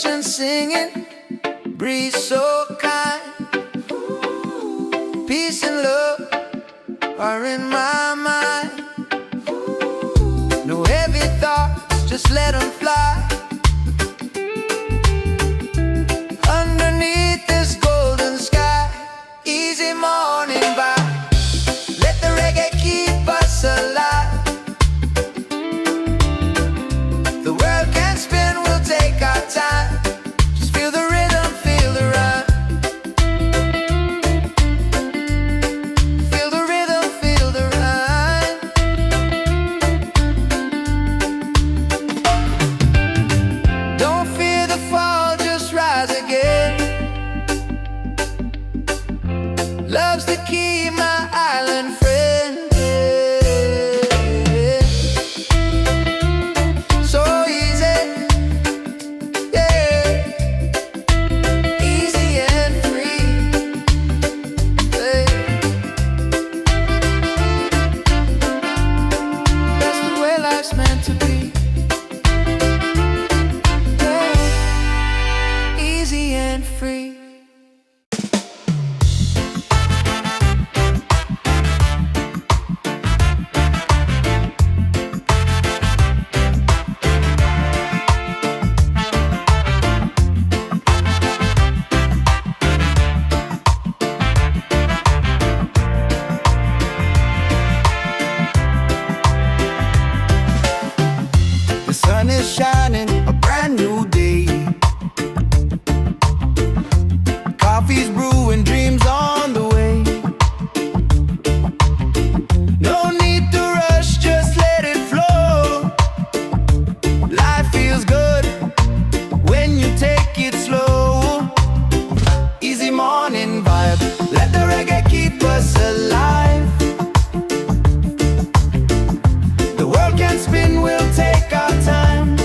ocean singing, breeze so kind. Peace and love are in my mind. No heavy thoughts, just let them fly. Underneath this golden sky, easy morning vibe. Let the reggae keep us alive. The world can spin, we'll take our time. Just feel the rhythm, feel the rhyme. Feel the rhythm, feel the rhyme. Don't fear the fall, just rise again. Love's the key, my island friend. So easy, yeah. Easy and free, yeah. That's the way life's meant to be, yeah. Easy and free. The sun is shining, a brand new day. Coffee's brewing, dreams on the way. No need to rush, just let it flow. Life feels good when you take it slow. Easy morning vibe, let the reggae keep us alive. The world can spin, we'll take our time.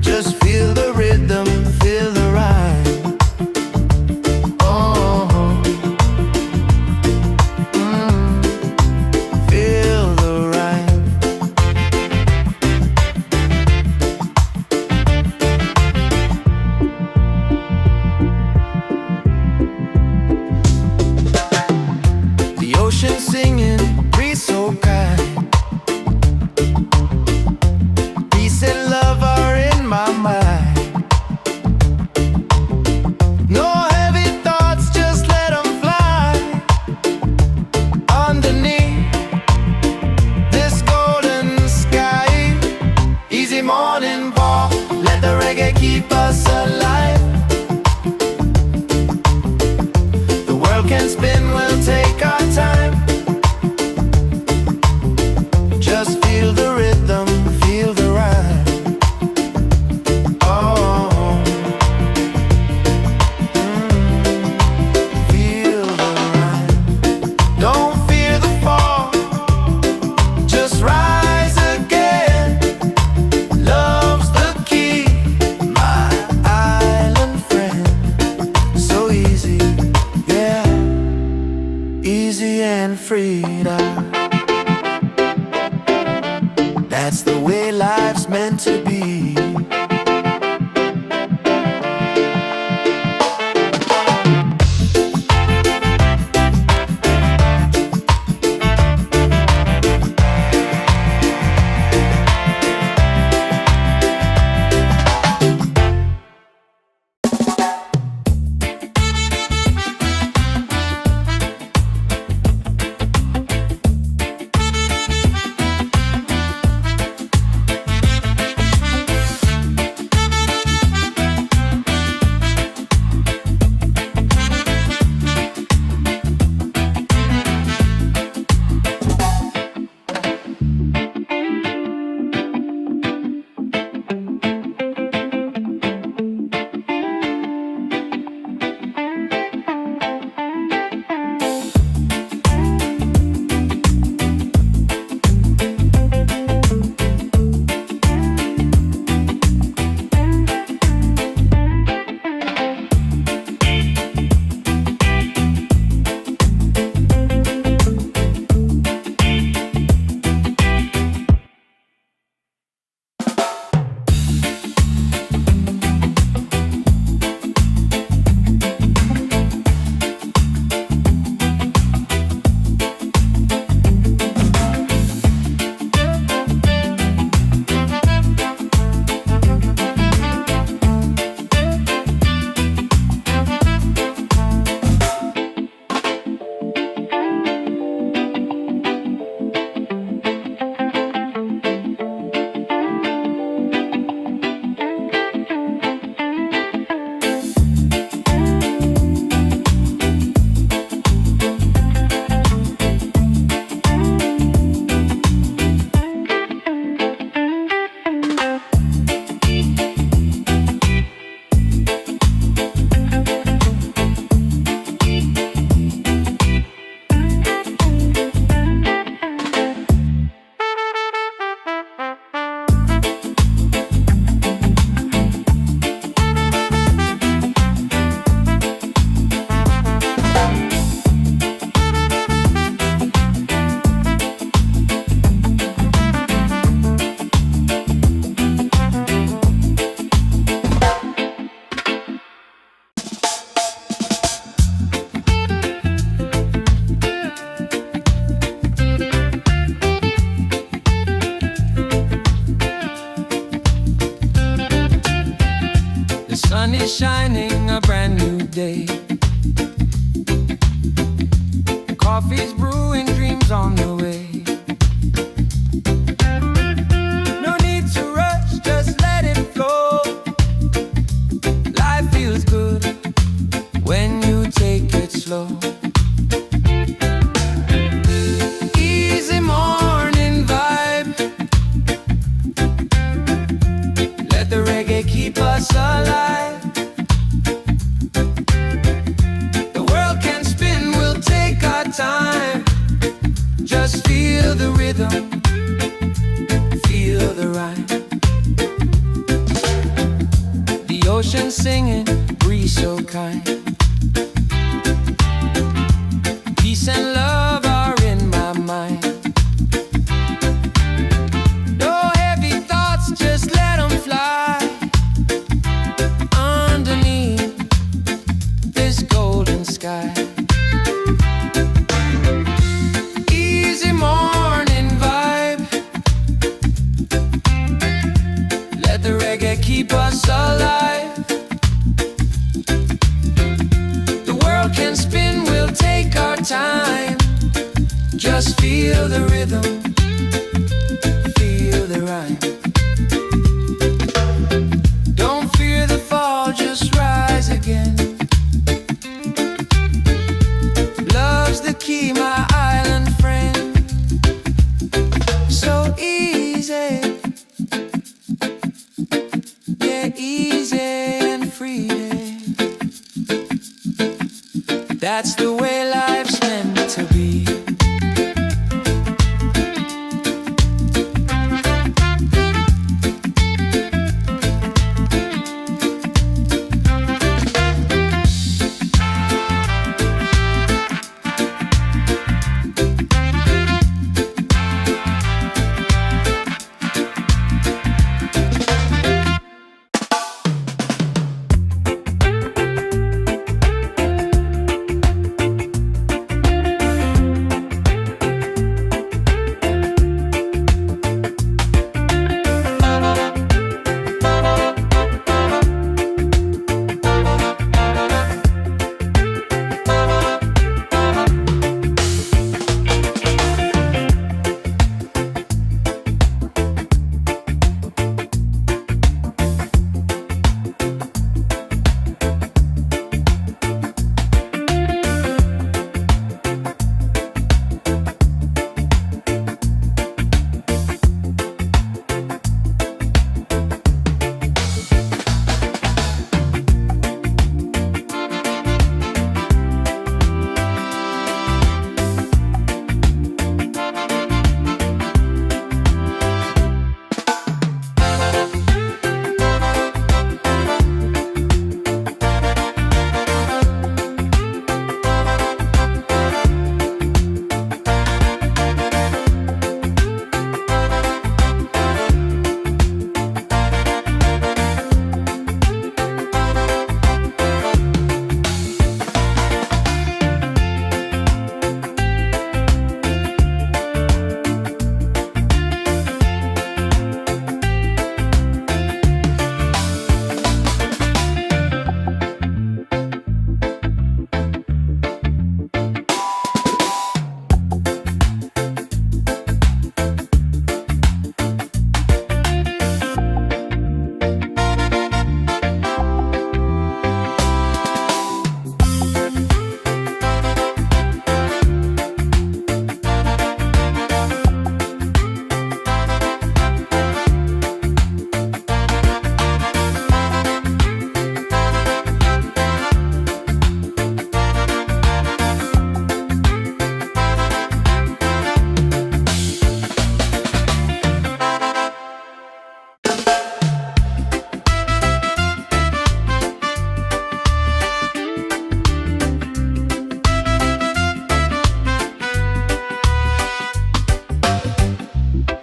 Just feel the rhythm, feel the rhyme. Oh, feel the rhyme. The ocean singing, breeze so kind. Peace and love are in my mind. No heavy thoughts, just let them fly. Underneath this golden sky, easy morning walk, let the reggae keep us alive. The world can spin, we'll take our time. Just feel the rhythm, feel the rhyme. Oh, feel the rhyme. Don't fear the fall, just rise again. Love's the key, my island friend. So easy, yeah. Easy and free now. That's the way life's meant to be. is shining, a brand new day. Coffee's brewing, dreams on the way. No need to rush, just let it flow. Life feels good when you take it slow. Easy morning vibe. Let the reggae keep us alive. The world can spin, we'll take our time. Just feel the rhythm, feel the rhyme. The ocean singing, breeze so kind. Peace and love are in my mind. No heavy thoughts, just let them fly. Underneath this golden sky. Easy morning vibe. Let the reggae keep us alive. The world can spin, we'll take our time. Just feel the rhythm, feel the rhyme. Don't fear the fall, just rise again. Love's the key, my island friend. So easy, yeah, easy and free. That's the way life's meant to be.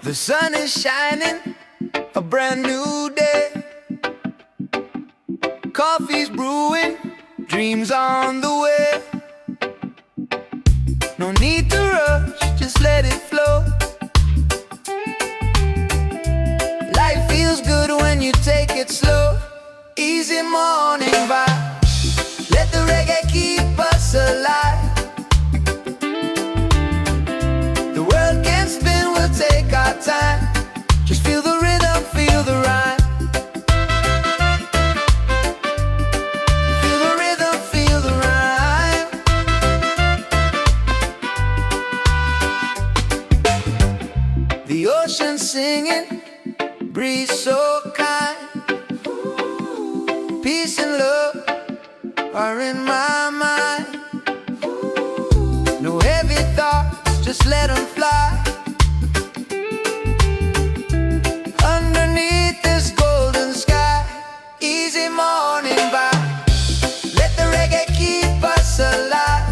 The sun is shining, a brand new day. Coffee's brewing, dreams on the way. No need to rush, just let it flow. Life feels good when you take it slow. Easy morning The ocean singing, breeze so kind. Peace and love are in my mind. No heavy thoughts, just let them fly. Underneath this golden sky, easy morning vibe. Let the reggae keep us alive.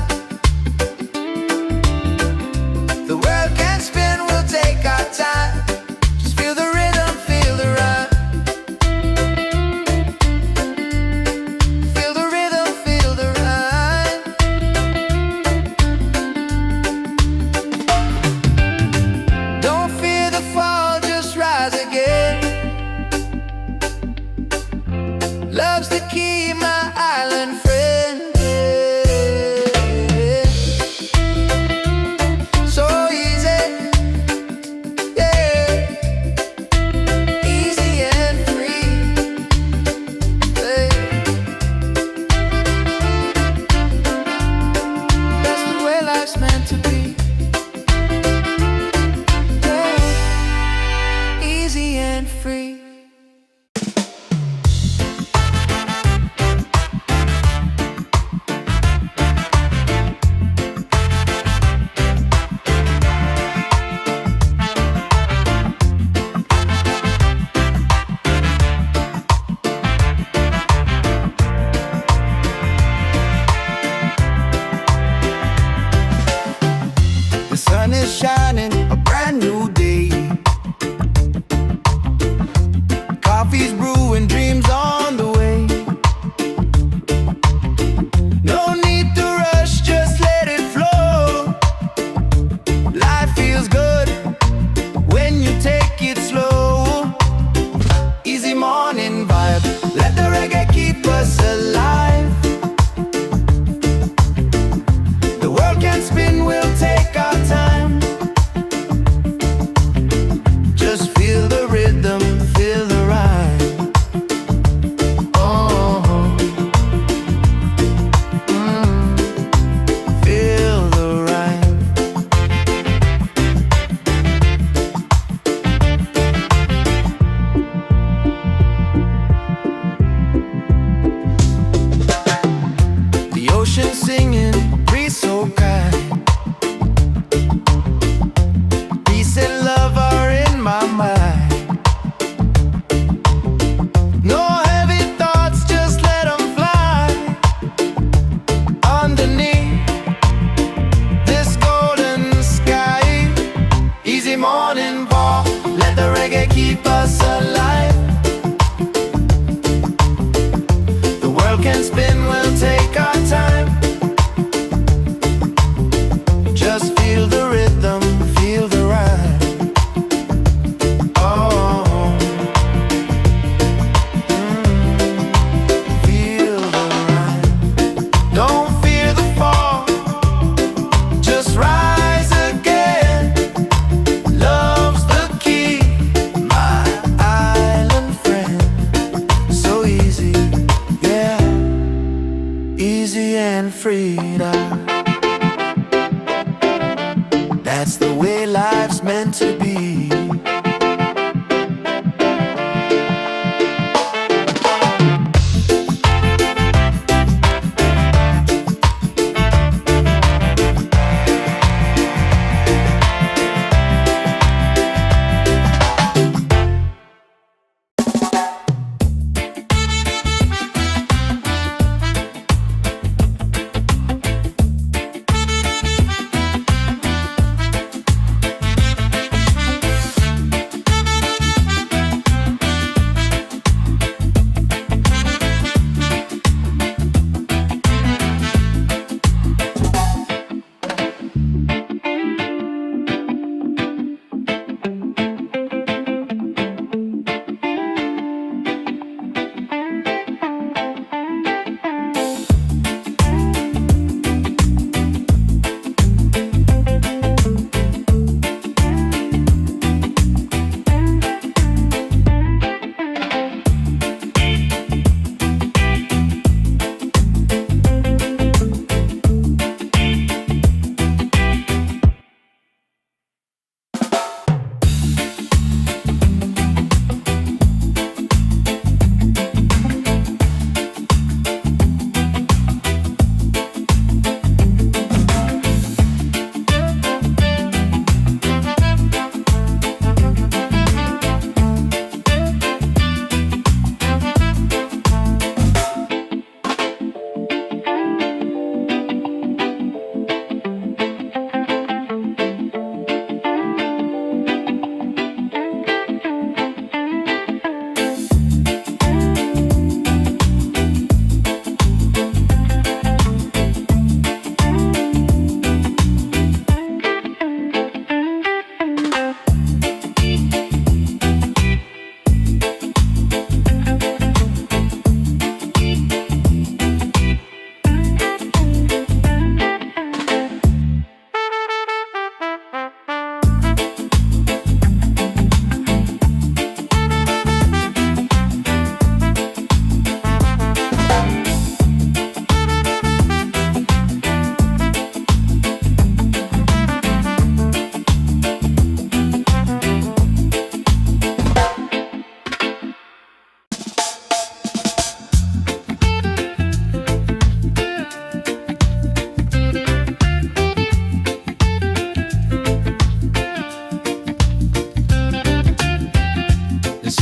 The world can spin, we'll take our time. Just feel the rhythm, feel the rhyme. Feel the rhythm, feel the rhyme. Don't fear the fall, just rise again. Love's the key, my island friend. So easy, yeah. Easy and free, yeah. That's the way life's meant to be, yeah. Easy and free. The sun is shining, a brand new day. Coffee's brewing, dreams on the way. No need to rush, just let it flow. Life feels good when you take it slow. Easy morning vibe, let the reggae keep us alive. The world can spin, we'll take our time. Just feel the rhythm, feel the rhyme. Oh, feel the rhyme. The ocean singing, breeze so kind. Peace and love are in my mind. No heavy thoughts, just let them fly. Underneath this golden sky, easy morning walk, let the reggae keep us alive. The world can spin, we'll take our time. Just feel the rhythm, feel the rhyme. Oh, feel the rhyme. Don't fear the fall, just rise again. Love's the key, my island friend. So easy, yeah. Easy and free now. That's the way life's meant to be.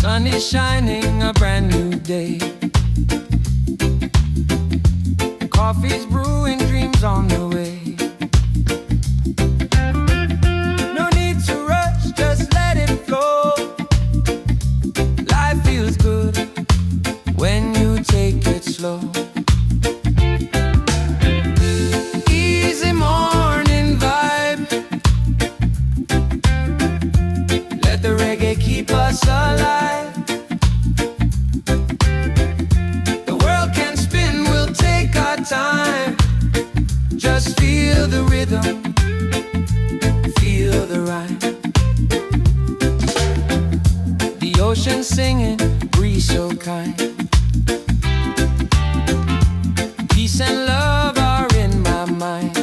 sun is shining, a brand new day. Coffee's brewing, dreams on the way. No need to rush, just let it flow. Life feels good when you take it slow. Easy morning vibe, let the reggae keep us alive. The world can spin, we'll take our time. Just feel the rhythm, feel the rhyme. The ocean singing, breeze so kind. Peace and love are in my mind.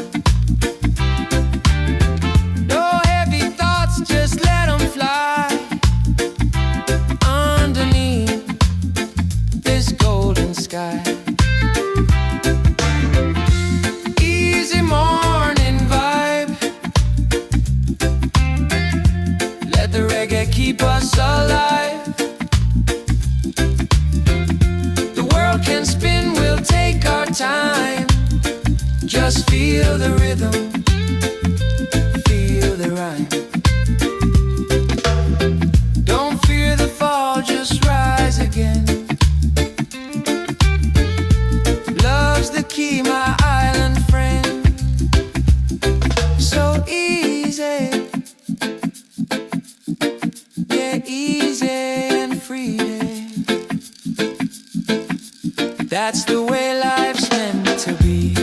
No heavy thoughts, just let them fly. Underneath this golden sky. Easy morning vibe, let the reggae keep us alive. The world can spin, we'll take our time. Just feel the rhythm, feel the rhyme. Don't fear the fall, just rise again. Love's the key, my island friend. So easy, yeah, easy and free. That's the way life's meant to be.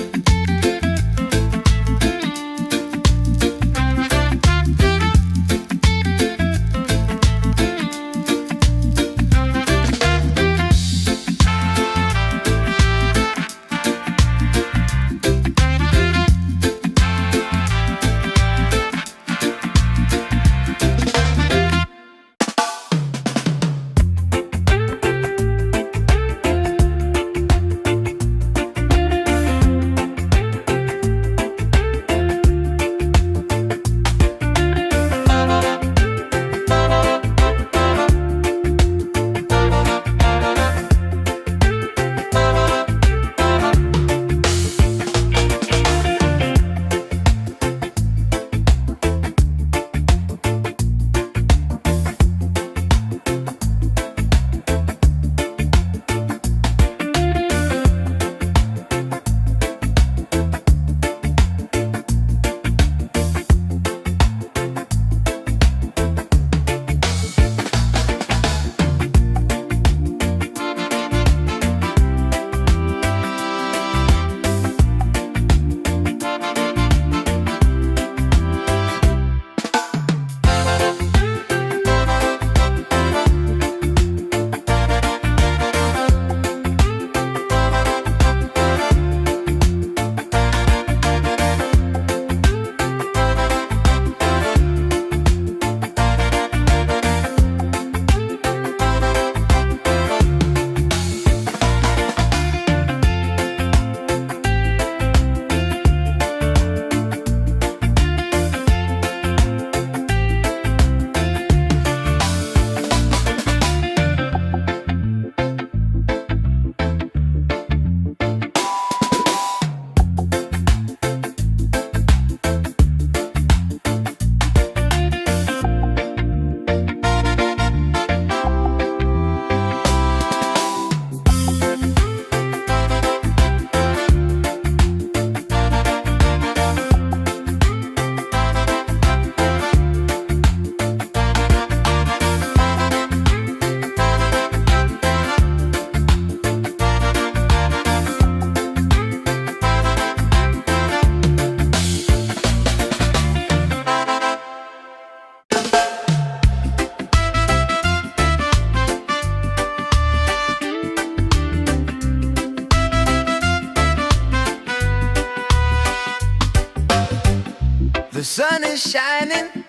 The sun is shining,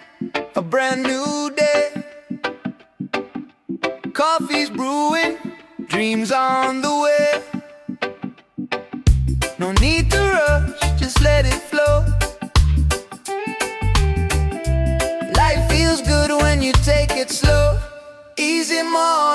a brand new day. Coffee's brewing, dreams on the way. No need to rush, just let it flow. Life feels good when you take it slow. Easy more.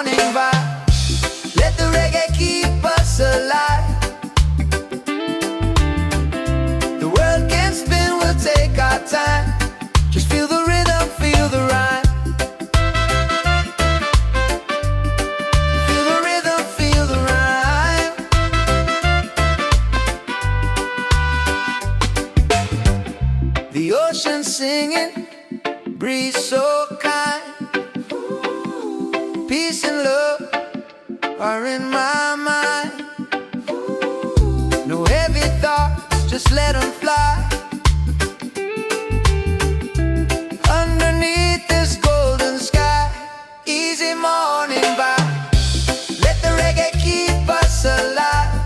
are in my mind. No heavy thoughts, just let them fly. Underneath this golden sky, easy morning vibe. Let the reggae keep us alive.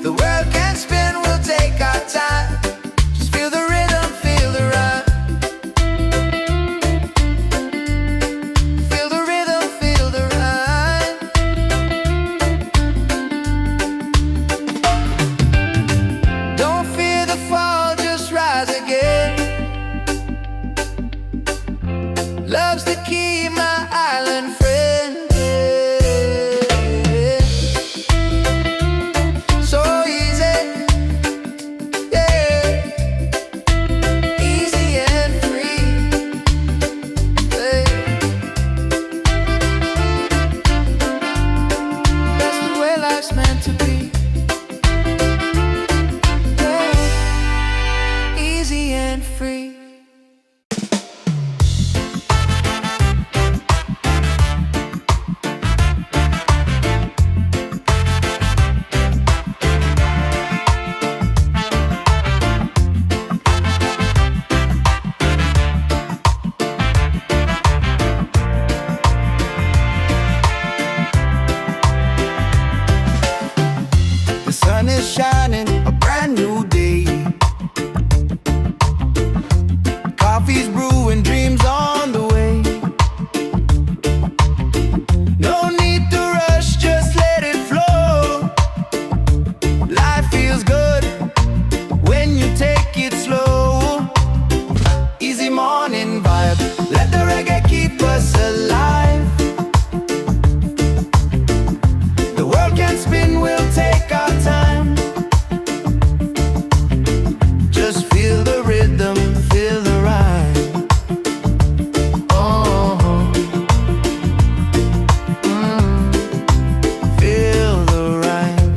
The world can spin, we'll take our time. Just feel the rhythm, feel the rhyme. Feel the rhythm, feel the rhyme. Don't fear the fall, just rise again. Love's the key, my island friend. So easy, yeah. Easy and free, yeah. That's the way life's meant to be, yeah. Easy and free. The sun is shining, a brand new day. Coffee's brewing, dreams on the way. No need to rush, just let it flow. Life feels good when you take it slow. Easy morning vibe, let the reggae keep us alive. The world can spin, we'll take our time. Just feel the rhythm, feel the rhyme. Oh, feel the rhyme.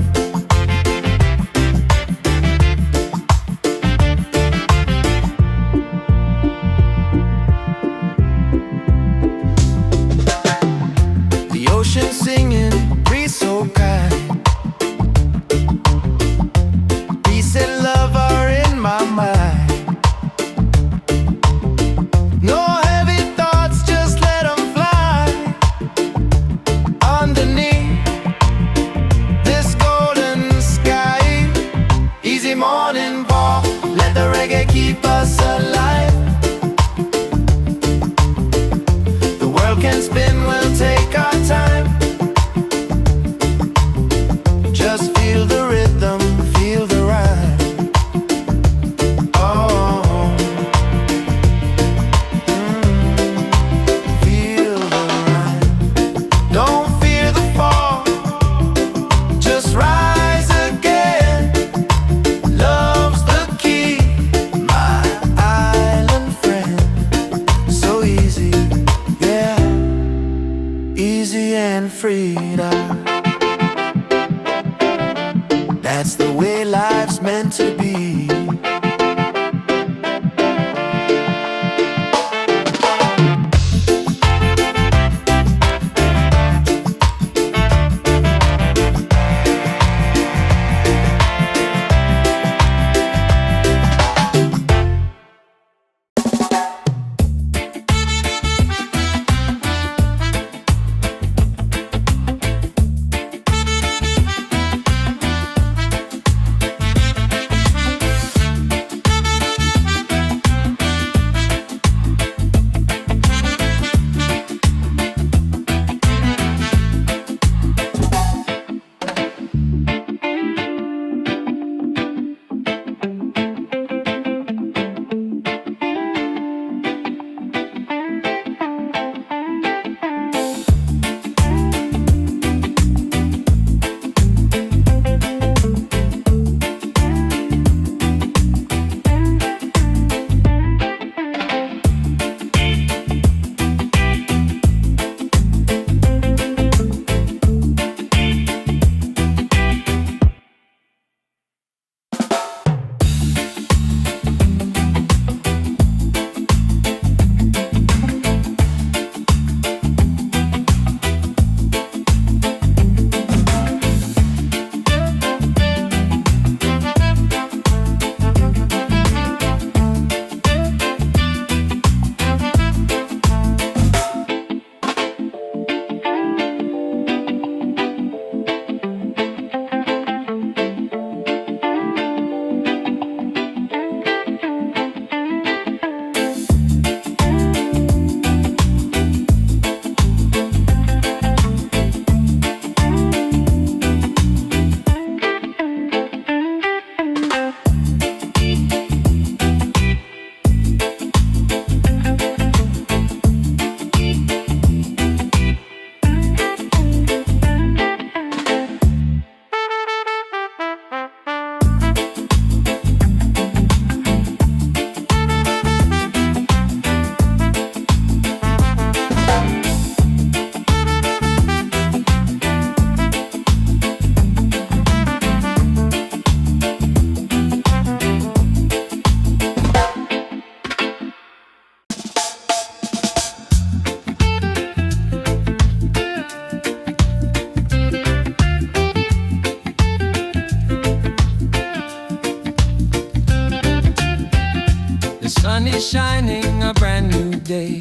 is shining, a brand new day.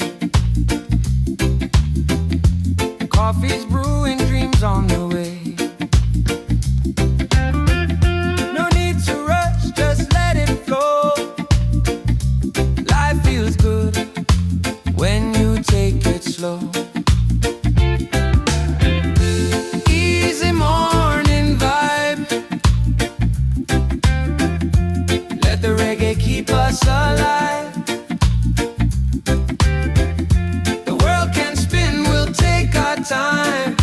Coffee's brewing, dreams on the way. No need to rush, just let it flow. Life feels good when you take it slow. Easy morning vibe, let the reggae keep us alive. The world can spin, we'll take our time.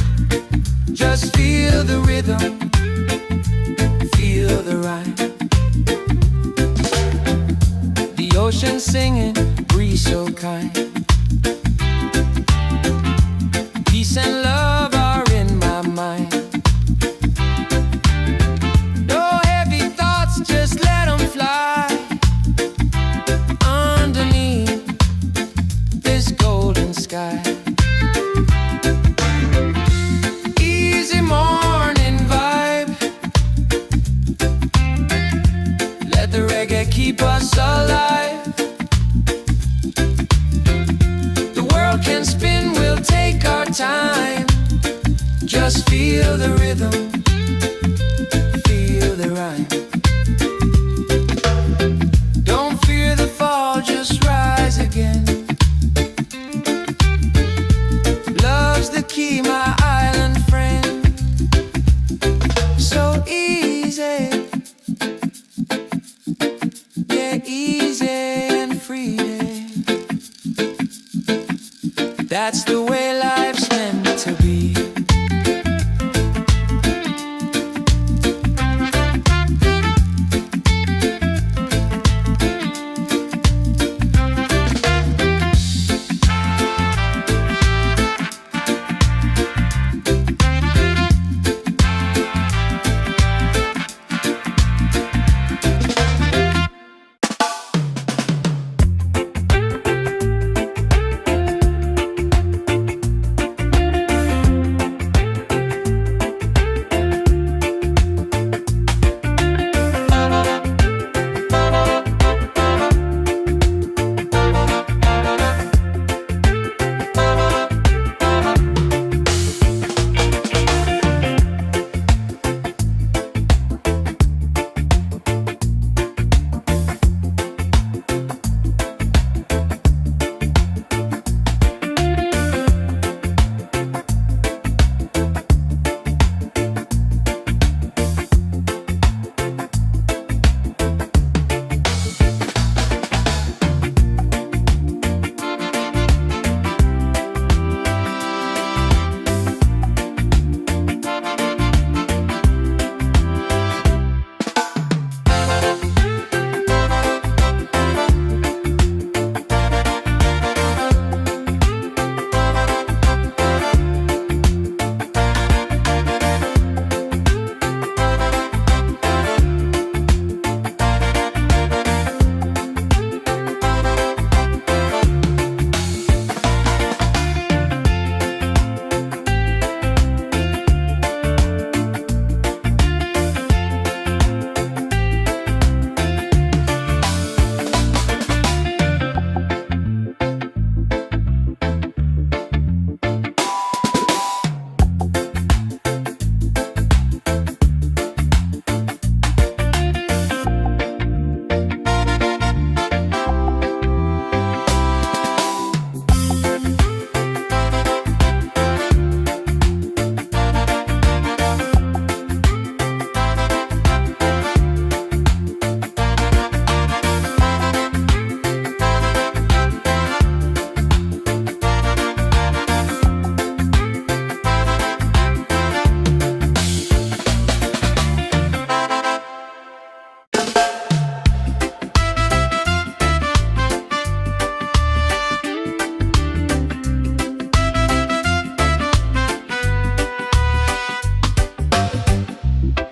Just feel the rhythm, feel the rhyme. The ocean singing, breeze so kind. Peace and love are in my mind. No heavy thoughts, just let them fly. Underneath this golden sky. Easy morning vibe, let the reggae keep us alive. The world can spin, we'll take our time. Just feel the rhythm, feel the rhyme. Don't fear the fall, just rise again. Love's the key, my island friend. So easy, yeah, easy and free. That's the way life's meant to be.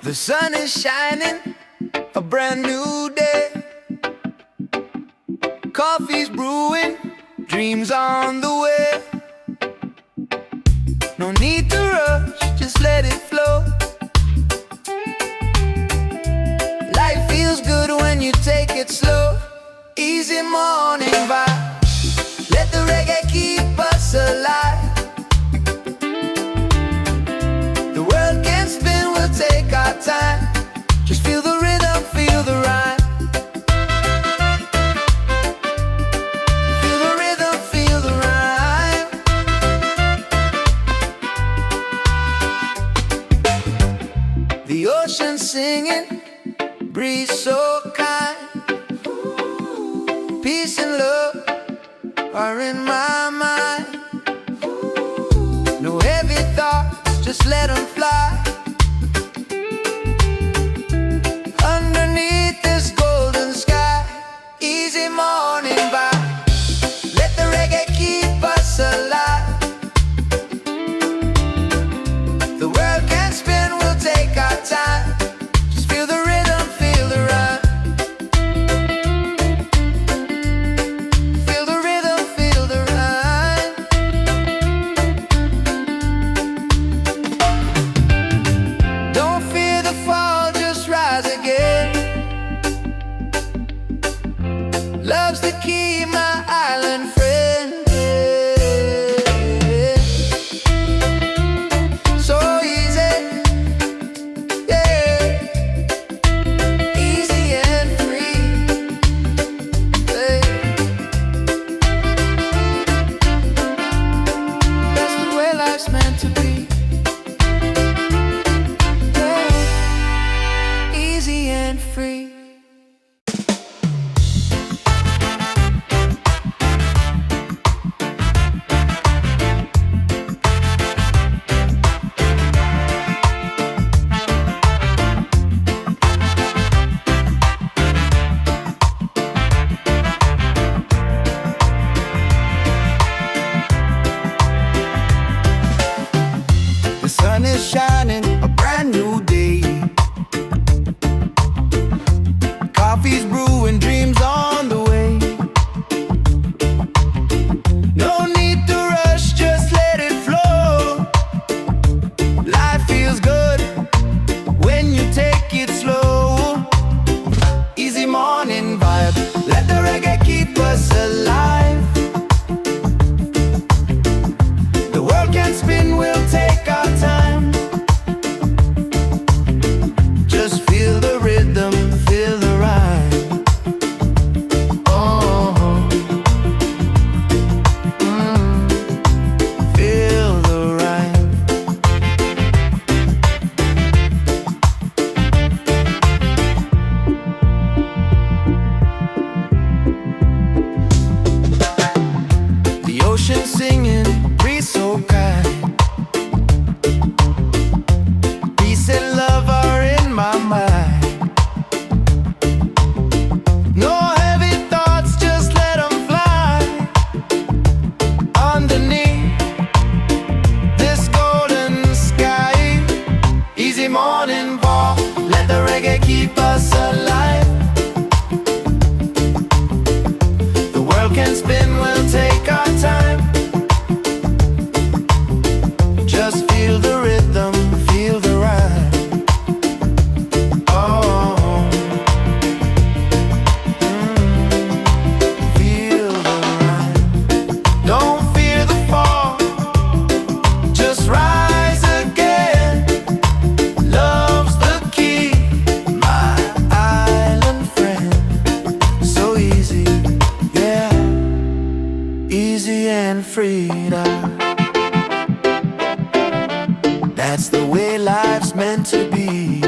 The sun is shining, a brand new day. Coffee's brewing, dreams on the way. No need to rush, just let it flow. Life feels good when you take it slow. Easy morning vibe. Let the reggae keep us alive. The world can spin, we'll take our time. Just feel the rhythm, feel the rhyme. Feel the rhythm, feel the rhyme. The ocean singing, breeze so kind. Peace and love are in my mind. No heavy thoughts, just let them fly. Underneath this golden sky. Easy morning vibe. Let the reggae keep us alive. The world can spin, we'll take our time. Just feel the rhythm, feel the rhyme. Feel the rhythm, feel the rhyme. Don't fear the fall, just rise again. Love's the key, my island friend. So easy, yeah. Easy and free, yeah. That's the way life's meant to be, yeah. Easy and free. The sun is shining, a brand new day. Coffee's brewing, dreams on the way. No need to rush, just let it flow. Life feels good when you take it slow. Easy morning vibe, let the reggae keep us alive. The world can spin, we'll take our time. Just feel the rhythm, feel the rhyme. Oh, feel the rhyme. The ocean singing, breeze so kind. Peace and love are in my mind. No heavy thoughts, just let them fly. Underneath this golden sky. Easy morning walk, let the reggae keep us alive. The world can spin, we'll take our time. Just feel the rhythm, feel the rhyme. Oh, feel the rhyme. Don't fear the fall, just rise again. Love's the key, my island friend. So easy, yeah. Easy and free now. That's the way life's meant to be.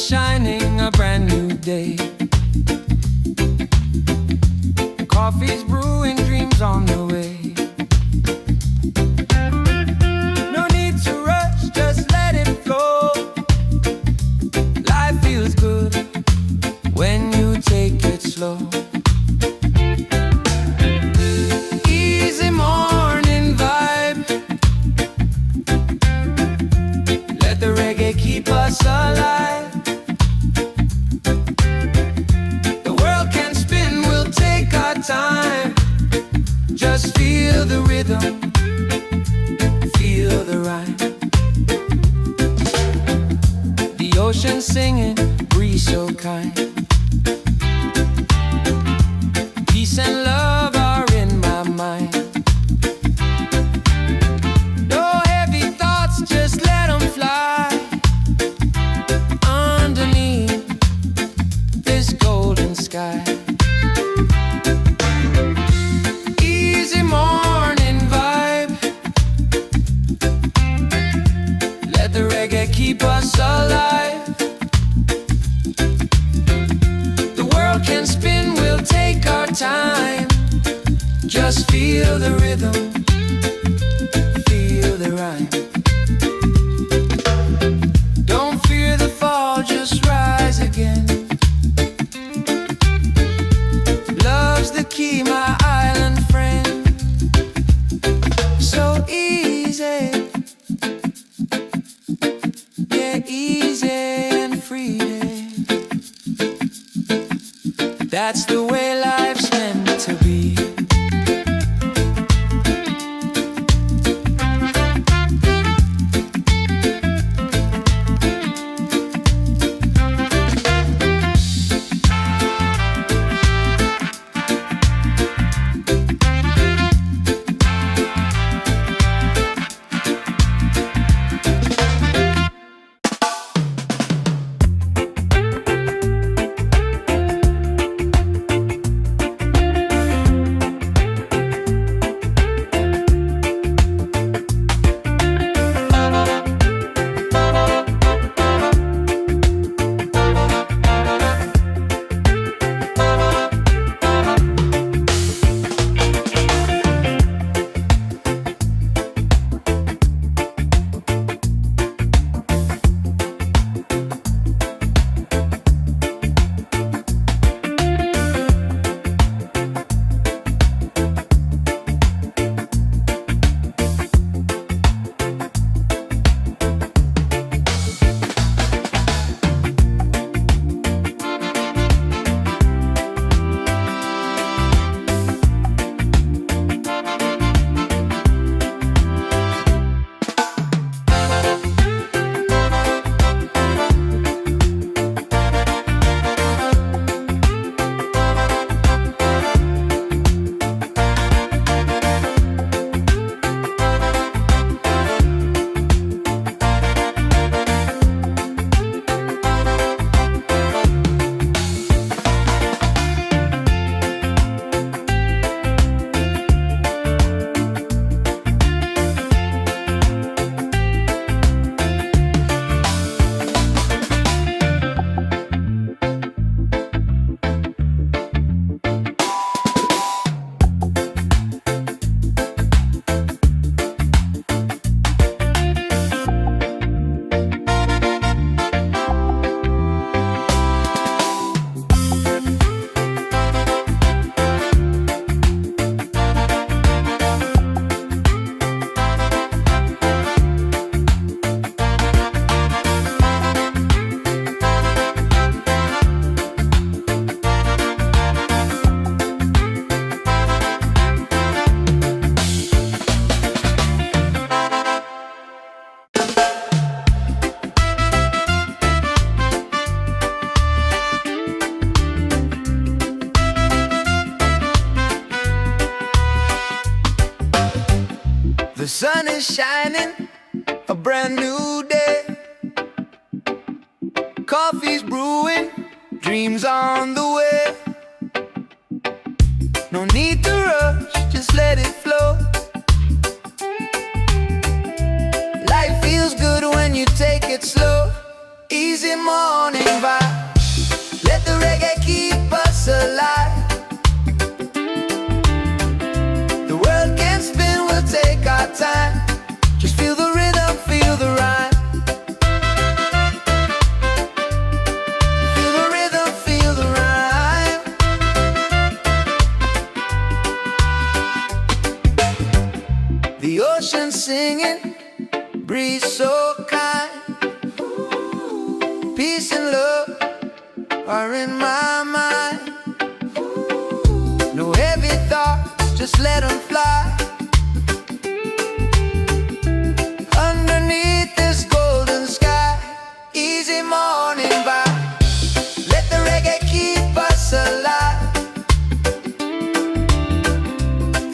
is shining, a brand new day. Coffee's brewing, dreams on the way. No need to rush, just let it flow. Life feels good when you take it slow. Easy morning vibe, let the reggae keep us alive. The world can spin, we'll take our time. Just feel the rhythm, feel the rhyme. The ocean singing, breeze so kind. Peace and love are in my mind. No heavy thoughts, just let them fly. Underneath this golden sky. Easy morning vibe, let the reggae keep us alive. The world can spin, we'll take our time. Just feel the rhythm, feel the rhyme. Don't fear the fall, just rise again. Love's the key, my island friend. So easy, yeah, easy and free. That's the way life's meant to be. The sun is shining, a brand new day. Coffee's brewing, dreams on the way. No need to rush, just let it flow. Life feels good when you take it slow. Easy morning vibe. Let the reggae keep us alive. The world can spin, we'll take our time. Just feel the rhythm, feel the rhyme. Feel the rhythm, feel the rhyme. The ocean singing, breeze so kind. Peace and love are in my mind. No heavy thoughts, just let them fly. Underneath this golden sky. Easy morning vibe. Let the reggae keep us alive.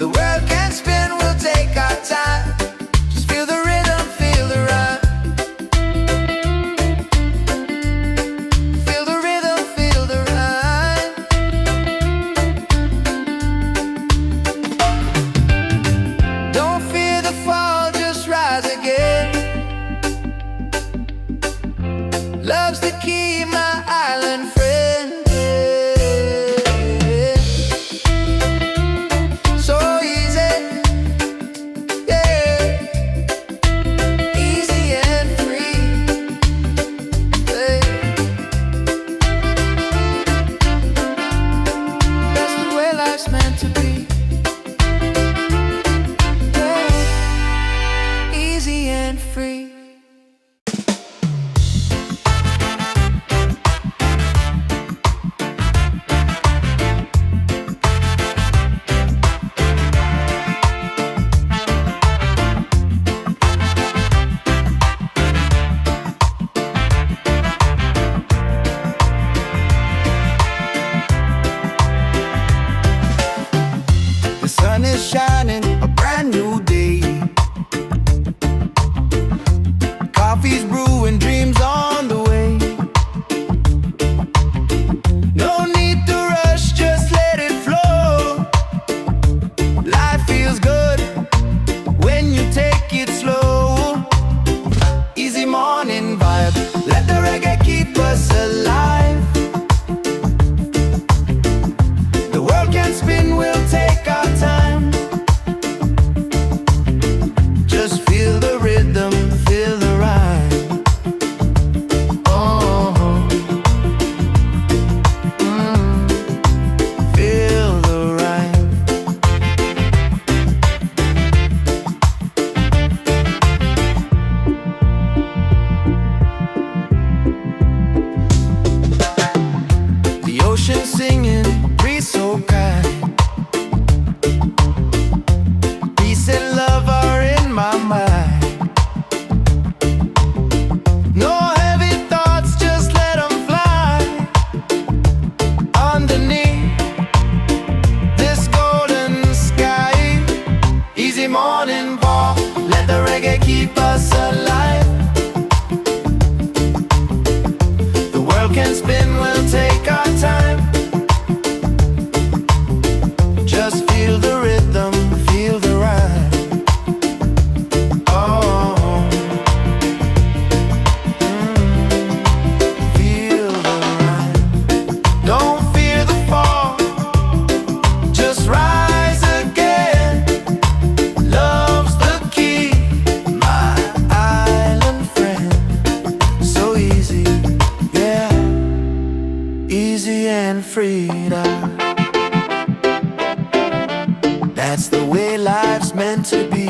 The world can spin, we'll take our time. Just feel the rhythm, feel the rhyme. Feel the rhythm, feel the rhyme. Don't fear the fall, just rise again. Love's the key, my island friend. So easy, yeah. Easy and free, yeah. That's the way life's meant to be, yeah. Easy and free. The sun is shining, a brand new day. Coffee's brewing, dreams on the way. No need to rush, just let it flow. Life feels good when you take it slow. Easy morning vibe. Let the reggae keep us alive. The world can spin, we'll take our time. Just feel the rhythm, feel the rhyme. Oh, feel the rhyme. The ocean singing, breeze so kind. Peace and love are in my mind. No heavy thoughts, just let them fly. Underneath this golden sky. Easy morning ball. Let the reggae keep us alive. The world can spin, we'll take our time. Just feel the rhythm, feel the rhyme. Oh, feel the rhyme. Don't fear the fall, just rise again. Love's the key, my island friend. So easy, yeah. Easy and free now. That's the way life's meant to be.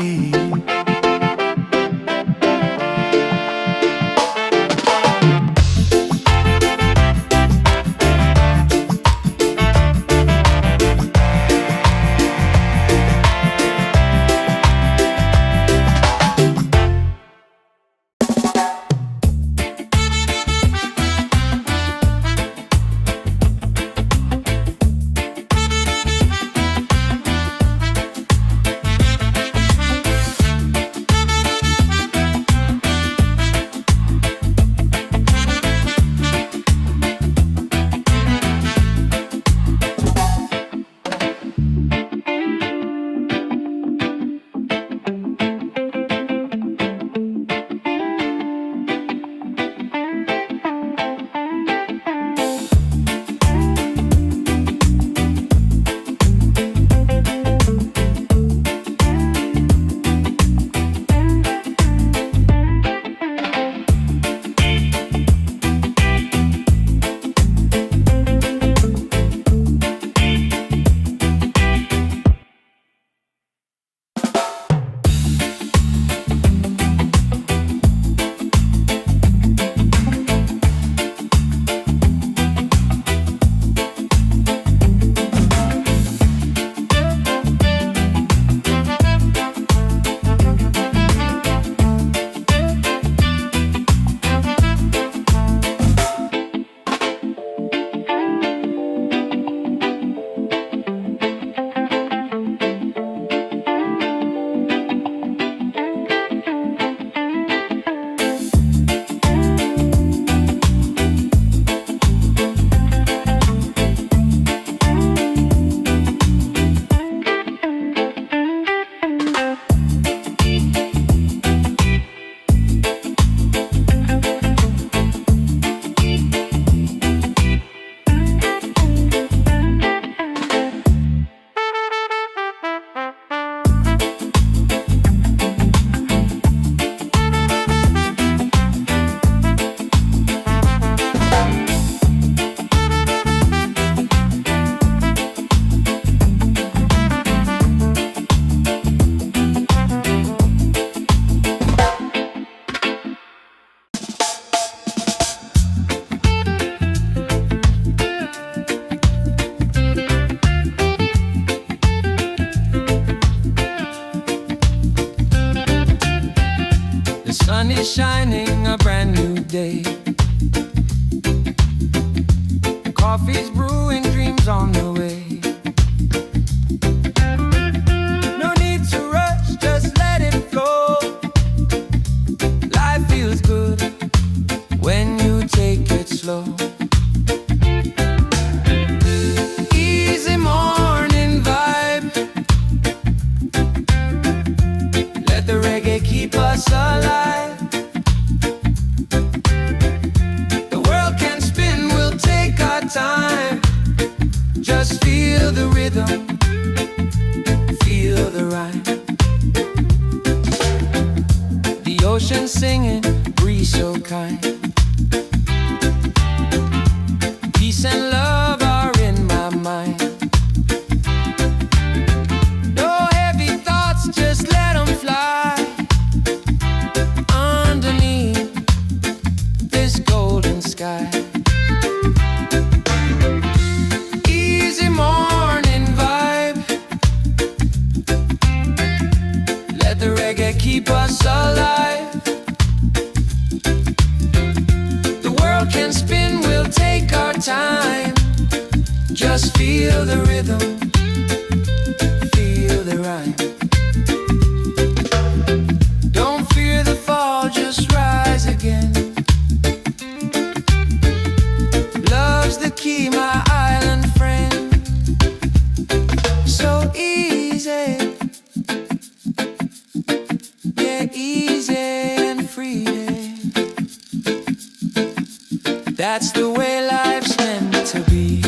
is shining, a brand new day. Coffee's brewing, dreams on the way. No need to rush, just let it flow. Life feels good when you take it slow. Easy morning vibe. Let the reggae keep us alive. The world can spin, we'll take our time. Just feel the rhythm, feel the rhyme. The ocean singing, breeze so kind. Peace and love are in my mind. No heavy thoughts, just let them fly. Underneath this golden sky. Easy morning vibe. Let the reggae keep us alive. The world can spin, we'll take our time. Just feel the rhythm, feel the rhyme. Don't fear the fall, just rise again. Love's the key, my island friend. So easy, yeah, easy and free. That's the way life's meant to be.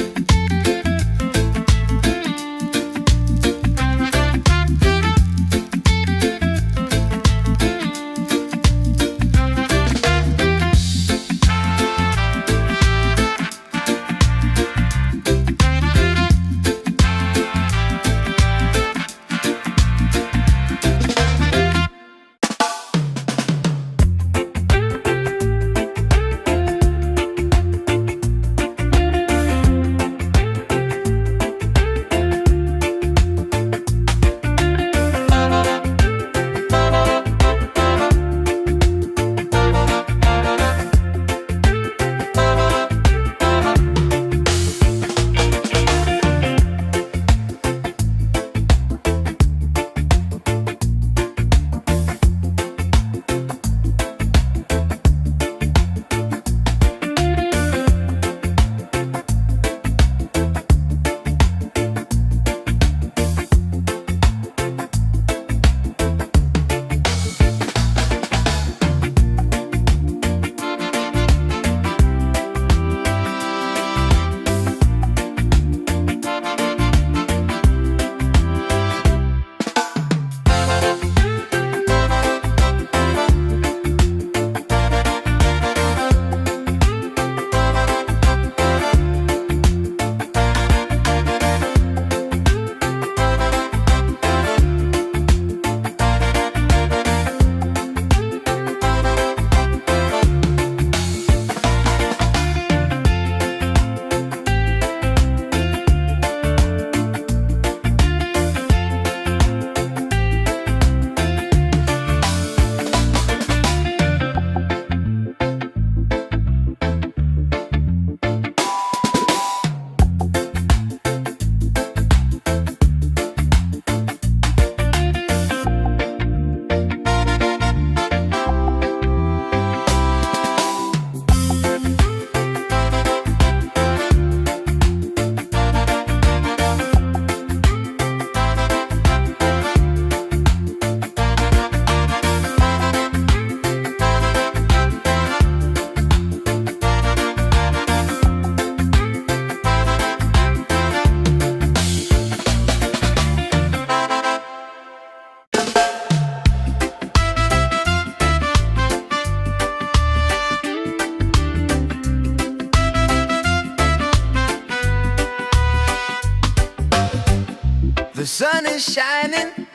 The sun is shining,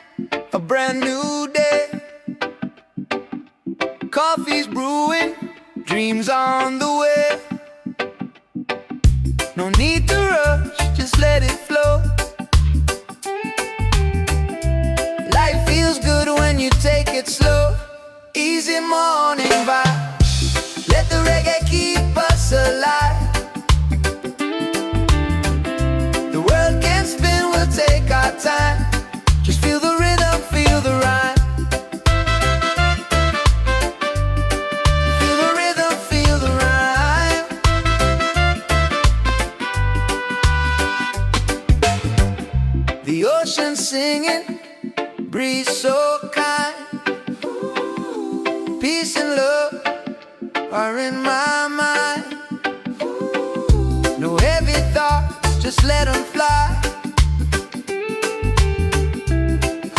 a brand new day. Coffee's brewing, dreams on the way. No need to rush, just let it flow. Life feels good when you take it slow. Easy easy morning vibe. Let the reggae keep us alive. The world can spin, we'll take our time. Just feel the rhythm, feel the rhyme. Feel the rhythm, feel the rhyme. The ocean singing, breeze so kind. Peace and love are in my mind. No heavy thoughts, just let them fly.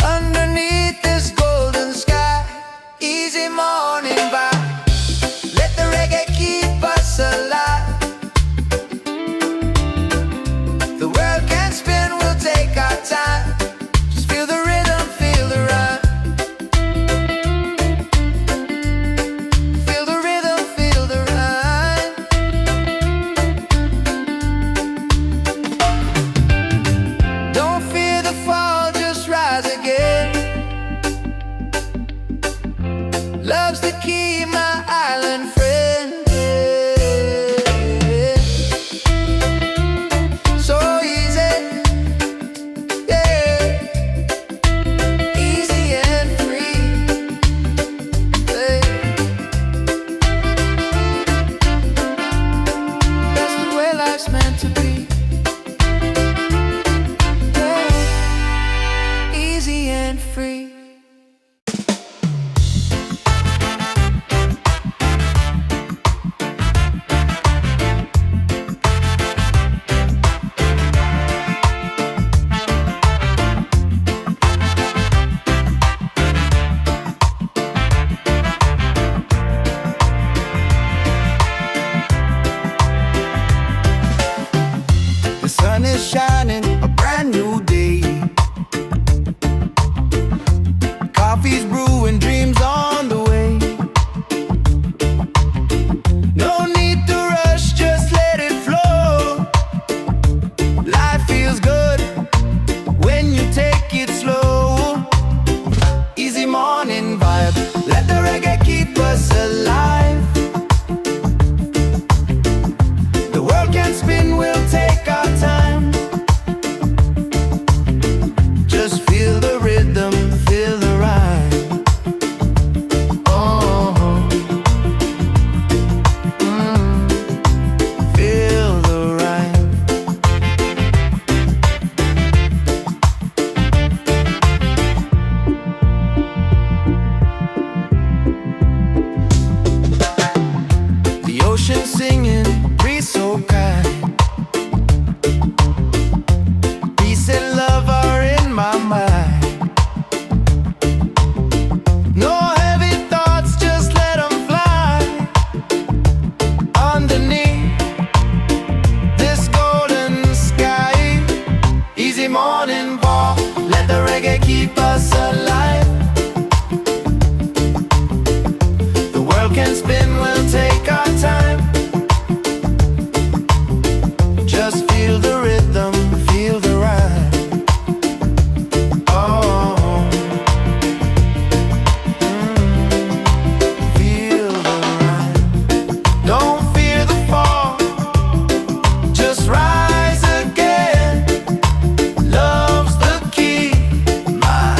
Underneath this golden sky, easy morning vibe. Let the reggae keep us alive. The world can spin, we'll take our time. Just feel the rhythm, feel the rhyme. Feel the rhythm, feel the rhyme. Don't fear the fall, just rise again. Love's the key, my island friend. So easy, yeah. Easy and free, yeah. That's the way life's meant to be, yeah. Easy and free. The sun is shining, a brand new day. Coffee's brewing, dreams on the way. No need to rush, just let it flow. Life feels good when you take it slow. Easy morning vibe, let the reggae keep us alive. The world can spin, we'll take our time. Just feel the rhythm, feel the rhyme. Oh, feel the rhyme. The ocean singing, breeze so kind. Peace and love are in my mind. No heavy thoughts, just let them fly. Underneath this golden sky, easy morning walk. Let the reggae keep us alive. The world can spin, we'll take our time. Just feel the rhythm, feel the rhyme. Oh, feel the rhyme. Don't fear the fall, just rise again. Love's the key, my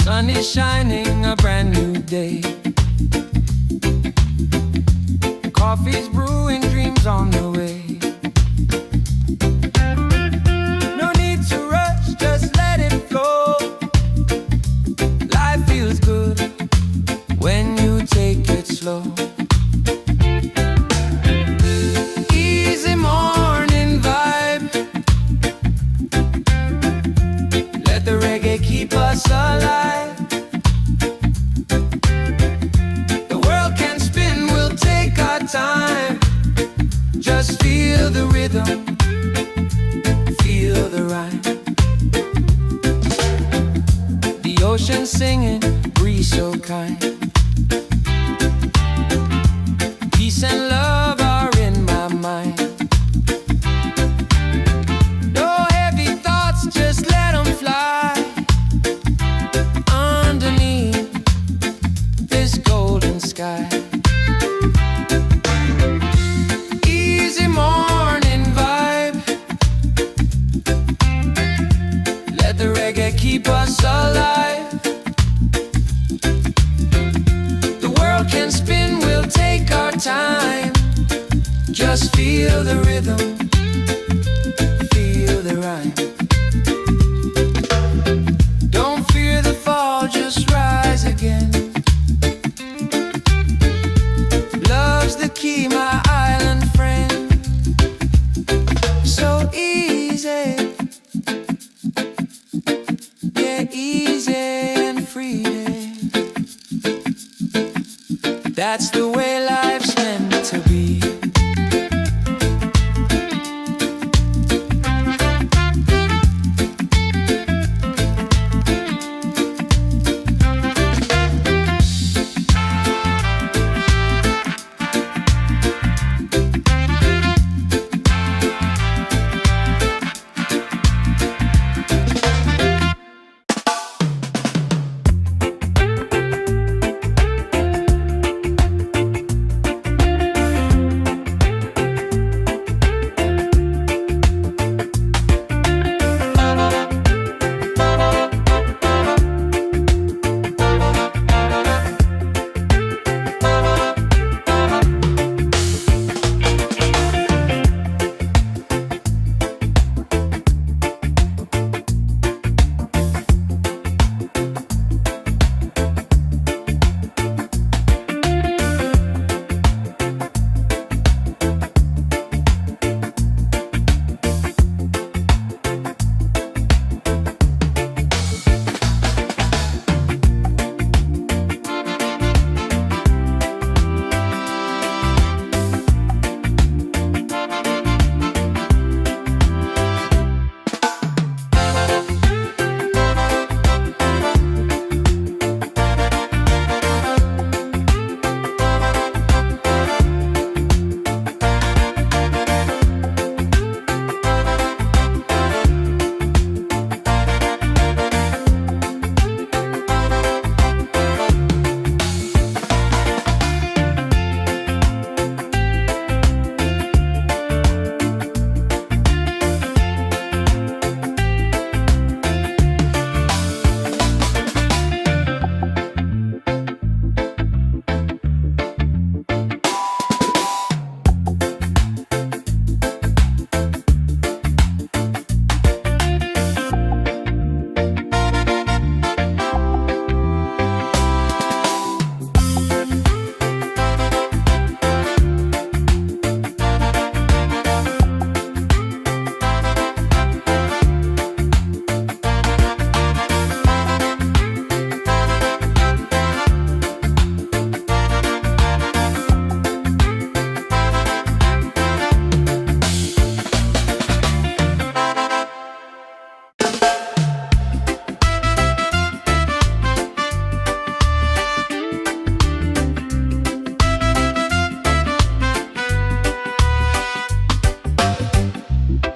sun is shining, a brand new day. Coffee's brewing, dreams on the way. No need to rush, just let it flow. Life feels good when you take it slow. Easy morning vibe, let the reggae keep us alive. The world can spin, we'll take our time. Just feel the rhythm, feel the rhyme. The ocean singing, breeze so kind. Peace and love are in my mind. No heavy thoughts, just let them fly. Underneath this golden sky. Easy morning vibe, let the reggae keep us alive. The world can spin, we'll take our time. Just feel the rhythm, feel the rhyme. Don't fear the fall, just rise again. Love's the key, my island friend. So easy, yeah, easy and free. That's the way life's meant to be.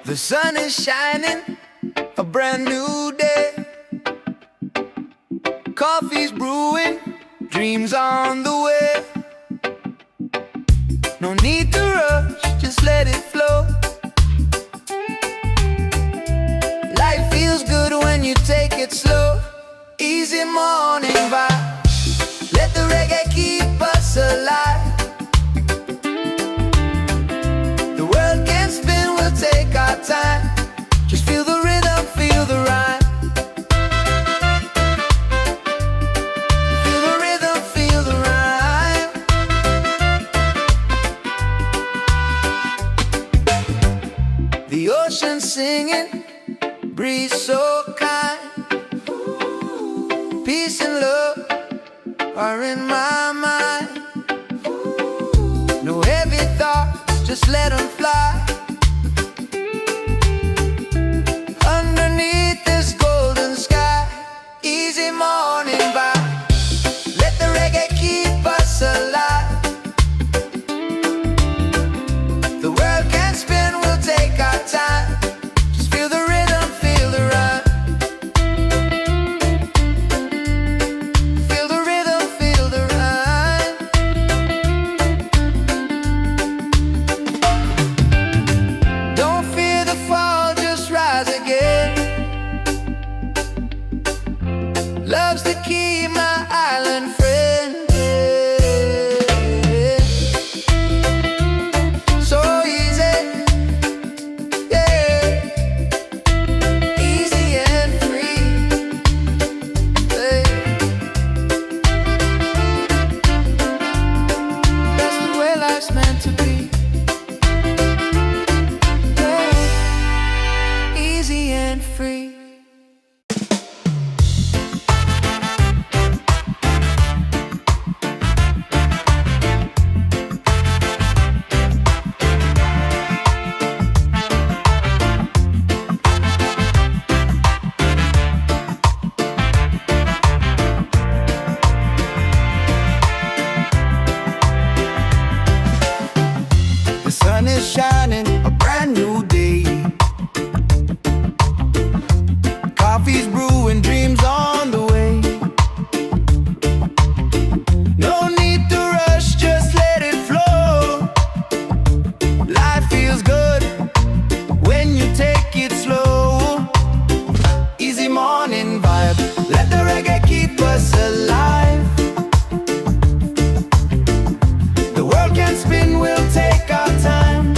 The sun is shining, a brand new day. Coffee's brewing, dreams on the way. No need to rush, just let it flow. Life feels good when you take it slow. Easy more Peace and love are in my mind. No heavy thoughts, just let them fly. Underneath this golden sky, easy morning vibe. Let the reggae keep us alive. The world can spin, we'll take our time. Just feel the rhythm, feel the rhyme. Feel the rhythm, feel the rhyme. Don't fear the fall, just rise again. Love's the key, my island friend. So easy, yeah. Easy and free, yeah. That's the way life's meant to be, yeah. Easy and free. The sun is shining, a brand new day. Coffee's brewing, dreams on the way. No need to rush, just let it flow. Life feels good when you take it slow. Easy morning vibe, let the reggae keep us alive. The world can spin, we'll take our time.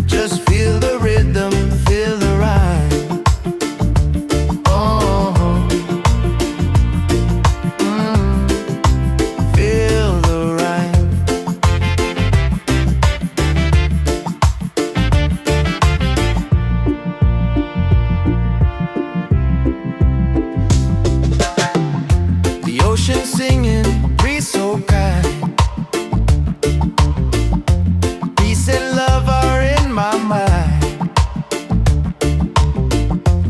Just feel the rhythm, feel the rhyme. Oh, feel the rhyme. The ocean singing, breeze so kind. Peace and love are in my mind.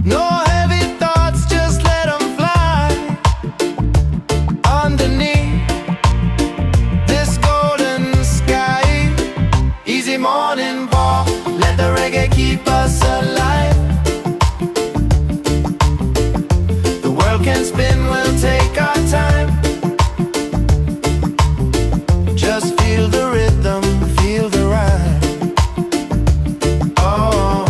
No heavy thoughts, just let them fly. Underneath this golden sky, easy morning walk, let the reggae keep us alive. The world can spin, we'll take our time. Just feel the rhythm, feel the rhyme. Oh,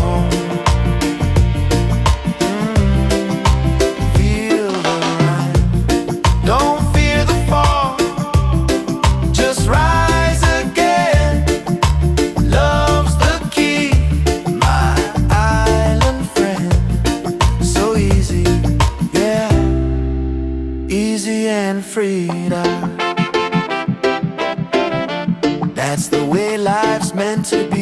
feel the rhyme. Don't fear the fall, just rise again. Love's the key, my island friend. So easy, yeah. Easy and freedom. That's the way life's meant to be.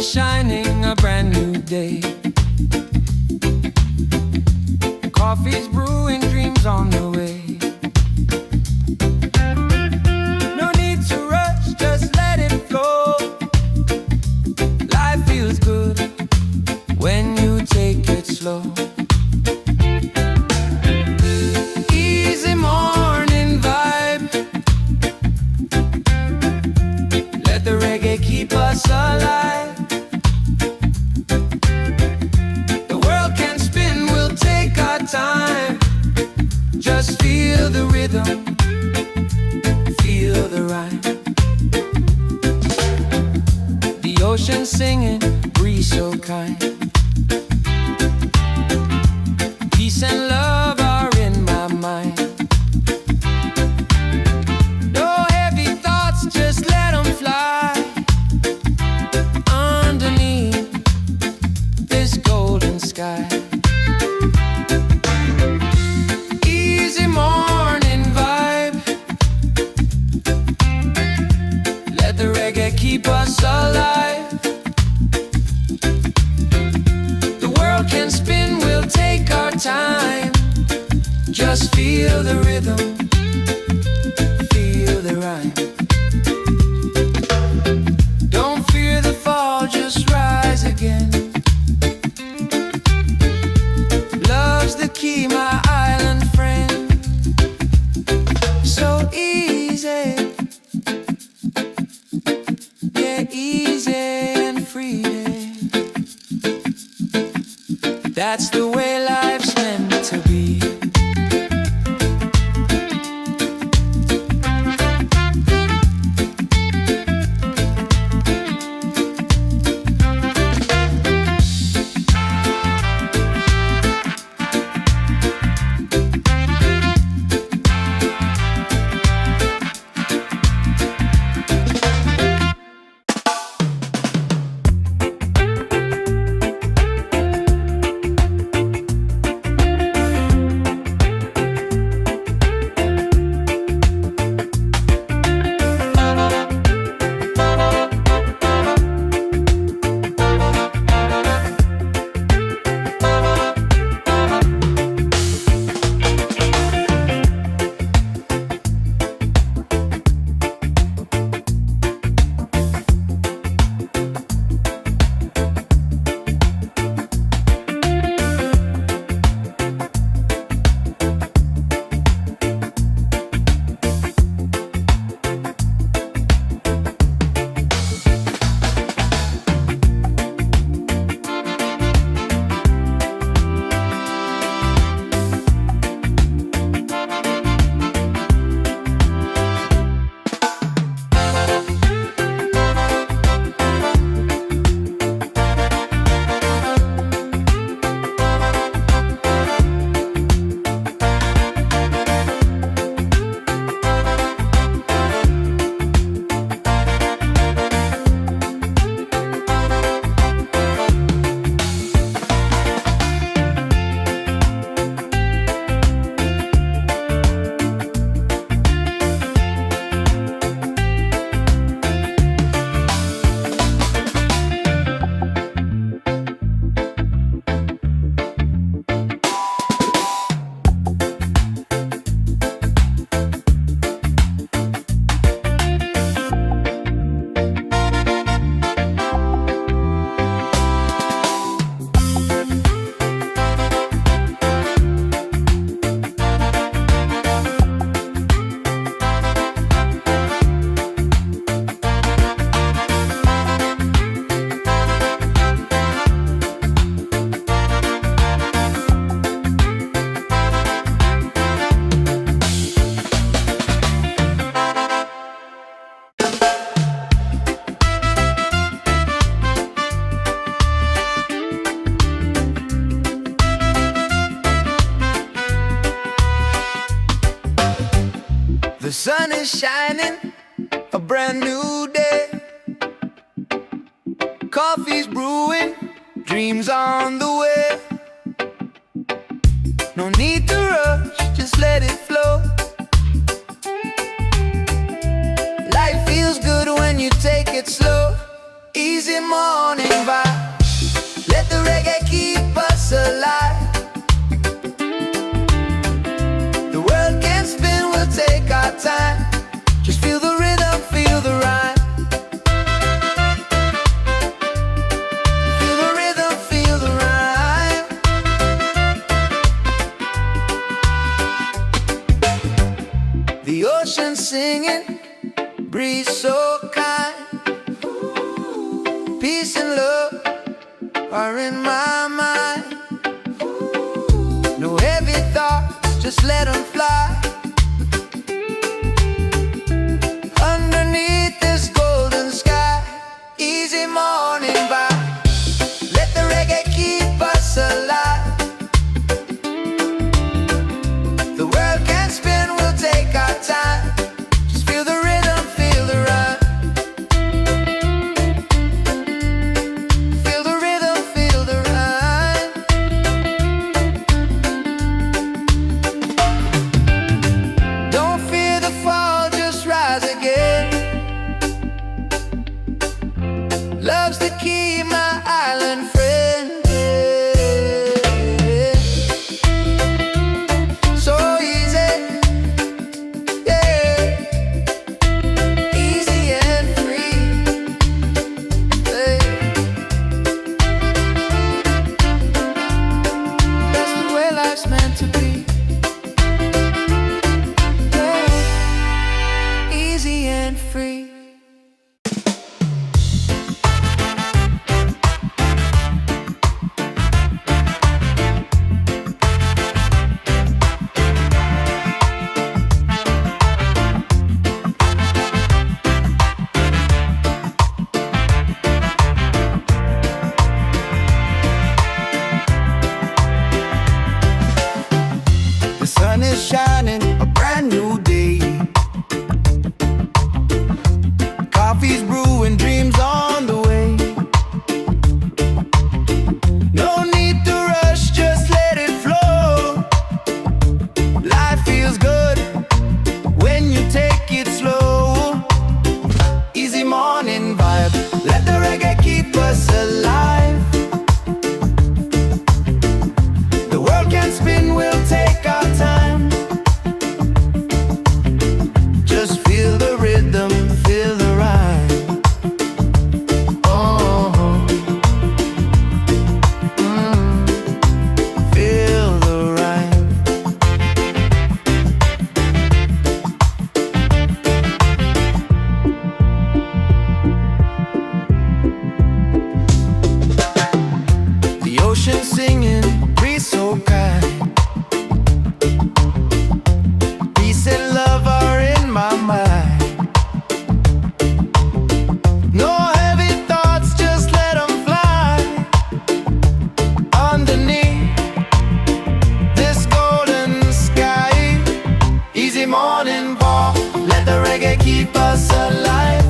is shining, a brand new day. Coffee's brewing, dreams on the way. No need to rush, just let it flow. Life feels good when you take it slow. Easy morning vibe. Let the reggae keep us alive. The world can spin, we'll take our time. Just feel the rhythm, feel the rhyme. The ocean singing, breeze so kind. Peace and love are in my mind. No heavy thoughts, just let them fly. Underneath this golden sky. Easy morning vibe. Let the reggae keep us alive. The world can spin, we'll take our time. Just feel the rhythm, feel the rhyme. Don't fear the fall, just rise again. Love's the key, my island friend. So easy, yeah, easy and free. That's the way life's meant to be. The sun is shining, a brand new day. Coffee's brewing, dreams on the way. No need to rush, just let it flow. Life feels good when you take it slow. Easy morning us alive. The world can spin, we'll take our time. Just feel the rhythm, feel the rhyme. Feel the rhythm, feel the rhyme. The ocean singing, breeze so kind. Peace and love are in my mind. No heavy thoughts, just let them fly. Underneath this golden sky, easy morning vibe. Let the reggae keep us alive. The world can spin, we'll take our time. Just feel the rhythm, feel the rhyme. Feel the rhythm, feel the rhyme. Don't fear the fall, just rise again. Love's the key, my island friend. So easy, yeah. Easy and free, hey. That's the way life's meant to be, yeah. Easy and free. The sun is shining, a brand new day. Coffee's brewing, dreams on the way. No need to rush, just let it flow. Life feels good when you take it slow. Easy morning vibe, let the reggae keep us alive. The world can spin, we'll take our time. Just feel the rhythm, feel the rhyme. Oh, feel the rhyme. The ocean singing, breeze so kind. Peace and love are in my mind. No heavy thoughts, just let them fly. Underneath this golden sky, easy morning walk, let the reggae keep us alive.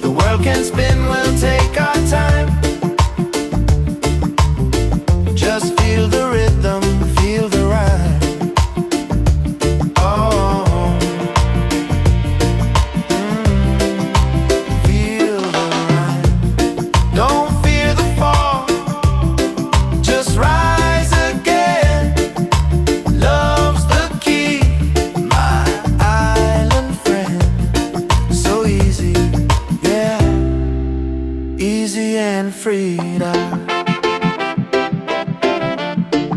The world can spin, we'll take our time. Just feel the rhythm, feel the rhyme. Oh, feel the rhyme. Don't fear the fall, just rise again. Love's the key, my island friend. So easy, yeah. Easy and free now.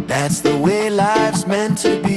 That's the way life's meant to be.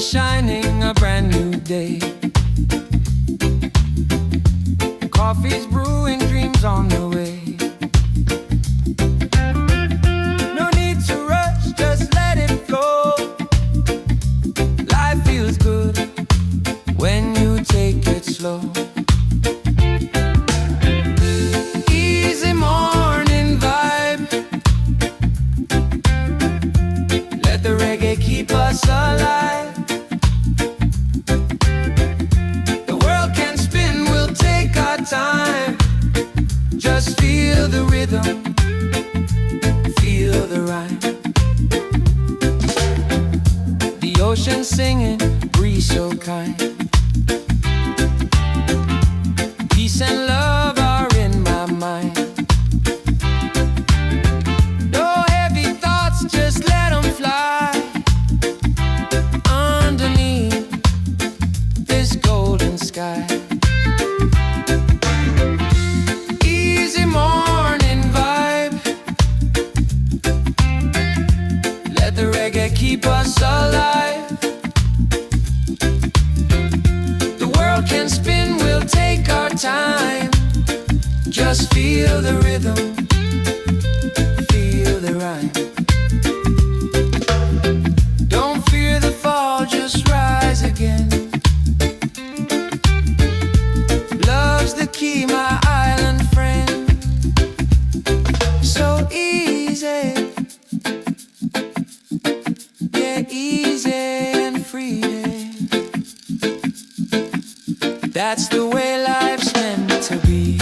is shining, a brand new day. Coffee's brewing, dreams on the way. No need to rush, just let it flow. Life feels good when you take it slow. Easy morning vibe. Let the reggae keep us alive. The world can spin, we'll take our time. Just feel the rhythm, feel the rhyme. The ocean singing, breeze so kind. Peace and love are in my mind. No heavy thoughts, just let them fly. Underneath this golden sky. Easy morning vibe. Let the reggae keep us alive. The world can spin, we'll take our time. Just feel the rhythm, feel the rhyme. Don't fear the fall, just rise again. Love's the key, my island friend. So easy, yeah, easy and free. That's the way life's meant to be.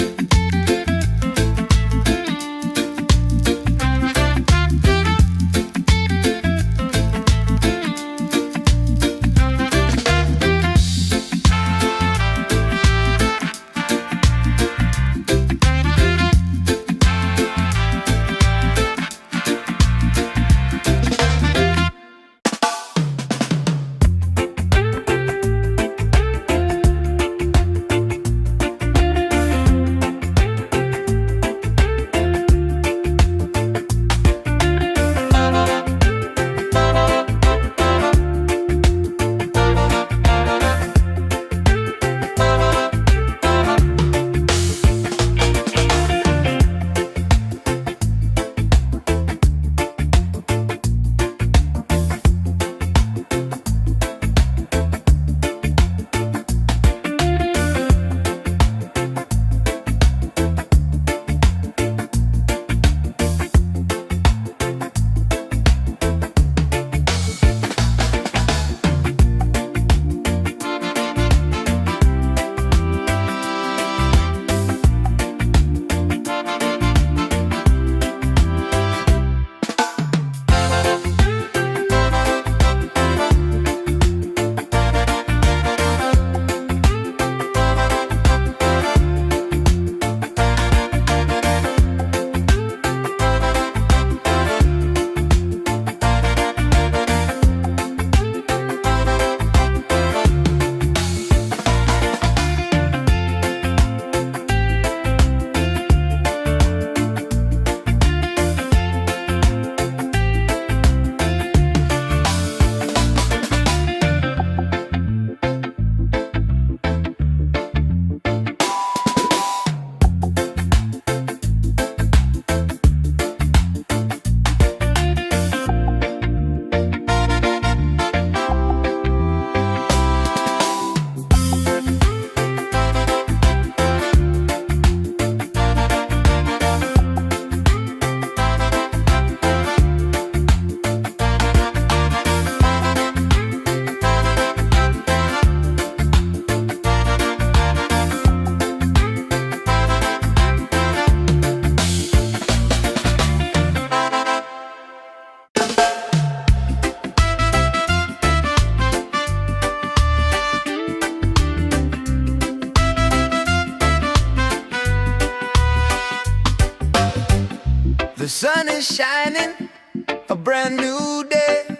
The sun is shining, a brand new day.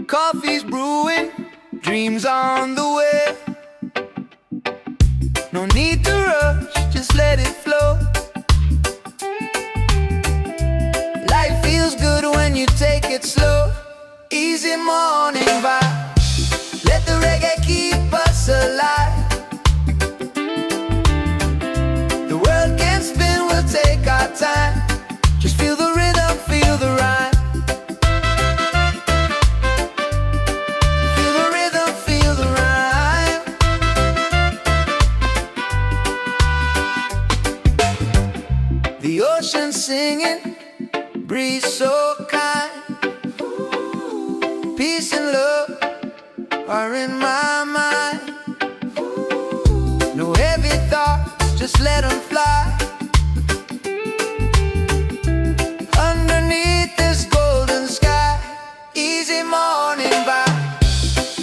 Coffee's brewing, dreams on the way. No need to rush, just let it flow. Life feels good when you take it slow. Easy morning singing, breeze so kind. Peace and love are in my mind. No heavy thoughts, just let them fly. Underneath this golden sky, easy morning vibe.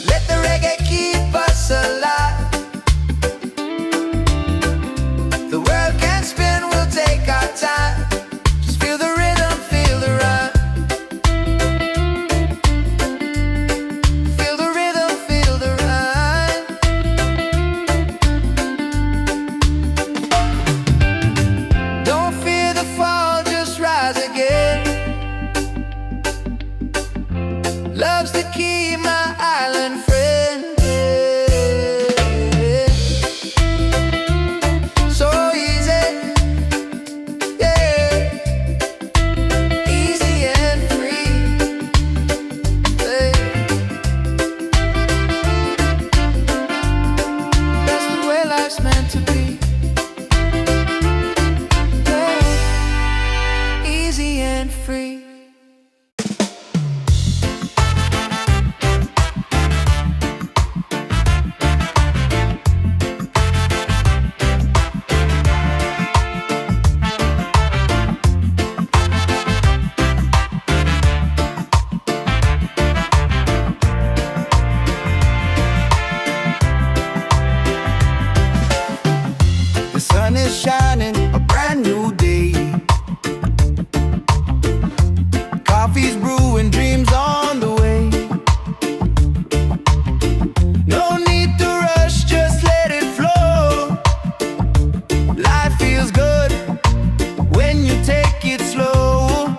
Let the reggae keep us alive. The world can spin, we'll take our time. Just feel the rhythm, feel the rhyme. Feel the rhythm, feel the rhyme. Don't fear the fall, just rise again. Love's the key, my island friend. So easy, yeah. Easy and free, yeah. That's the way life's meant to be, yeah. Easy and free. The sun is shining, a brand new day. Coffee's brewing, dreams on the way. No need to rush, just let it flow. Life feels good when you take it slow.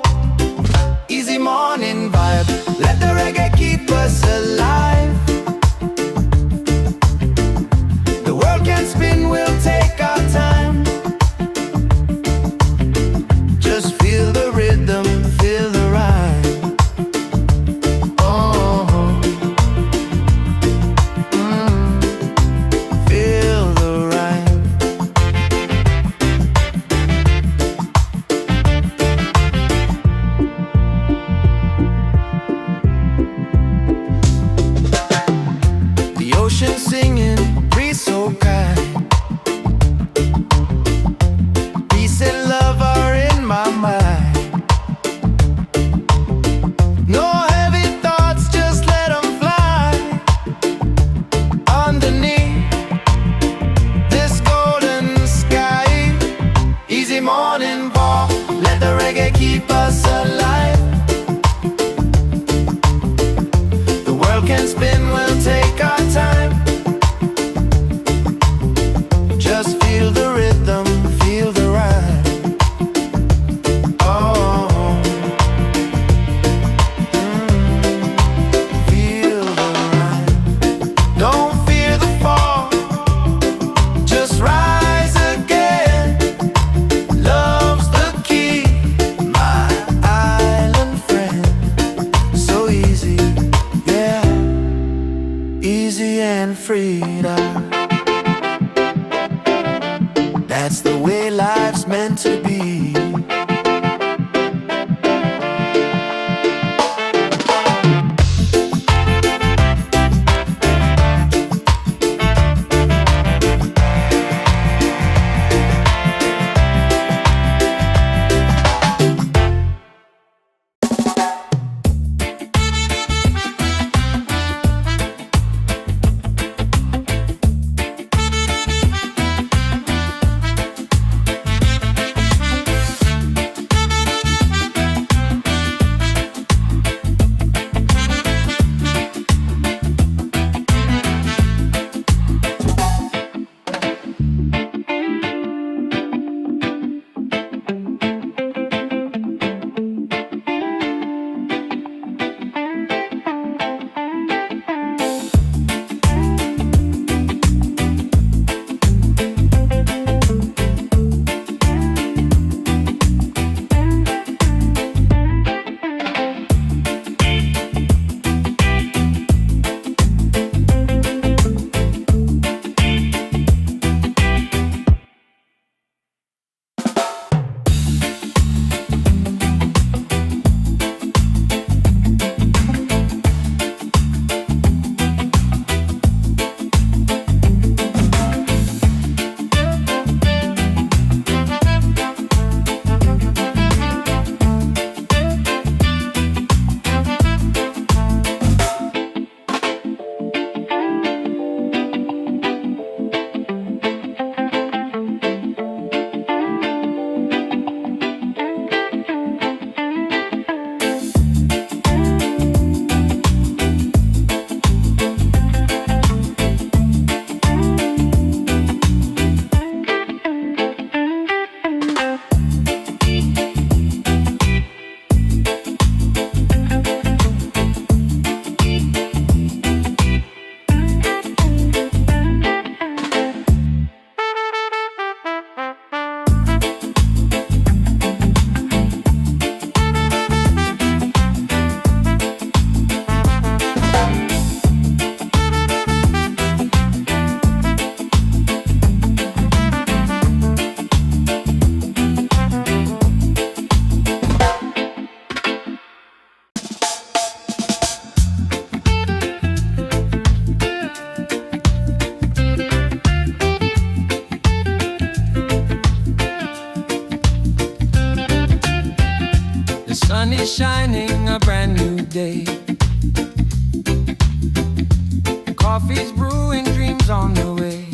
Easy morning vibe, let the reggae keep us alive. The world can spin, we'll take our time. Just feel the rhythm, feel the rhyme. Oh, feel the rhyme. The ocean singing, breeze so kind. Peace and love are in my mind. No heavy thoughts, just let them fly. Underneath this golden sky, easy morning walk, let the reggae keep us alive. The world can spin, we'll take our time. Just feel the rhythm, feel the rhyme. Oh, feel the rhyme. Don't fear the fall, just rise again. Love's the key, my island friend. So easy, yeah. Easy and freedom. That's the way life's meant to be. sun is shining, a brand new day. Coffee's brewing, dreams on the way.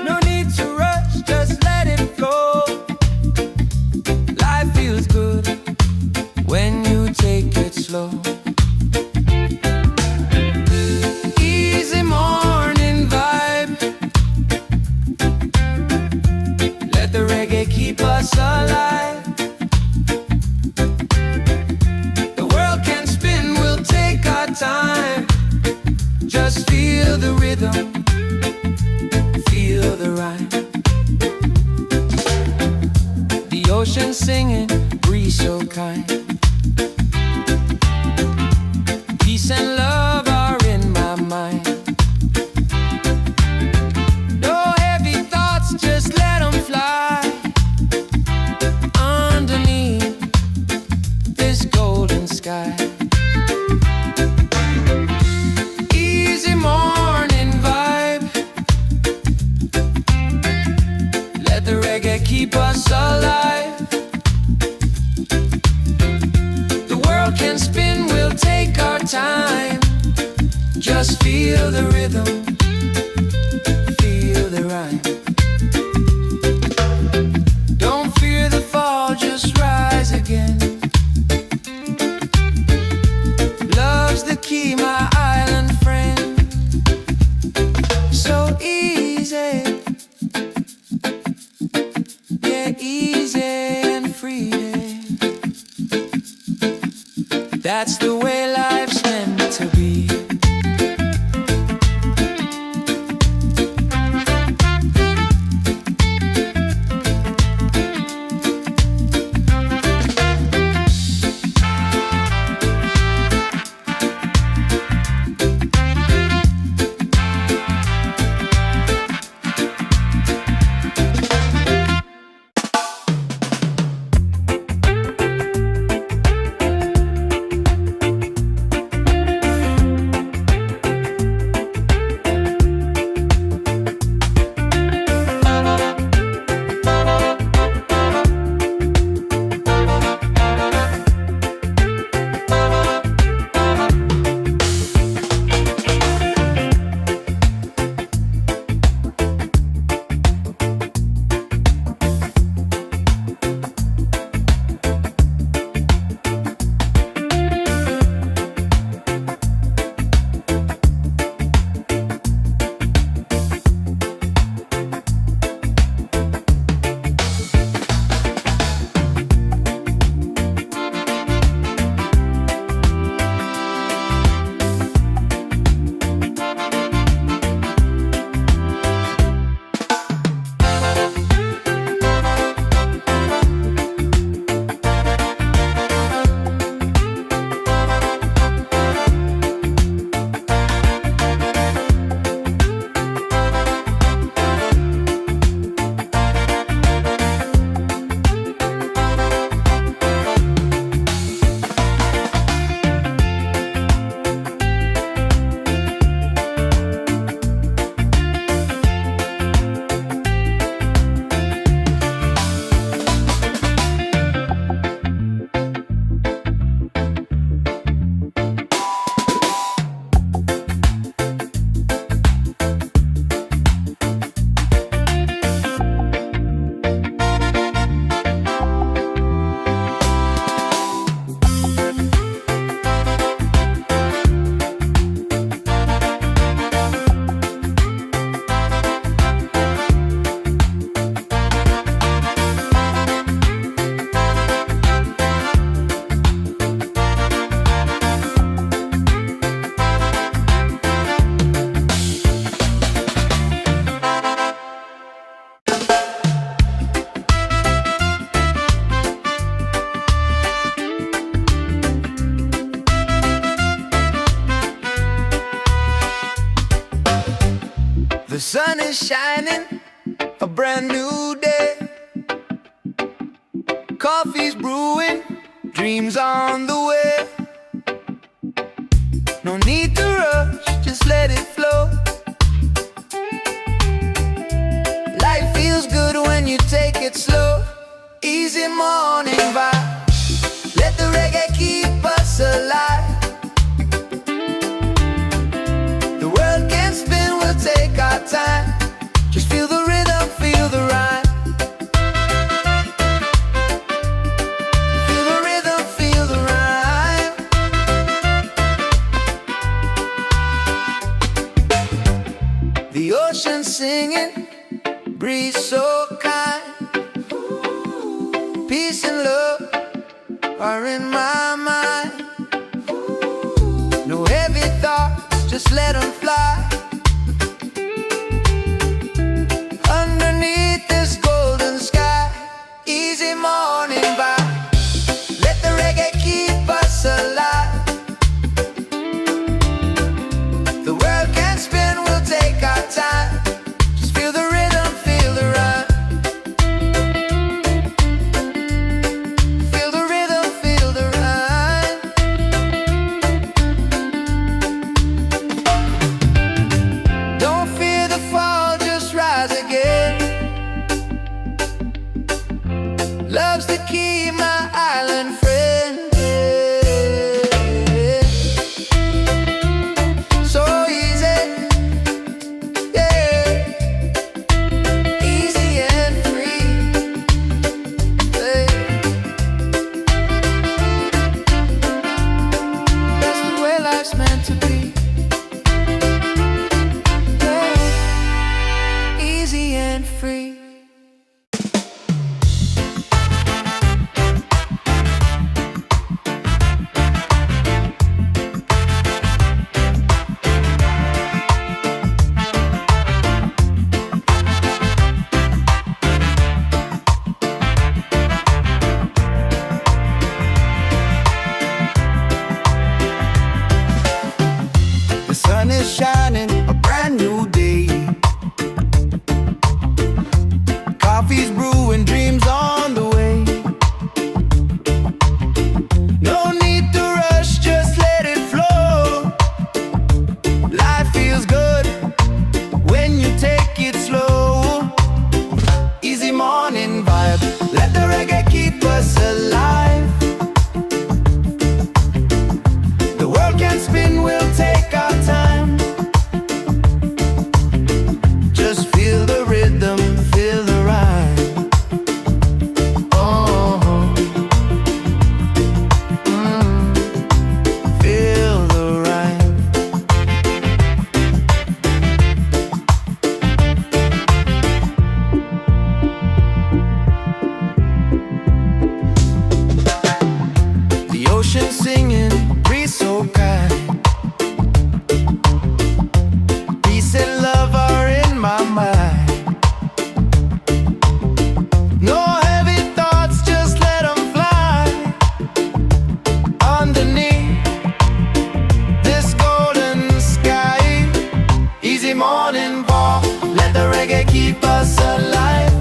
No need to rush, just let it flow. Life feels good when you take it slow. Easy morning vibe. Let the reggae keep us alive. The world can spin, we'll take our time. Just feel the rhythm, feel the rhyme. The ocean singing, breeze so kind. Peace and love are in my mind. No heavy thoughts, just let them fly. Underneath this golden sky. Easy morning vibe. Let the reggae keep us alive. The world can spin, we'll take our time. Just feel the rhythm, feel the rhyme. Don't fear the fall, just rise again. Love's the key, my island friend. So easy, yeah, easy and free. That's the way life's meant to be. The sun is shining, a brand new day. Coffee's brewing, dreams on the way. No need to rush, just let it flow. Life feels good when you take it slow. Easy easy morning vibe. Let the reggae keep us alive. The world can spin, we'll take our time. Just feel the rhythm, feel the rhyme. Feel the rhythm, feel the rhyme. The ocean singing, breeze so kind. Peace and love are in my mind. No heavy thoughts, just let them fly. Underneath this golden sky, easy morning vibe. Let the reggae keep us alive. The world can spin, we'll take our time. Just feel the rhythm, feel the rhyme. Feel the rhythm, feel the rhyme. Don't fear the fall, just rise again. Love's the key, my island friend. So easy, yeah. Easy and free, yeah. That's the way life's meant to be, yeah. Easy and free. The sun is shining, a brand new day. Coffee's brewing, dreams on the way. No need to rush, just let it flow. Life feels good when you take it slow. Easy morning vibe, let the reggae keep us alive. The world can spin, we'll take our time. Just feel the rhythm, feel the rhyme. Oh, feel the rhyme. The ocean singing, breeze so kind. Peace and love are in my mind. No heavy thoughts, just let them fly. Underneath this golden sky, easy morning walk, let the reggae keep us alive.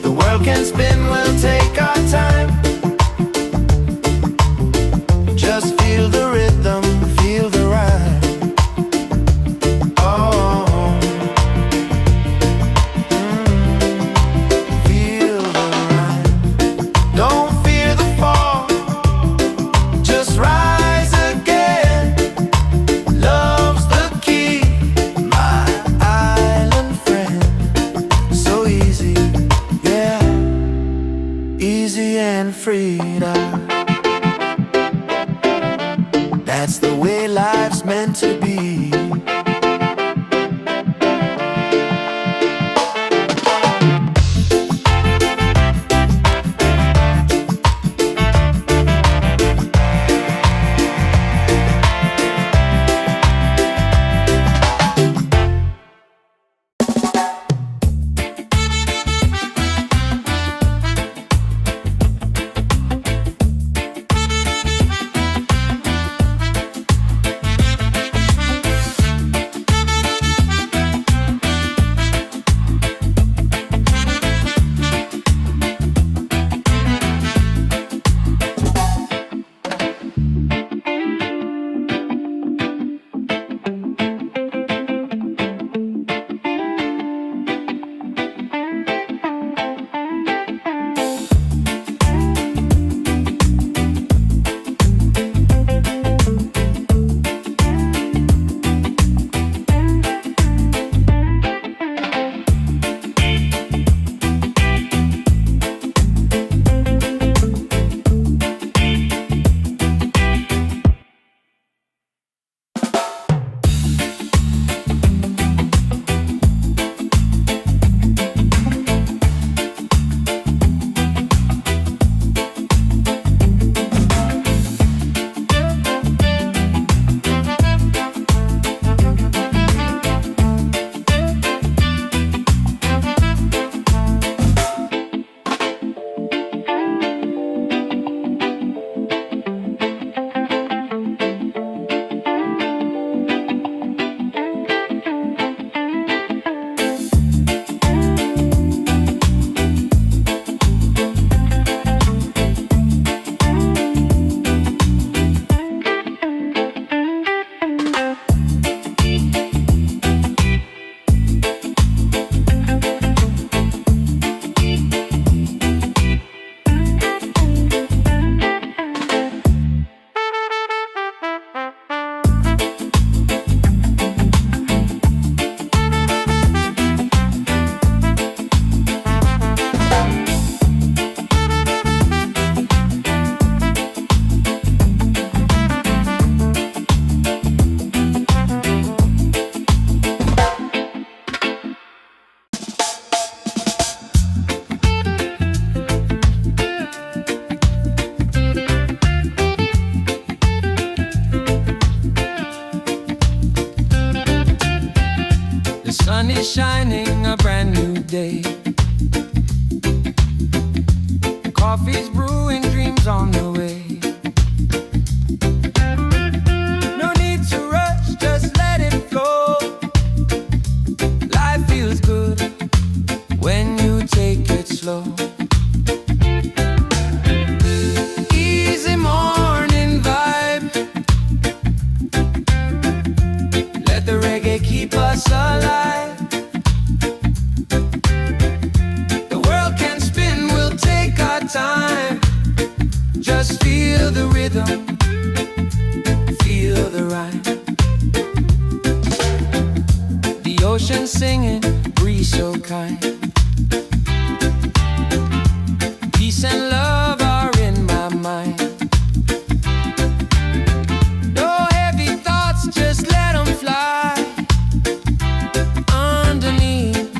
The world can spin, we'll take our time. Just feel the rhythm, feel the rhyme. Oh, feel the rhyme. Don't fear the fall, just rise again. Love's the key, my shining, a brand new day. Coffee's brewing, dreams on the way. No need to rush, just let it flow. Life feels good when you take it slow. Easy morning vibe. Let the reggae keep us alive. The world can spin, we'll take our time. Just feel the rhythm, feel the rhyme. The ocean singing, breeze so kind. Peace and love are in my mind. No heavy thoughts, just let them fly. Underneath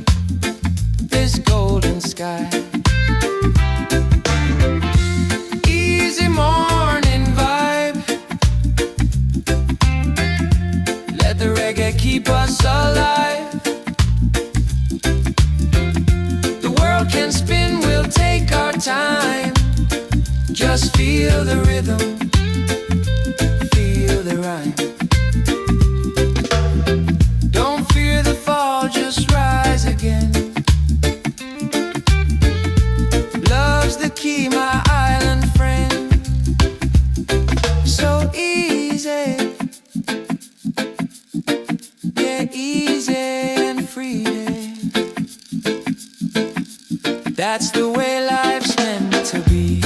this golden sky. Easy morning vibe. Let the reggae keep us alive. The world can spin, we'll take our time. Just feel the rhythm, feel the rhyme. Don't fear the fall, just rise again. Love's the key, my island friend. So easy, yeah, easy and free. That's the way life's meant to be.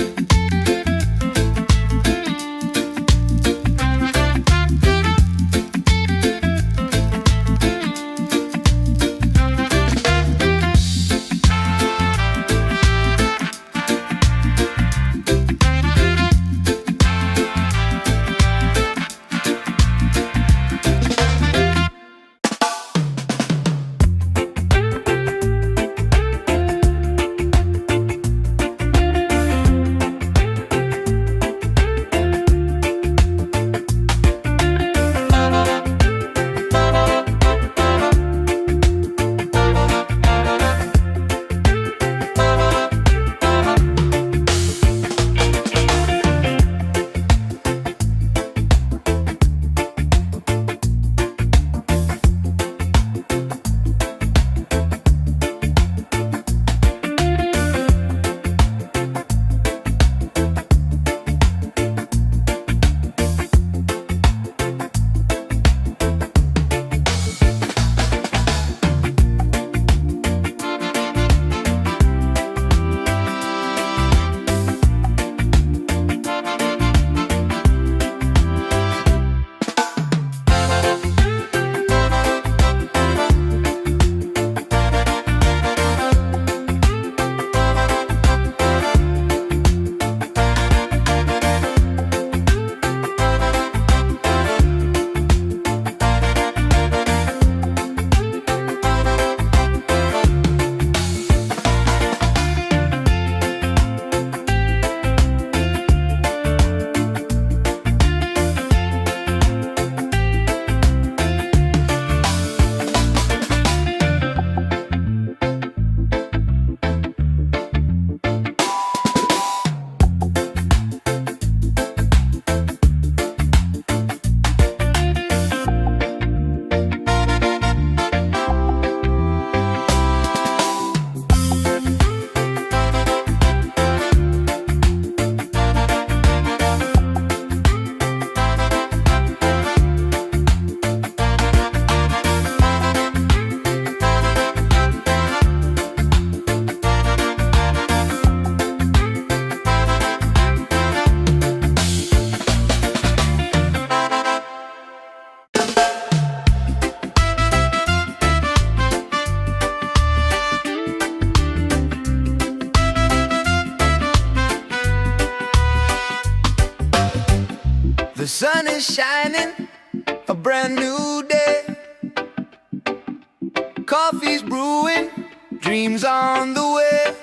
The sun is shining, a brand new day. Coffee's brewing, dreams on the way.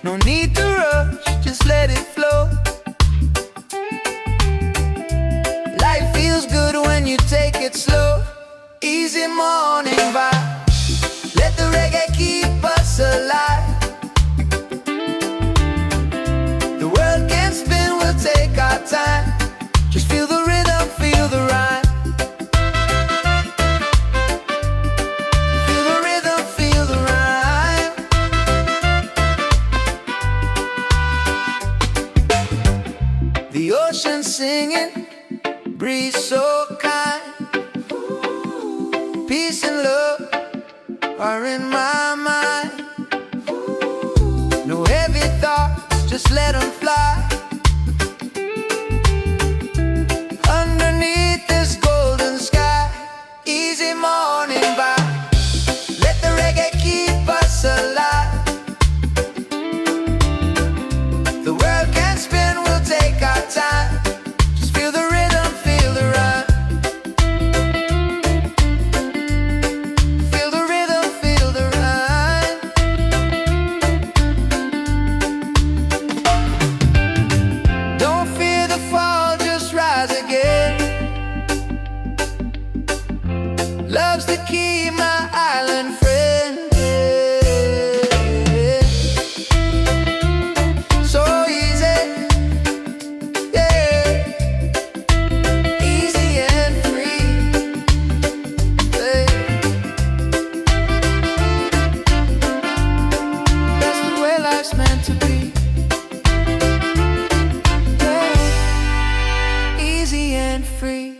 No need to rush, just let it flow. Life feels good when you take it slow. Easy morning vibe. Let the reggae keep us alive. The world can spin, we'll take our time. Just feel the rhythm, feel the rhyme. Feel the rhythm, feel the rhyme. The ocean singing, breeze so kind. Peace and love are in my mind. No heavy thoughts, just let them fly. Underneath this golden sky. Easy morning vibe. Let the reggae keep us alive. The world can spin, we'll take our time. Just feel the rhythm, feel the rhyme. Love's the key, my island friend. So easy, yeah. Easy and free, yeah. That's the way life's meant to be, yeah. Easy and free.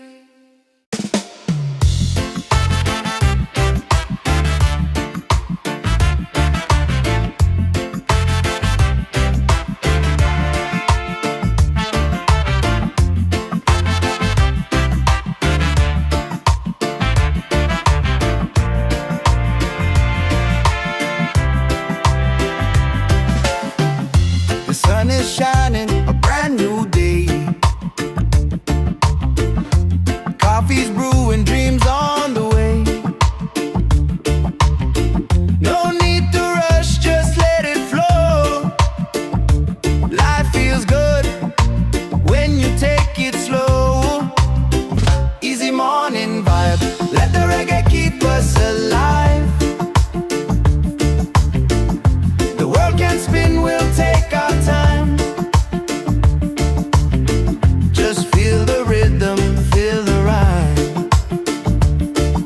The sun is shining, a brand new day. Coffee's brewing, dreams on the way. No need to rush, just let it flow. Life feels good when you take it slow. Easy morning vibe, let the reggae keep us alive. The world can spin, we'll take our time. Just feel the rhythm, feel the rhyme.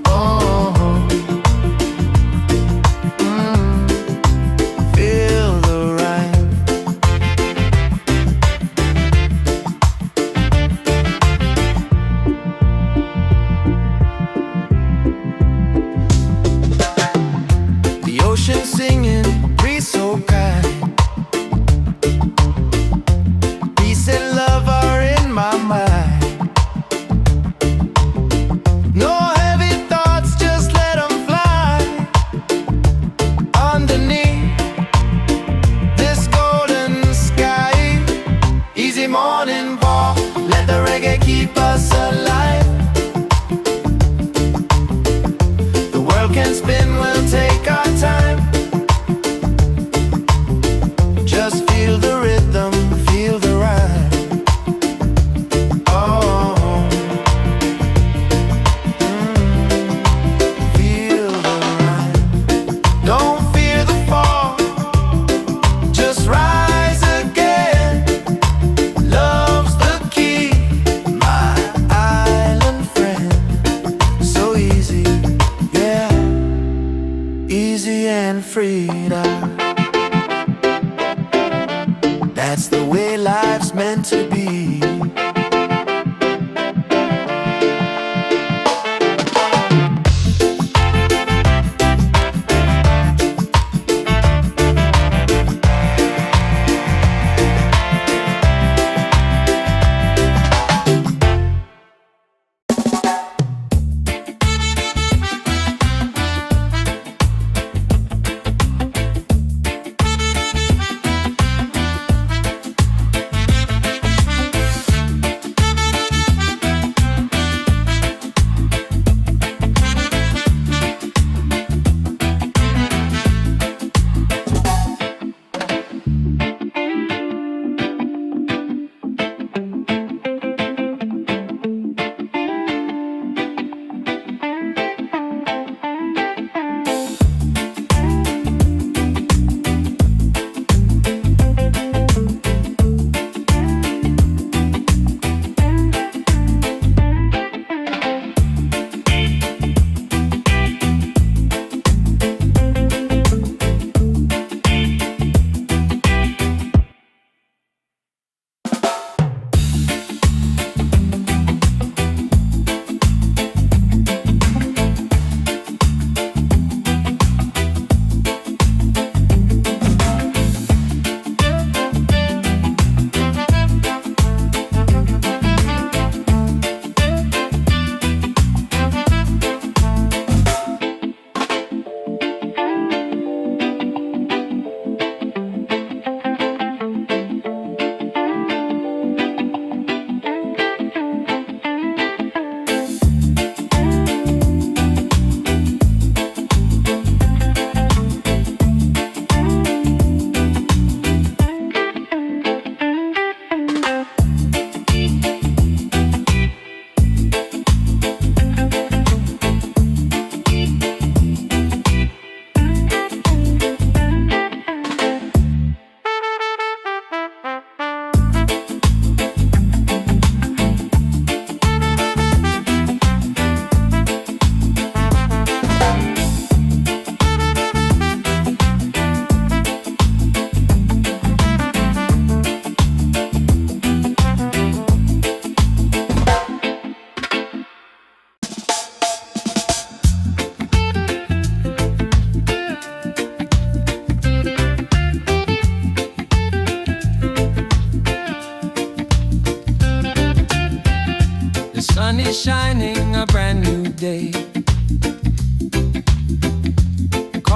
Oh, feel the rhyme. The ocean singing, breeze so kind. Peace and love are in my mind. No heavy thoughts, just let them fly. Underneath this golden sky. Easy morning walk, let the reggae keep us alive. The world can spin, we'll take our time. Just feel the rhythm, feel the rhyme. Oh, feel the rhyme. Don't fear the fall, just rise again. Love's the key, my island friend. So easy, yeah. Easy and free now. That's the way life's meant to be.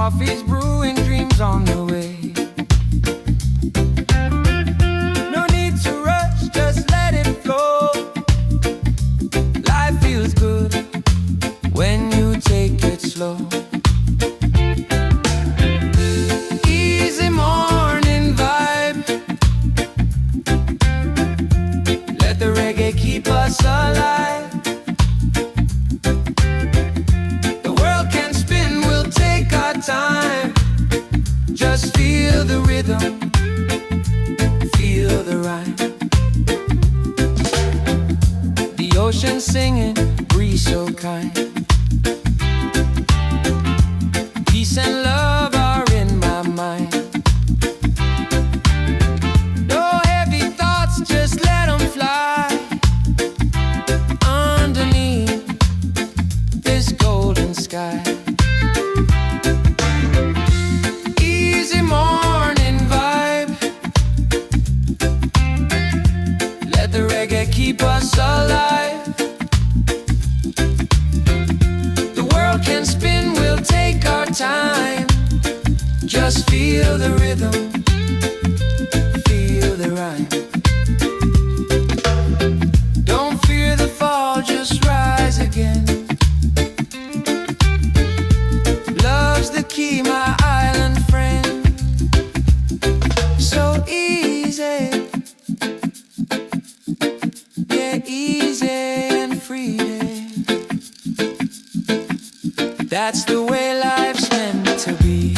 Coffee's brewing, dreams on the way. No need to rush, just let it flow. Life feels good when you take it slow. Easy morning vibe. Let the reggae keep us alive. The world can spin, we'll take our time. Just feel the rhythm, feel the rhyme. The ocean singing, breeze so kind. Peace and love are in my mind. No heavy thoughts, just let them fly. Underneath this golden sky. Easy morning vibe. Let the reggae keep us alive. The world can spin, we'll take our time. Just feel the rhythm, feel the rhyme. Don't fear the fall, just rise again. Love's the key, my island friend. So easy, yeah, easy and free. That's the way life's meant to be.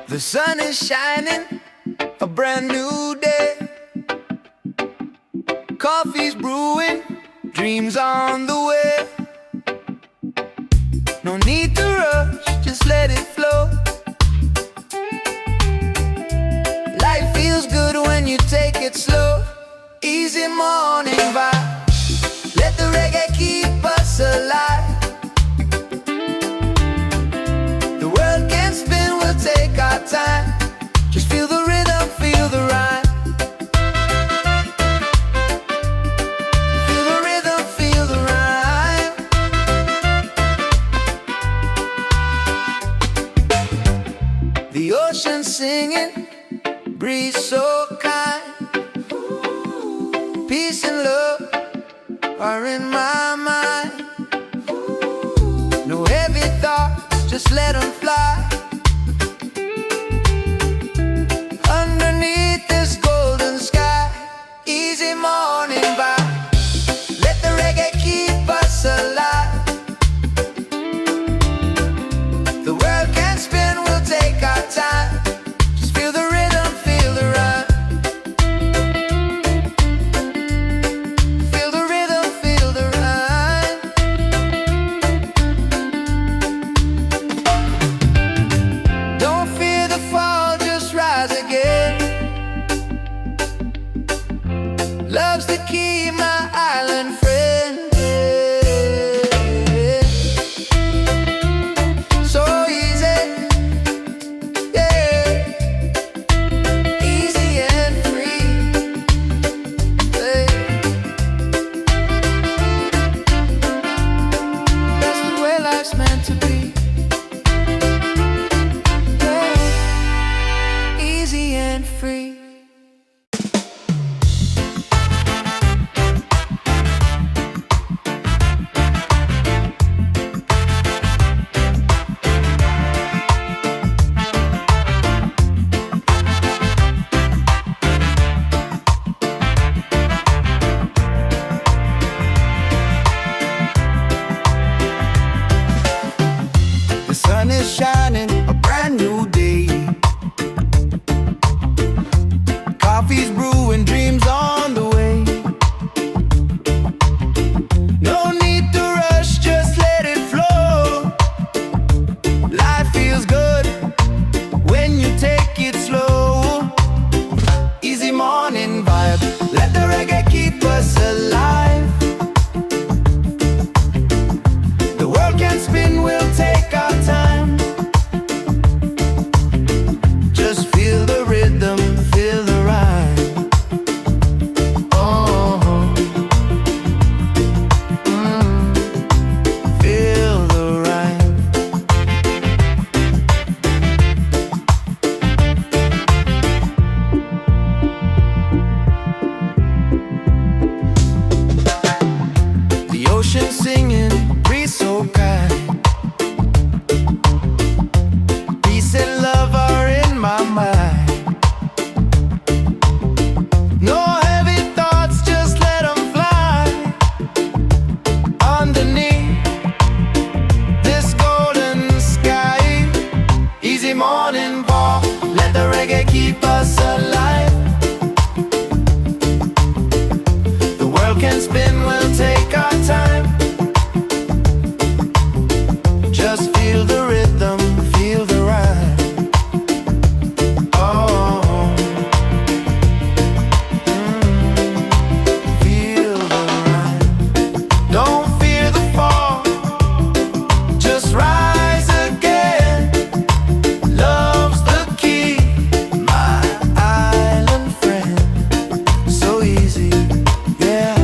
The sun is shining, a brand new day. Coffee's brewing, dreams on the way. No need to rush, just let it flow. Life feels good when you take it slow. Easy morning vibe. Let the reggae keep us alive. are in my mind. No heavy thoughts, just let them fly. Underneath this golden sky, easy morning vibe. Let the reggae keep us alive. The world can spin, we'll take our time. Just feel the rhythm, feel the rhyme. Feel the rhythm, feel the rhyme. Don't fear the fall, just rise again. Love's the key, my island friend. So easy, yeah. Easy and free, yeah. That's the way life's meant to be, yeah. Easy and free. The sun is shining, a brand new day. Coffee's brewing, dreams on the way. No need to rush, just let it flow. Life feels good when you take it slow. Easy morning vibe, let the reggae keep us alive. The world can spin, we'll take our time. Just feel the rhythm, feel the rhyme. Oh, feel the rhyme. The ocean singing, breeze so kind. Peace and love are in my mind. No heavy thoughts, just let them fly. Underneath this golden sky, easy morning walk, let the reggae keep us alive. The world can spin, we'll take our time. Just feel the rhythm, feel the rhyme. Oh, feel the rhyme. Don't fear the fall, just rise again. Love's the key, my island friend. So easy, yeah.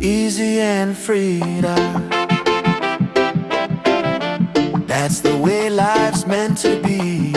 Easy and free. That's the way life's meant to be.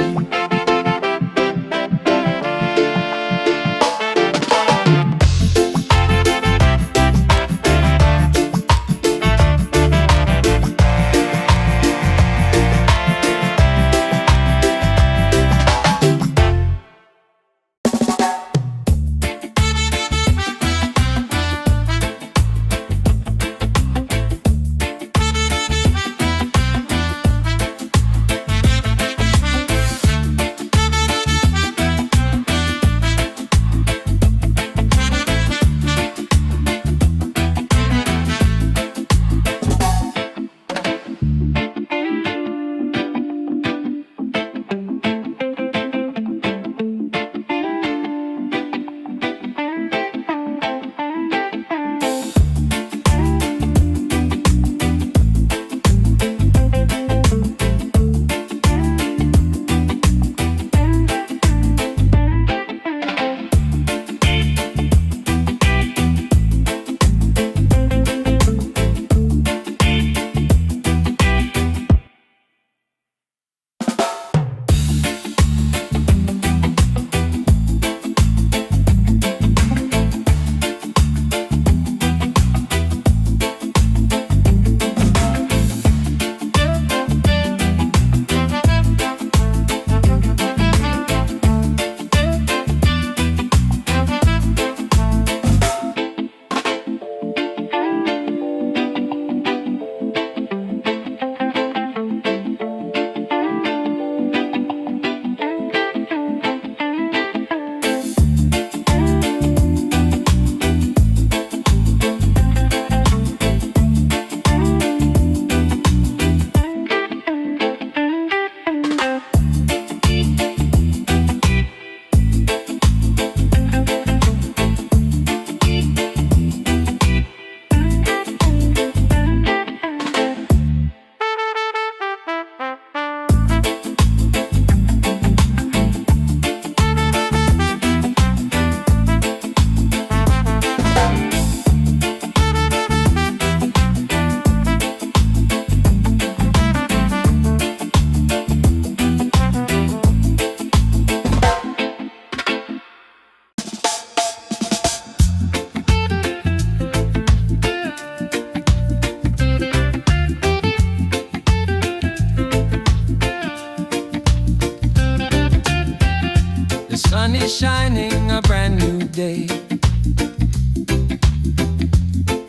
is shining, a brand new day.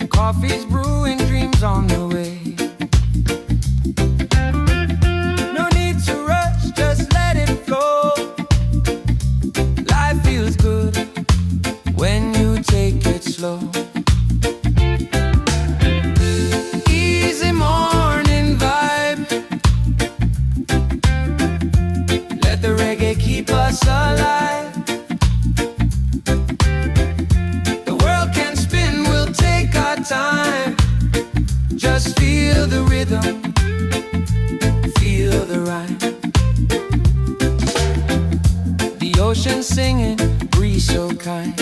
Coffee's brewing, dreams on the way. No need to rush, just let it flow. Life feels good when you take it slow. Easy morning vibe. Let the reggae keep us alive. The world can spin, we'll take our time. Just feel the rhythm, feel the rhyme. The ocean singing, breeze so kind.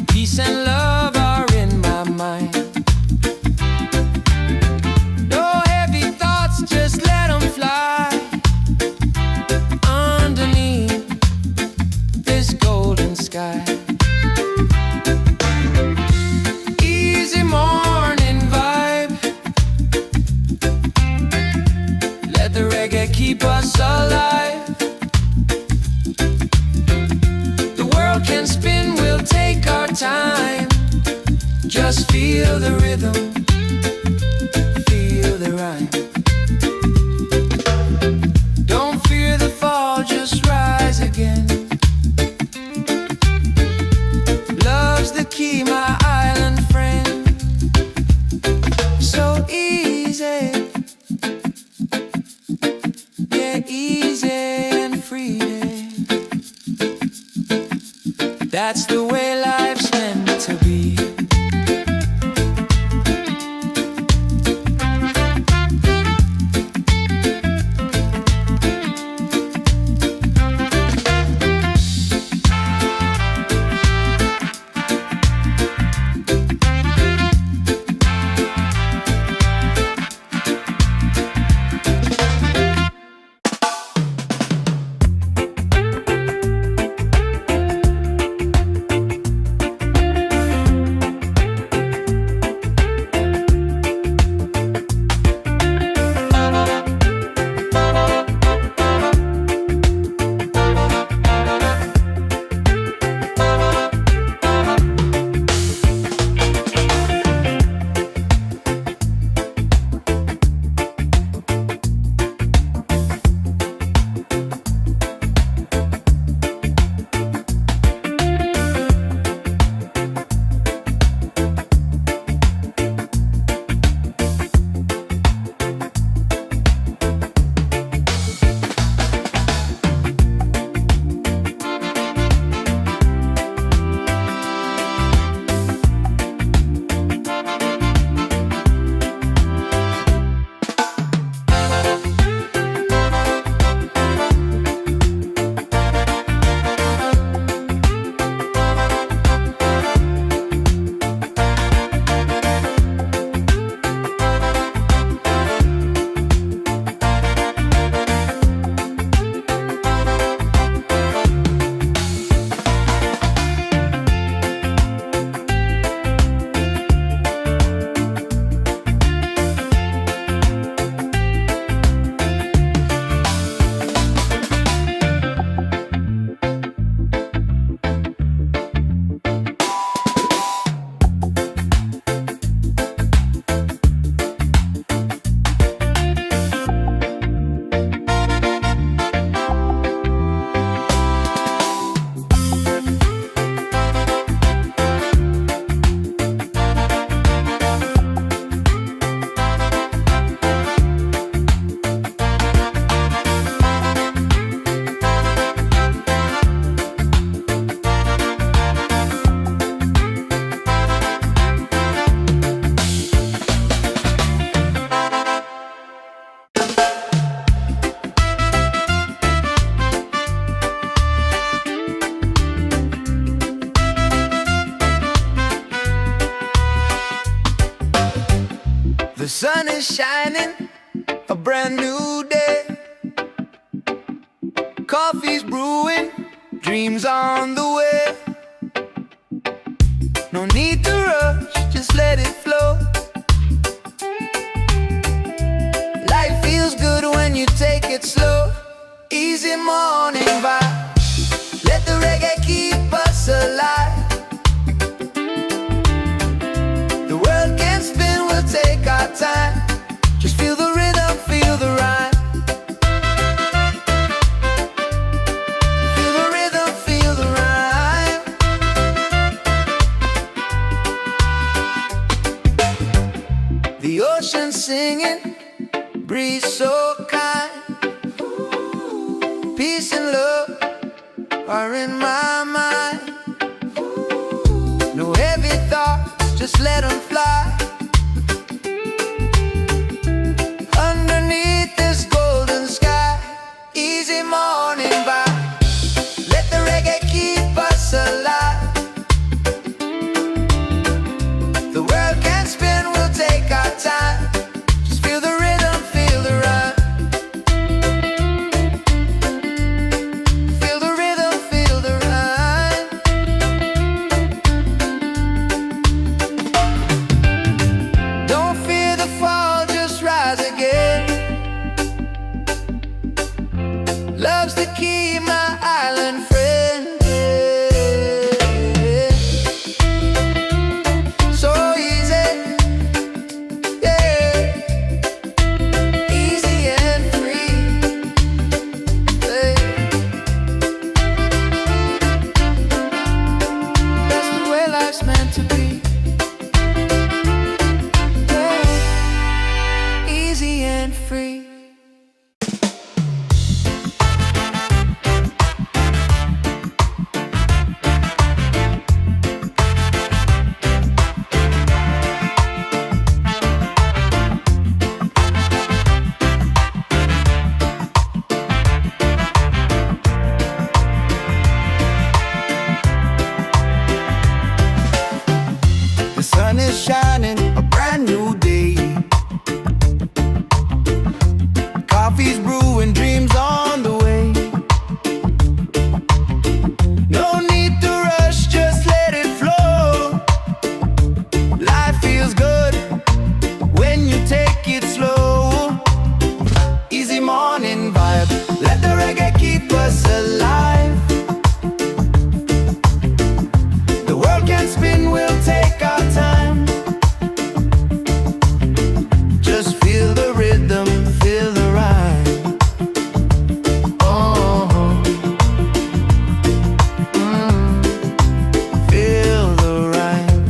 Peace and love are in my mind. No heavy thoughts, just let them fly. Underneath this golden sky. Easy morning vibe. Let the reggae keep us alive. The world can spin, we'll take our time. Just feel the rhythm, feel the rhyme. Don't fear the fall, just rise again. Love's the key, my island friend. So easy, yeah, easy and free. That's the way life's meant to be. The sun is shining, a brand new day. Coffee's brewing, dreams on the way. No need to rush, just let it flow. Life feels good when you take it slow. Easy morning singing, breeze so kind. Peace and love are in my mind. No heavy thoughts, just let them fly. Underneath this golden sky, easy morning vibe. Let the reggae keep us alive. The world can spin, we'll take our time. Just feel the rhythm, feel the rhyme. Feel the rhythm, feel the rhyme. Don't fear the fall, just rise again. Love's the key, my island friend. So easy, yeah. Easy and free, yeah. That's the way life's meant to be, yeah. Easy and free. The sun is shining, a brand new day. Coffee's brewing, dreams on the way. No need to rush, just let it flow. Life feels good when you take it slow. Easy morning vibe, let the reggae keep us alive. The world can spin, we'll take our time. Just feel the rhythm, feel the rhyme. Oh, feel the rhyme.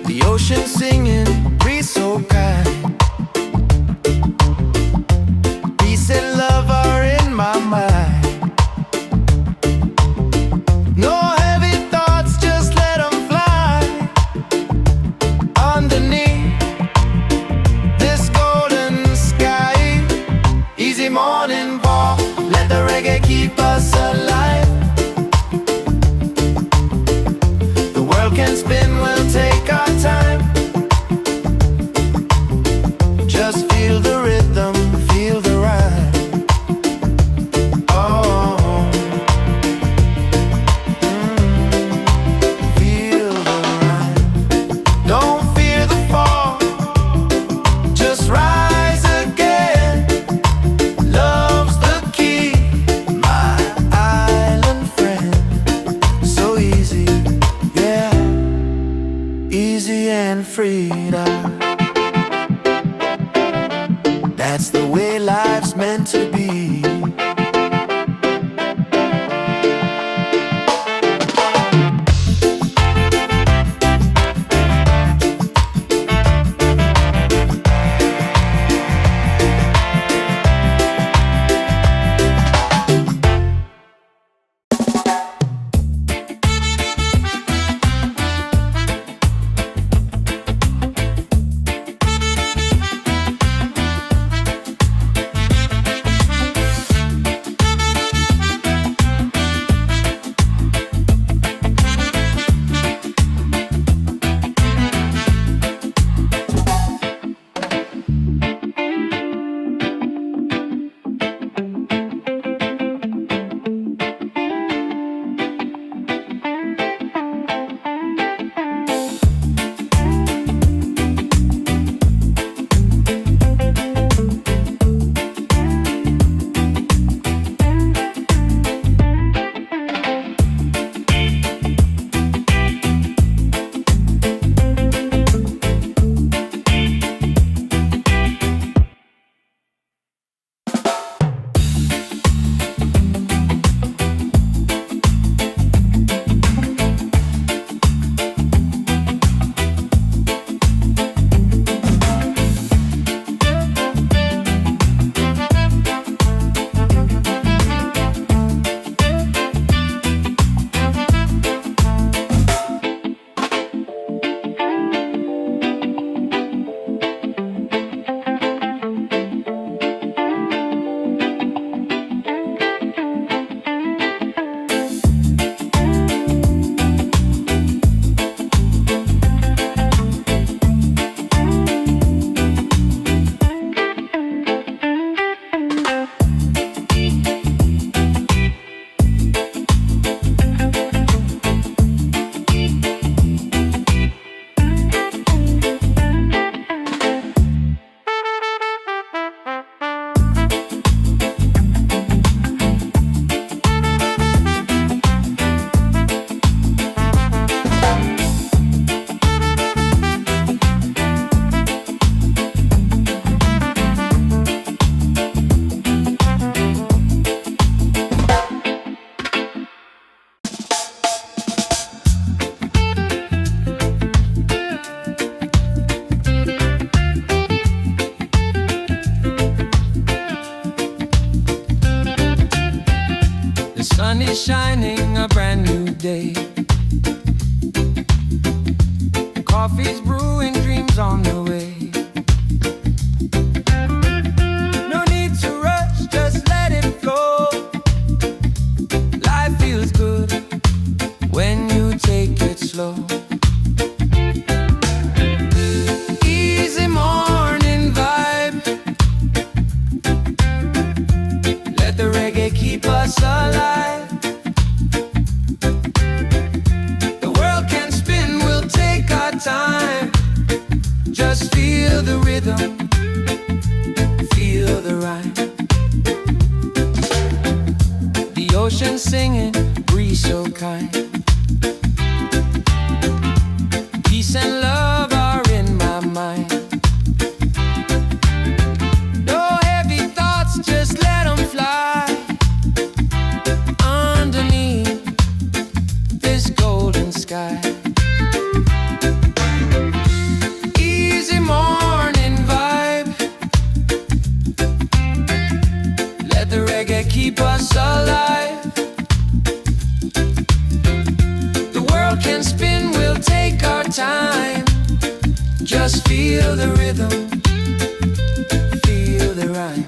The ocean singing, breeze so kind. Peace and love are in my mind. No heavy thoughts, just let them fly. Underneath this golden sky, easy morning walk, let the reggae keep us alive. The world can spin, we'll take our time. Just feel the rhythm, feel the rhyme. Oh, feel the rhyme. Don't fear the fall, just rise again. Love's the key, my island friend. So easy, yeah. Easy and free now. That's the way life's meant to be. sun is shining, a brand new day. Coffee's brewing, dreams on the way. No need to rush, just let it flow. Life feels good when you take it slow. Easy morning vibe. Let the reggae keep us alive. The world can spin, we'll take our time. Just feel the rhythm, feel the rhyme. The ocean singing, breeze so kind. Peace and love are in my mind. No heavy thoughts, just let them fly. Underneath this golden sky. Easy morning vibe. Let the reggae keep us alive. The world can spin, we'll take our time. Just feel the rhythm, feel the rhyme.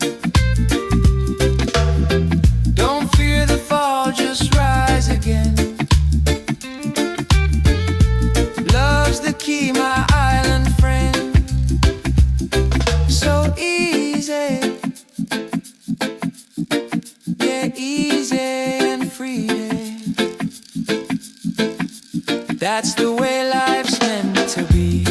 Don't fear the fall, just rise again. Love's the key, my island friend. So easy, yeah, easy and free. That's the way life's meant to be.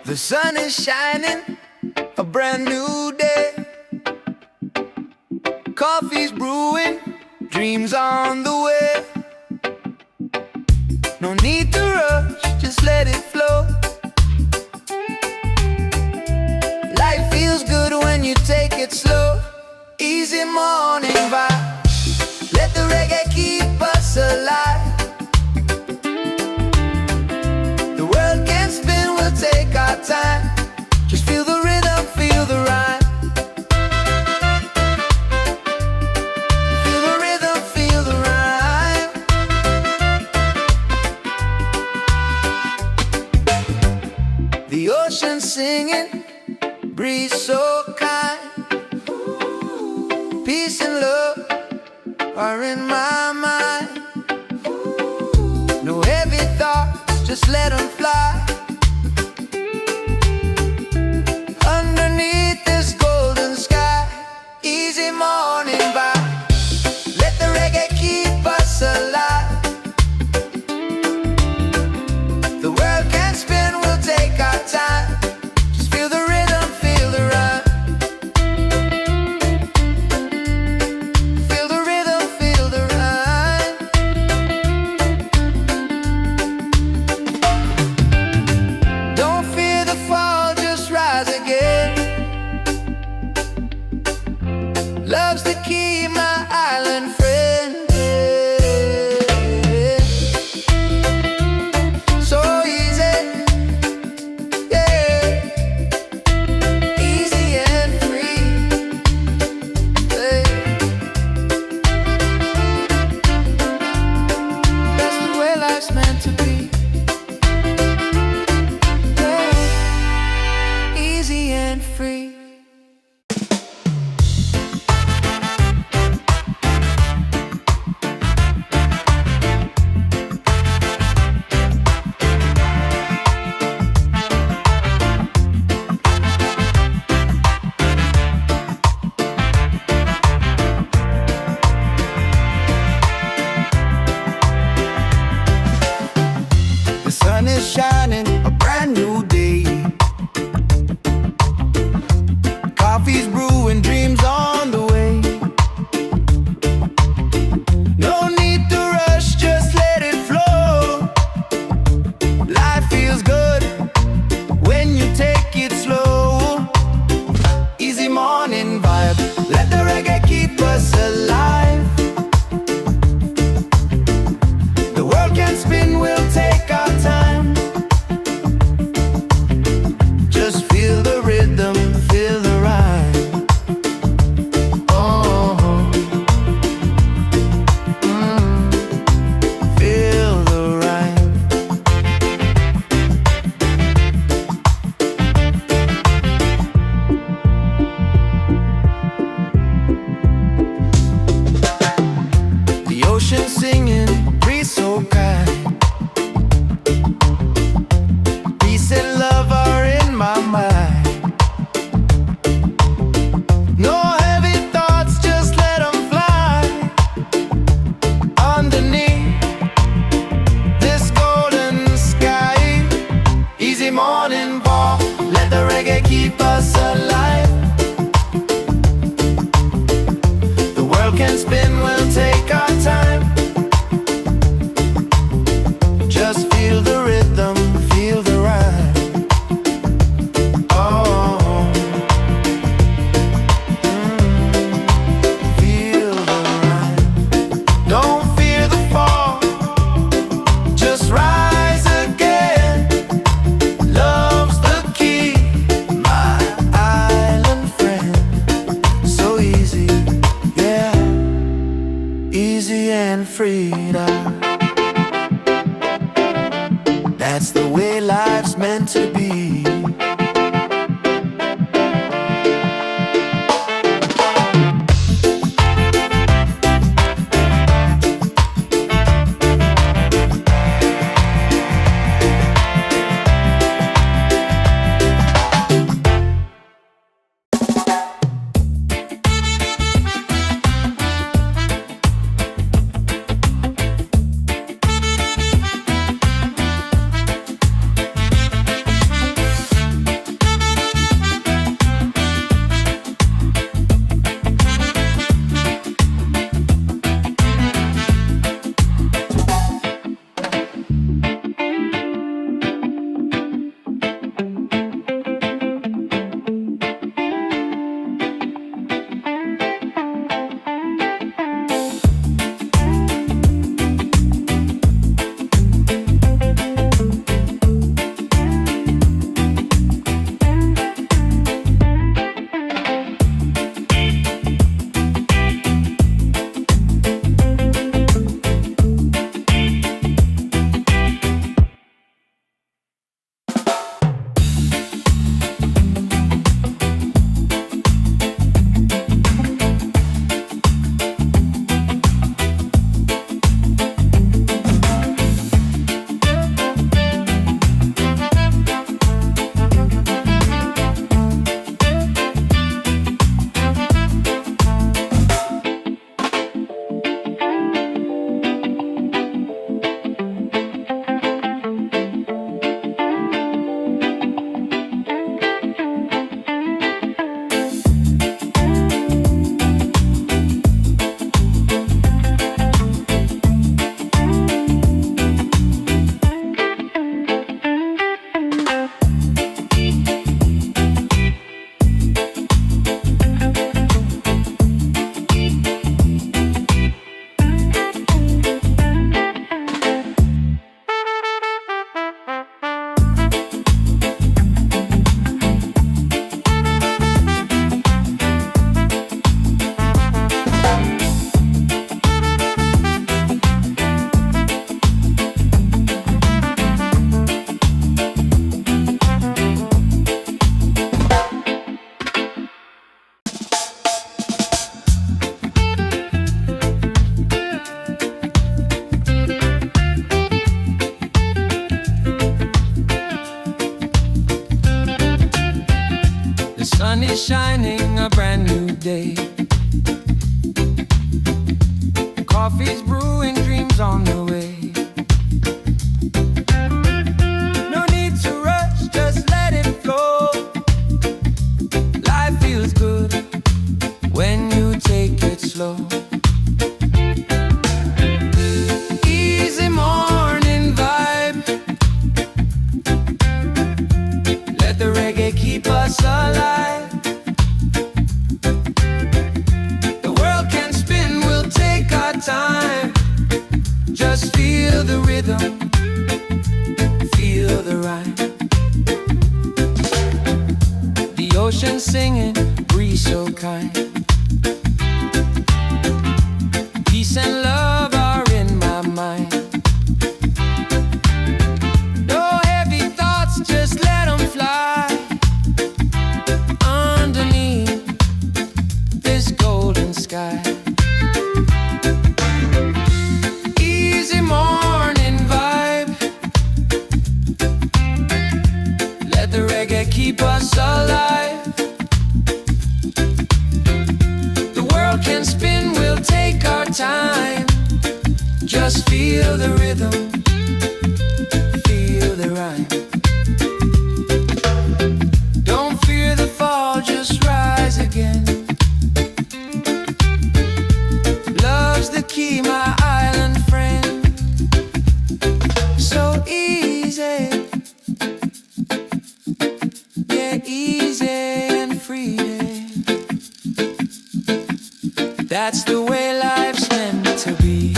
The sun is shining, a brand new day. Coffee's brewing, dreams on the way. No need to rush, just let it flow. Life feels good when you take it slow. Easy easy morning vibe. Let the reggae keep us alive. The world can spin, we'll take our time. Just feel the rhythm, feel the rhyme. Feel the rhythm, feel the rhyme. The ocean singing, breeze so kind. Peace and love are in my mind. No heavy thoughts, just let them fly. Underneath this golden sky, easy morning vibe. Let the reggae keep us alive. The world can spin, we'll take our time. Just feel the rhythm, feel the rhyme. Feel the rhythm, feel the rhyme. Don't fear the fall, just rise again. Love's the key, my island friend. So easy, yeah. Easy and free, yeah. That's the way life's meant to be, yeah. Easy and free. The sun is shining, a brand new day. Coffee's brewing, dreams on the way. No need to rush, just let it flow. Life feels good when you take it slow. Easy morning vibe, let the reggae keep us alive. The world can spin, we'll take our time. Just feel the rhythm, feel the rhyme. Oh, feel the rhyme. The ocean singing, breeze so kind. Peace and love are in my mind. No heavy thoughts, just let them fly. Underneath this golden sky, easy morning walk, let the reggae keep us alive. The world can spin, we'll take our time. Just feel the rhythm, feel the rhyme. Oh, feel the rhyme. Don't fear the fall, just rise again. Love's the key, my island friend. So easy, yeah. Easy and free now. That's the way life's meant to be. shining, a brand new day. Coffee's brewing, dreams on the way. No need to rush, just let it flow. Life feels good when you take it slow. Easy morning vibe. Let the reggae keep us alive. The world can spin, we'll take our time. Just feel the rhythm, feel the rhyme. The ocean singing, breeze so kind. Peace and love are in my mind. No heavy thoughts, just let them fly. Underneath this golden sky. Easy morning vibe. Let the reggae keep us alive. The world can spin, we'll take our time. Just feel the rhythm, feel the rhyme. Don't fear the fall, just rise again. Love's the key, my island friend. So easy, yeah, easy and free. That's the way life's meant to be.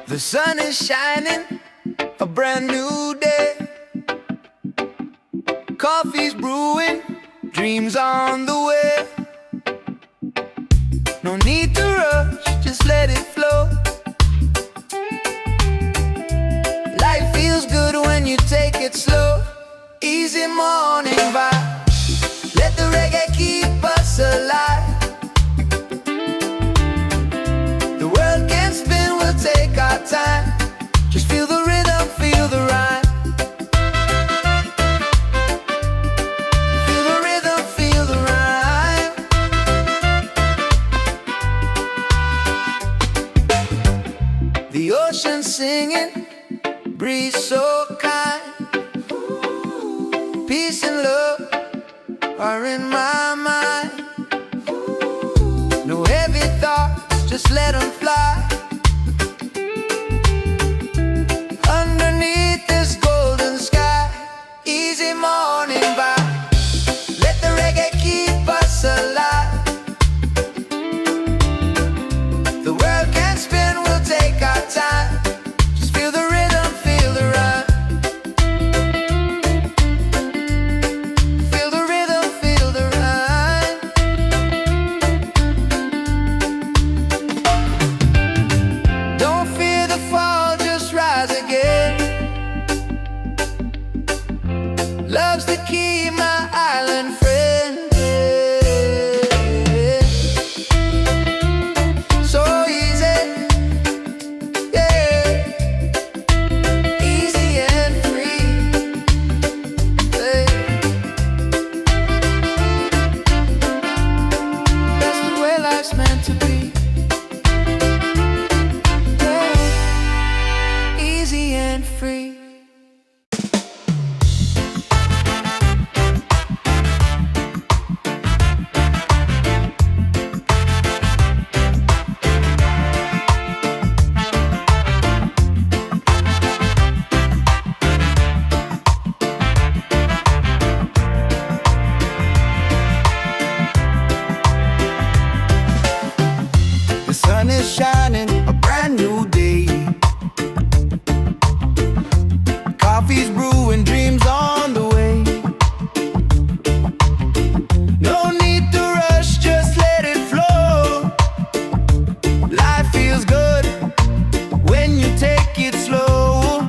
The sun is shining, a brand new day. Coffee's brewing, dreams on the way. No need to rush, just let it flow. Life feels good when you take it slow. Easy morning vibe. Let the reggae keep us alive. The world can spin, we'll take our time. Just feel the rhythm, feel the rhyme. Feel the rhythm, feel the rhyme. The ocean singing, breeze so kind. Peace and love are in my mind. No heavy thoughts, just let them fly. Underneath this golden sky. Easy morning vibe. Let the reggae keep us alive. The world can spin, we'll take our time. Just feel the rhythm, feel the rhyme. Feel the rhythm, feel the rhyme. Don't fear the fall, just rise again. Love's the key, my island friend. So easy, yeah. Easy and free, yeah. That's the way life's meant to be, yeah. Easy and free. The sun is shining, a brand new day. Coffee's brewing, dreams on the way. No need to rush, just let it flow. Life feels good when you take it slow.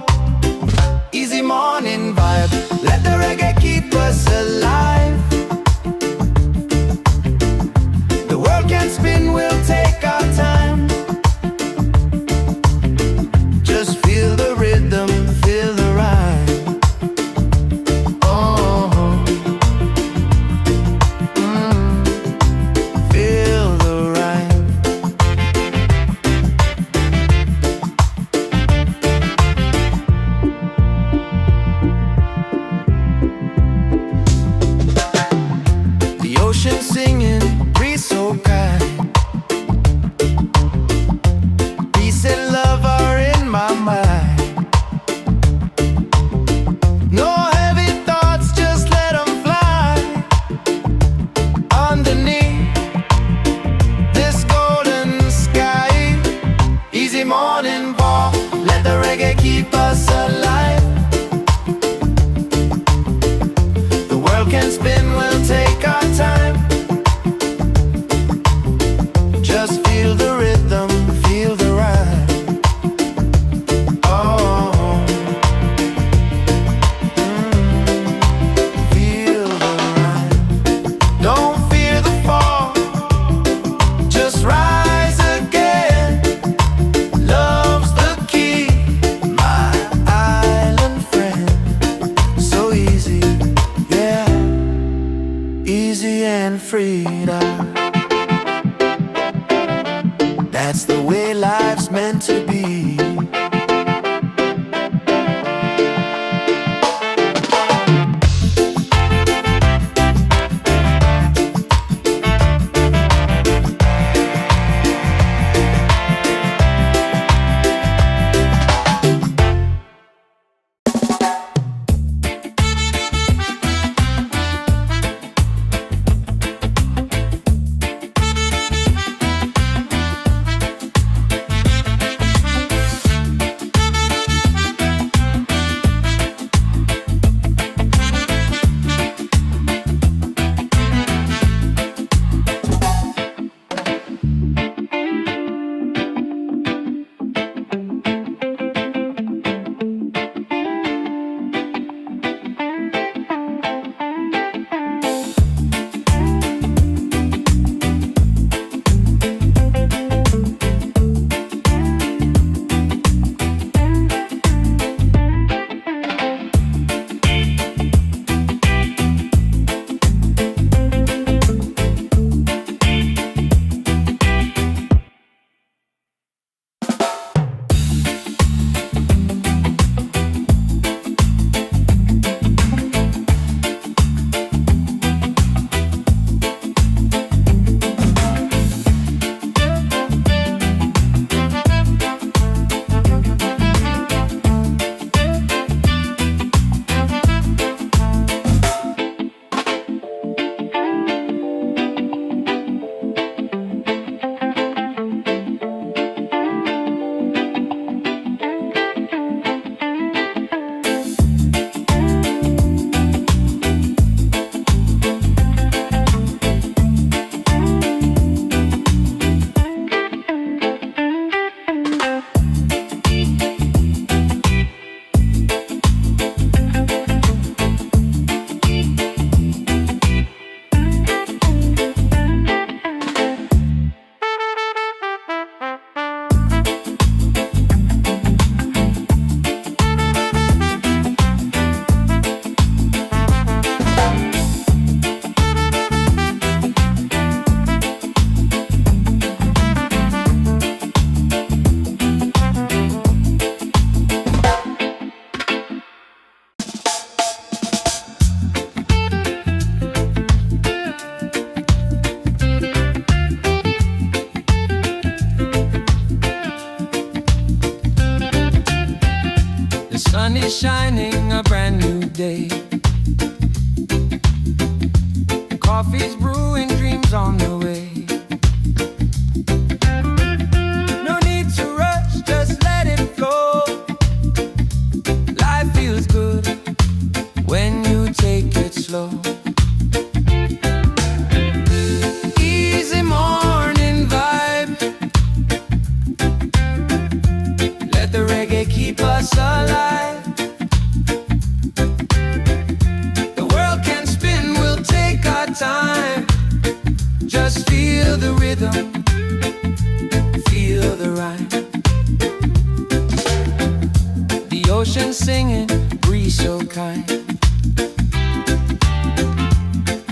Easy morning vibe, let the reggae keep us alive. The world can spin, we'll take our time. Just feel the rhythm, feel the rhyme. Oh, feel the rhyme. The ocean singing, breeze so kind. Peace and love are in my mind. No heavy thoughts, just let them fly. Underneath this golden sky. Easy morning walk, let the reggae keep us alive. The world can spin, we'll take our time. Just feel the rhythm, feel the rhyme. Oh, feel the rhyme. Don't fear the fall, just rise again. Love's the key, my island friend. So easy, yeah. Easy and free now. That's the way life's meant to be. is shining, a brand new day. Coffee's brewing, dreams on the way. No need to rush, just let it flow. Life feels good when you take it slow. Easy morning vibe. Let the reggae keep us alive. The world can spin, we'll take our time. Just feel the rhythm, feel the rhyme. The ocean singing, breeze so kind.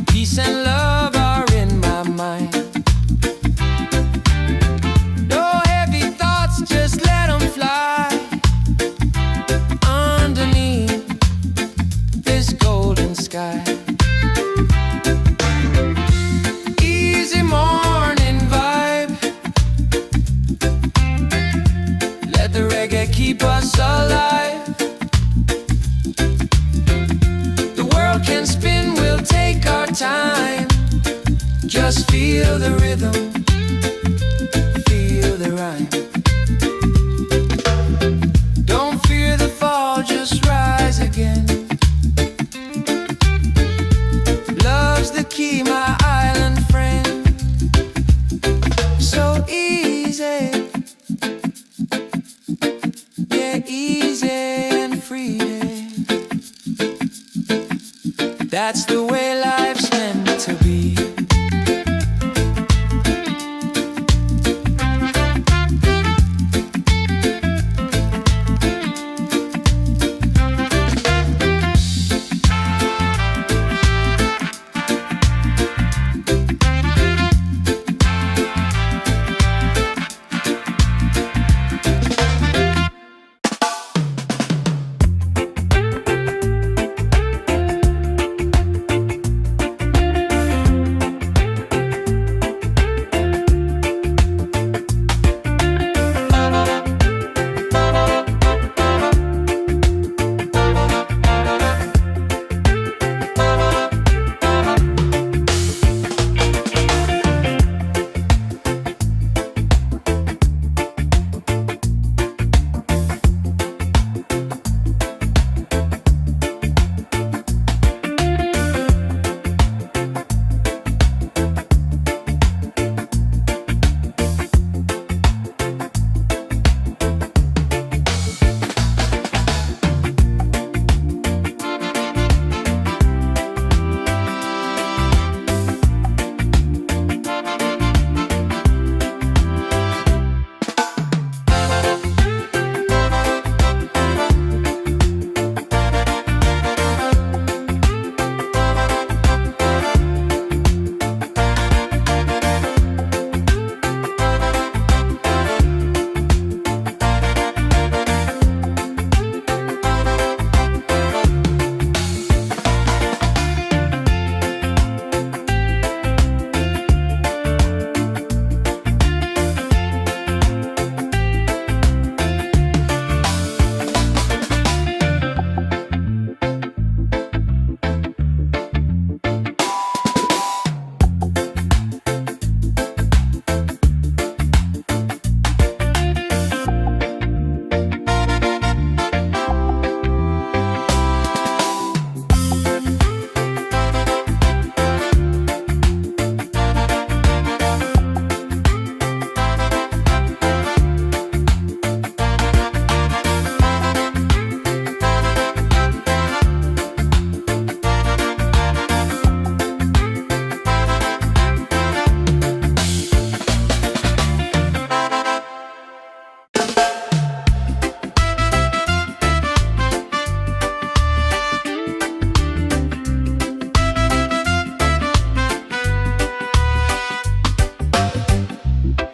Peace and love are in my mind. No heavy thoughts, just let them fly. Underneath this golden sky. Easy morning vibe. Let the reggae keep us alive. The world can spin, we'll take our time. Just feel the rhythm, feel the rhyme. Don't fear the fall, just rise again. Love's the key, my island friend. So easy, yeah, easy and free. That's the way life's meant to be.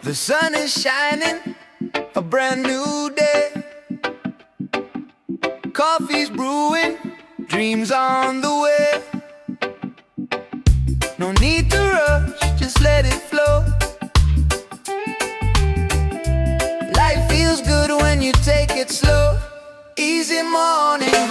The sun is shining, a brand new day. Coffee's brewing, dreams on the way. No need to rush, just let it flow. Life feels good when you take it slow. Easy morning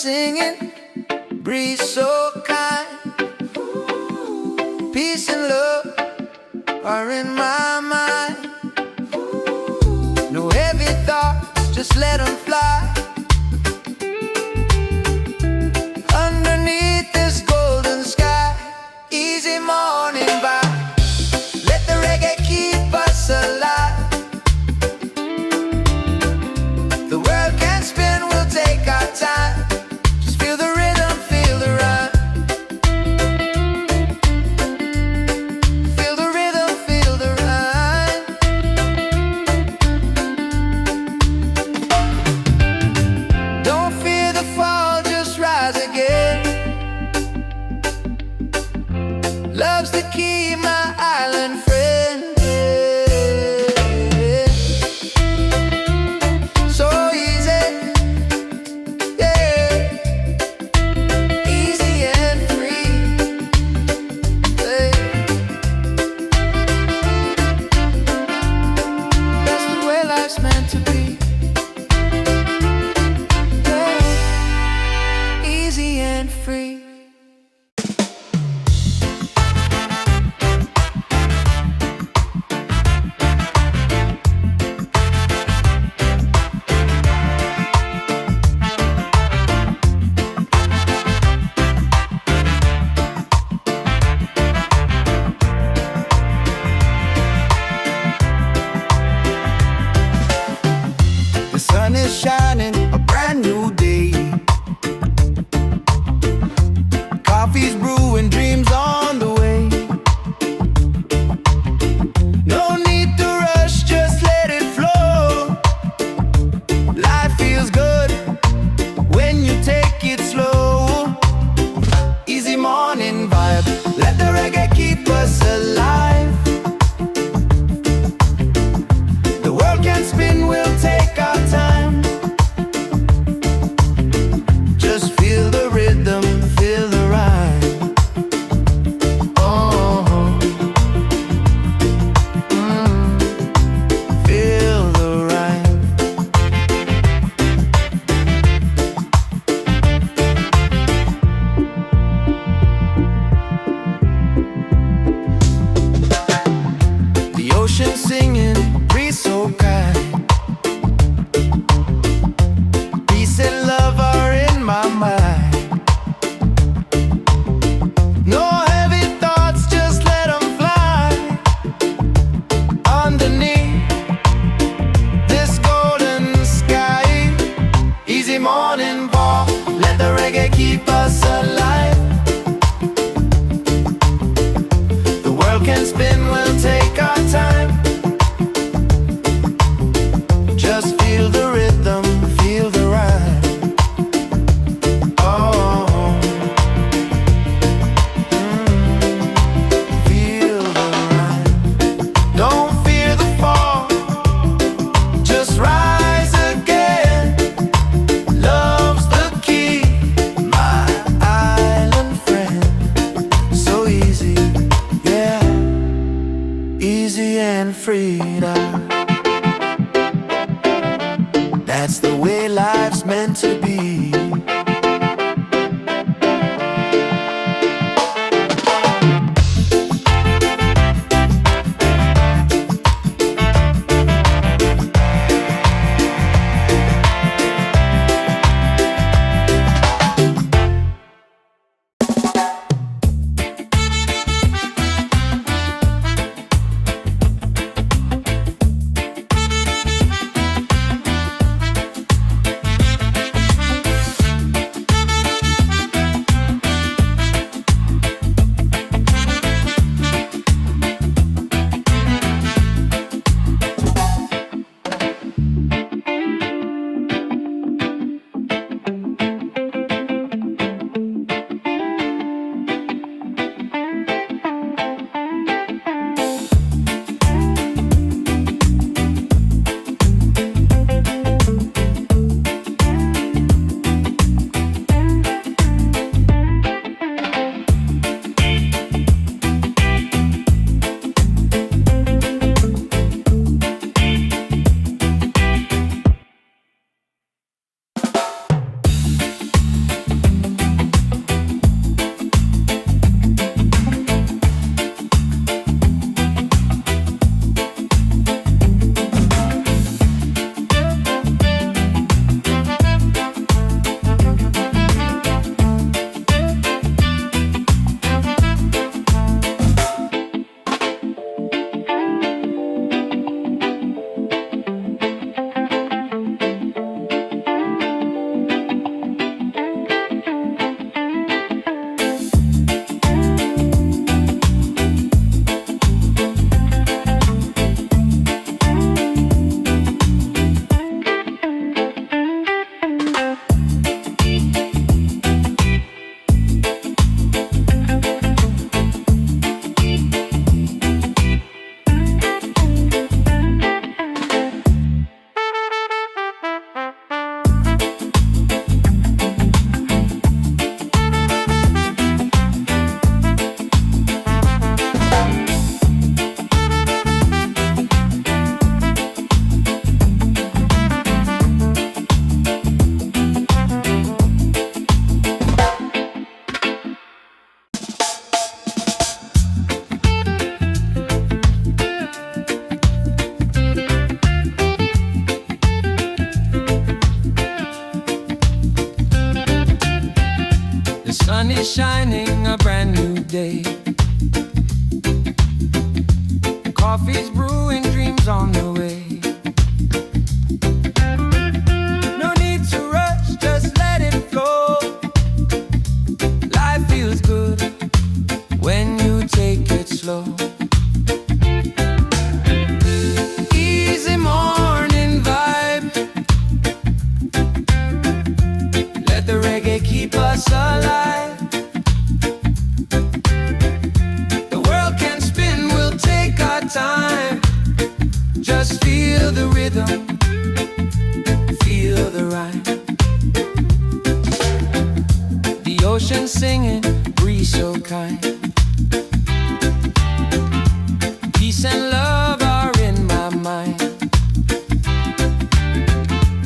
singing, breeze so kind. Peace and love are in my mind. No heavy thoughts, just let them fly. Underneath this golden sky, easy morning vibe. Let the reggae keep us alive. The world can spin, we'll take our time. Just feel the rhythm, feel the rhyme. Feel the rhythm, feel the rhyme. Don't fear the fall, just rise again. Love's the key, my island friend. So easy, yeah. Easy and free, yeah. That's the way life's meant to be, yeah. Easy and free. The sun is shining, a brand new day. Coffee's brewing, dreams on the way. No need to rush, just let it flow. Life feels good when you take it slow. Easy morning vibe, let the reggae keep us alive. The world can spin, we'll take our time. Just feel the rhythm, feel the rhyme. Oh, feel the rhyme. The ocean singing, breeze so kind. Peace and love are in my mind. No heavy thoughts, just let them fly. Underneath this golden sky, easy morning walk, let the reggae keep us alive. The world can spin, we'll take our time. Just feel the rhythm, feel the rhyme. Oh, feel the rhyme. Don't fear the fall, just rise again. Love's the key, my island friend. So easy, yeah. Easy and free now. That's the way life's meant to be. sun is shining, a brand new day. Coffee's brewing, dreams on the way. No need to rush, just let it flow. Life feels good when you take it slow. Easy morning vibe. Let the reggae keep us alive. The world can spin, we'll take our time. Just feel the rhythm, feel the rhyme. The ocean singing, breeze so kind. Peace and love are in my mind.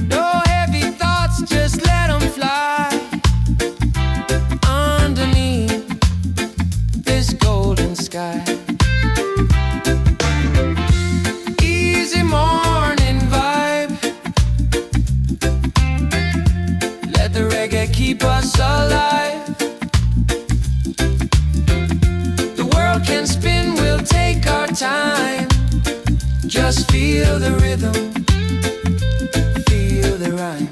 No heavy thoughts, just let them fly. Underneath this golden sky. Easy morning vibe. Let the reggae keep us alive. The world can spin, we'll take our time. Just feel the rhythm, feel the rhyme.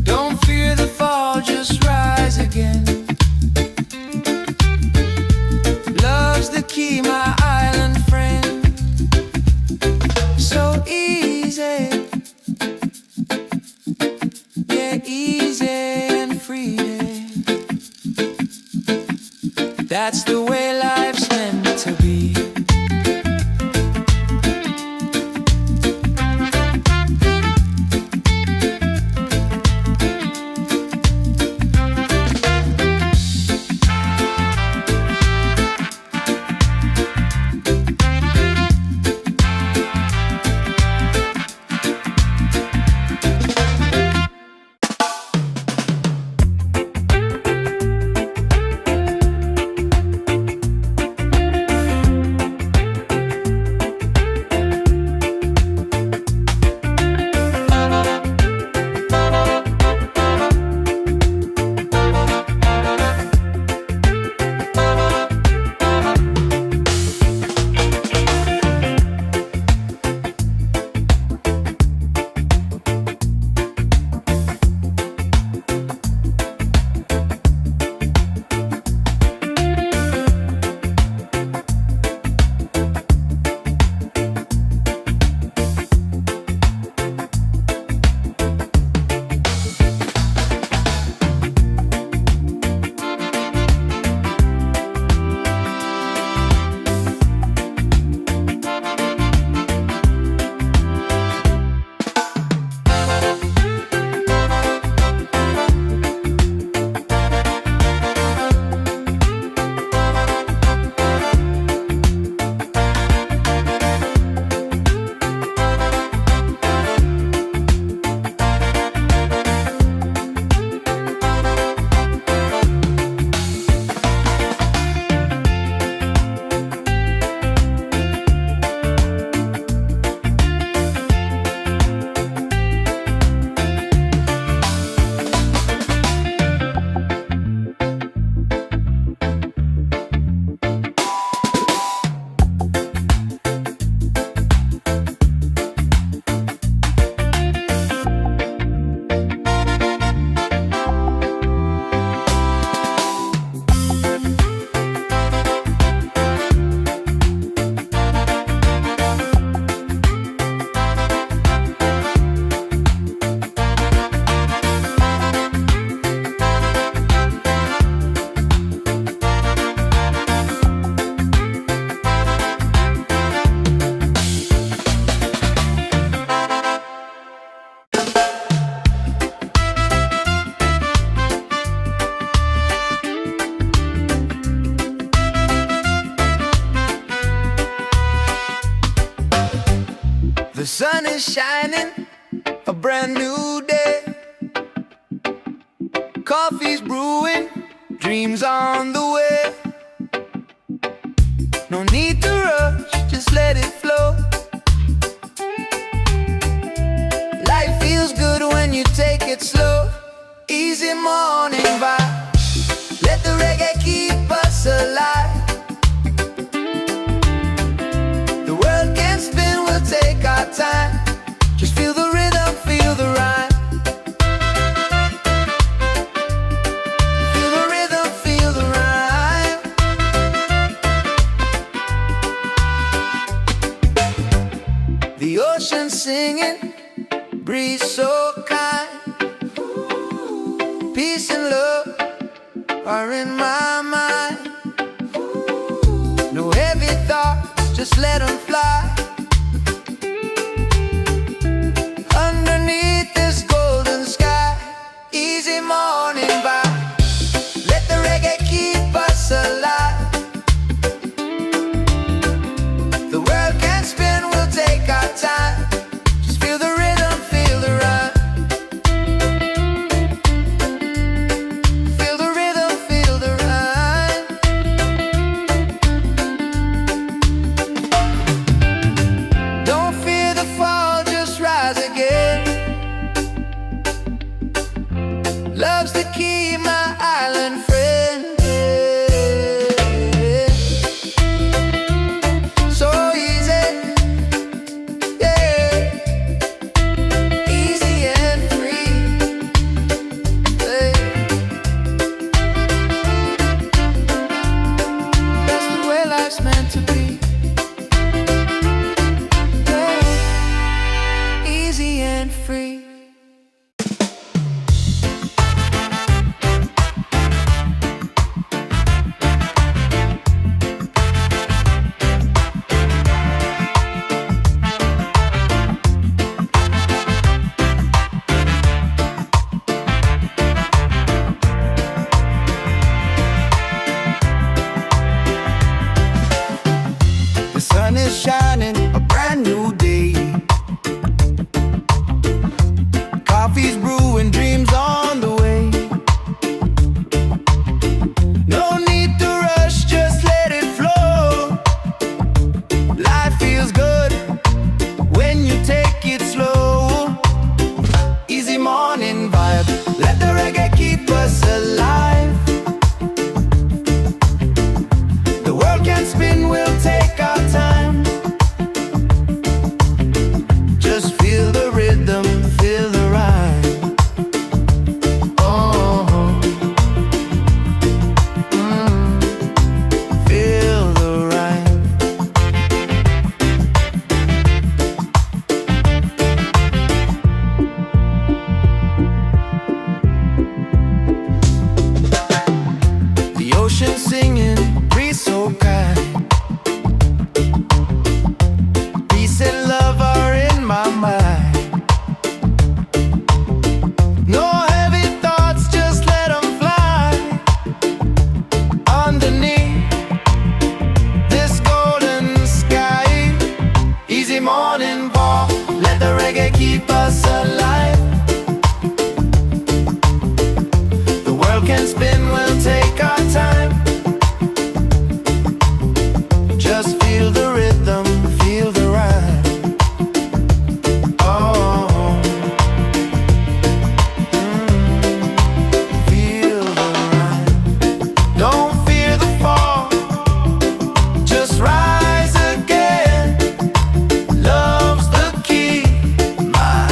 Don't fear the fall, just rise again. Love's the key, my island friend. So easy, yeah, easy and free. That's the way life's meant to be. The sun is shining, a brand new day. Coffee's brewing, dreams on the way. No need to rush, just let it flow. Life feels good when you take it slow. Easy morning. morning vibe. Let the reggae keep us alive. The world can spin, we'll take our time. Just feel the rhythm, feel the rhyme. Feel the rhythm, feel the rhyme. The ocean singing, breeze so kind. Peace and love are in my mind. No heavy thoughts, just let them fly. Underneath this golden sky, easy morning vibe. Let the reggae keep us alive. The world can spin, we'll take our time. Just feel the rhythm, feel the rhyme. Feel the rhythm, feel the rhyme. Don't fear the fall, just rise again. Love's the key, my island friend. So easy, yeah. Easy and free, yeah. That's the way life's meant to be, yeah. Easy and free. The sun is shining, a brand new day. Coffee's brewing, dreams on the way. No need to rush, just let it flow. Life feels good when you take it slow. Easy morning vibe, let the reggae keep us alive. The world can spin, we'll take our time. Just feel the rhythm, feel the rhyme. Oh, feel the rhyme. The ocean singing, breeze so kind. Peace and love are in my mind. No heavy thoughts, just let them fly. Underneath this golden sky, easy morning walk, let the reggae keep us alive. The world can spin, we'll take our time. Just feel the rhythm, feel the rhyme. Oh, feel the rhyme. Don't fear the fall, just rise again. Love's the key, my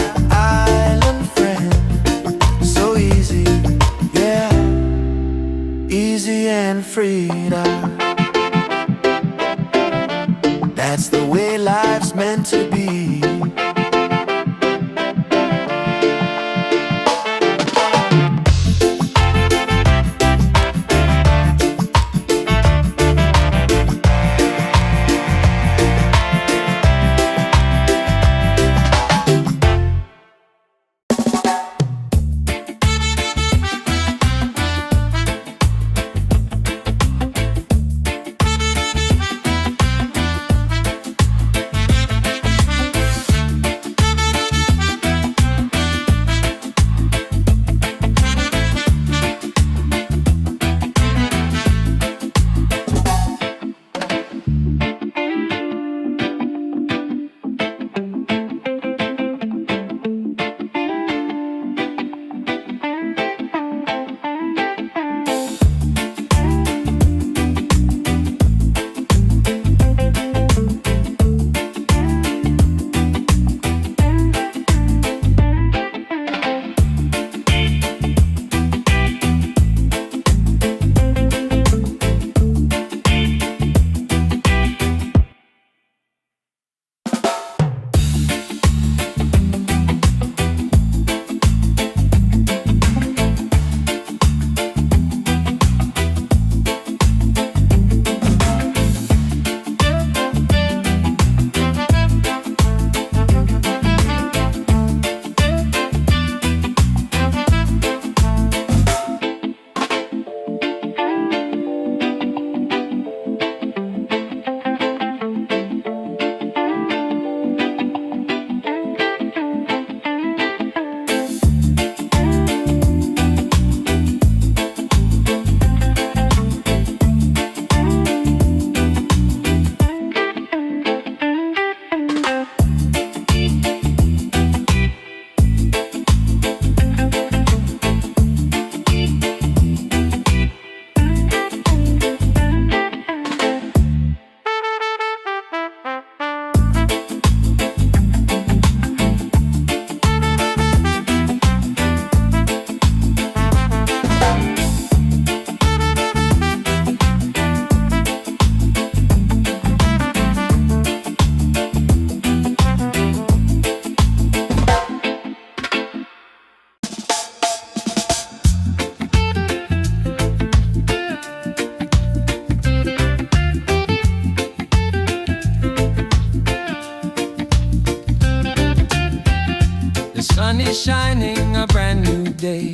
sun is shining, a brand new day.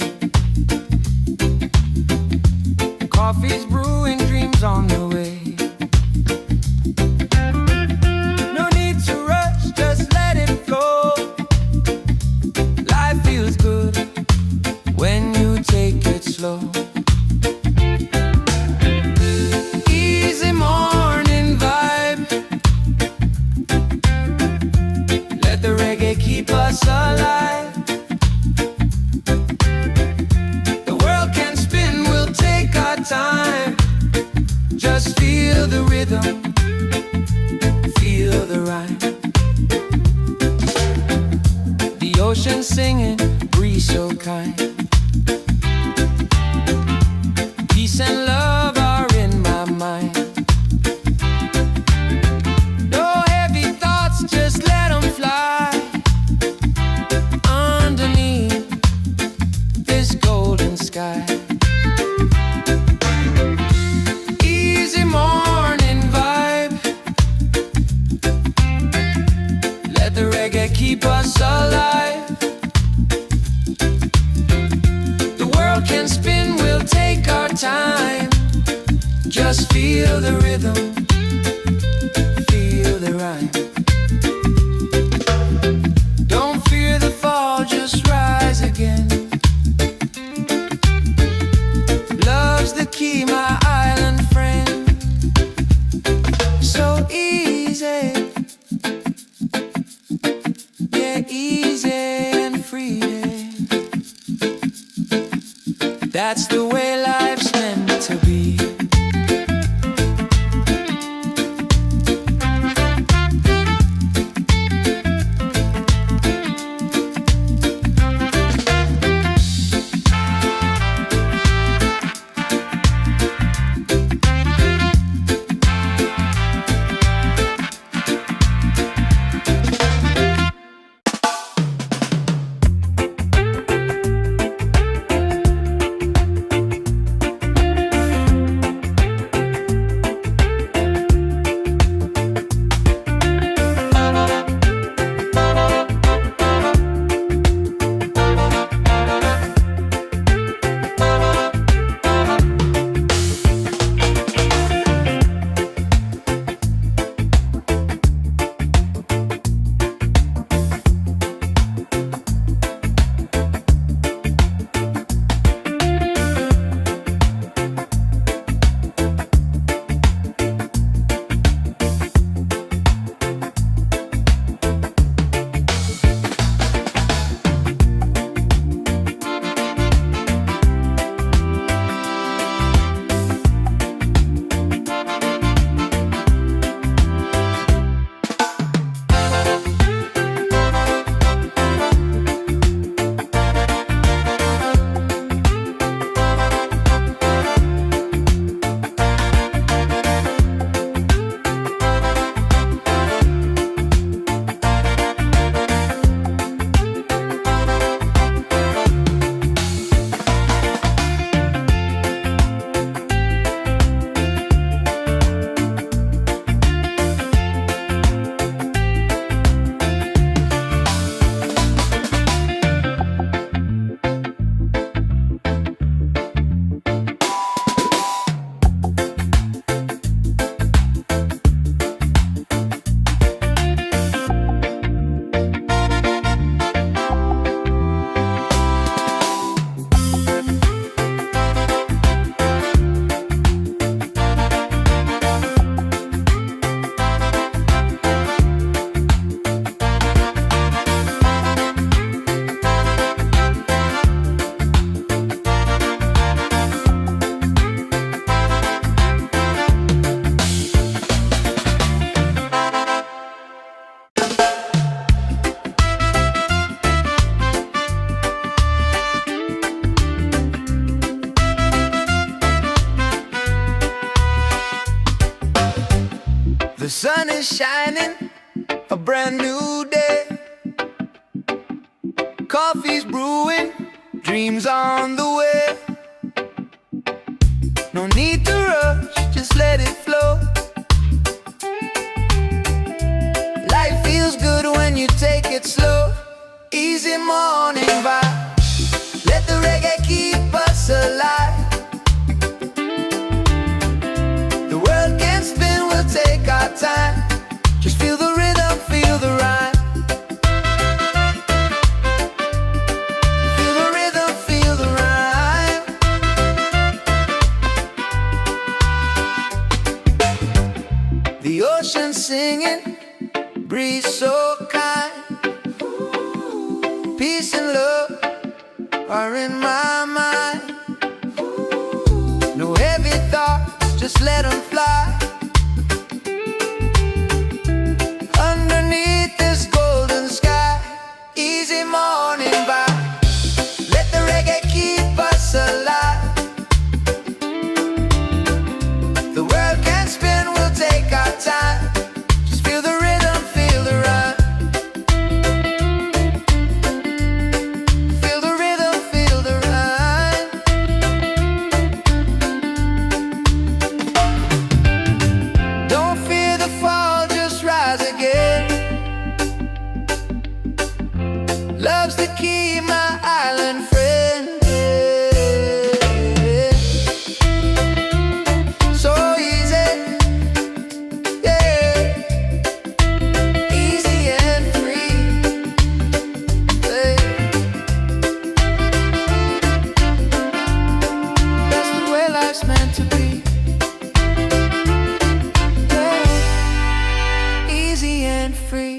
Coffee's brewing, dreams on the way. No need to rush, just let it flow. Life feels good when you take it slow. Easy morning vibe, let the reggae keep us alive. The world can spin, we'll take our time. Just feel the rhythm, feel the rhyme. The ocean singing, breeze so kind. Peace and love are in my mind. No heavy thoughts, just let them fly. Underneath this golden sky. Easy morning vibe, let the reggae keep us alive. The world can spin, we'll take our time. Just feel the rhythm, feel the rhyme. Don't fear the fall, just rise again. Love's the key, my island friend. So easy, yeah, easy and free. That's the way life's meant to be. The sun is shining, a brand new day. Coffee's brewing, dreams on the way. No need to rush, just let it flow. Life feels good when you take it slow. Easy easy morning vibe. Let the reggae keep us alive. The world can spin, we'll take our time. Just feel the rhythm, feel the rhyme. Feel the rhythm, feel the rhyme. The ocean singing, breeze so kind. Peace and love are in my mind. No heavy thoughts, just let them fly. Underneath this golden sky, easy morning vibe. Let the reggae keep us alive. The world can spin, we'll take our time. Just feel the rhythm, feel the rhyme. Feel the rhythm, feel the rhyme. Don't fear the fall, just rise again. Love's the key, my island friend. So easy, yeah. Easy and free, yeah. That's the way life's meant to be, yeah. Easy and free.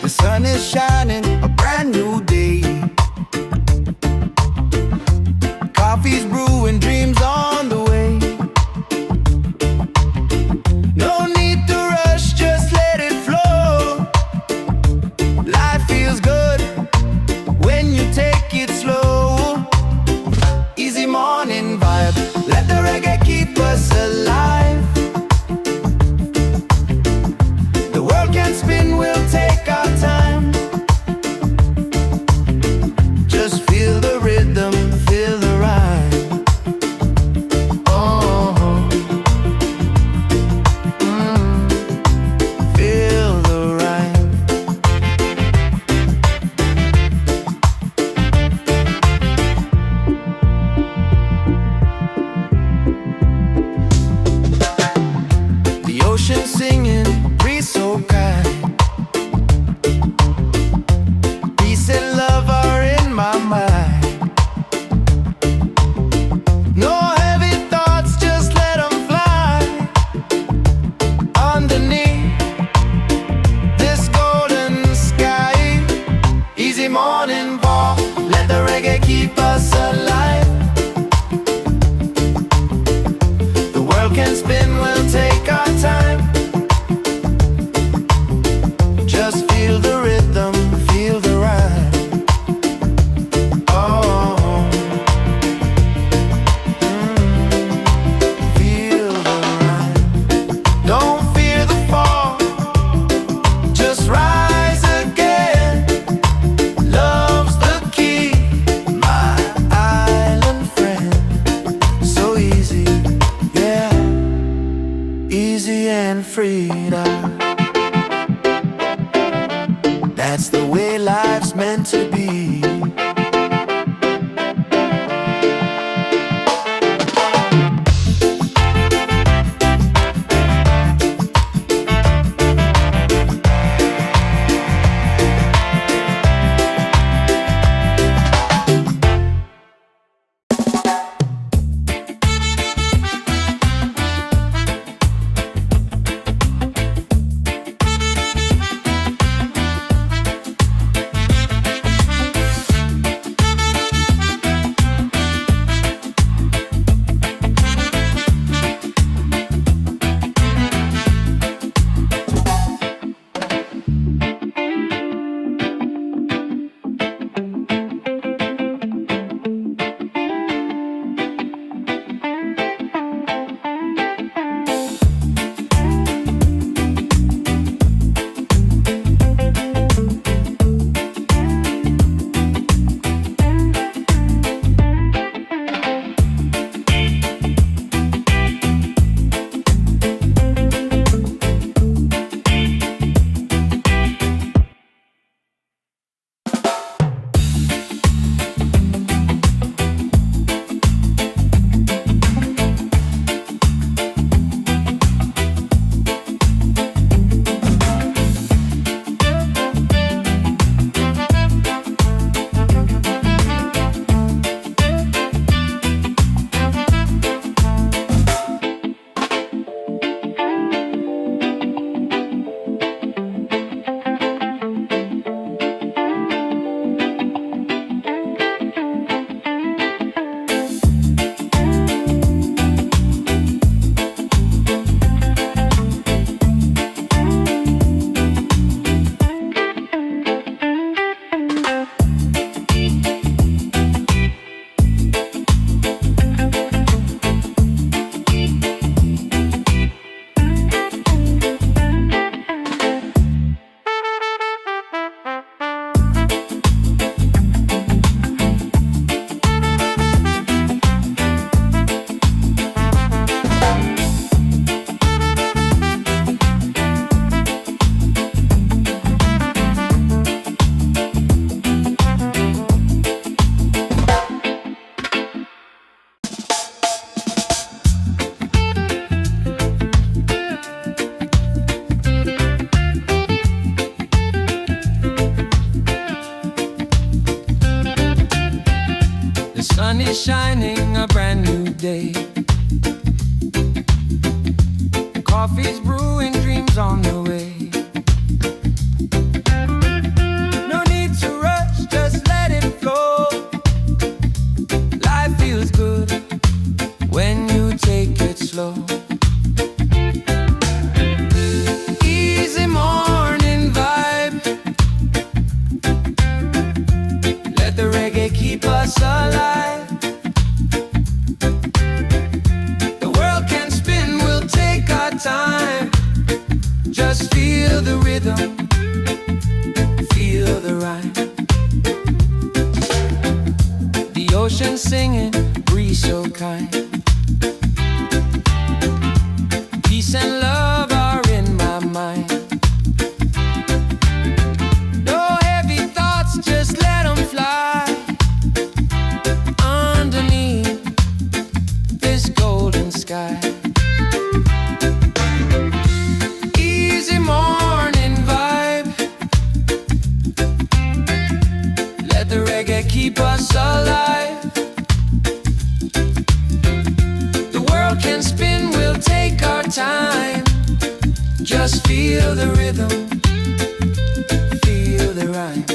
The sun is shining, a brand new day. Coffee's brewing, dreams on the way. No need to rush, just let it flow. Life feels good when you take it slow. Easy morning vibe, let the reggae keep us alive. The world can spin, we'll take our time. Just feel the rhythm, feel the rhyme. Oh, feel the rhyme. The ocean singing, breeze so kind. Peace and love are in my mind. No heavy thoughts, just let them fly. Underneath this golden sky, easy morning walk, let the reggae keep us alive. The world can spin, we'll take our time. Just feel the rhythm, feel the rhyme. Oh, feel the rhyme. Don't fear the fall, just rise again. Love's the key, my island friend. So easy, yeah. Easy and free now. That's the way life's meant to be. Coffee's brewing, dreams on the way. No need to rush, just let it flow. Life feels good when you take it slow. Easy morning vibe. Let the reggae keep us alive. Time. Just feel the rhythm, feel the rhyme. The ocean singing, breeze so kind. Peace and love are in my mind. No heavy thoughts, just let them fly underneath this golden sky. Keep us alive. The world can spin, we'll take our time. Just feel the rhythm, feel the rhyme.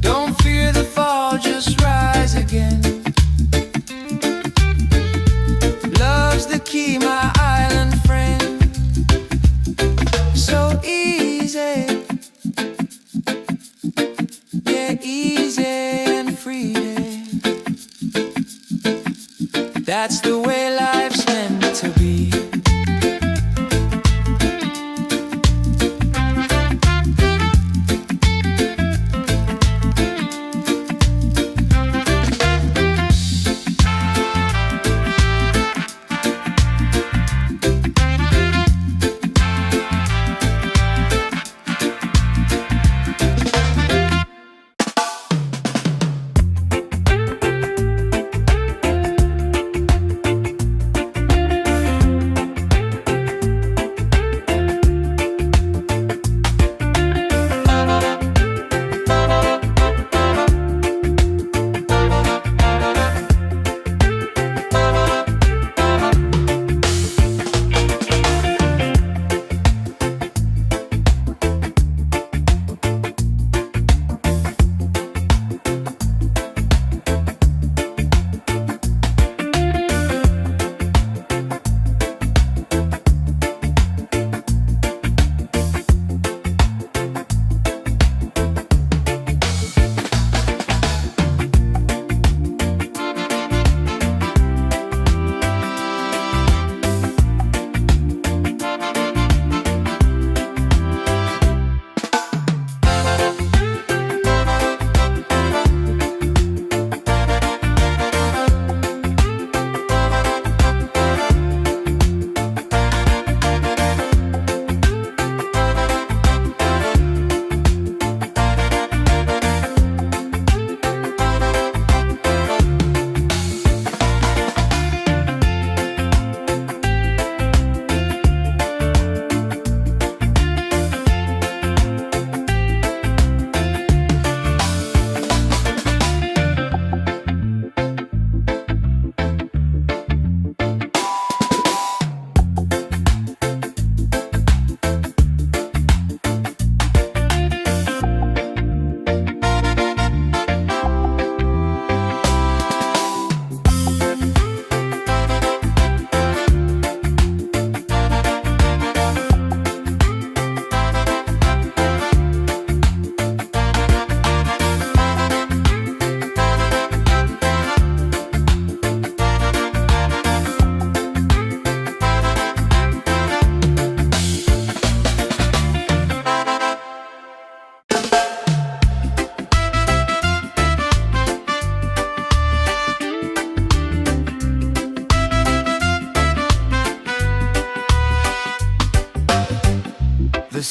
Don't fear the fall, just rise again. Love's the key, my island friend. So easy. Easy and free. That's the way life's meant to be.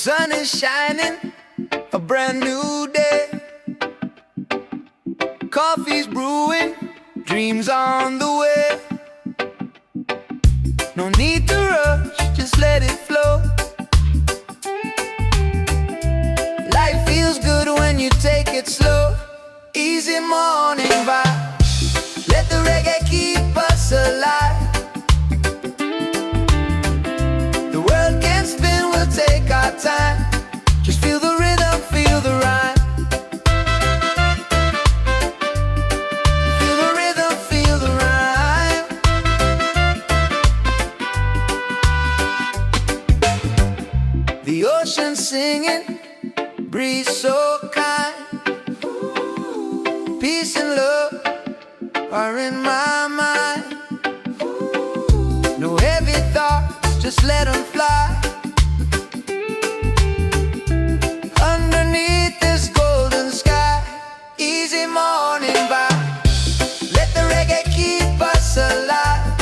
sun is shining, a brand new day. Coffee's brewing, dreams on the way. No need to rush, just let it flow. Life feels good when you take it slow. Easy morning vibe, let the reggae keep just let them fly. Underneath this golden sky, easy morning vibe. Let the reggae keep us alive.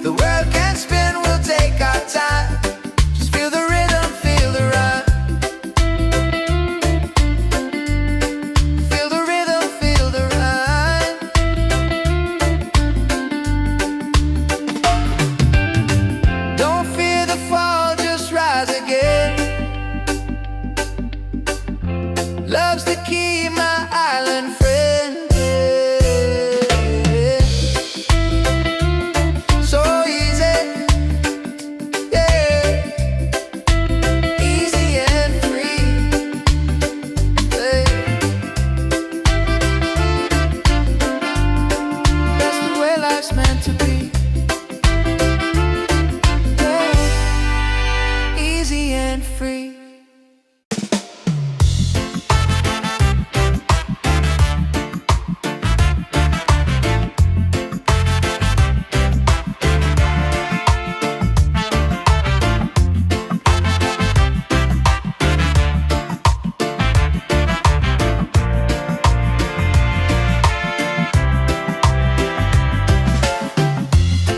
The world can spin, we'll take our time. Just feel the rhythm, feel the rhyme. Feel the rhythm, feel the rhyme. Don't fear the fall, just rise again. Love's the key, my island friend. So easy, yeah. Easy and free, yeah. That's the way life's meant to be, yeah. Easy and free.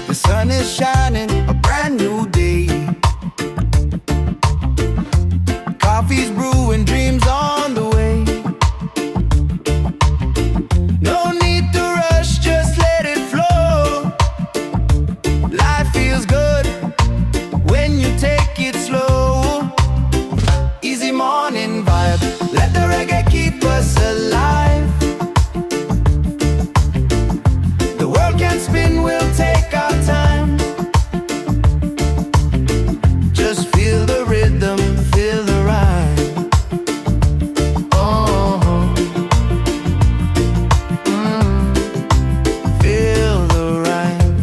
The sun is shining, a brand new day. Coffee's brewing, dreams on the way. No need to rush, just let it flow. Life feels good when you take it slow. Easy morning vibe, let the reggae keep us alive. The world can spin, we'll take our time. Just feel the rhythm, feel the rhyme. Oh, feel the rhyme.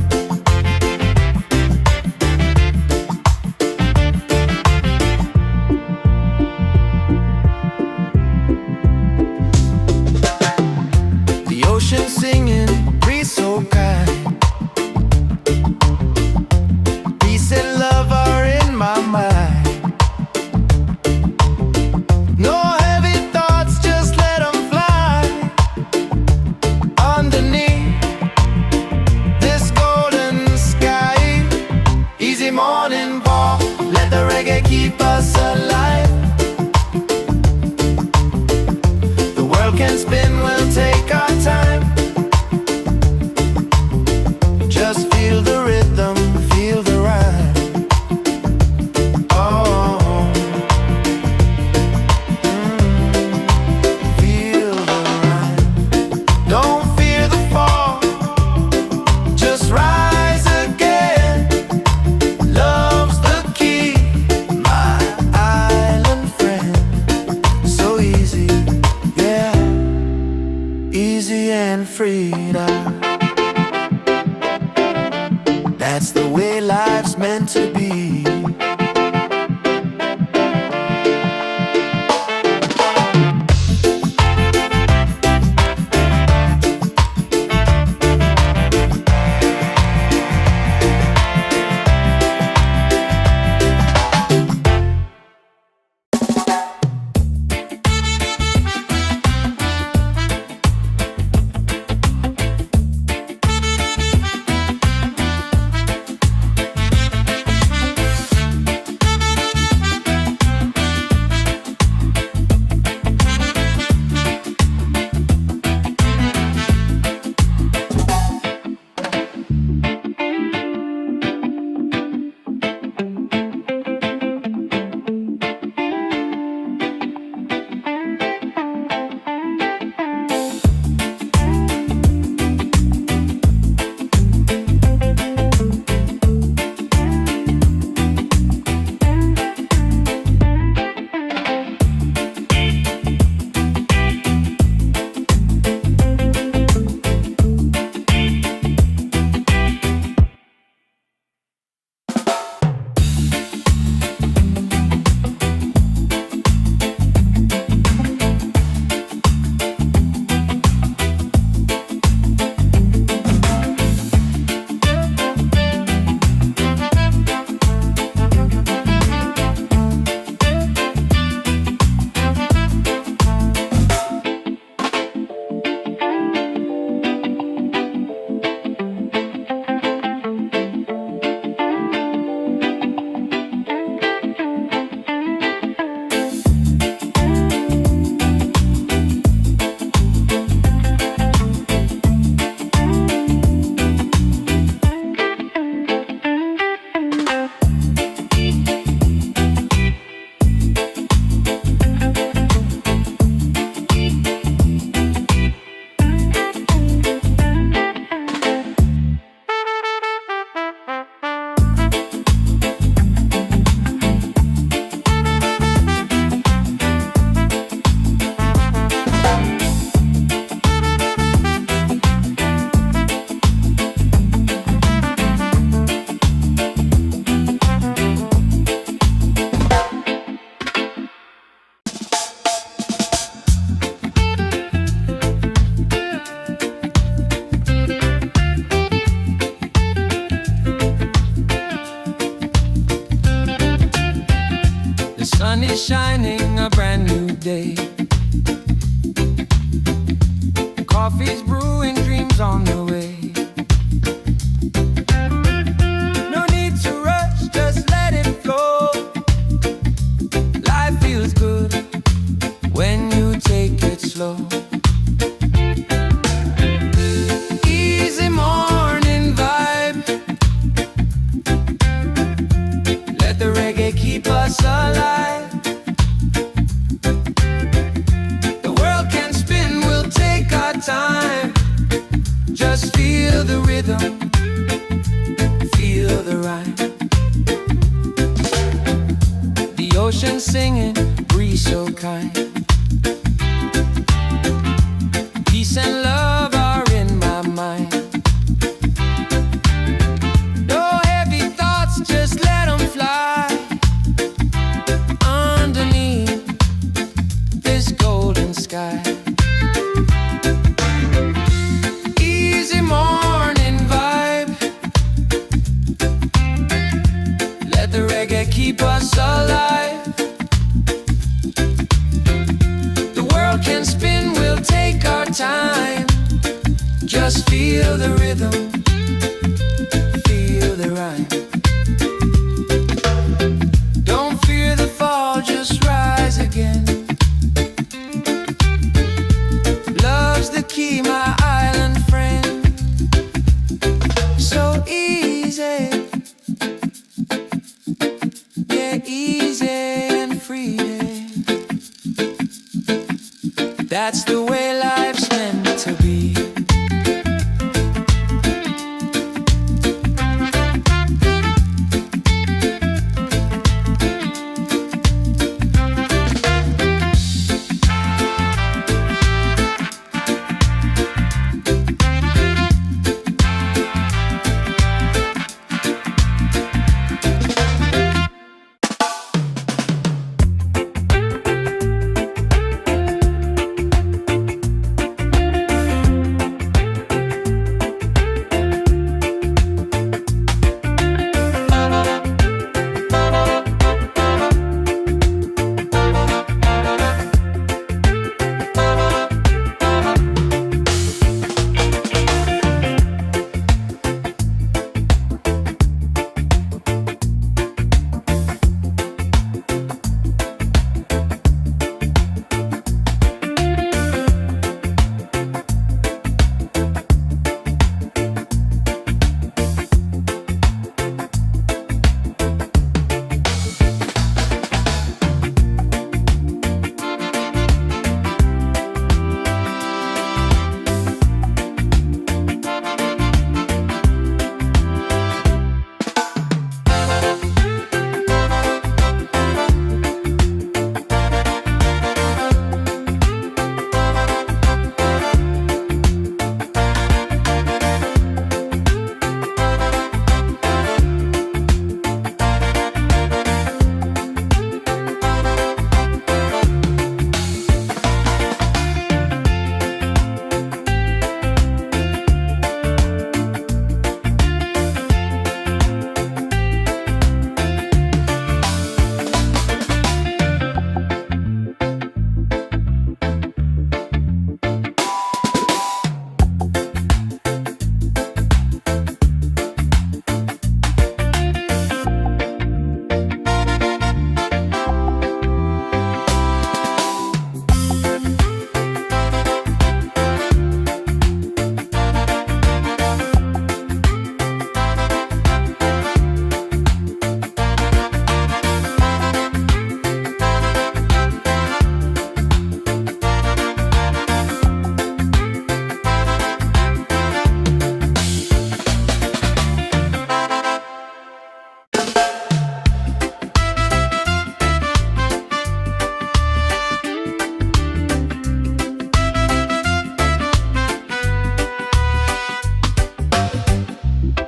The ocean singing, breeze so kind. Peace and love are in my mind. No heavy thoughts, just let them fly. Underneath this golden sky, easy morning walk, let the reggae keep us alive. The world can spin, we'll take our time. Just feel the rhythm, feel the rhyme. Oh, feel the rhyme. Don't fear the fall, just rise again. Love's the key, my island friend. So easy, yeah. Easy and free now. That's the way life's meant to be. is shining, a brand new day. Coffee's brewing, dreams on the way. No need to rush, just let it flow. Life feels good when you take it slow. Easy morning vibe. Let the reggae keep us alive. The world can spin, we'll take our time. Just feel the rhythm, feel the rhyme. The ocean singing, breeze so kind. Peace and love are in my mind. No heavy thoughts, just let them fly. Underneath this golden sky. Easy morning vibe. Let the reggae keep us alive. The world can spin, we'll take our time. Just feel the rhythm, feel the rhyme. Don't fear the fall, just rise again. Love's the key, my island friend. So easy, yeah, easy and free. That's the way life's meant to be.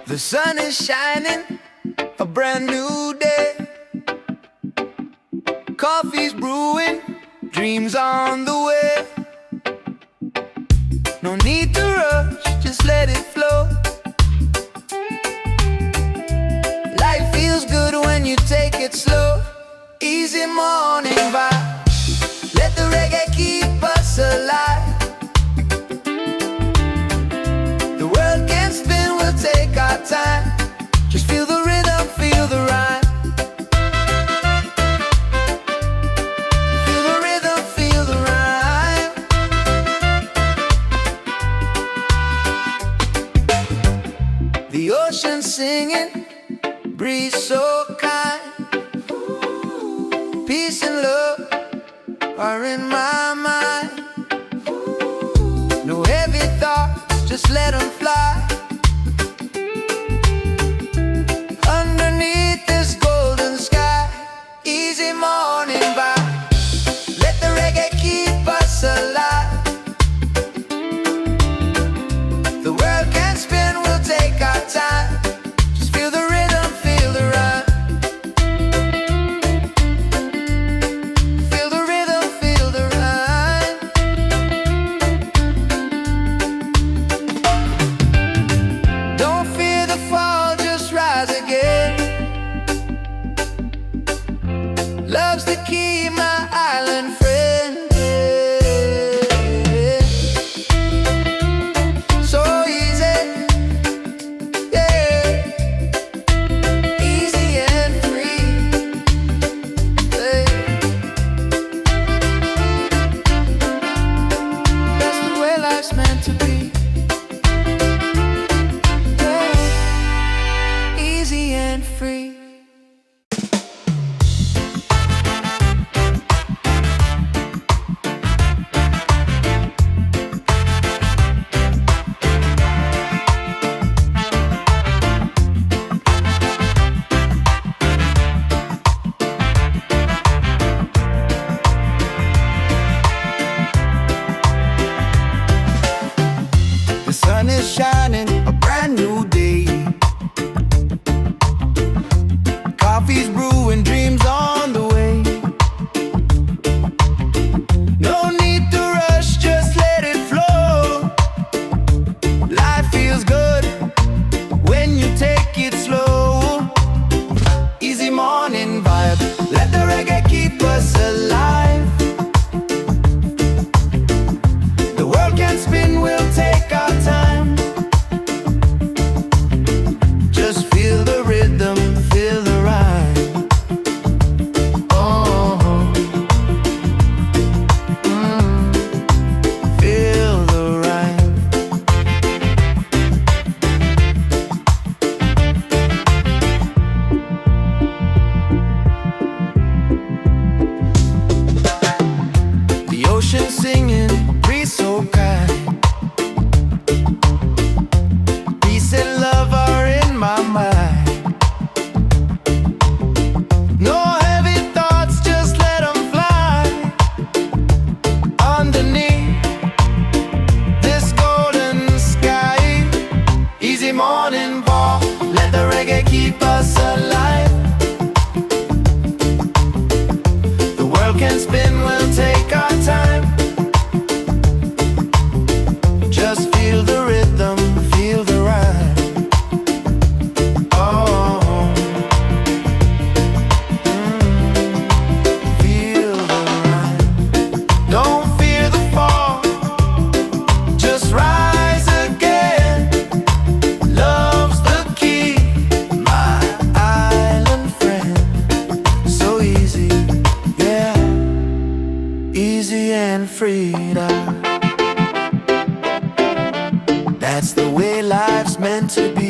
The sun is shining, a brand new day. Coffee's brewing, dreams on the way. No need to rush, just let it flow. Life feels good when you take it slow. Easy morning singing, breeze so kind. Peace and love are in my mind. No heavy thoughts, just let them fly. Underneath this golden sky, easy morning vibe. Let the reggae keep us alive. The world can spin, we'll take our time. Just feel the rhythm, feel the rhyme. Feel the rhythm, feel the rhyme. Don't fear the fall, just rise again. Love's the key, my island friend. So easy, yeah. Easy and free, yeah. That's the way life's meant to be, yeah. Easy and free. The sun is shining, a brand new day. Coffee's brewing, dreams on the way. No need to rush, just let it flow. Life feels good when you take it slow. Easy morning vibe, let the reggae keep us alive. The world can spin, we'll take our time. Just feel the rhythm, feel the rhyme. Oh, feel the rhyme. The ocean singing, breeze so kind. Peace and love are in my mind. No heavy thoughts, just let them fly. Underneath this golden sky, easy morning walk, let the reggae keep us alive. The world can spin, we'll take our time. Just feel the rhythm, feel the rhyme. Oh, feel the rhyme. Don't fear the fall, just rise again. Love's the key, my island friend. So easy, yeah. Easy and free now. That's the way life's meant to be.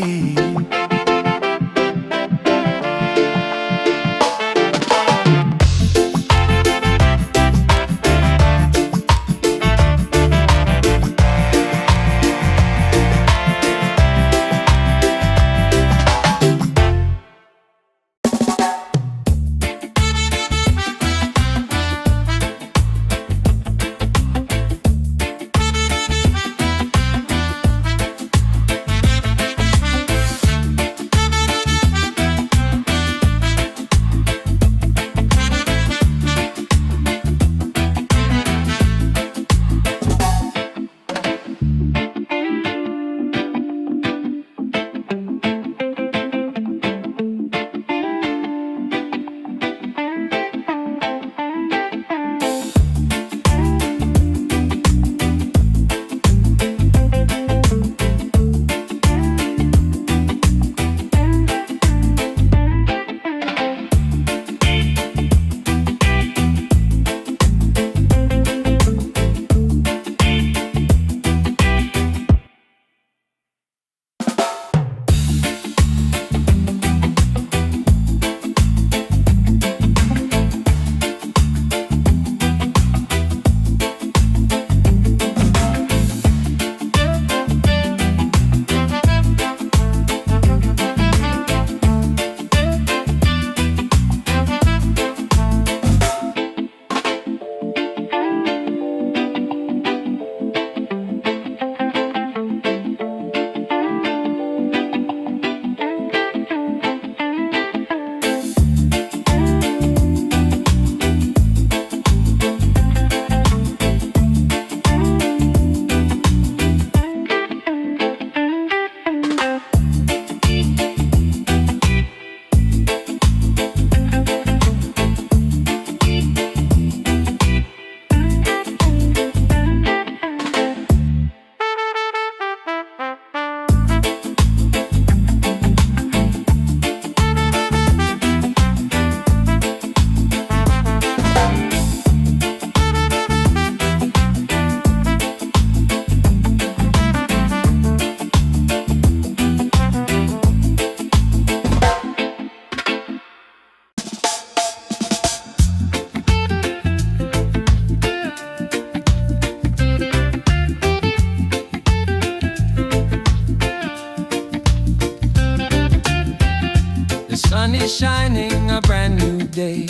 is shining, a brand new day.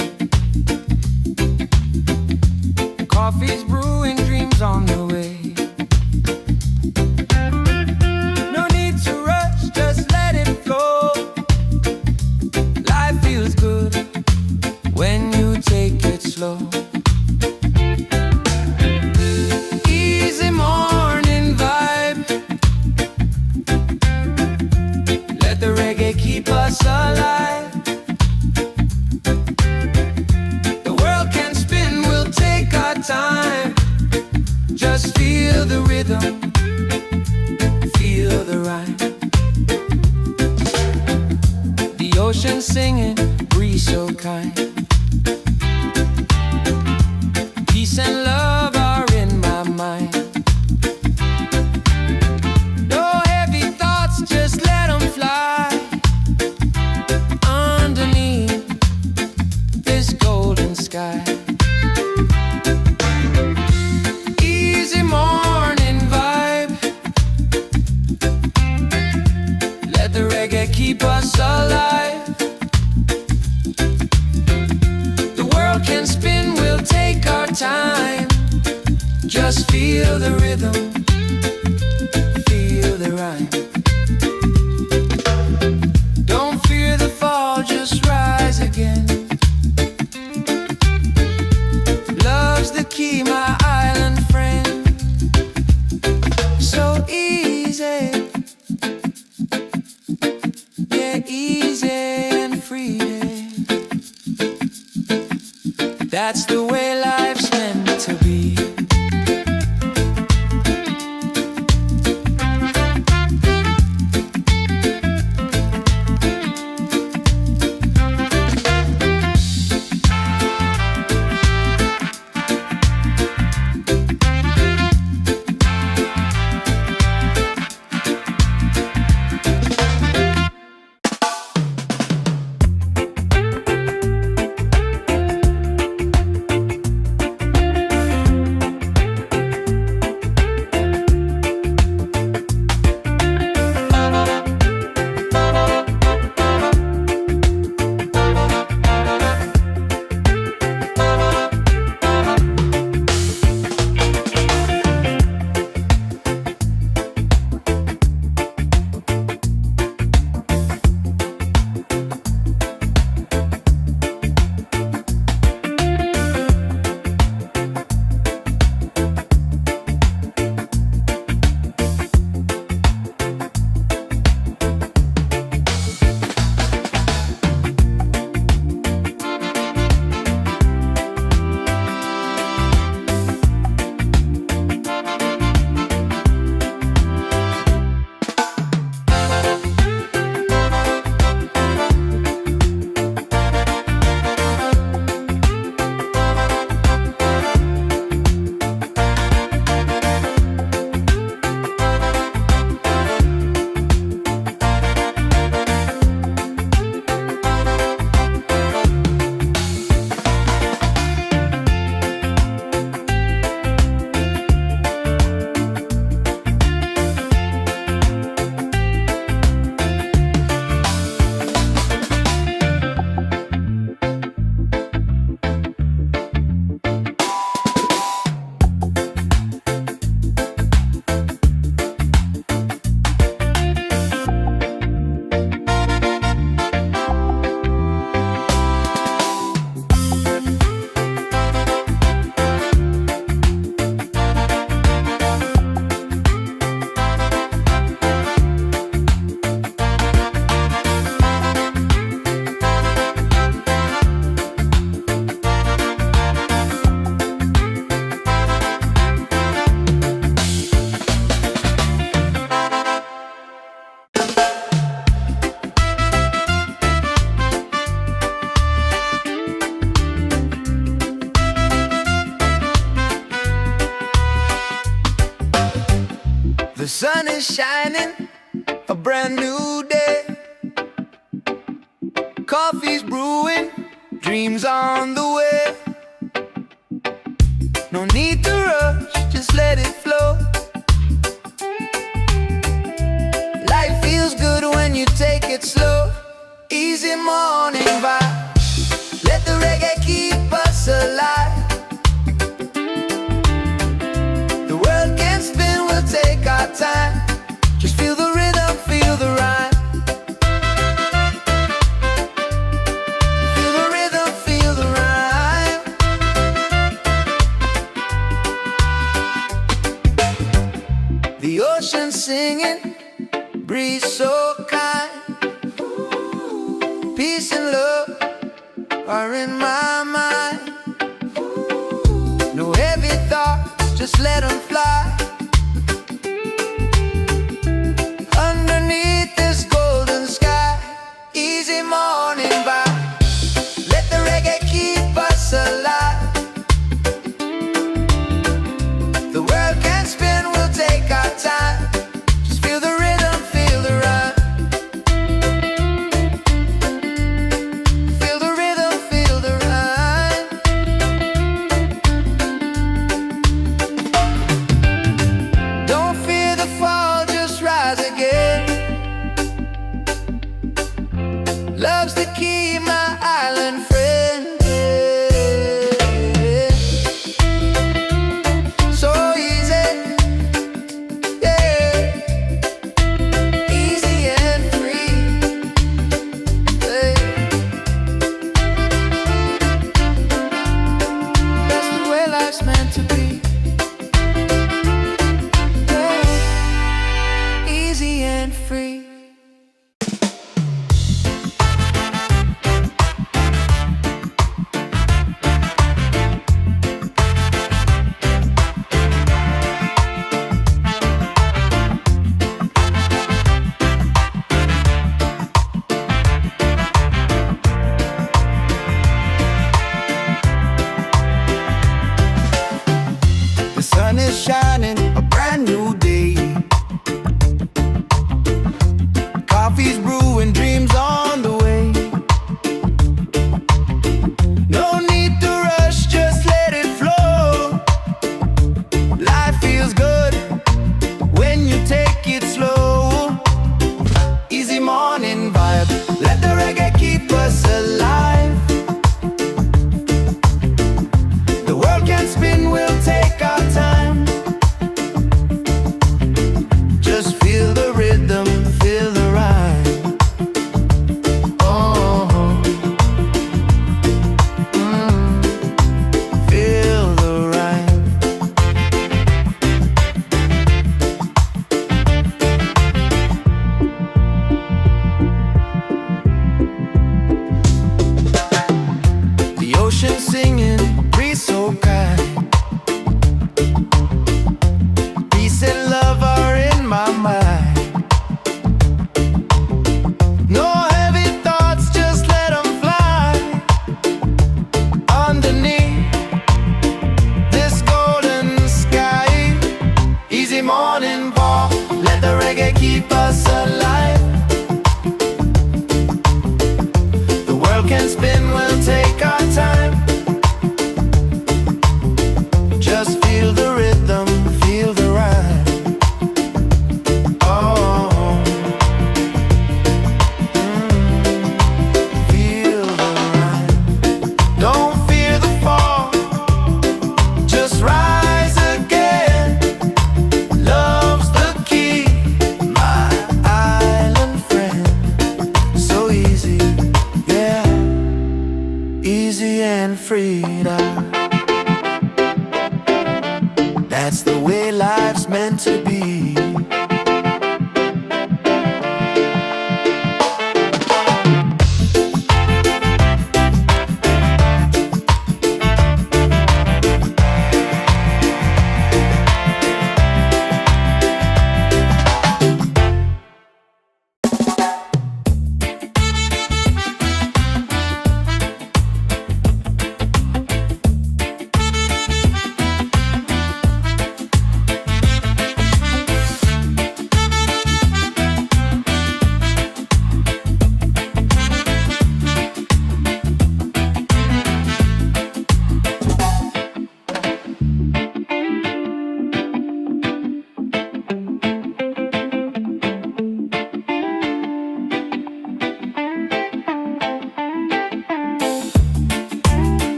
Coffee's brewing, dreams on the way. No need to rush, just let it flow. Life feels good when you take it slow. Easy morning vibe, let the reggae keep us alive. The world can spin, we'll take our time. Just feel the rhythm, feel the rhyme. The ocean singing, breeze so kind. Peace and love are in my mind. No heavy thoughts, just let them fly. Underneath this golden sky. Easy morning vibe, let the reggae keep us alive. The world can spin, we'll take our time. Just feel the rhythm, feel the rhyme. Don't fear the fall, just rise again. Love's the key, my island friend. So easy, yeah, easy and free. That's the way life's meant to be. The sun is shining, a brand new day. Coffee's brewing, dreams on the way. No need to rush, just let it flow. Life feels good when you take it slow. Easy morning vibe. Let the reggae keep us alive. The world can spin, we'll take our time. Just feel the rhythm, feel the rhyme. Feel the rhythm, feel the rhyme. The ocean singing, breeze so kind. Peace and love are in my mind. No heavy thoughts, just let them fly. Underneath this golden sky. Easy morning vibe. Let the reggae keep us alive. The world can spin, we'll take our time. Just feel the rhythm, feel the rhyme. Feel the rhythm, feel the rhyme.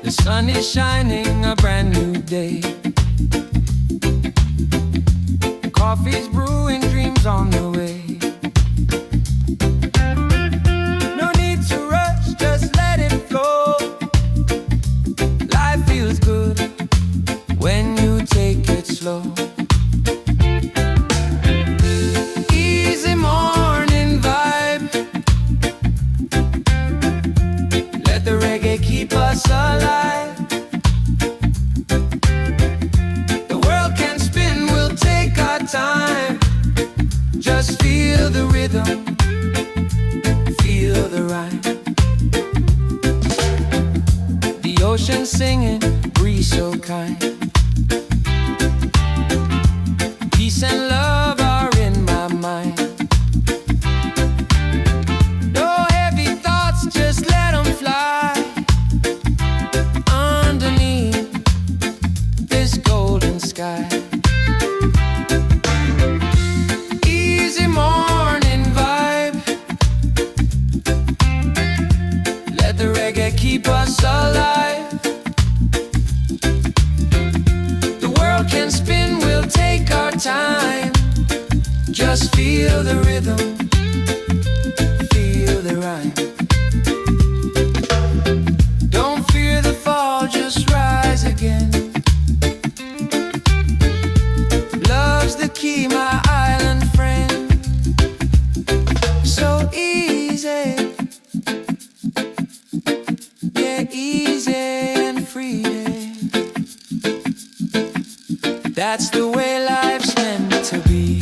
The sun is shining, a brand new day. Coffee's brewing, dreams on the way. No need to rush, just let it flow. Life feels good when you take it slow. Easy morning vibe. Let the reggae keep us alive. The world can spin, we'll take our time. Just feel the rhythm, feel the rhyme. The ocean singing, breeze so kind. Peace and love are in my mind. No heavy thoughts, just let them fly. Underneath this golden sky. Easy morning vibe. Let the reggae keep us alive. The world can spin, we'll take our time. Just feel the rhythm, feel the rhyme. Don't fear the fall, just rise again. Love's the key, my island friend. So easy, yeah, easy and free. That's the way life's meant to be.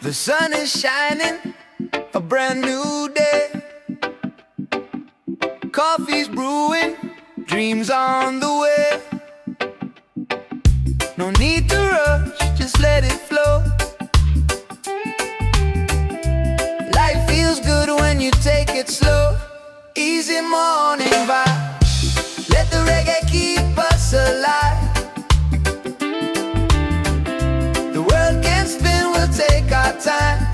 The sun is shining, a brand new day. Coffee's brewing, dreams on the way. No need to rush, just let it flow. Life feels good when you take it slow. Easy morning vibe. Let the reggae keep us alive. The world can spin, we'll take our time.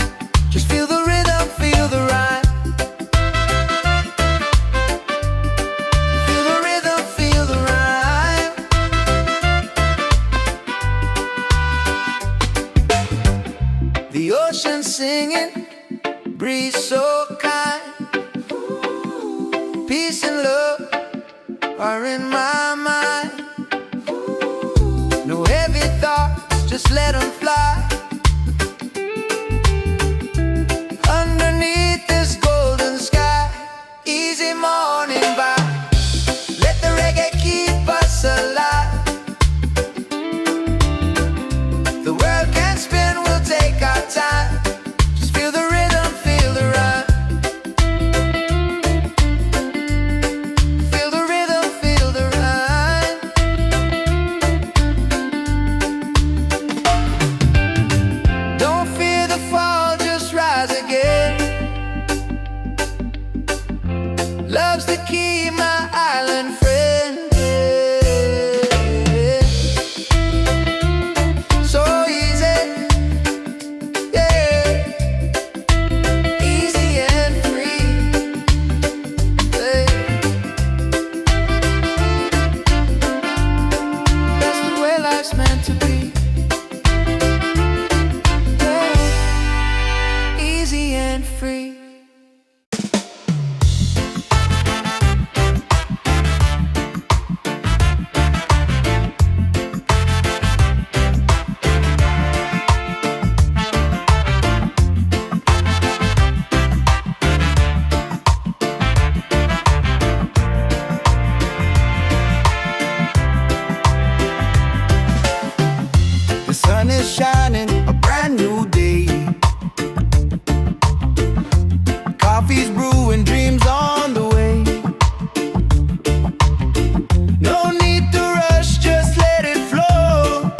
Just feel the rhythm, feel the rhyme. Feel the rhythm, feel the rhyme. The ocean singing, breeze so kind. Peace and love are in my mind. No heavy thoughts, just let them fly. Underneath this golden sky. Easy morning vibe. Let the reggae keep us alive. The world can spin, we'll take our time. Just feel the rhythm, feel the rhyme. Feel the rhythm, feel the rhyme. Don't fear the fall, just rise again. Love's the key, my island friend. So easy, yeah. Easy and free, yeah. That's the way life's meant to be, yeah. Easy and free. The sun is shining, a brand new day. Coffee's brewing, dreams on the way. No need to rush, just let it flow.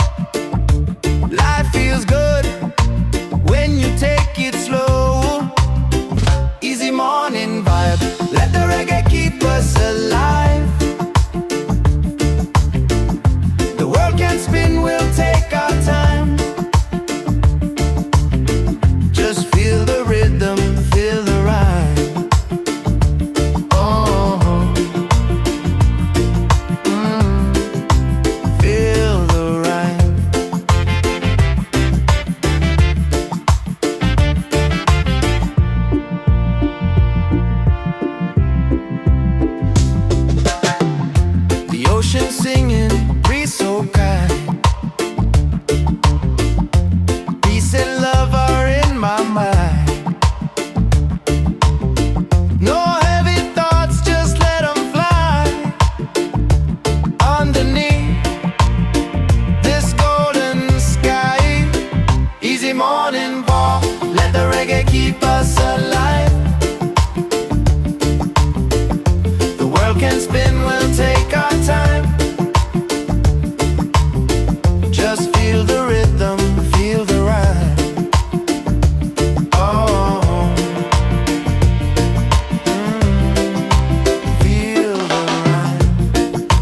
Life feels good when you take it slow. Easy morning vibe, let the reggae keep us alive. The world can spin, we'll take our time. Just feel the rhythm, feel the rhyme. Oh, feel the rhyme. The ocean singing, breeze so kind. Peace and love are in my mind. No heavy thoughts, just let them fly. Underneath this golden sky. Easy morning walk, let the reggae keep us alive. The world can spin, we'll take our time. Just feel the rhythm, feel the rhyme. Oh, feel the rhyme.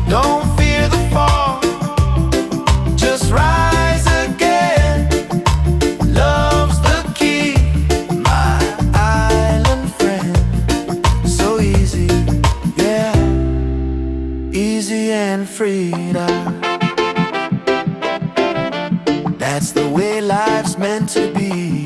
Don't fear the fall, just rise again. Love's the key, my island friend. So easy, yeah. Easy and free now. That's the way life's meant to be.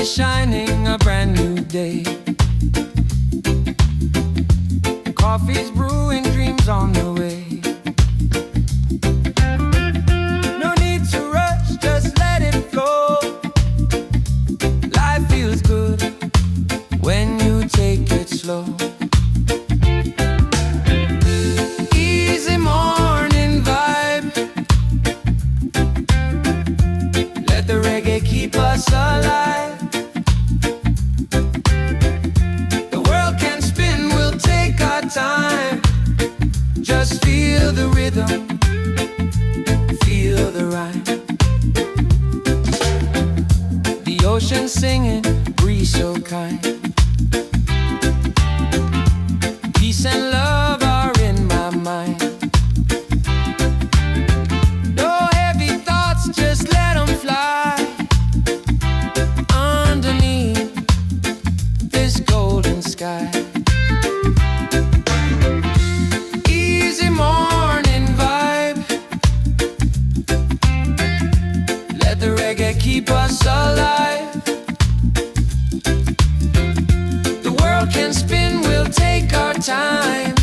is shining, a brand new day. Coffee's brewing, dreams on the way. No need to rush, just let it flow. Life feels good when you take it slow. Easy morning vibe, let the reggae keep us alive. The world can spin, we'll take our time. Just feel the rhythm, feel the rhyme. The ocean singing, breeze so kind. Peace and love are in my mind. No heavy thoughts, just let them fly. Underneath this golden sky. Easy morning vibe, let the reggae keep us alive. The world can spin, we'll take our time.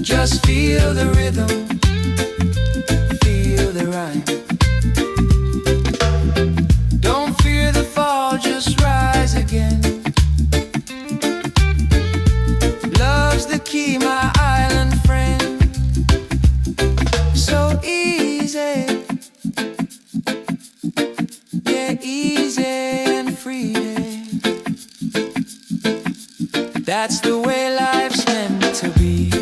Just feel the rhythm, feel the rhyme. Don't fear the fall, just rise again. Love's the key, my island friend. So easy, yeah, easy and free. That's the way life's meant to be.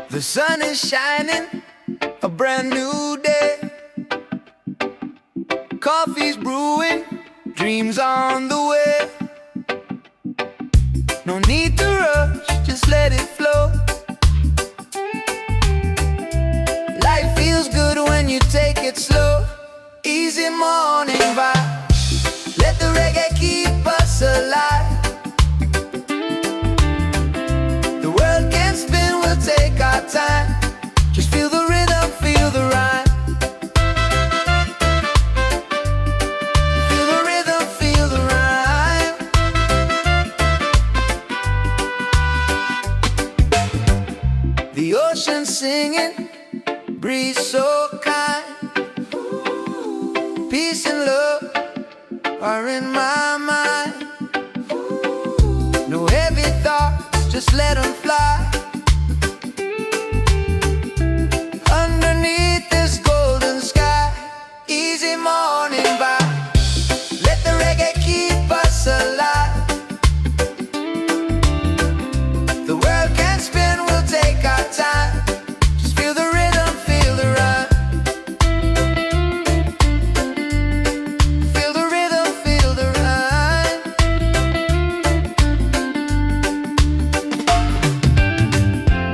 The sun is shining, a brand new day. Coffee's brewing, dreams on the way. No need to rush, just let it flow. Life feels good when you take it slow. Easy morning He's so kind. Peace and love are in my mind. No heavy thoughts, just let them fly. Underneath this golden sky, easy morning vibe. Let the reggae keep us alive. The world can spin, we'll take our time. Just feel the rhythm, feel the rhyme. Feel the rhythm, feel the rhyme.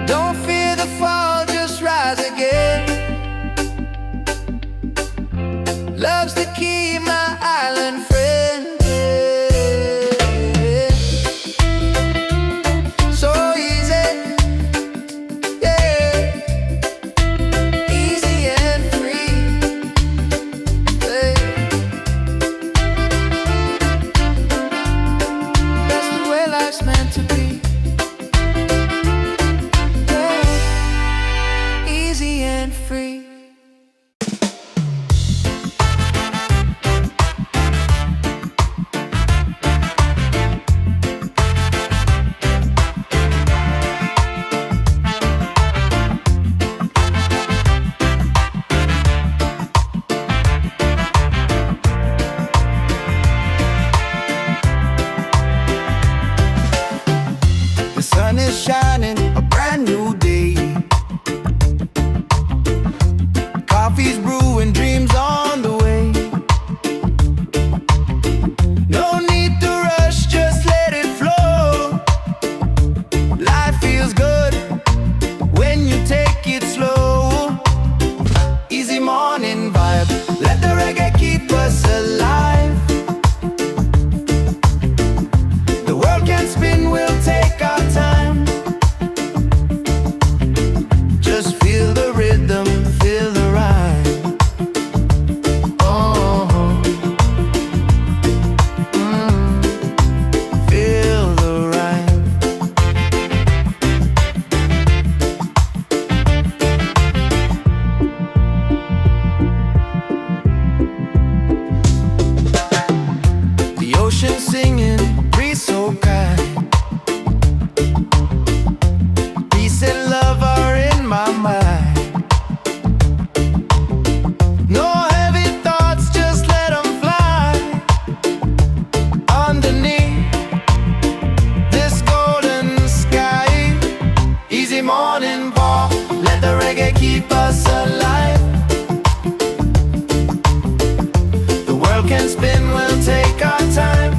Don't fear the fall, just rise again. Love's the key, my island friend. So easy, yeah. Easy and free, yeah. That's the way life's meant to be, yeah. Easy and free. The sun is shining, a brand new day. Coffee's brewing, dreams on the way. No need to rush, just let it flow. Life feels good when you take it slow. Easy morning vibe, let the reggae keep us alive. The world can spin, we'll take our time. Just feel the rhythm, feel the rhyme. Oh, feel the rhyme. The ocean singing, breeze so kind. Peace and love are in my mind. No heavy thoughts, just let them fly. Underneath this golden sky, easy morning ball, let the reggae keep us alive. The world can spin, we'll take our time.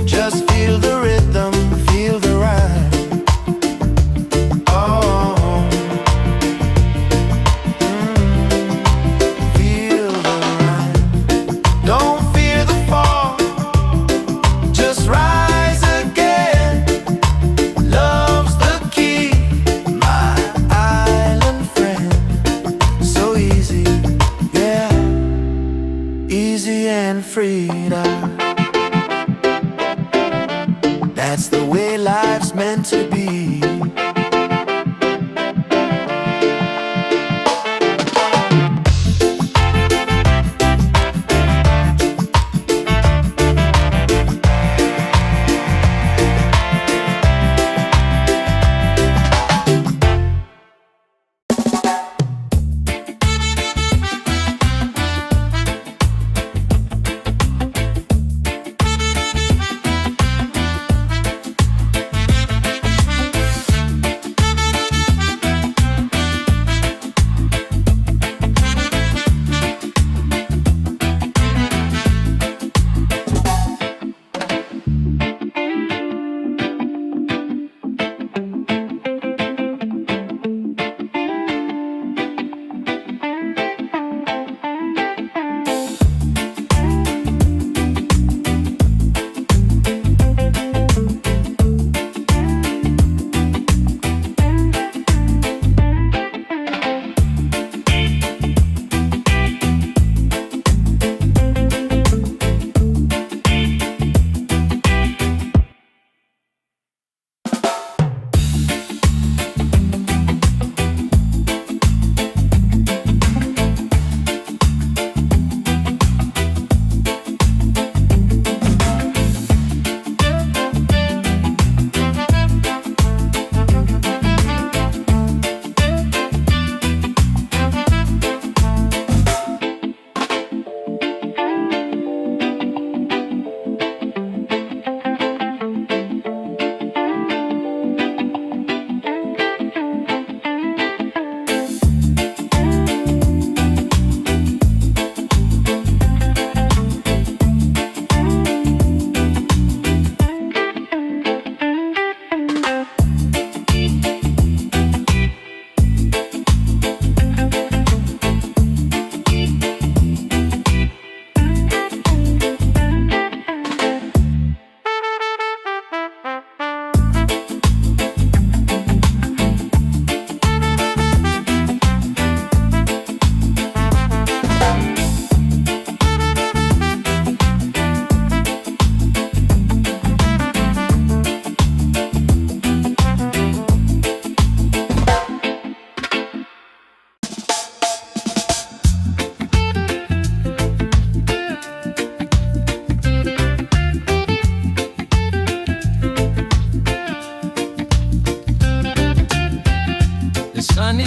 Just feel the rhythm, feel the rhyme. Oh, feel the rhyme. Don't fear the fall, just rise again. Love's the key, my island friend. So easy, yeah. Easy and free now. That's the way life's meant to be.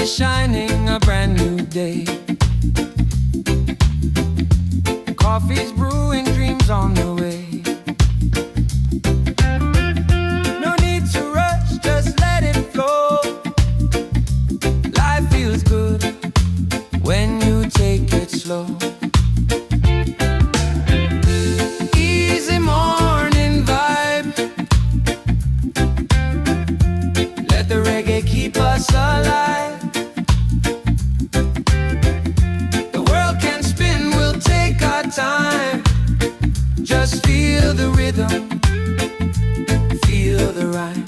is shining, a brand new day. Coffee's brewing, dreams on the way. No need to rush, just let it flow. Life feels good when you take it slow. Easy morning vibe. Let the reggae keep us alive. The world can spin, we'll take our time. Just feel the rhythm, feel the rhyme.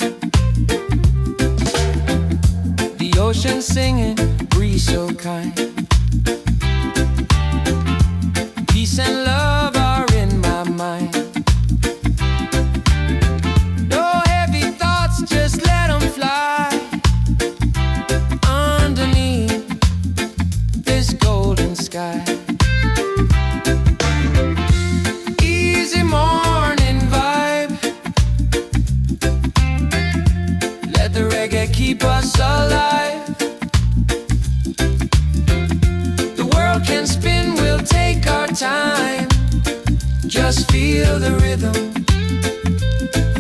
The ocean singing, breeze so kind. Peace and love are in my mind. No heavy thoughts, just let them fly. Underneath this golden sky. Easy morning vibe. Let the reggae keep us alive. The world can spin, we'll take our time. Just feel the rhythm,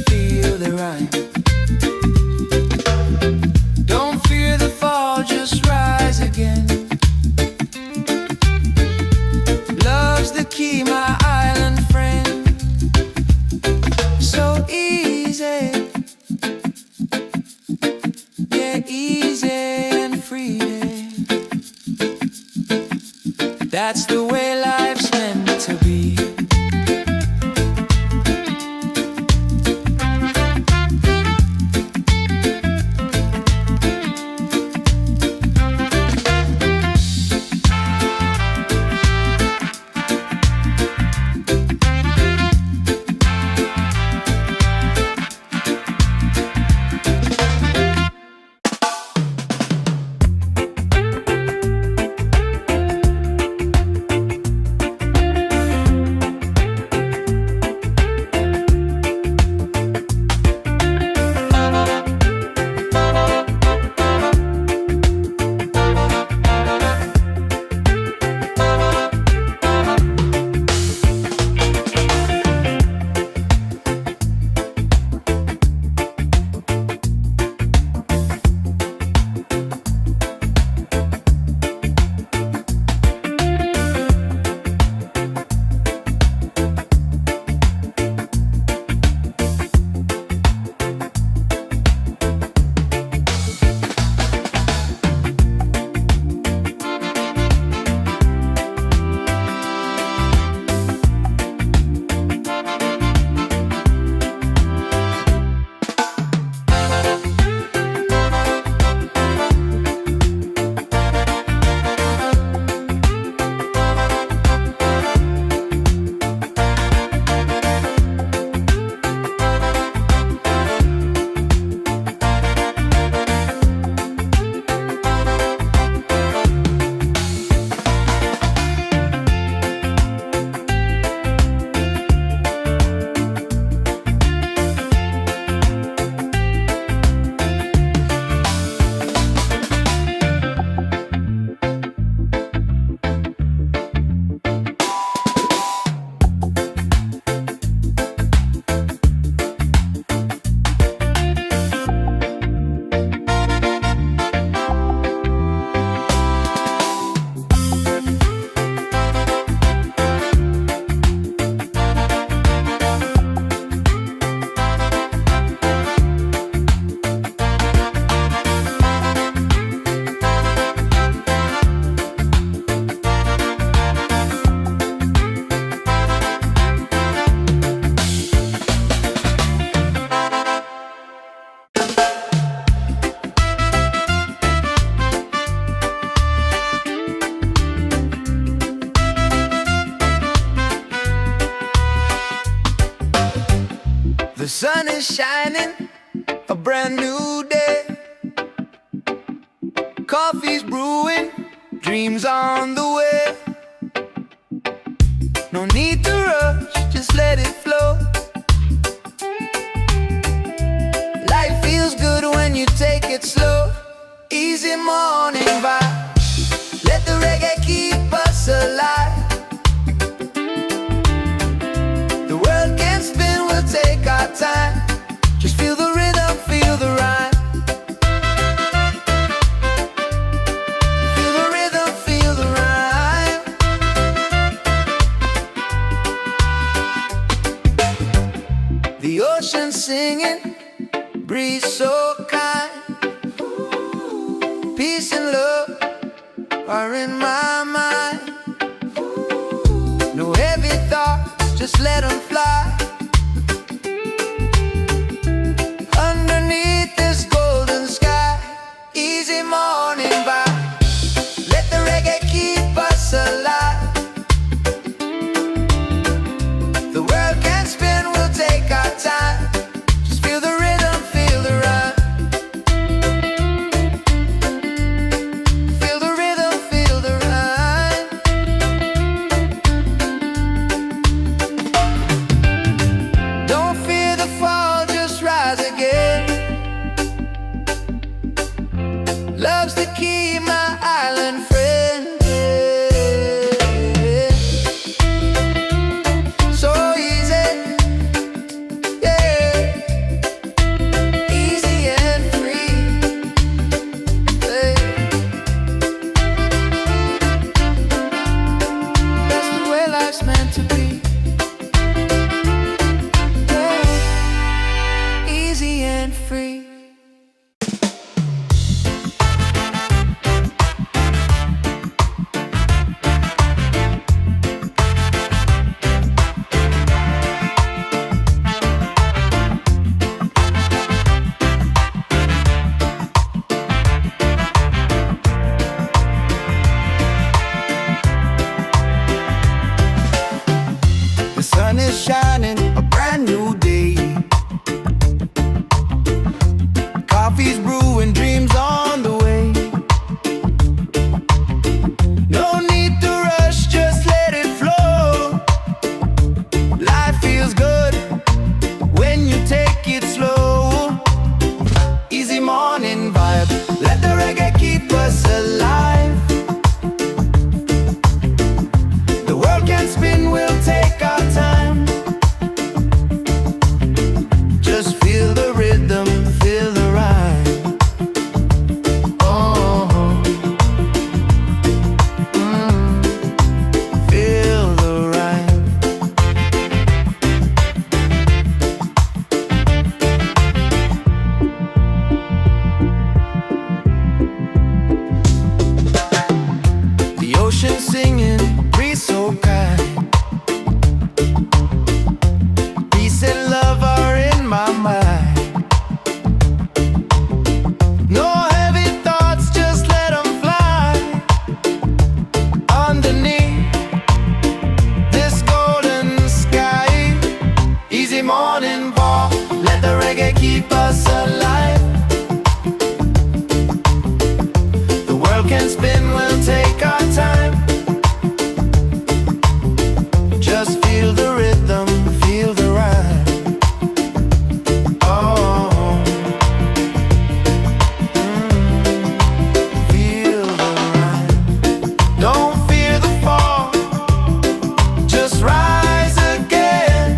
feel the rhyme. Don't fear the fall, just rise again. Love's the key, my island friend. So easy, yeah, easy and free. That's the way life's meant to be. The sun is shining, a brand new day. Coffee's brewing, dreams on the way. No need to rush, just let it flow. Life feels good when you take it slow. Easy easy morning vibe. Let the reggae keep us alive. The world can spin, we'll take our time. Just feel the rhythm, feel the rhyme. Feel the rhythm, feel the rhyme. The ocean singing, breeze so kind. Peace and love are in my mind. No heavy thoughts, just let them fly. Underneath this golden sky, easy morning vibe. Let the reggae keep us alive. The world can spin, we'll take our time. Just feel the rhythm, feel the rhyme. Feel the rhythm, feel the rhyme. Don't fear the fall, just rise again. Love's the key, my island friend. So easy, yeah. Easy and free, yeah. That's the way life's meant to be, yeah. Easy and free. The sun is shining, a brand new day. Coffee's brewing, dreams on the way. No need to rush, just let it flow. Life feels good when you take it slow. Easy morning vibe, let the reggae keep us alive. The world can spin, we'll take our time. Just feel the rhythm, feel the rhyme. Oh, feel the rhyme. The ocean singing, breeze so kind. Peace and love are in my mind. No heavy thoughts, just let them fly. Underneath this golden sky, easy morning ball. Let the reggae keep us alive. The world can spin, we'll take our time. Just feel the rhythm, feel the rhyme. Oh, feel the rhyme. Don't fear the fall, just rise again.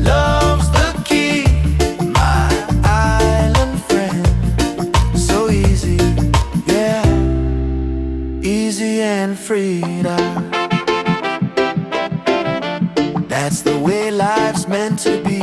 Love's the key, my island friend. So easy, yeah. Easy and freedom. That's the way life's meant to be.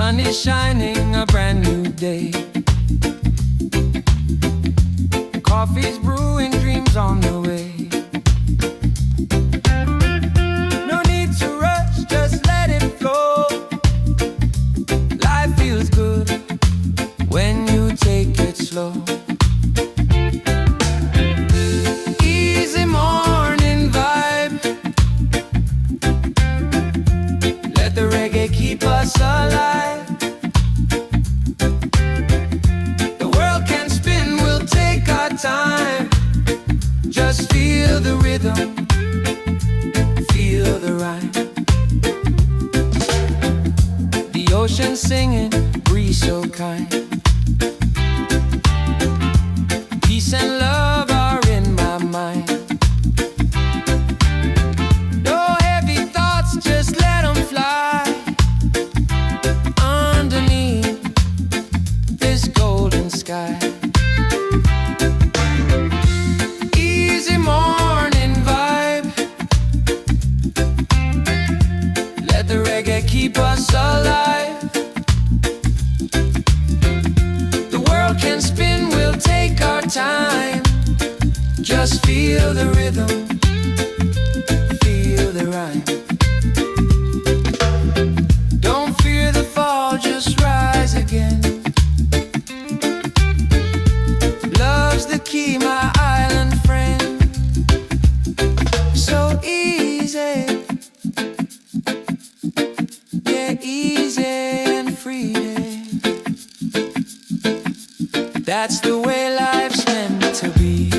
sun is shining, a brand new day. Coffee's brewing, dreams on the way. No need to rush, just let it flow. Life feels good when you take it slow. Easy morning vibe, let the reggae keep us alive. The world can spin, we'll take our time. Just feel the rhythm, feel the rhyme. The ocean singing, breeze so kind. Peace and love are in my mind. No heavy thoughts, just let them fly. Underneath this golden sky. Easy morning vibe, let the reggae keep us alive. The world can spin, we'll take our time. Just feel the rhythm, feel the rhyme. Don't fear the fall, just rise again. Love's the key, my island friend. So easy, yeah, easy and free. That's the way life's meant to be.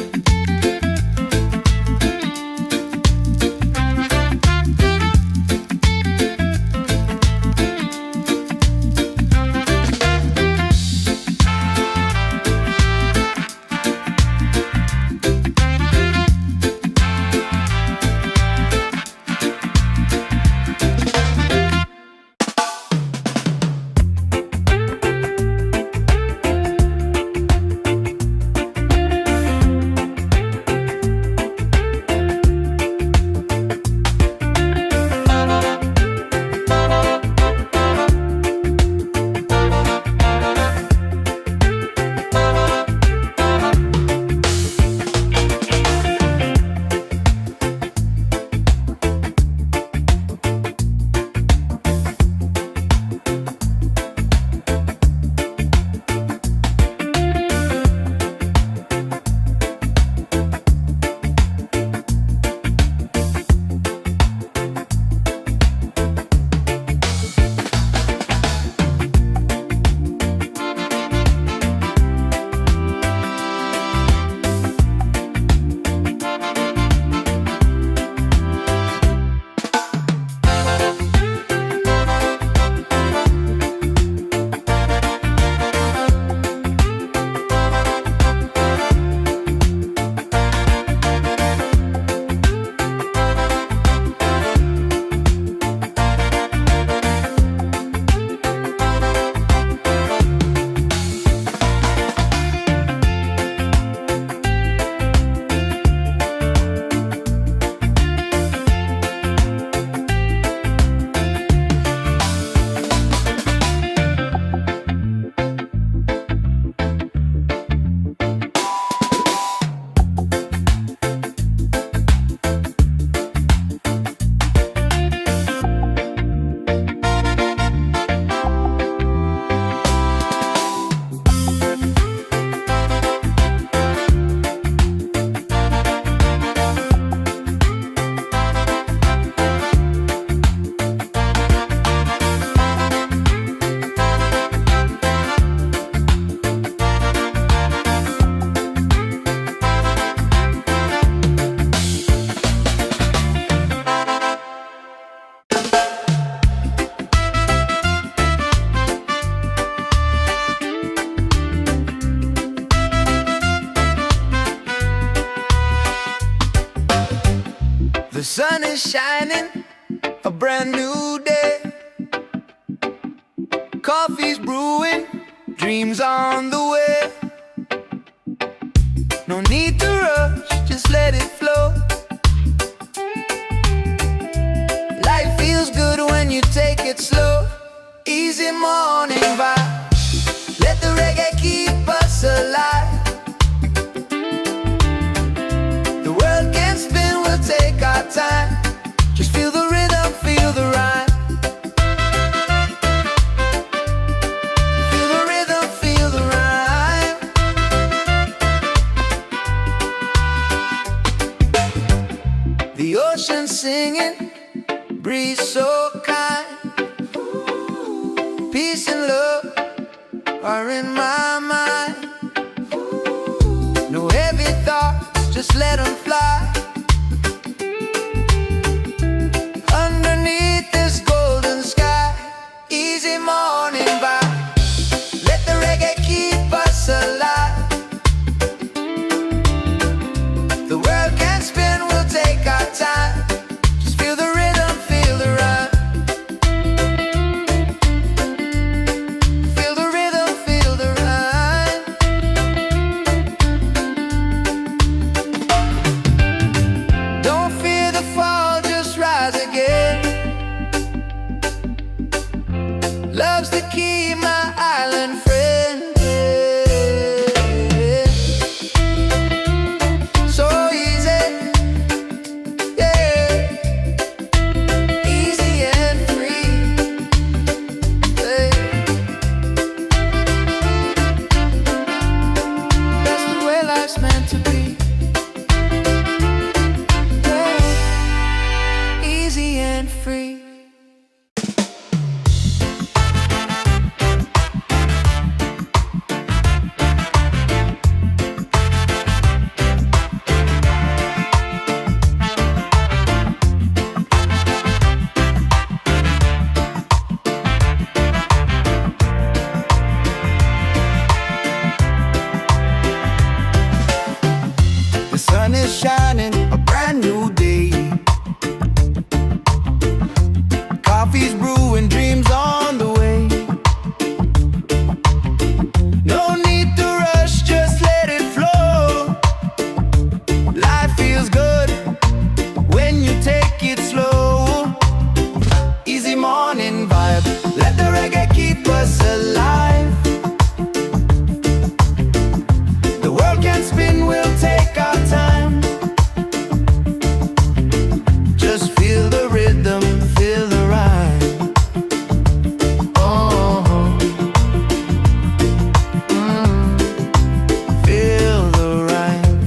The sun is shining, a brand new day. Coffee's brewing, dreams on the way. No need to rush, just let it flow. Life feels good when you take it slow. Easy morning vibe. Let the reggae keep us alive. The world can spin, we'll take our time. Just feel the rhythm, feel the rhyme. Feel the rhythm, feel the rhyme. The ocean singing, breeze so kind. Peace and love are in my mind. No heavy thoughts, just let them fly. Underneath this golden sky. Easy morning vibe. Let the reggae keep us alive. The world can spin, we'll take our time. Just feel the rhythm, feel the rhyme. Feel the rhythm, feel the rhyme. Don't fear the fall, just rise again. Love's the key, my island friend. So easy, yeah. Easy and free, yeah. That's the way life's meant to be, yeah. Easy and free. The sun is shining, a brand new day. Coffee's brewing, dreams on the way. No need to rush, just let it flow. Life feels good when you take it slow. Easy morning vibe, let the reggae keep us alive. The world can spin, we'll take our time. Just feel the rhythm, feel the rhyme. Oh, feel the rhyme.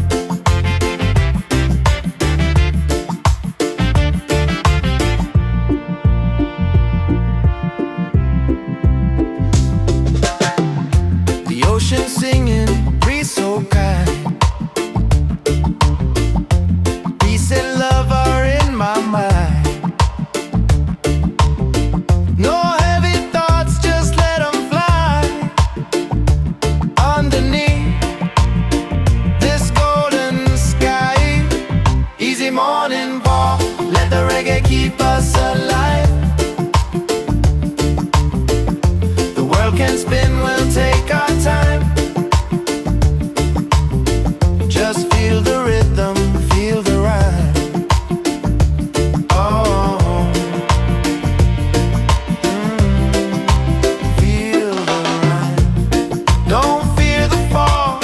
The ocean singing, breeze so kind. Peace and love are in my mind. No heavy thoughts, just let them fly. Underneath this golden sky. Easy morning ball, let the reggae keep us alive. The world can spin, we'll take our time. Just feel the rhythm, feel the rhyme. Oh, feel the rhyme. Don't fear the fall,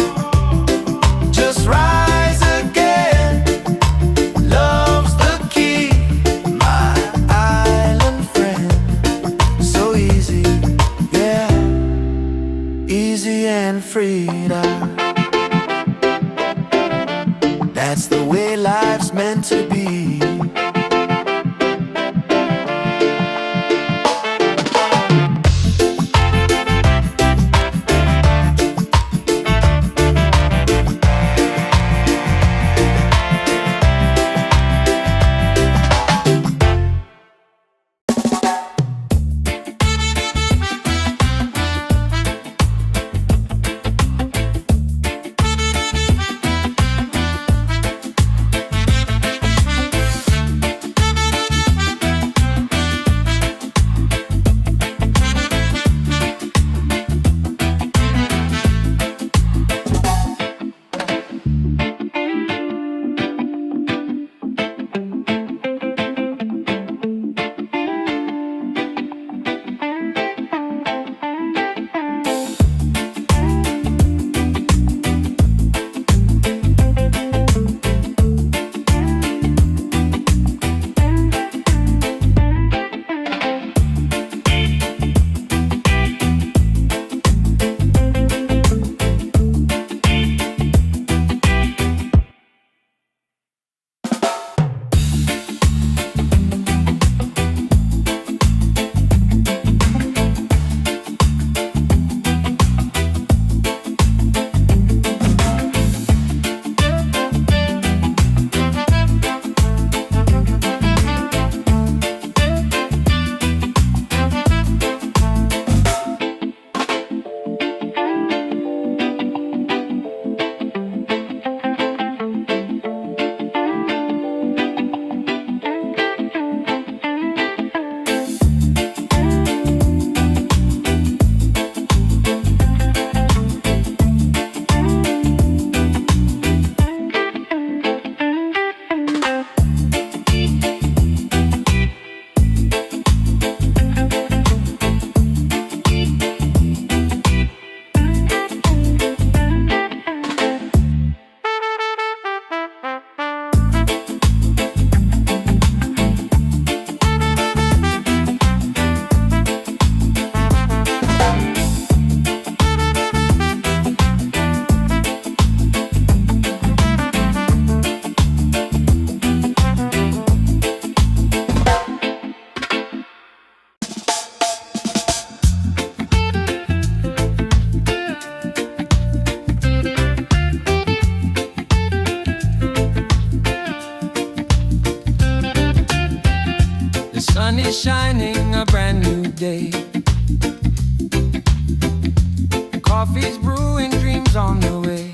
just rise again. Love's the key, my island friend. So easy, yeah. Easy and freedom. That's the way life's meant to be. is shining, a brand new day. Coffee's brewing, dreams on the way.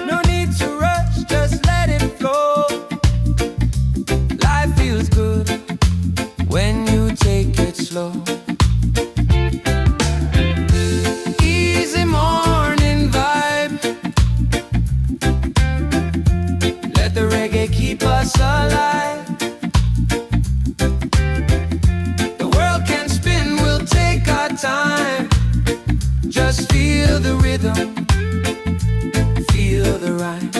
No need to rush, just let it flow. Life feels good when you take it slow. Easy morning vibe. Let the reggae keep us alive. The world can spin, we'll take our time. Just feel the rhythm, feel the rhyme.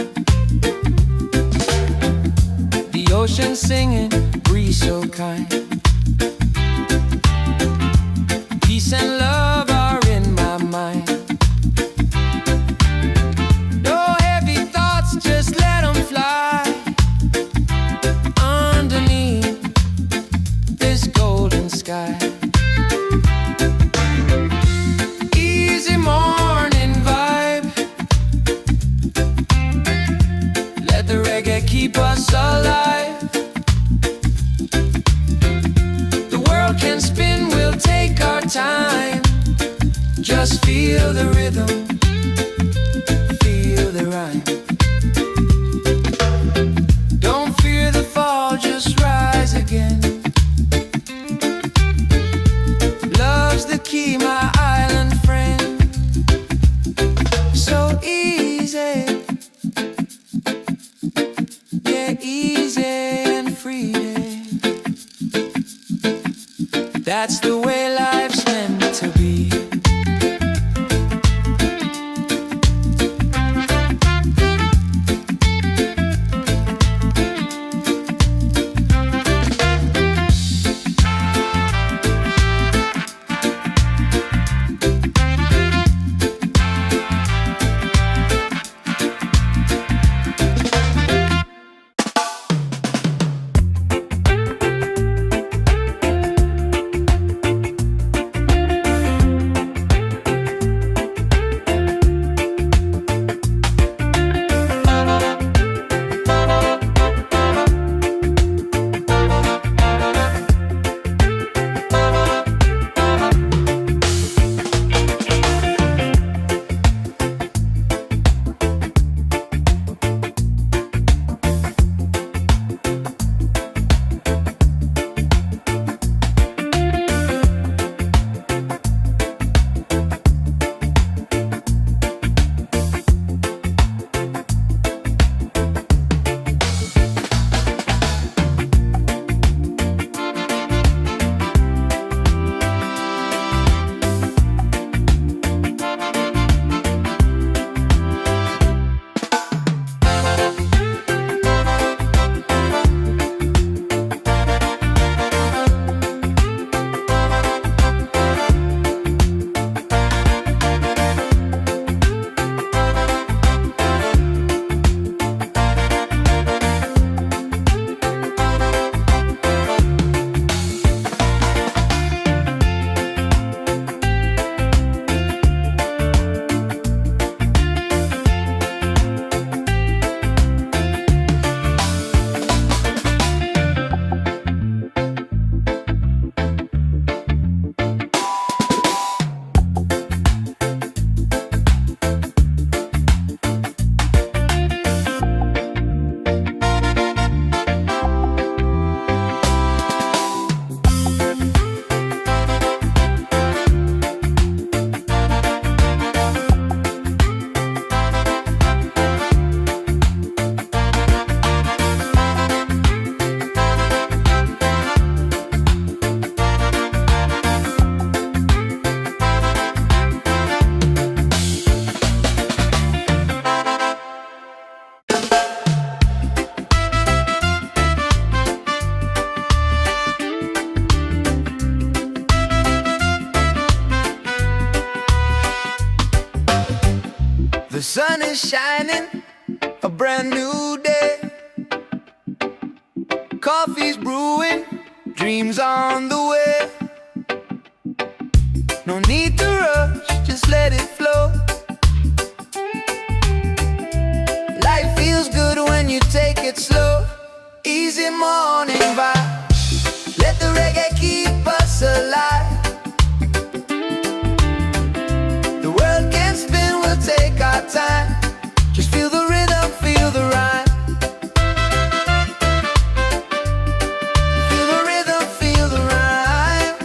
The ocean singing, breeze so kind. Peace and love are in my mind. No heavy thoughts, just let them fly. Underneath this golden sky. Easy morning vibe. Let the reggae keep us alive. The world can spin, we'll take our time. Just feel the rhythm, feel the rhyme. Don't fear the fall, just rise again. Love's the key, my island friend. So easy, yeah, easy and free. That's the way life's meant to be. The sun is shining, a brand new day. Coffee's brewing, dreams on the way. No need to rush, just let it flow. Life feels good when you take it slow. Easy morning vibe. Let the reggae keep us alive. The world can spin, we'll take our time. Just feel the rhythm, feel the rhyme. Feel the rhythm, feel the rhyme.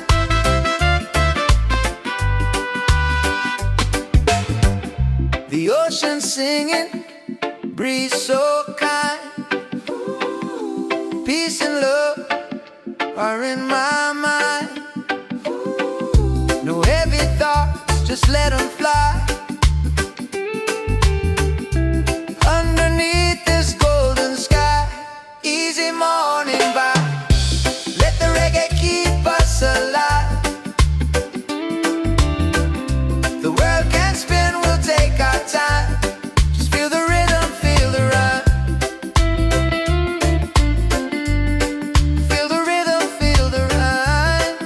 The ocean singing, breeze so kind. Peace and love are in my mind. No heavy thoughts, just let them fly. Underneath this golden sky. Easy morning vibe. Let the reggae keep us alive. The world can spin, we'll take our time. Just feel the rhythm, feel the rhyme. Feel the rhythm, feel the rhyme.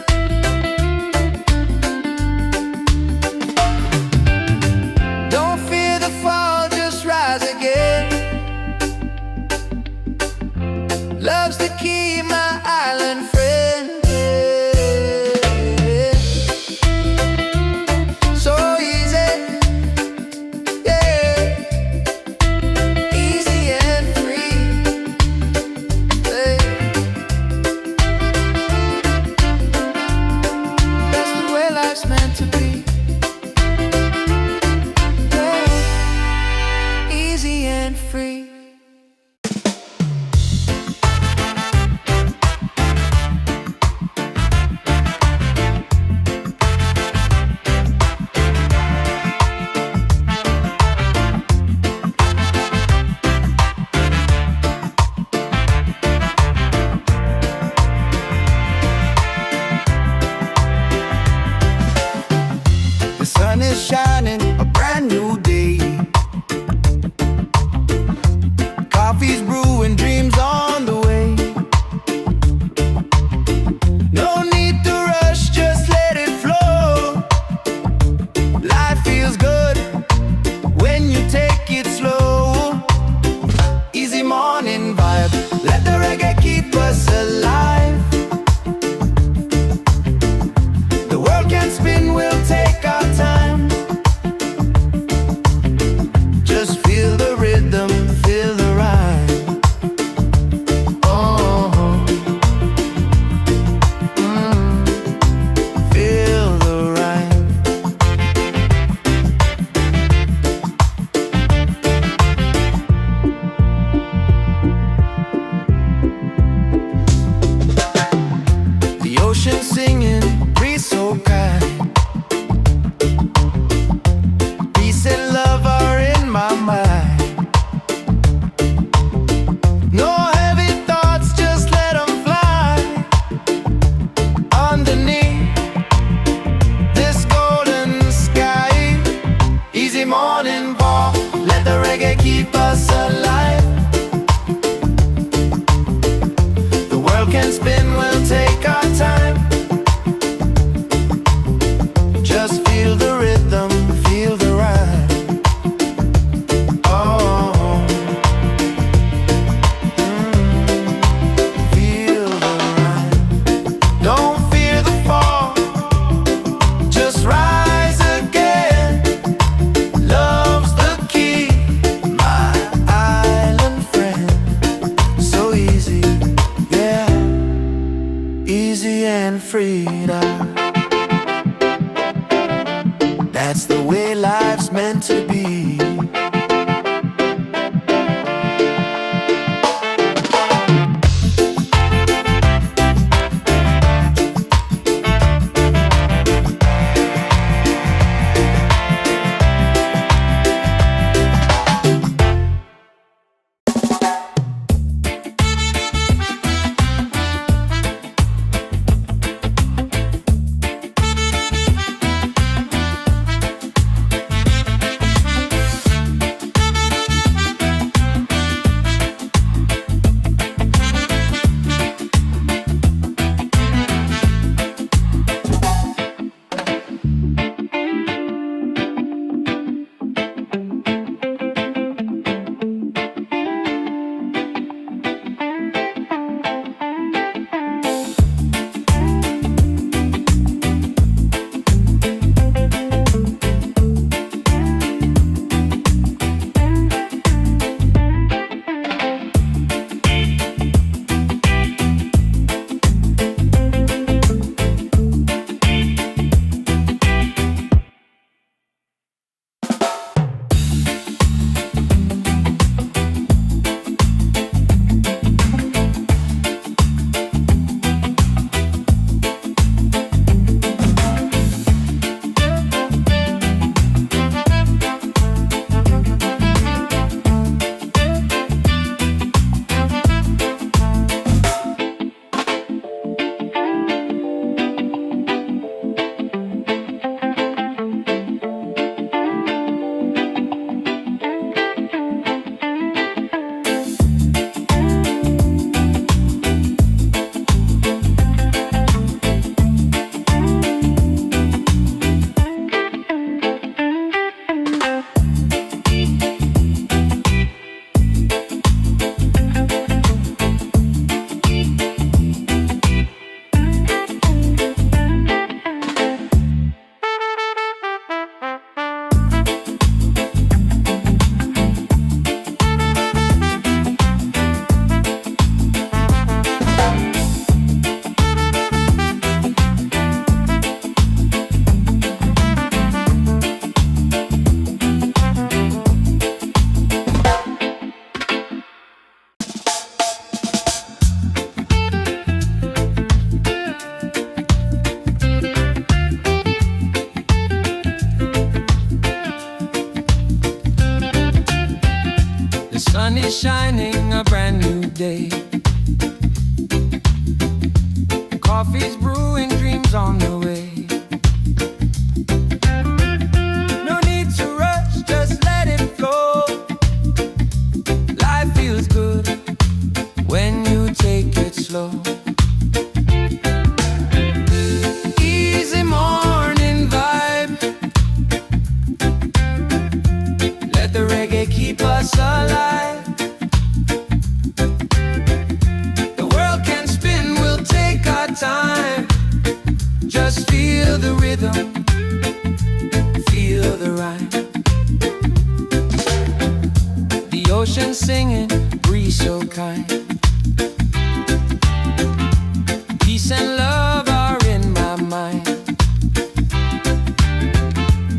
Don't fear the fall, just rise again. Love's the key, my island friend. So easy, yeah. Easy and free, hey. That's the way life's meant to be, yeah. Easy and free. The sun is shining, a brand new day. Coffee's brewing, dreams on the way. No need to rush, just let it flow. Life feels good when you take it slow. Easy morning vibe. Let the reggae keep us alive. The world can spin, we'll take our time. Just feel the rhythm, feel the rhyme. Oh, feel the rhyme. The ocean singing, breeze so kind. Peace and love are in my mind. No heavy thoughts, just let them fly. Underneath this golden sky. Easy morning walk. Let the reggae keep us alive. The world can spin, we'll take our time. Just feel the rhythm, feel the rhyme. Oh, feel the rhyme. Don't fear the fall, just rise again. Love's the key, my island friend. So easy, yeah. Easy and freedom. That's the way life's meant to be. is shining, a brand new day. Coffee's brewing, dreams on the way. No need to rush, just let it flow. Life feels good when you take it slow. Easy morning vibe, let the reggae keep us alive. The world can spin, we'll take our time. Just feel the rhythm, feel the rhyme. The ocean singing, breeze so kind. Peace and love are in my mind.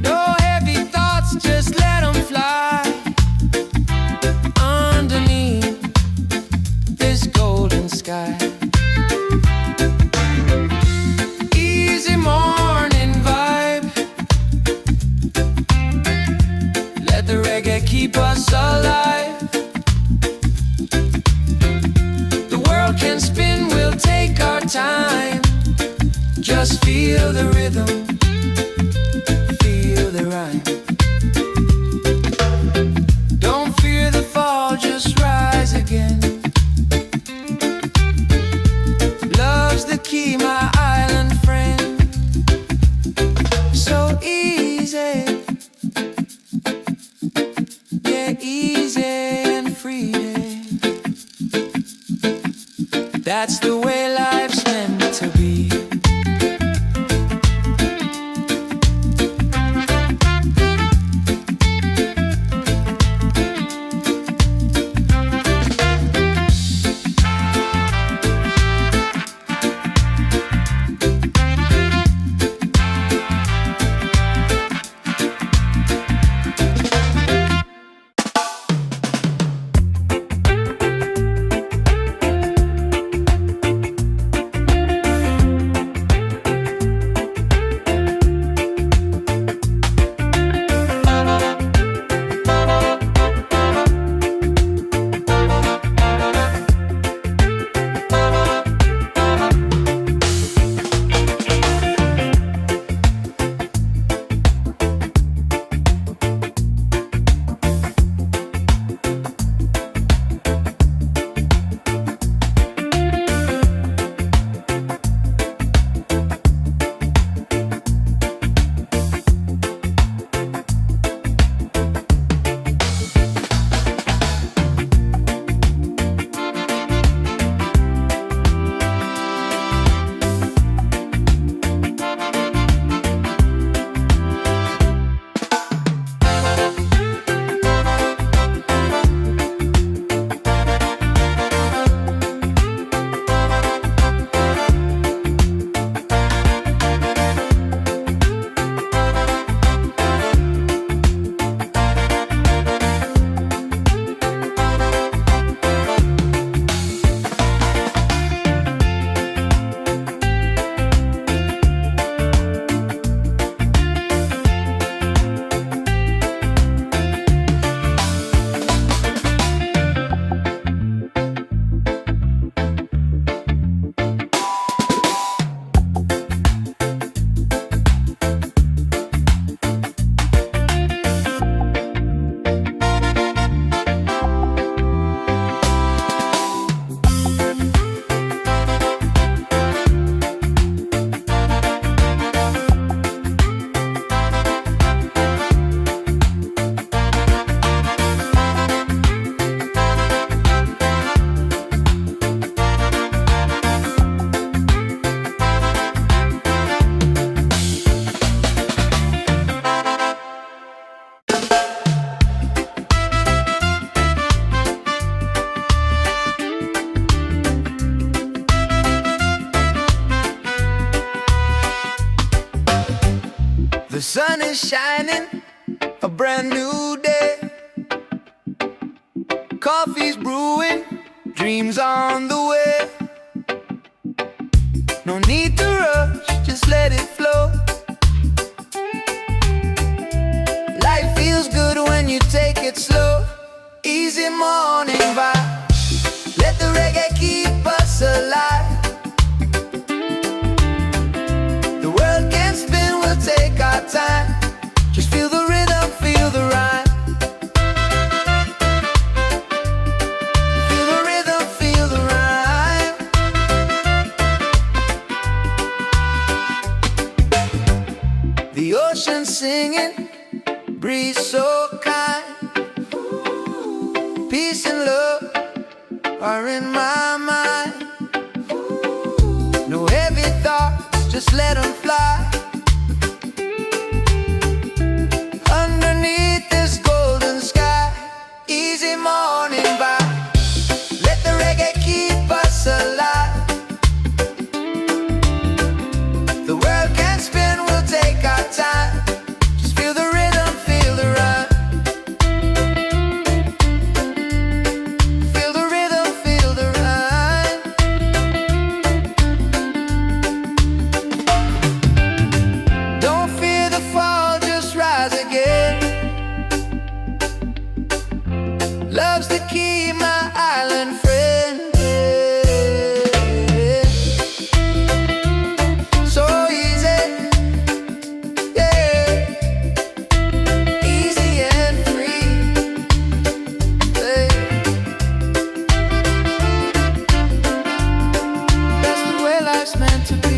No heavy thoughts, just let them fly. Underneath this golden sky. Easy morning vibe, let the reggae keep us alive. The world can spin, we'll take our time. Just feel the rhythm, feel the rhyme. Don't fear the fall, just rise again. Love's the key, my island friend. So easy, yeah, easy and free. That's the way life's meant to be. The sun is shining, a brand new day. Coffee's brewing, dreams on the way. No need to rush, just let it flow. Life feels good when you take it slow. Easy morning The ocean singing, breeze so kind. Peace and love are in my mind. No heavy thoughts, just let them fly. Underneath this golden sky, easy morning vibe. Let the reggae keep us alive. The world can spin, we'll take our time. Just feel the rhythm, feel the rhyme. Feel the rhythm, feel the rhyme. Don't fear the fall, just rise again. Love's the key, my island friend. So easy, yeah. Easy and free, yeah. That's the way life's meant to be,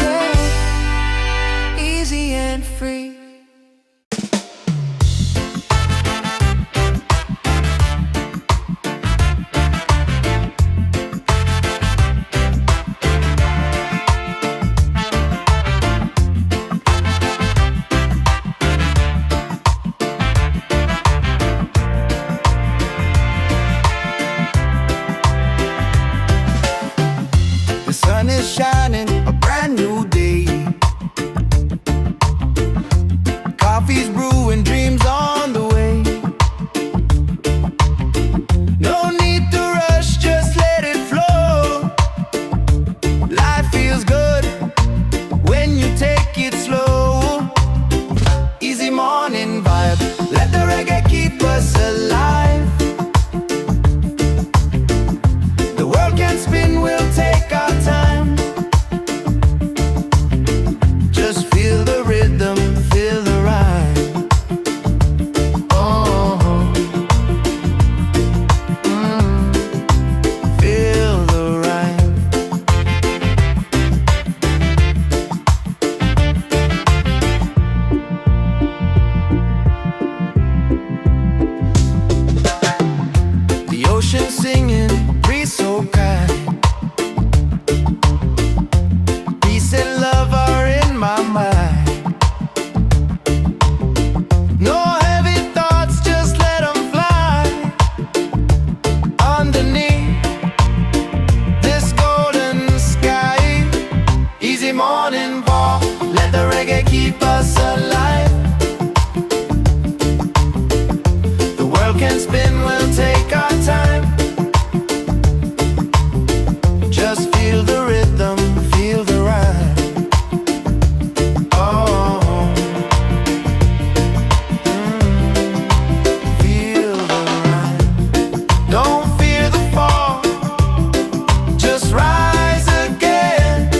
yeah. Easy and free. The sun is shining, a brand new day. Coffee's brewing, dreams on the way. No need to rush, just let it flow. Life feels good when you take it slow. Easy morning vibe, let the reggae keep us alive. The world can spin, we'll take our time. Just feel the rhythm, feel the rhyme. Oh, feel the rhyme. The ocean singing, breeze so kind. Peace and love are in my mind. No heavy thoughts, just let them fly. Underneath this golden sky, easy morning walk, let the reggae keep us alive. The world can spin, we'll take our time. Just feel the rhythm, feel the rhyme. Oh, feel the rhyme. Don't fear the fall, just rise again.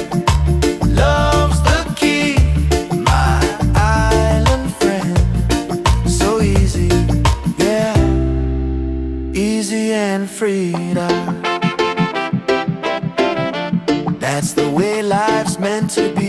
Love's the key, my island friend. So easy, yeah. Easy and free now. That's the way life's meant to be.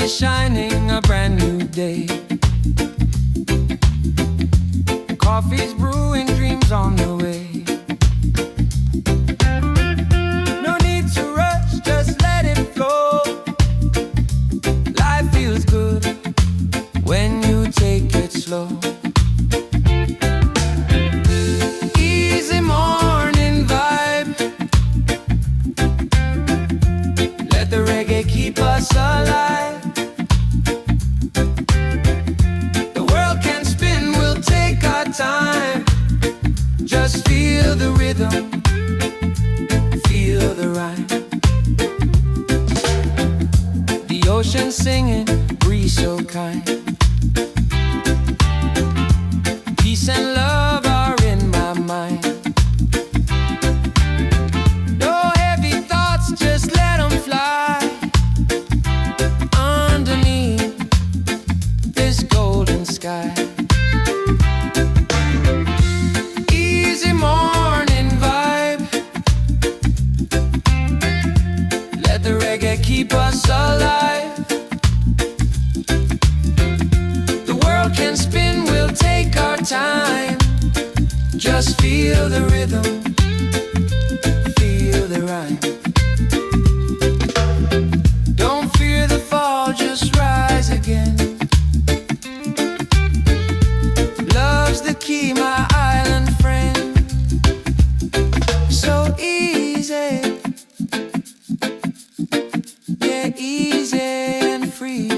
is shining, a brand new day. Coffee's brewing, dreams on the way. No need to rush, just let it flow. Life feels good when you take it slow. Easy morning vibe. Let the reggae keep us alive. The world can spin, we'll take our time. Just feel the rhythm, feel the rhyme. The ocean singing, breeze so kind. Peace and love are in my mind. No heavy thoughts, just let them fly. Underneath this golden sky. Easy morning vibe. Let the reggae keep us alive. The world can spin, we'll take our time. Just feel the rhythm, feel the rhyme. Don't fear the fall, just rise again. Love's the key, my island friend. So easy, yeah, easy and free.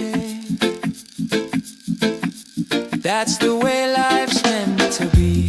That's the way life's meant to be.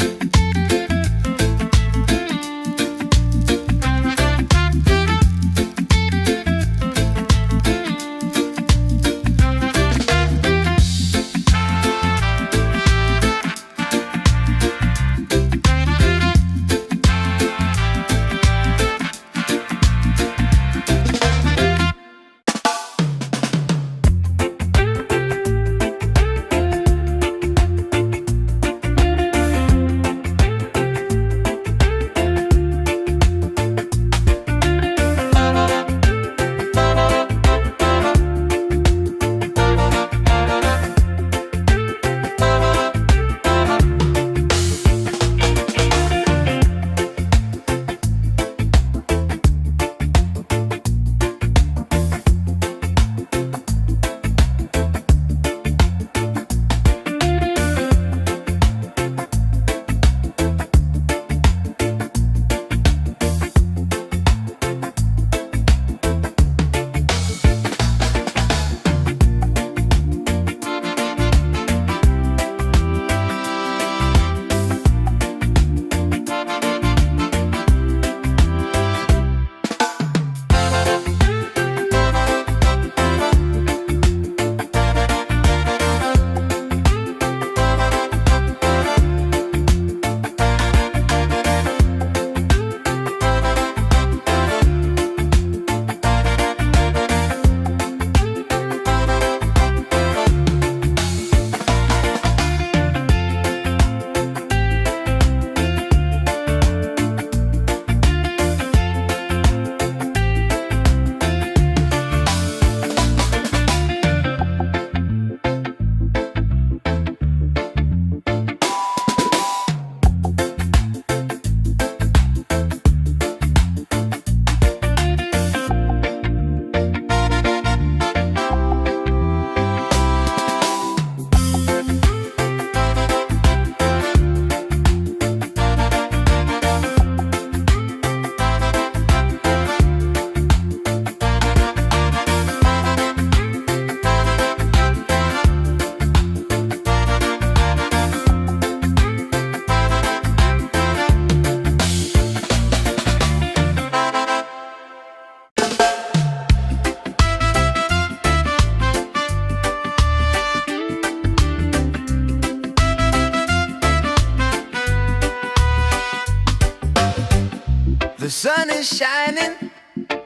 The sun is shining,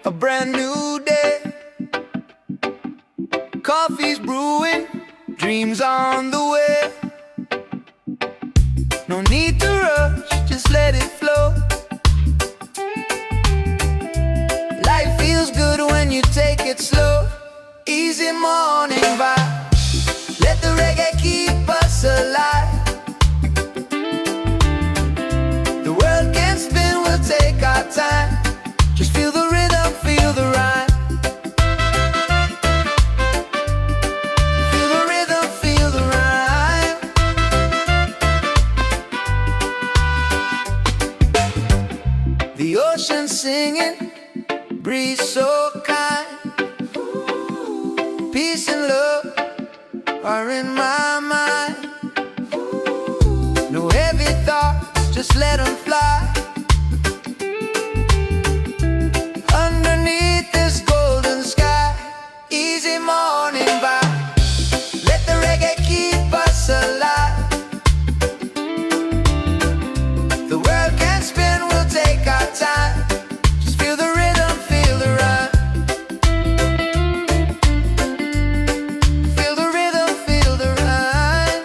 a brand new day. Coffee's brewing, dreams on the way. No need to rush, just let it flow. Life feels good when you take it slow. Easy morning vibe. Let the reggae keep us alive. The world can spin, we'll take our time. Just feel the rhythm, feel the rhyme. Feel the rhythm, feel the rhyme. The ocean singing, breeze so kind. Peace and love are in my mind. No heavy thoughts, just let them fly. Underneath this golden sky. Easy morning vibe. Let the reggae keep us alive. The world can spin, we'll take our time. Just feel the rhythm, feel the rhyme. Feel the rhythm, feel the rhyme.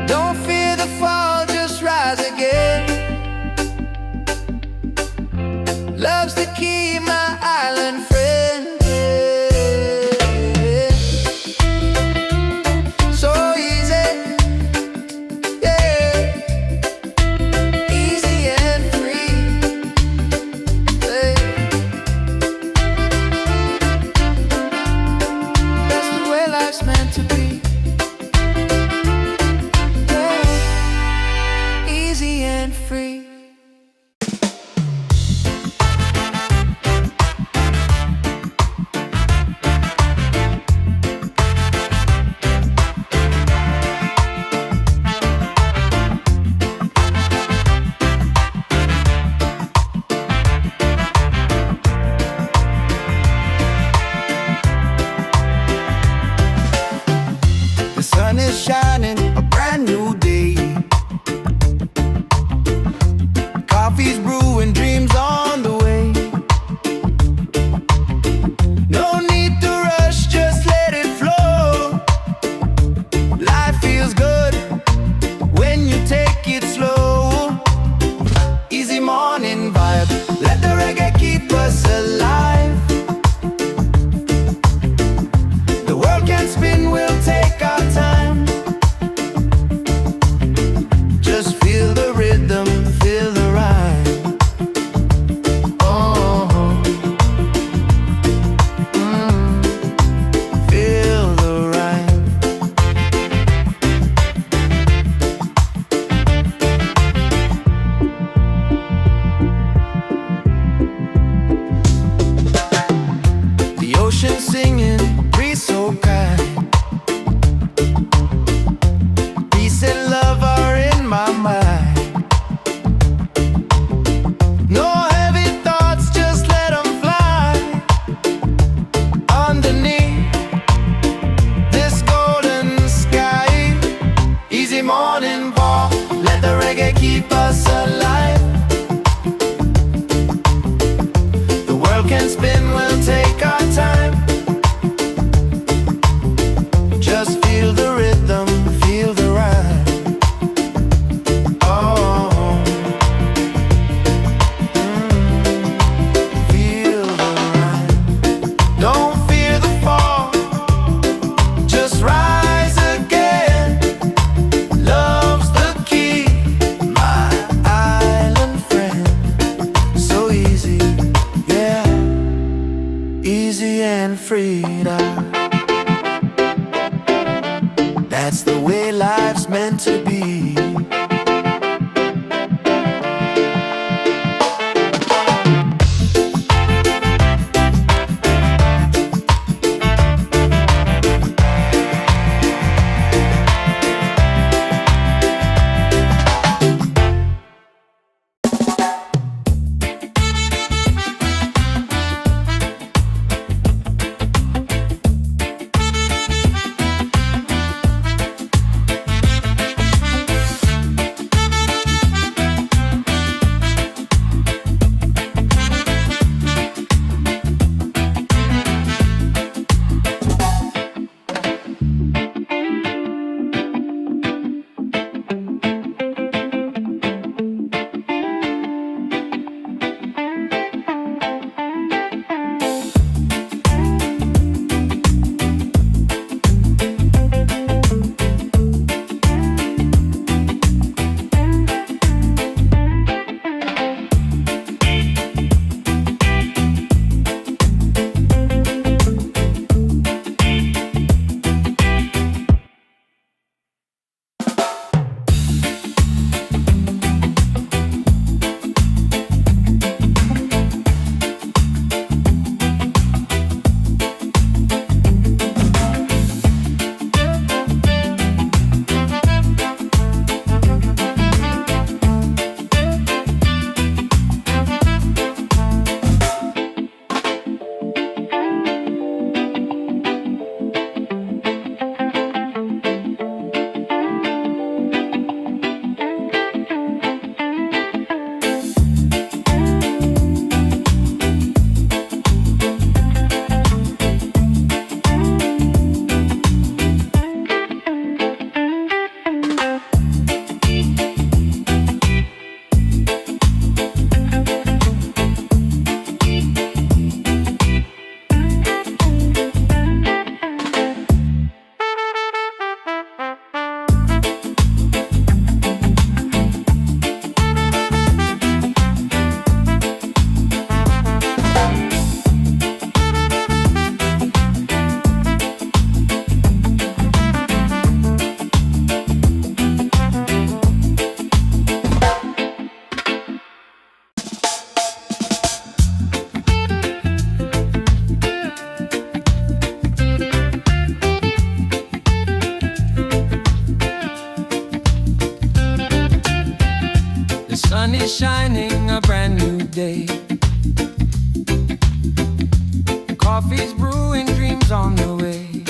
Don't fear the fall, just rise again. Love's the key, my island friend. So easy, yeah. Easy and free, yeah. That's the way life's meant to be, yeah. Easy and free. The sun is shining, a brand new day. Coffee's brewing, dreams on the way. No need to rush, just let it flow. Life feels good when you take it slow. Easy morning vibe, let the reggae keep us alive. The world can spin, we'll take our time. Just feel the rhythm, feel the rhyme. Oh, feel the rhyme. The ocean singing, breeze so kind. Peace and love are in my mind. No heavy thoughts, just let them fly. Underneath this golden sky. Easy morning walk, let the reggae keep us alive. The world can spin, we'll take our time. Just feel the rhythm, feel the rhyme. Oh, feel the rhyme. Don't fear the fall, just rise again. Love's the key, my The sun is shining, a brand new day. Coffee's brewing, dreams on the way.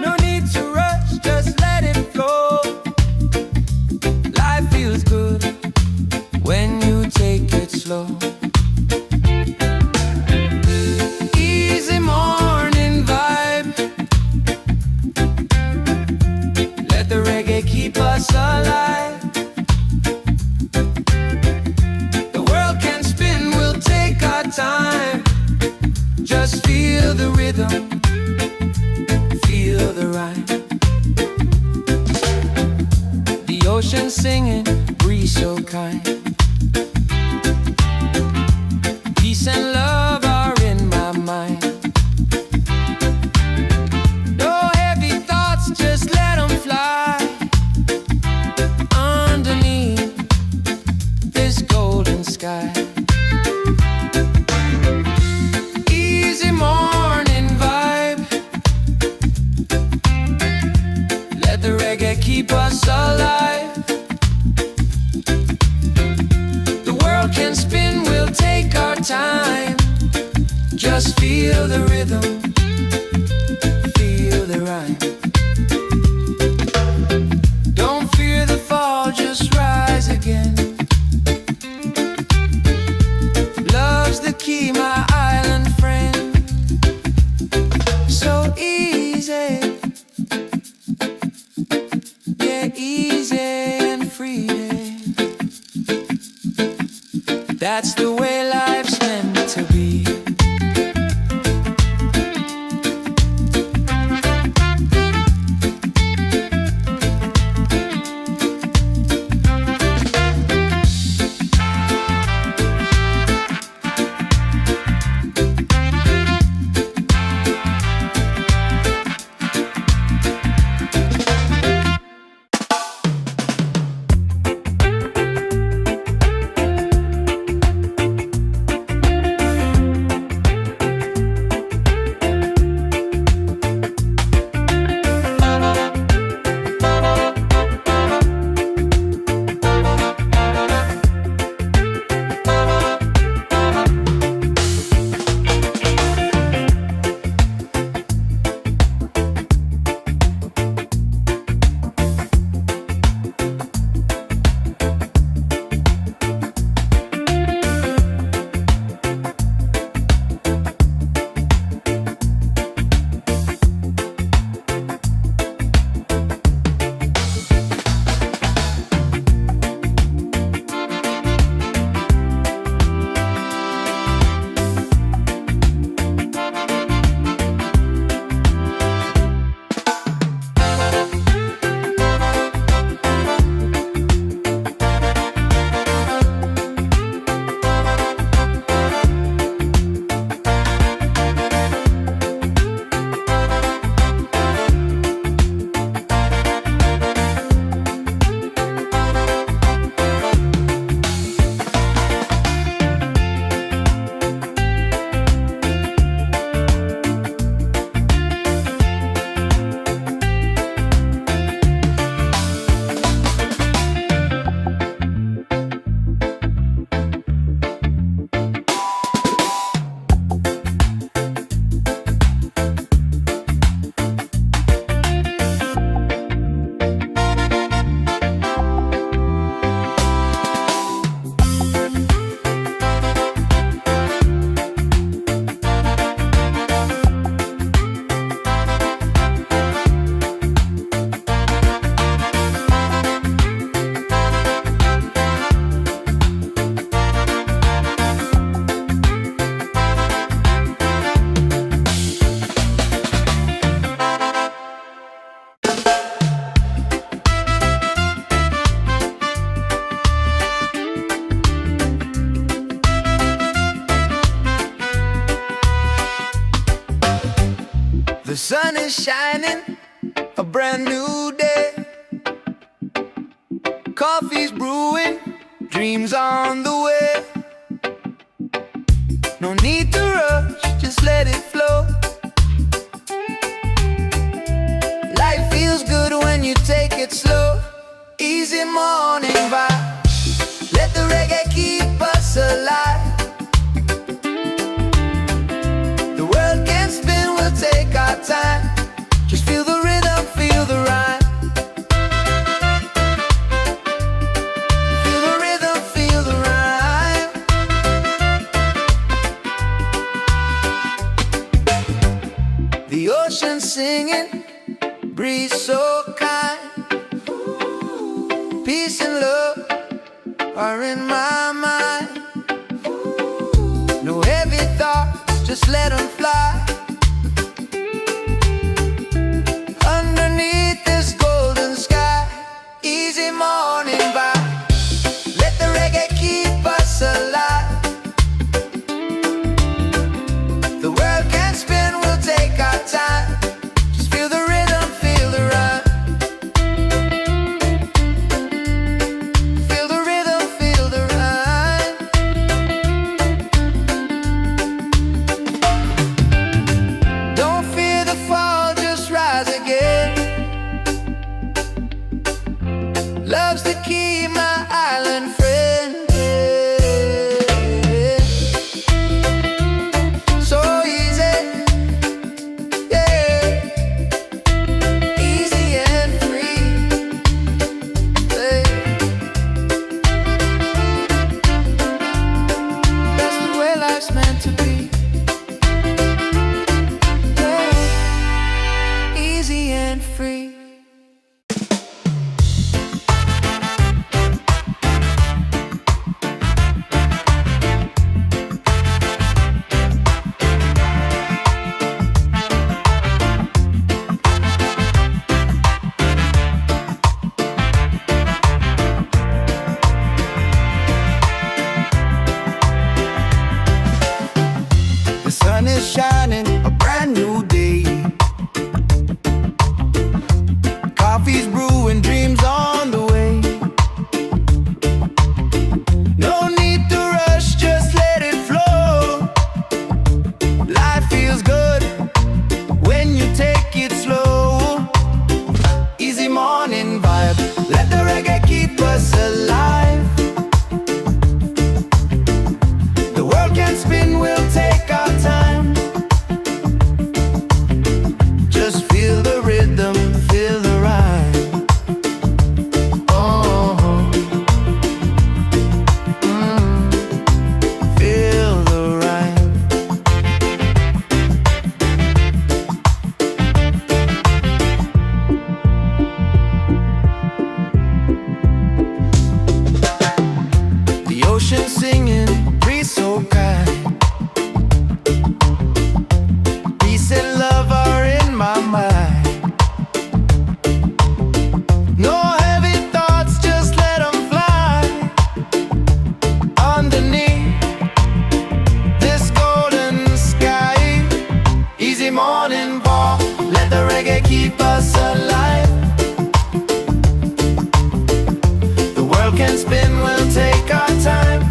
No need to rush, just let it flow. Life feels good when you take it slow. Easy morning vibe. Let the reggae keep us alive. The world can spin, we'll take our time. Just feel the rhythm, feel the rhyme. The ocean singing, breeze so kind. Peace and love are in my mind. No heavy thoughts, just let them fly. Underneath this golden sky. Easy morning vibe. Let the reggae keep us alive. The world can spin, we'll take our time. Just feel the rhythm, feel the rhyme. Don't fear the fall, just rise again. Love's the key, my island friend. So easy, yeah, easy and free. That's the way life's meant to be. The sun is shining, a brand new day. Coffee's brewing, dreams on the way. No need to rush, just let it flow. Life feels good when you take it slow. Easy easy morning vibe. Let the reggae keep us alive. The world can spin, we'll take our time. Just feel the rhythm, feel the rhyme. Feel the rhythm, feel the rhyme. The ocean singing, breeze so kind. Peace and love are in my mind. No heavy thoughts, just let them fly. Underneath this golden sky, easy morning vibe. Let the reggae keep us alive. The world can spin, we'll take our time. Just feel the rhythm, feel the rhyme. Feel the rhythm, feel the rhyme. Don't fear the fall, just rise again. Love's the key, my island friend. So easy, yeah. Easy and free, yeah. That's the way life's meant to be, yeah. Easy and free. The sun is shining, a brand new day. Coffee's brewing, dreams on the way. No need to rush, just let it flow. Life feels good when you take it slow. Easy morning vibe, let the reggae keep us alive. The world can spin, we'll take our time. Just feel the rhythm, feel the rhyme. Oh, feel the rhyme. The ocean singing, breeze so kind. Peace and love are in my mind. No heavy thoughts, just let them fly. Underneath this golden sky, easy morning walk, let the reggae keep us alive. The world can spin, we'll take our time.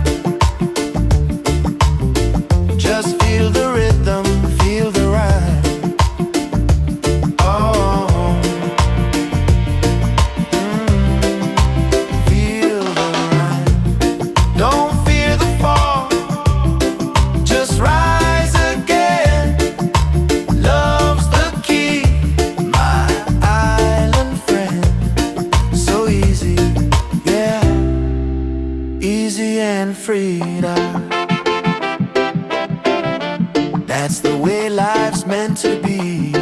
Just feel the rhythm, feel the rhyme. Oh, feel the rhyme. Don't fear the fall, just rise again. Love's the key, my island friend. So easy, yeah. Easy and free now. That's the way life's meant to be.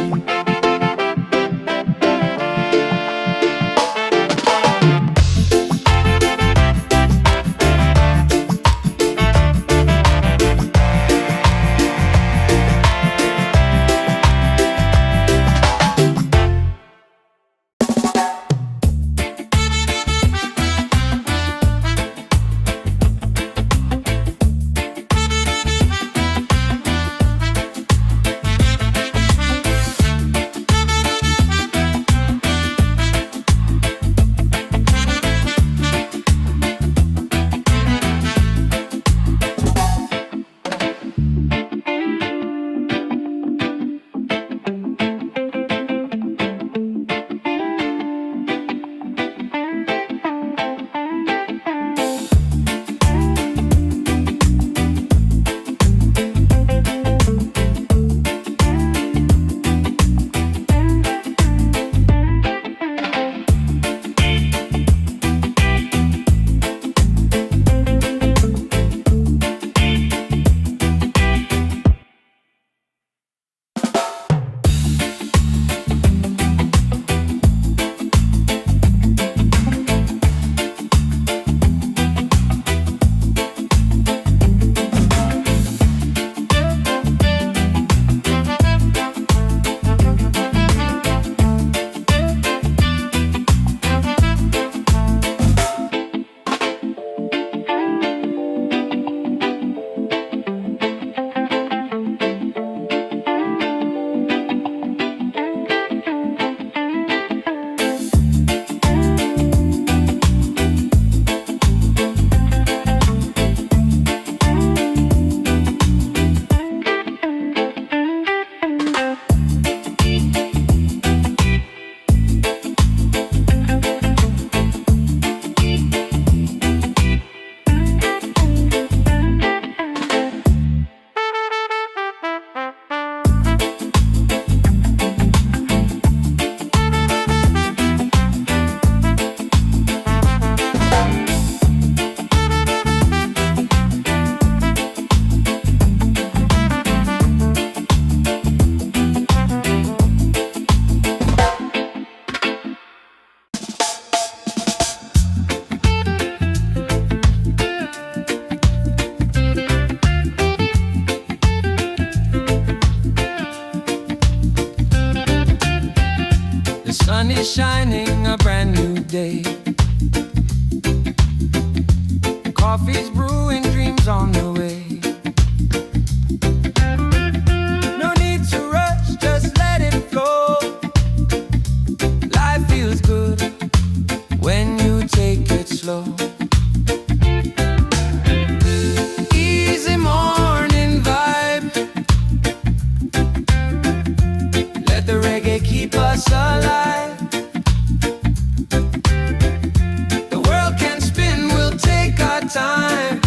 shining, a brand new day. Coffee's brewing, dreams on the way. No need to rush, just let it flow. Life feels good when you take it slow. Easy morning vibe. Let the reggae keep us alive. The world can spin, we'll take our time.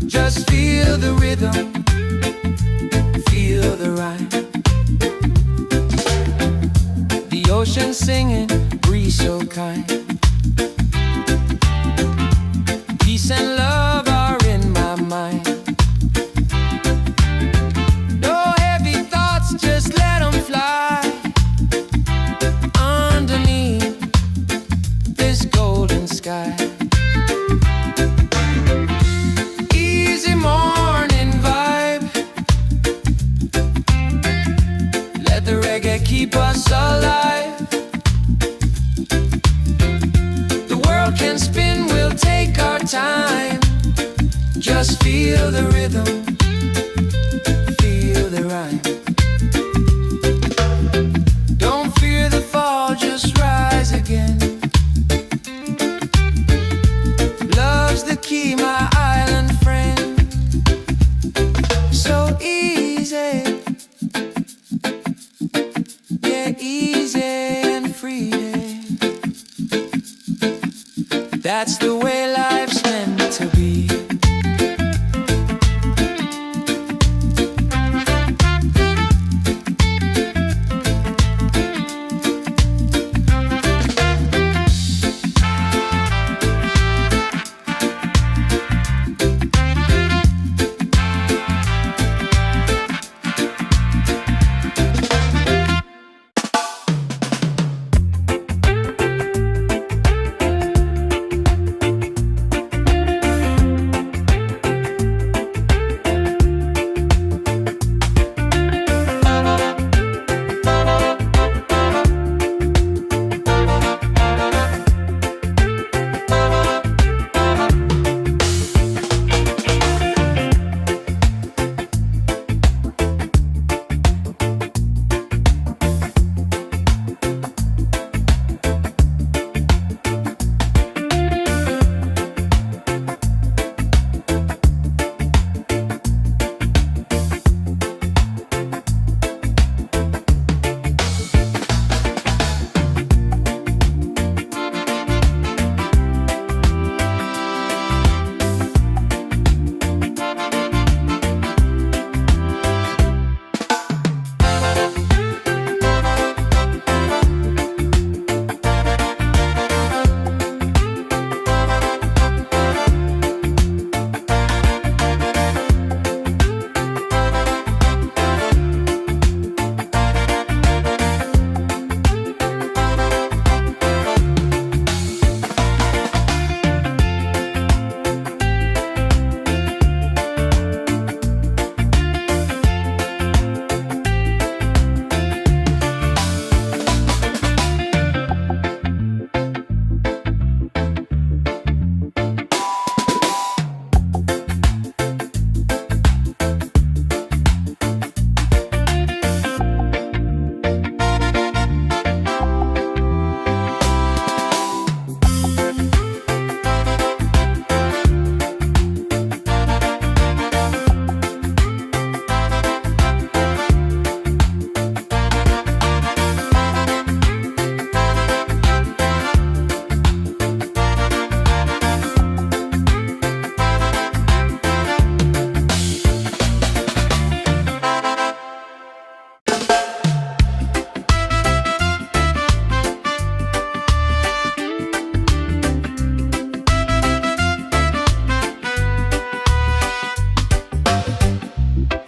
Just feel the rhythm, feel the rhyme. The ocean singing, breeze so kind. Peace and love are in my mind. No heavy thoughts, just let them fly. Underneath this golden sky. Easy morning vibe. Let the reggae keep us alive. The world can spin, we'll take our time. Just feel the rhythm, feel the rhyme. Don't fear the fall, just rise again. Love's the key, my island friend. So easy, yeah, easy and free. That's the way life's meant to be.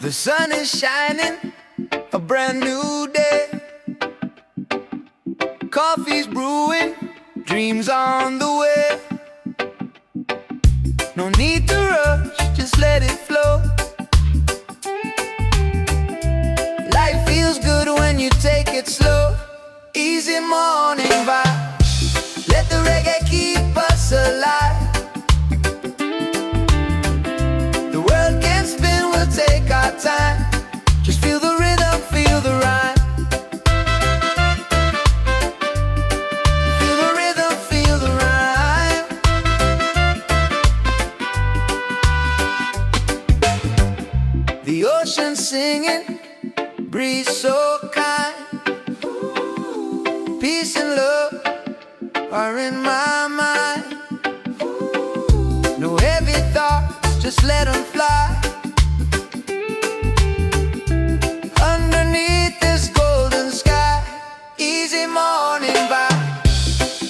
The sun is shining, a brand new day. Coffee's brewing, dreams on the way. No need to rush, just let it flow. Life feels good when you take it slow. Easy easy morning vibe. Let the reggae keep us alive. The world can spin, we'll take our time. Just feel the rhythm, feel the rhyme. Feel the rhythm, feel the rhyme. The ocean singing, breeze so kind. Peace and love are in my mind. No heavy thoughts, just let them fly. Underneath this golden sky, easy morning vibe.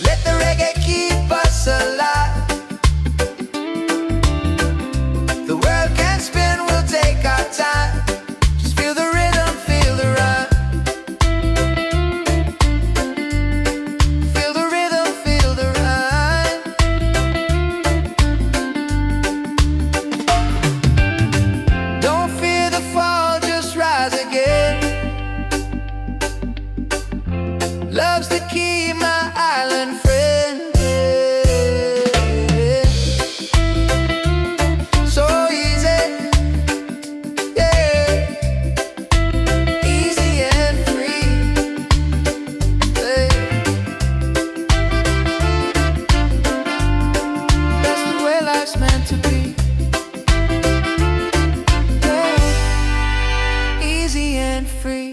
Let the reggae keep us alive. The world can spin, we'll take our time. Just feel the rhythm, feel the rhyme. Feel the rhythm, feel the rhyme. Don't fear the fall, just rise again. Love's the key, my island friend. So easy, yeah. Easy and free, yeah. That's the way life's meant to be, yeah. Easy and free.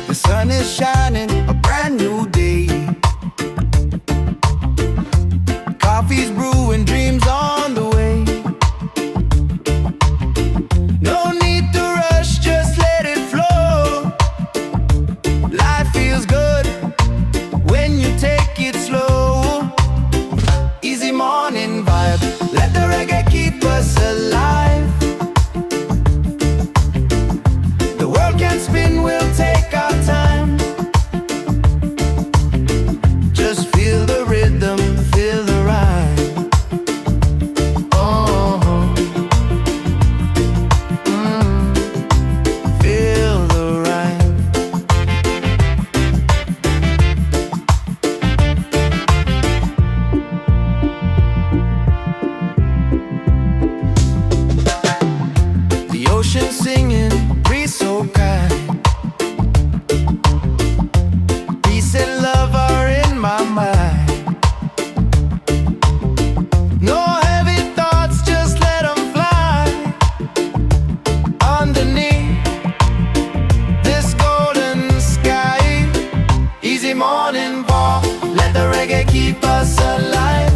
The sun is shining, a brand new day. Coffee's brewing, dreams on the way. No need to rush, just let it flow. Life feels good when you take it slow. Easy morning vibe, let the reggae keep us alive. The world can spin, we'll take our time. Just feel the rhythm, feel the rhyme. Oh, feel the rhyme. The ocean singing, breeze so kind. Peace and love are in my mind. No heavy thoughts, just let them fly. Underneath this golden sky, easy morning walk, let the reggae keep us alive.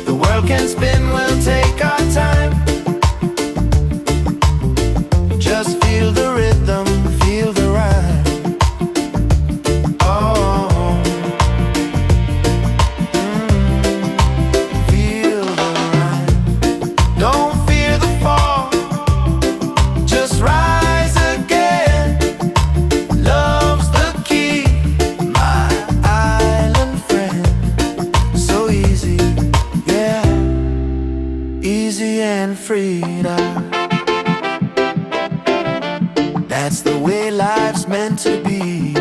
The world can spin, we'll take our time. Just feel the rhythm, feel the rhyme. Oh, feel the rhyme. Don't fear the fall, just rise again. Love's the key, my island friend. So easy, yeah. Easy and free now. That's the way life's meant to be.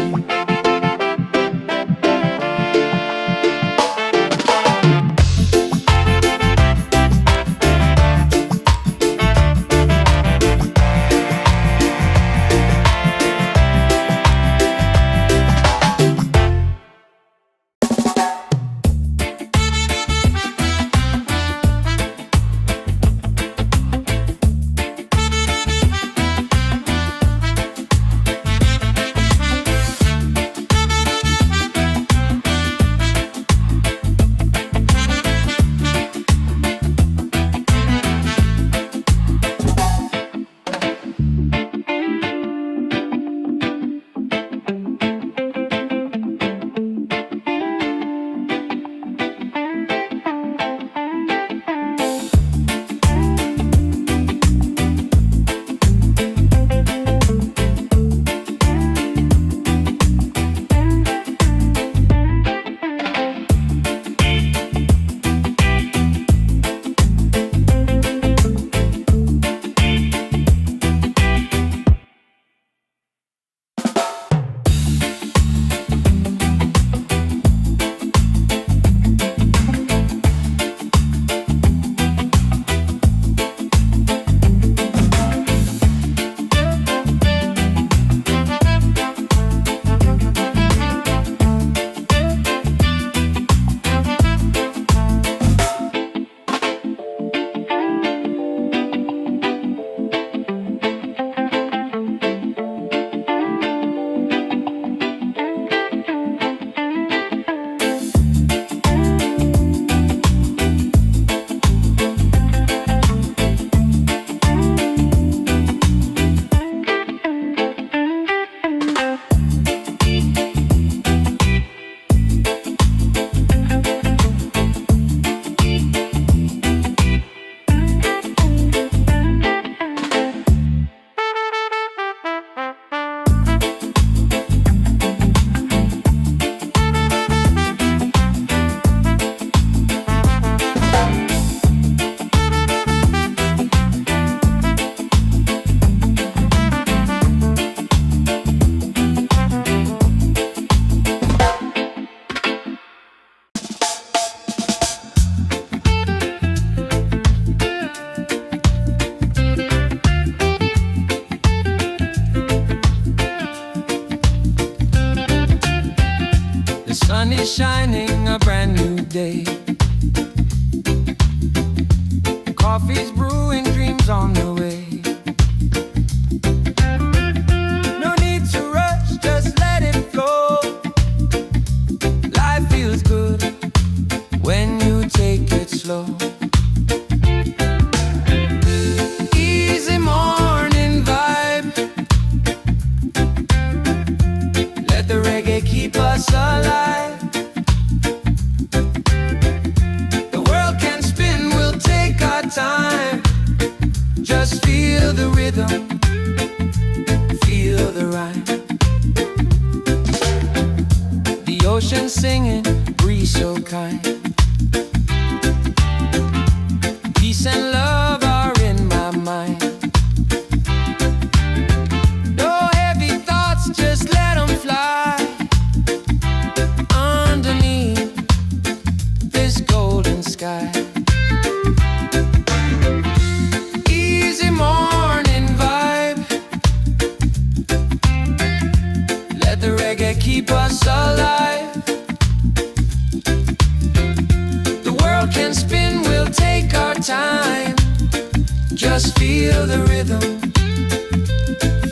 shining, a brand new day. Coffee's brewing, dreams on the way. No need to rush, just let it flow. Life feels good when you take it slow. Easy morning vibe. Let the reggae keep us alive. The world can spin, we'll take our time. Just feel the rhythm, feel the rhyme. The ocean singing, breeze so kind. Peace and love are in my mind. No heavy thoughts, just let them fly. Underneath this golden sky. Easy morning vibe. Let the reggae keep us alive. The world can spin, we'll take our time. Just feel the rhythm,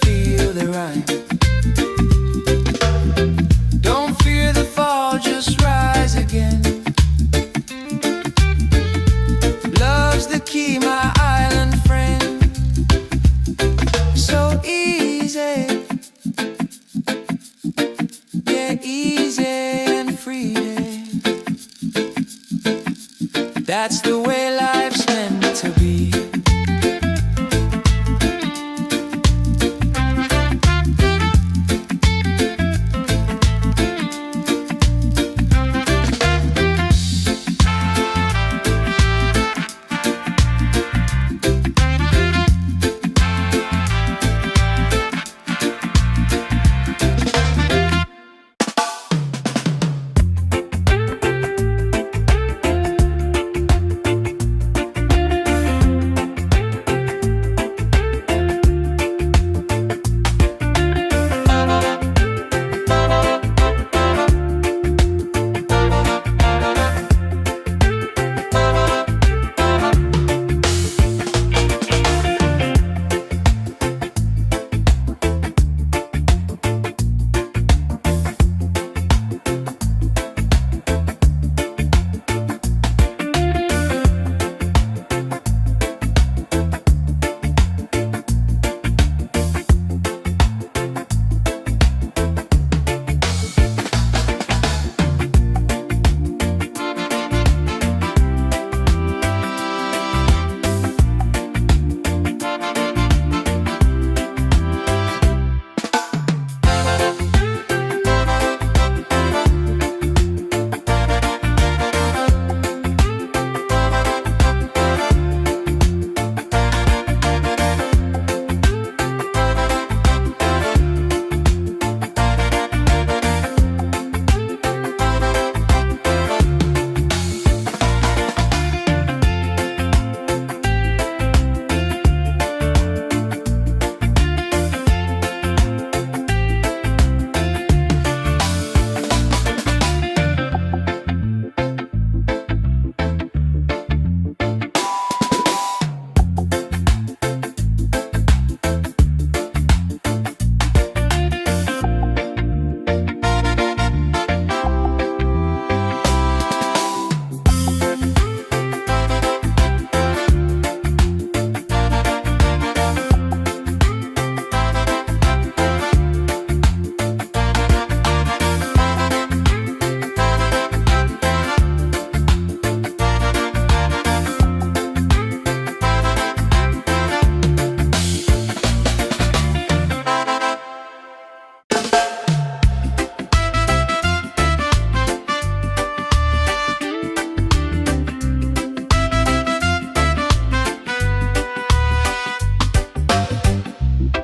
feel the rhyme. Don't fear the fall, just rise again. Love's the key, my island friend. So easy, yeah, easy and free. That's the way life's meant to be.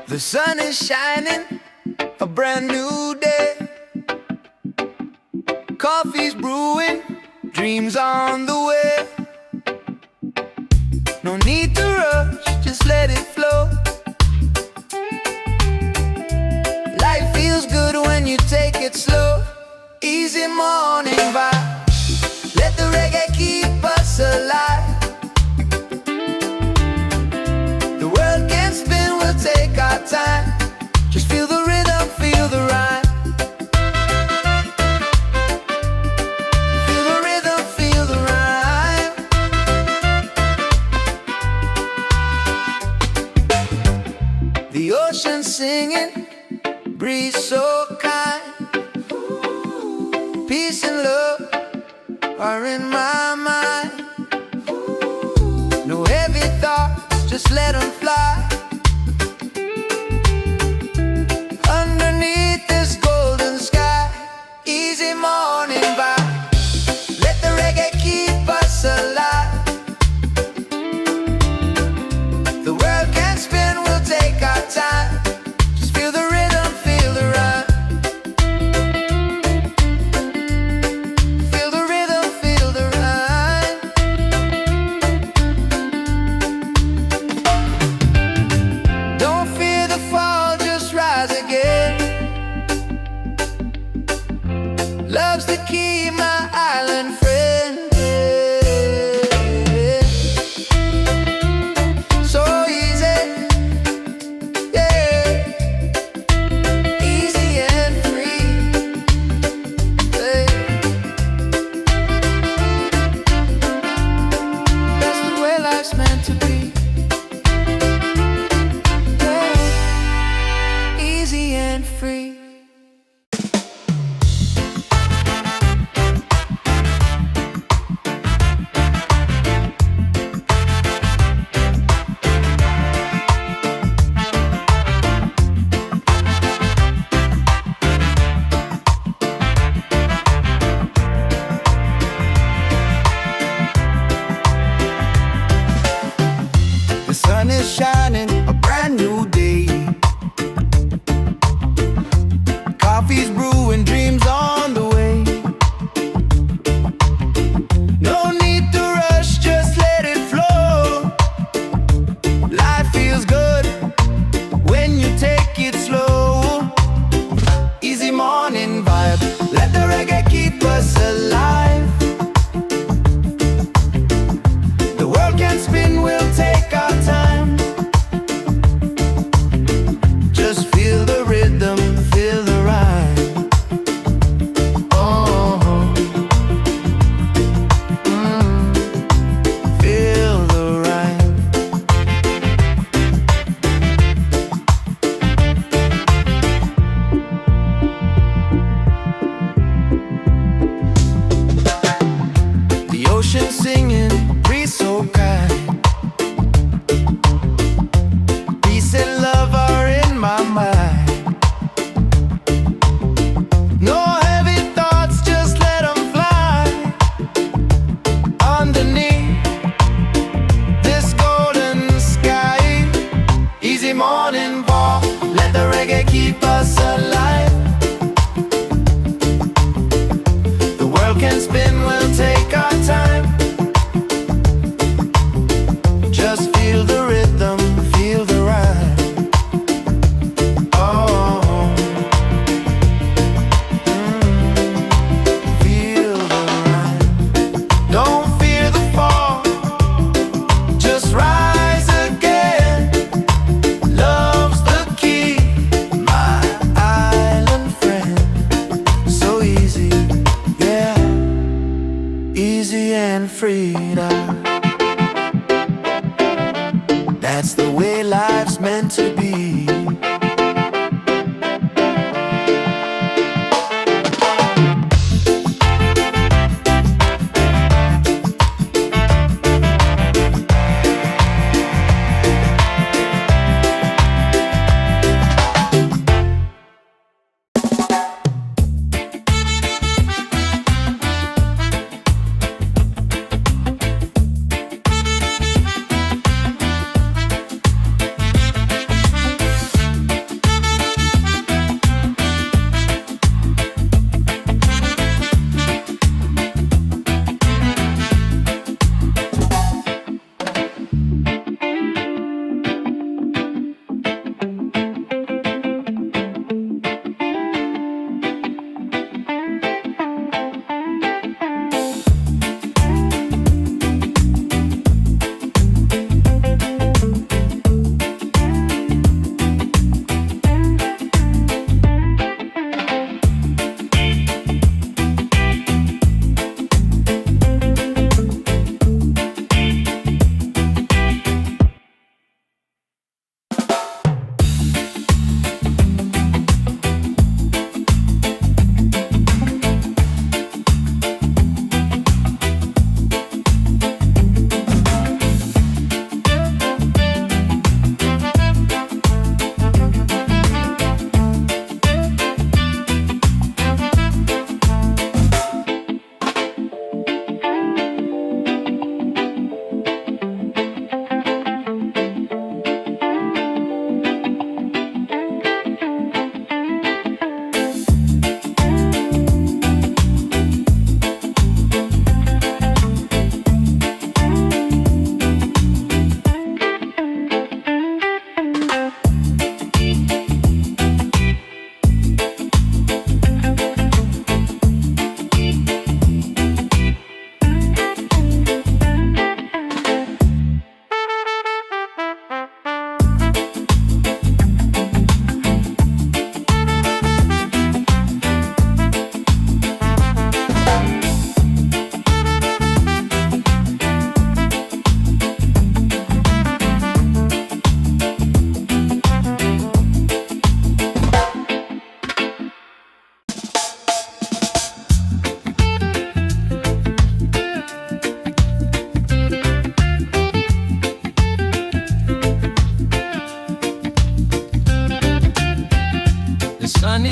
The sun is shining, a brand new day. Coffee's brewing, dreams on the way. No need to rush, just let it flow. Life feels good when you take it slow. Easy morning vibe. Let the reggae keep us alive. The world can spin, we'll take our time. Just feel the rhythm, feel the rhyme. Feel the rhythm, feel the rhyme. The ocean singing, breeze so kind. Peace and love are in my mind. No heavy thoughts, just let them fly. Underneath this golden sky, easy morning vibe. Let the reggae keep us alive. The world can spin, we'll take our time. Just feel the rhythm, feel the rhyme. Feel the rhythm, feel the rhyme. Don't fear the fall, just rise again. Love's the key, my island friend. So easy, yeah. Easy and free, yeah. That's the way life's meant to be, yeah. Easy and free. The sun is shining, a brand new day. Coffee's brewing, dreams on the way. No need to rush, just let it flow. Life feels good when you take it slow. Easy morning vibe, let the reggae keep us alive. The world can spin, we'll take our time. Just feel the rhythm, feel the rhyme. Oh, feel the rhyme. The ocean singing, breeze so kind. Peace and love are in my mind. No heavy thoughts, just let them fly. Underneath this golden sky, easy morning walk, let the reggae keep us alive. The world can spin, we'll take our time. Just feel the rhythm, feel the rhyme. Oh, feel the rhyme. Don't fear the fall, just rise again. Love's the key, my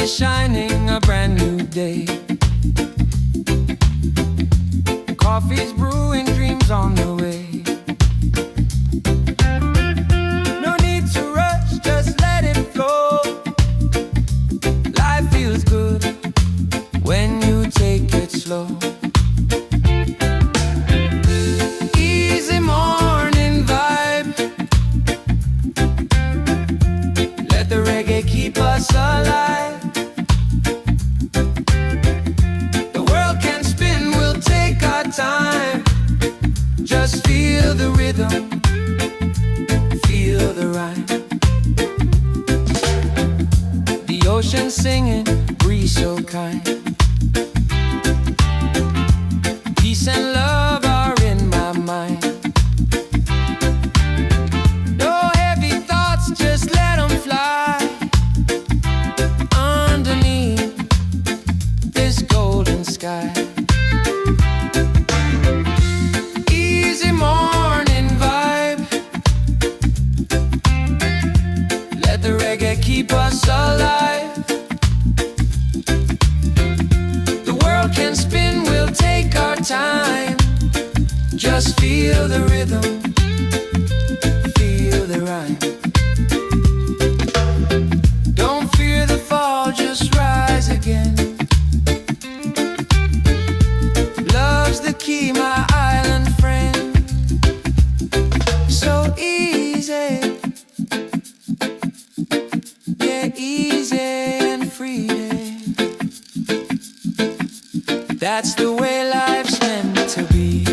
is shining, a brand new day. Coffee's brewing, dreams on the way. No need to rush, just let it flow. Life feels good when you take it slow. Easy morning vibe. Let the reggae keep us alive. Time. Just feel the rhythm, feel the rhyme. The ocean singing, breeze so kind. Peace and love are in my mind. No heavy thoughts, just let them fly. Underneath this golden sky. Keep us alive. The world can spin, we'll take our time. Just feel the rhythm, feel the rhyme. Don't fear the fall, just rise again. Love's the key, my island friend. So easy. Easy and free. That's the way life's meant to be.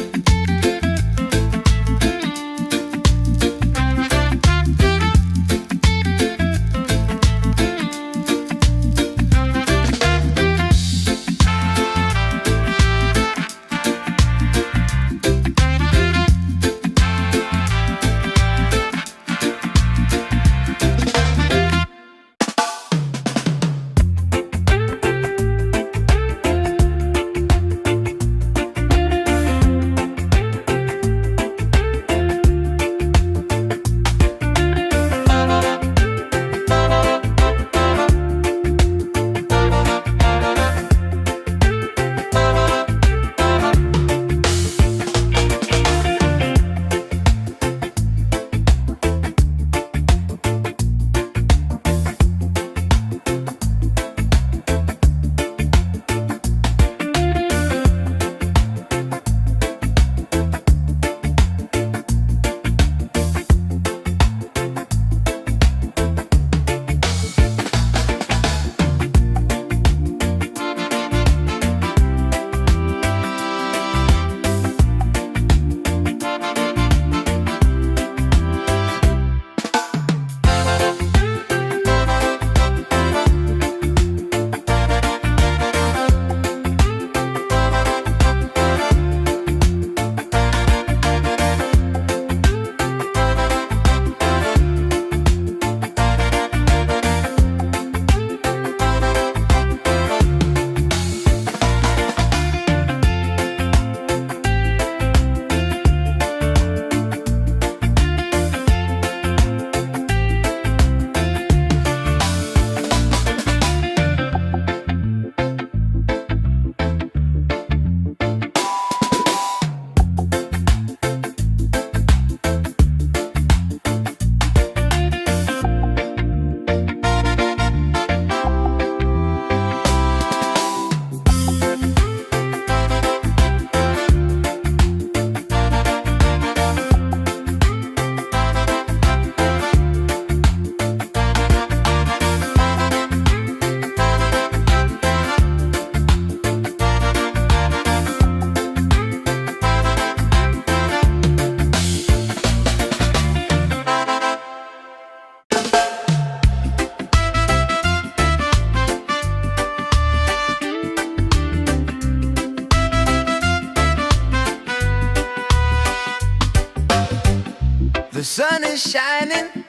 The sun is shining,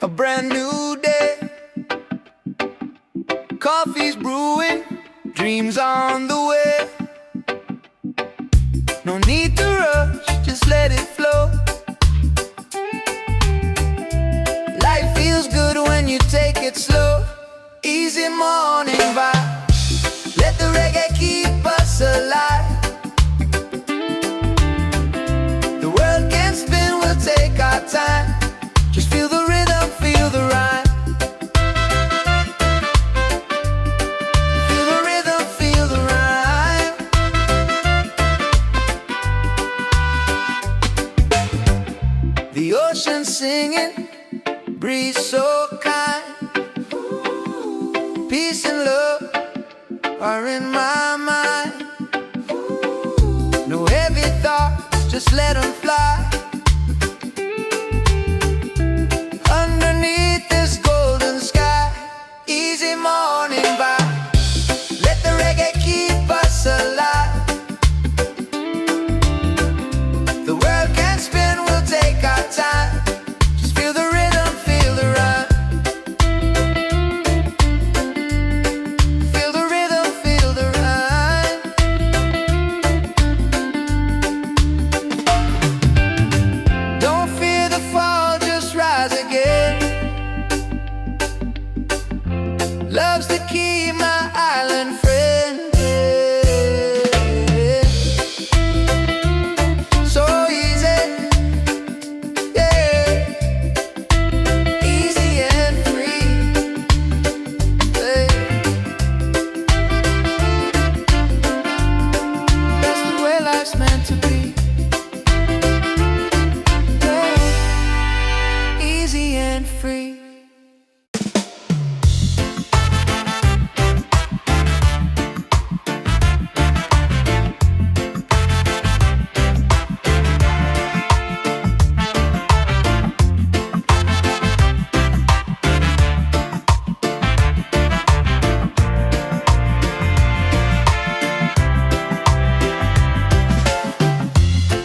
a brand new day. Coffee's brewing, dreams on the way. No need to rush, just let it flow. Life feels good when you take it slow. Easy Easy morning vibe. Let the reggae keep us alive. The world can spin, we'll take our time. Just feel the rhythm, feel the rhyme. Feel the rhythm, feel the rhyme. The ocean singing, breeze so kind. Peace and love are in my mind. No heavy thoughts, just let them fly. Underneath this golden sky. Easy morning vibe. Let the reggae keep us alive. The world can spin, we'll take our time. Just feel the rhythm, feel the rhyme. Feel the rhythm, feel the rhyme. Don't fear the fall, just rise again. Love's the key, my island friend. So easy, yeah. Easy and free, yeah. That's the way life's meant to be, yeah. Easy and free.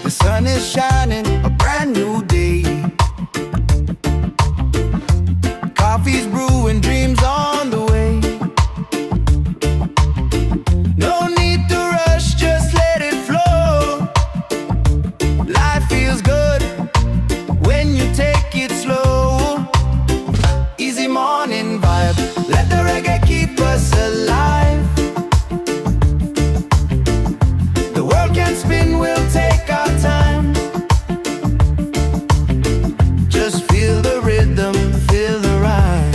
The sun is shining, a brand new day. Coffee's brewing, dreams on the way. No need to rush, just let it flow. Life feels good when you take it slow. Easy morning vibe, let the reggae keep us alive. The world can spin, we'll take our time. Just feel the rhythm, feel the rhyme.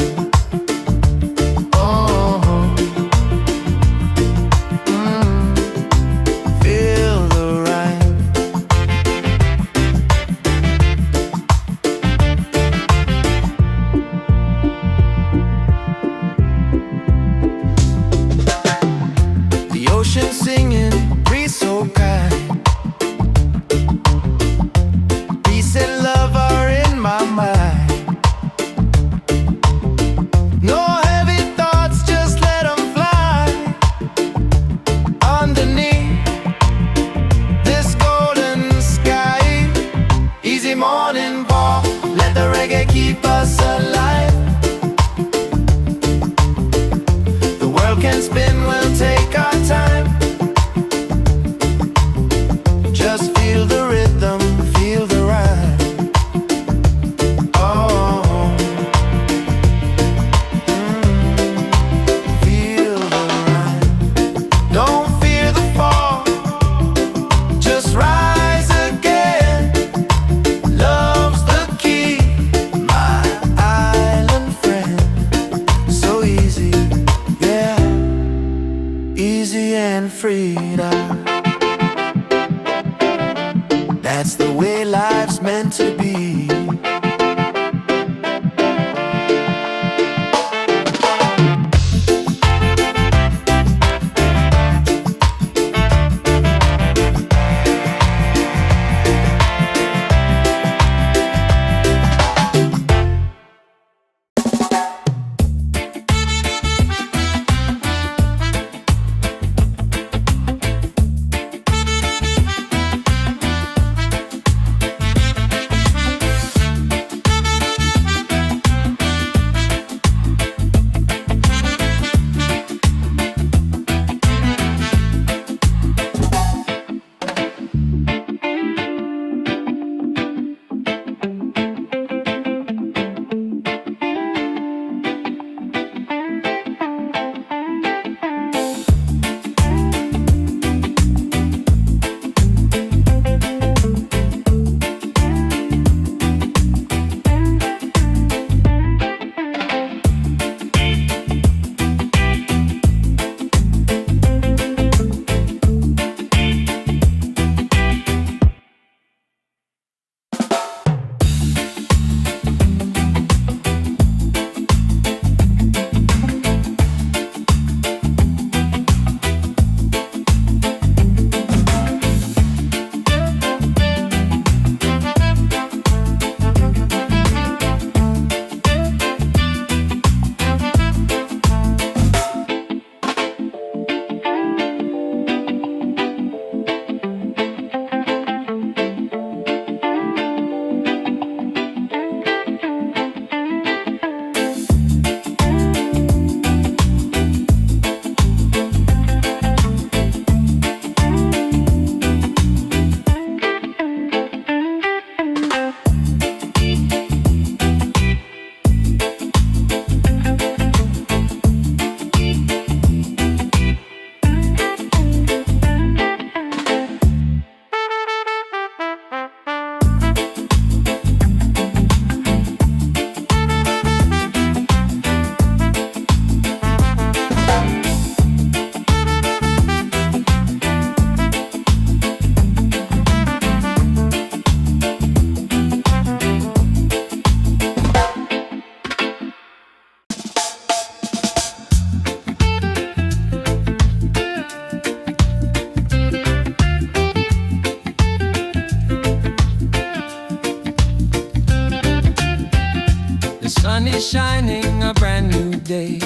is shining, a brand new day.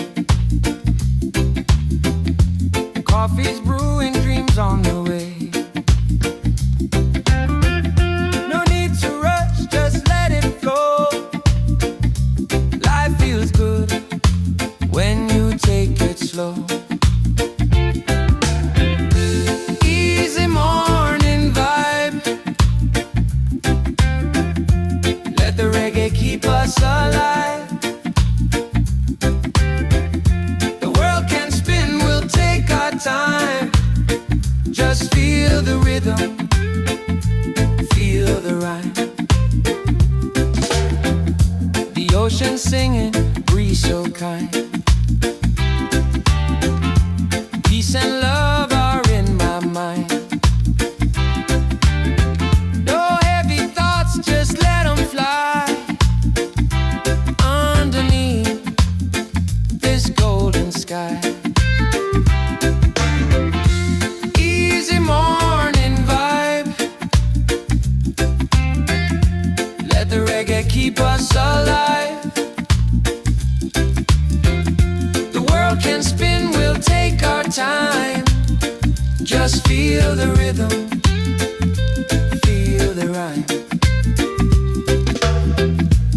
Coffee's brewing, dreams on the way. No need to rush, just let it flow. Life feels good when you take it slow. Easy morning vibe. Let the reggae keep us alive. The world can spin, we'll take our time. Just feel the rhythm, feel the rhyme. The ocean singing, breeze so kind. Peace and love are in my mind. No heavy thoughts, just let them fly. Underneath this golden sky. Easy morning vibe. Let the reggae keep us alive. The world can spin, we'll take our time. Just feel the rhythm, feel the rhyme.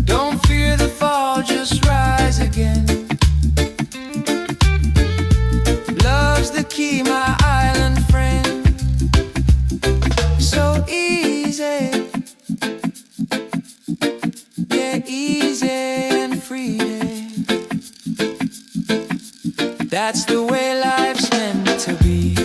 Don't fear the fall, just rise again. Love's the key, my island friend. So easy, yeah, easy and free. That's the way life's meant to be.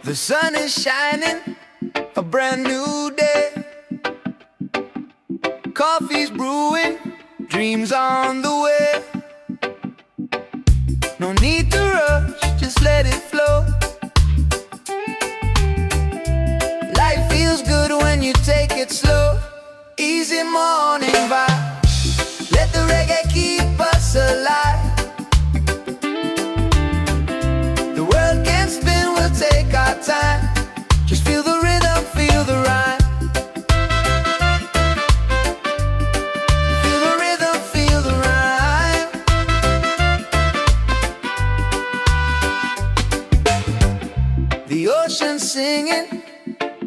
The sun is shining, a brand new day. Coffee's brewing, dreams on the way. No need to rush, just let it flow. Life feels good when you take it slow. Easy morning vibe. Let the reggae keep us alive. The world can spin, we'll take our time. Just feel the rhythm, feel the rhyme. Feel the rhythm, feel the rhyme. The ocean singing,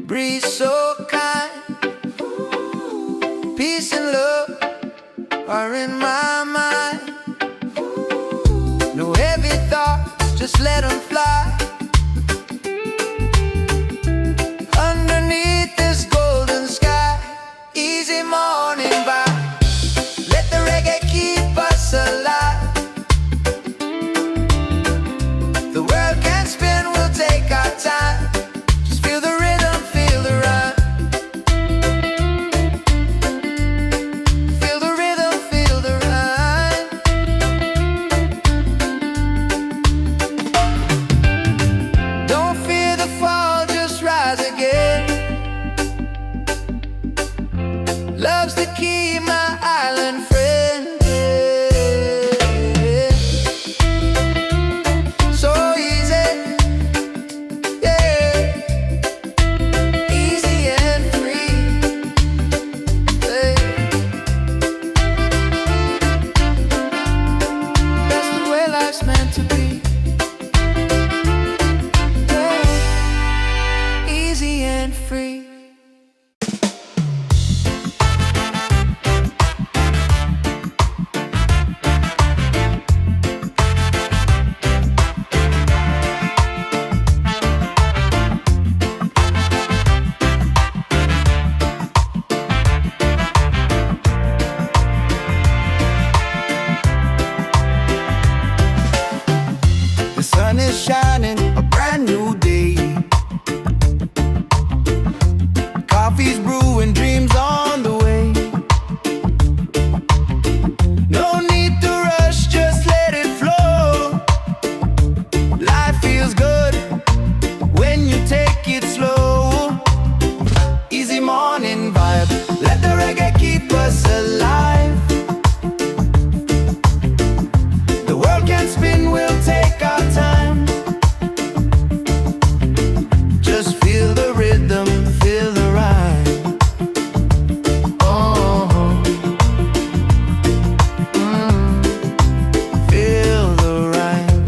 breeze so kind. Peace and love are in my mind. No heavy thoughts, just let them fly. Underneath this golden sky, easy morning vibe. Let the reggae keep us alive. The world can spin, we'll take our time. Just feel the rhythm, feel the rhyme. Feel the rhythm, feel the rhyme. Don't fear the fall, just rise again. Love's the key, my island friend. So easy, yeah. Easy and free, yeah. That's the way life's meant to be, yeah. Easy and free. The sun is shining, a brand new day. Coffee's brewing, dreams on the way. No need to rush, just let it flow. Life feels good when you take it slow. Easy morning vibe, let the reggae keep us alive. The world can spin, we'll take our time. Just feel the rhythm, feel the rhyme. Oh, feel the rhyme.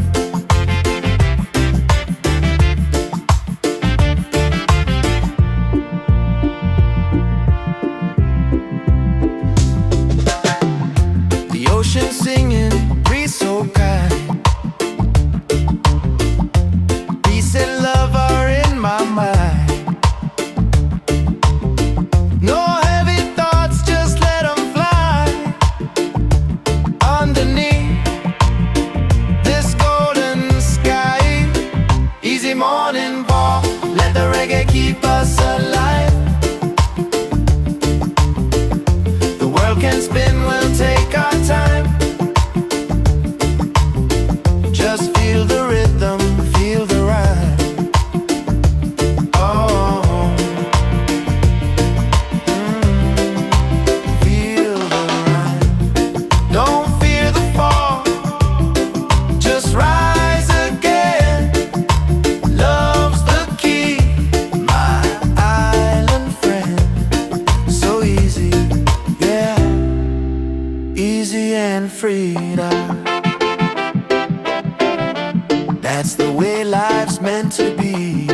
The ocean singing, breeze so kind. Peace and love are in my mind. No heavy thoughts, just let them fly. Underneath this golden sky, easy morning walk, let the reggae keep us alive. The world can spin, we'll take our time. Just feel the rhythm, feel the rhyme. Oh, feel the rhyme. Don't fear the fall, just rise again. Love's the key, my island friend. So easy, yeah. Easy and free now. That's the way life's meant to be.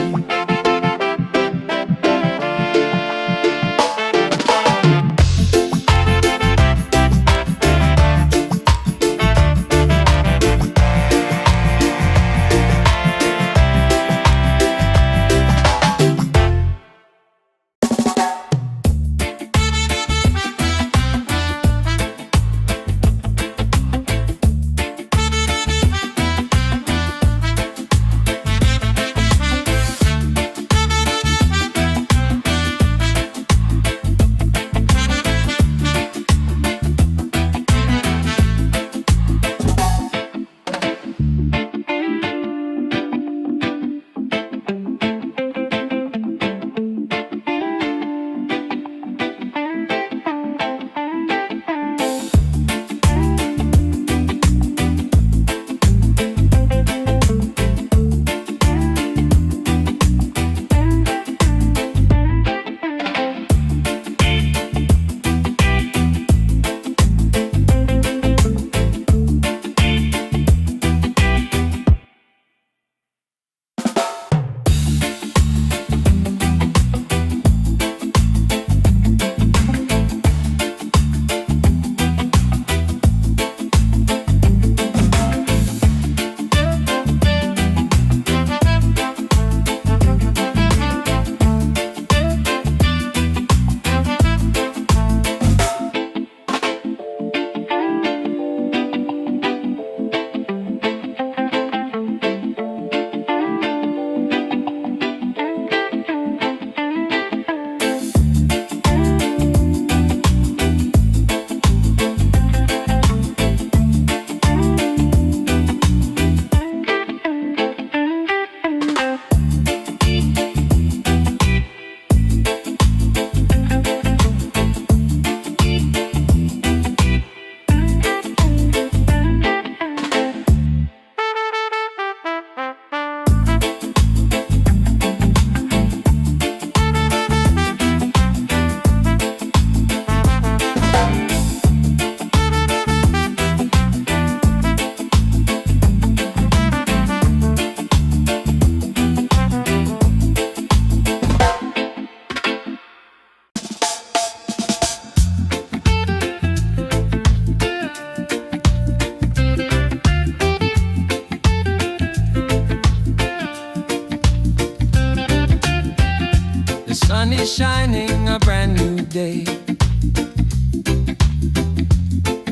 is shining, a brand new day.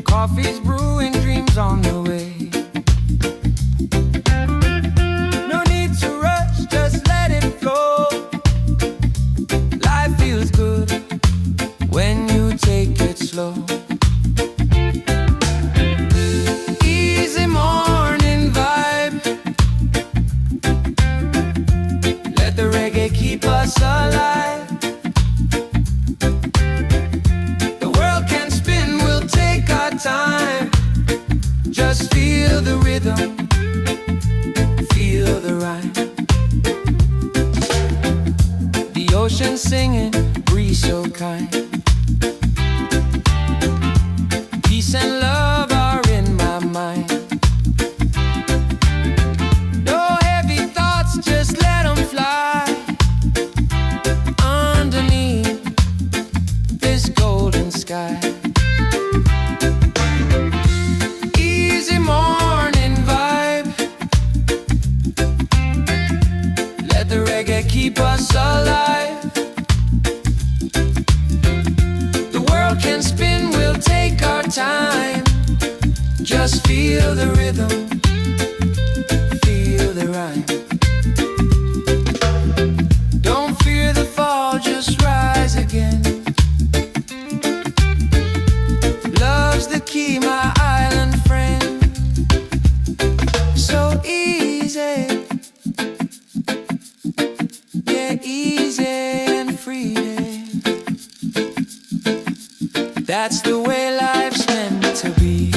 Coffee's brewing, dreams on the way. No need to rush, just let it flow. Life feels good when you take it slow. Easy morning vibe. Let the reggae keep us alive. The world can spin, we'll take our time. Just feel the rhythm, feel the rhyme. The ocean singing, breeze so kind. Peace and love are in my mind. No heavy thoughts, just let them fly. Underneath this golden sky. Easy morning vibe. Let the reggae keep us alive. The world can spin, we'll take our time. Just feel the rhythm, feel the rhyme. Don't fear the fall, just rise again. Love's the key, my island friend. So easy, yeah, easy and free. That's the way life's meant to be.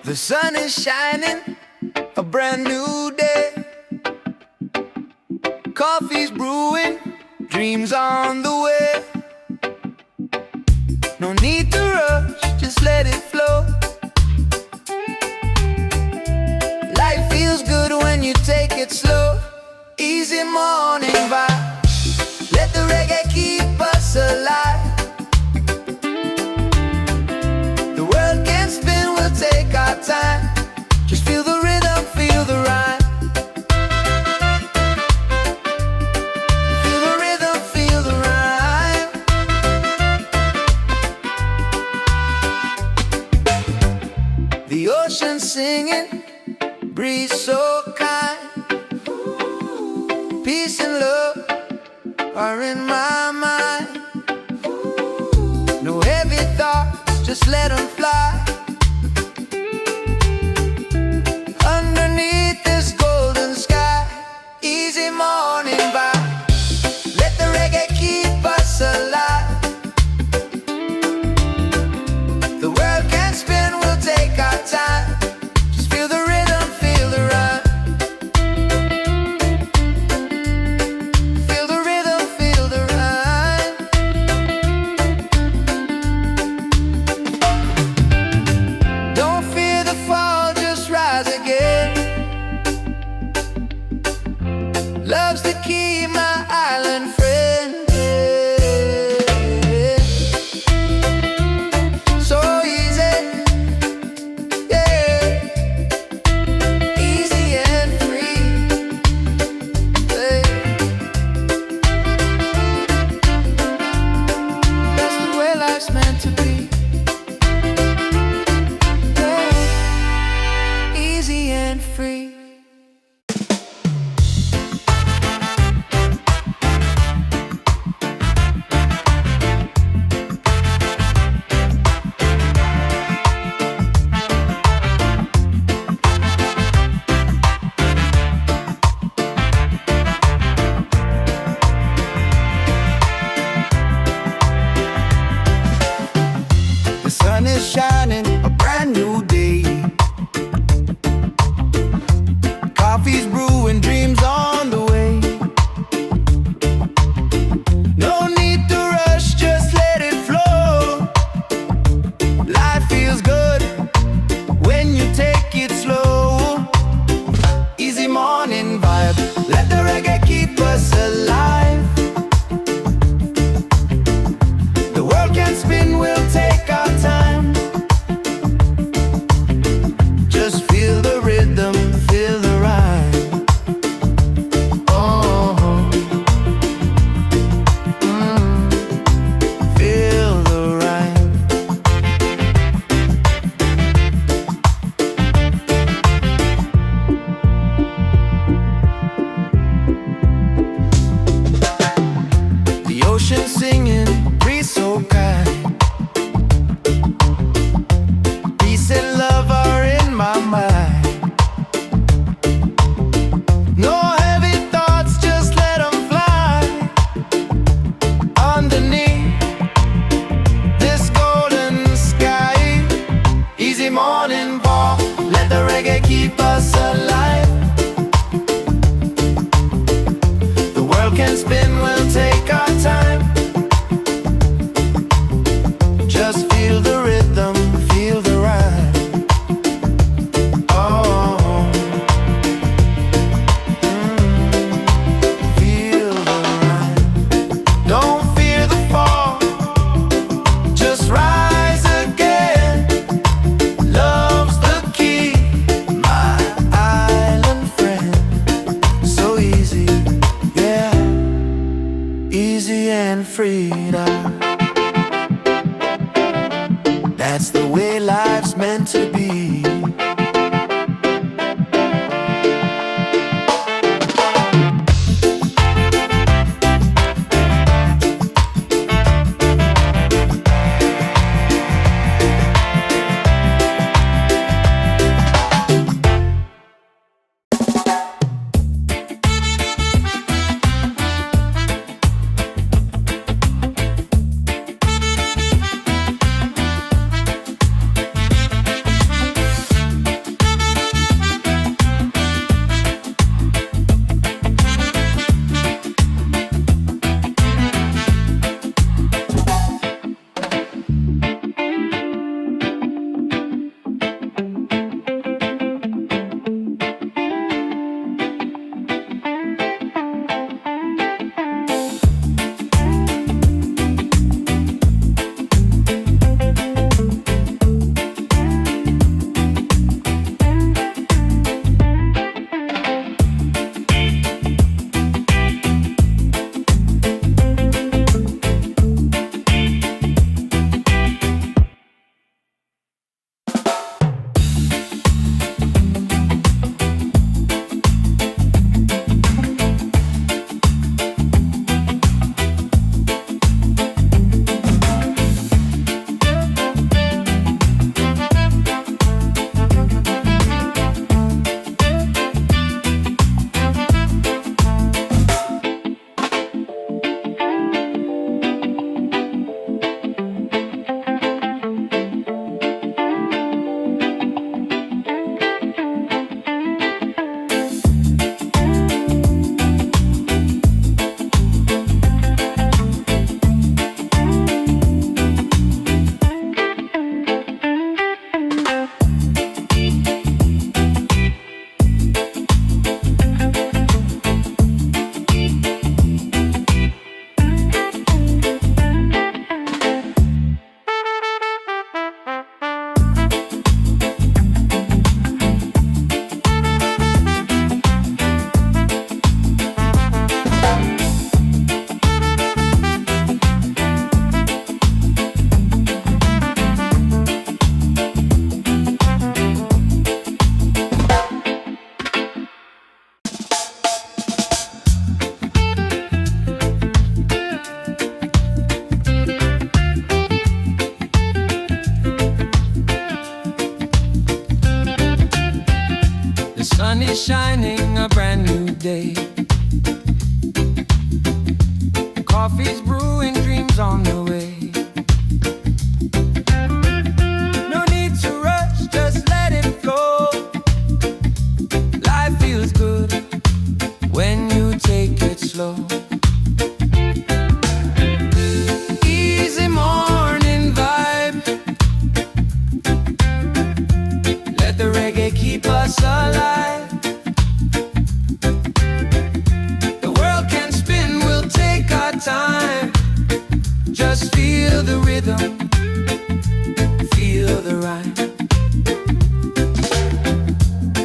The sun is shining, a brand new day. Coffee's brewing, dreams on the way. No need to rush, just let it flow. Life feels good when you take it slow. Easy easy morning vibe. Let the reggae keep us alive. The world can spin, we'll take our time. Just feel the rhythm, feel the rhyme. Feel the rhythm, feel the rhyme. The ocean singing, breeze so kind. Peace and love are in my mind. No heavy thoughts, just let them fly. Underneath this golden sky, easy morning vibe. Let the reggae keep us alive. The world can spin, we'll take our time. Just feel the rhythm, feel the rhyme. Feel the rhythm, feel the rhyme. Don't fear the fall, just rise again. Love's the key, my island friend. So easy, yeah. Easy and free, yeah. That's the way life's meant to be, yeah. Easy and free. The sun is shining, a brand new day. Coffee's brewing, dreams on the way. No need to rush, just let it flow. Life feels good when you take it slow. Easy morning vibe, let the reggae keep us alive. The world can spin, we'll take our time. Just feel the rhythm, feel the rhyme. Oh, feel the rhyme. The ocean singing, breeze so kind. Peace and love are in my mind. No heavy thoughts, just let them fly. Underneath this golden sky, easy morning walk. Let the reggae keep us alive. The world can spin, we'll take our time. Just feel the rhythm, feel the rhyme. Oh, feel the rhyme. Don't fear the fall, just rise again. Love's the key, my island friend. So easy, yeah. Easy and free now. That's the way life's meant to be. is shining, a brand new day. Coffee's brewing, dreams on the way. No need to rush, just let it flow. Life feels good when you take it slow. Easy morning vibe, let the reggae keep us alive. The world can spin, we'll take our time. Just feel the rhythm, feel the rhyme.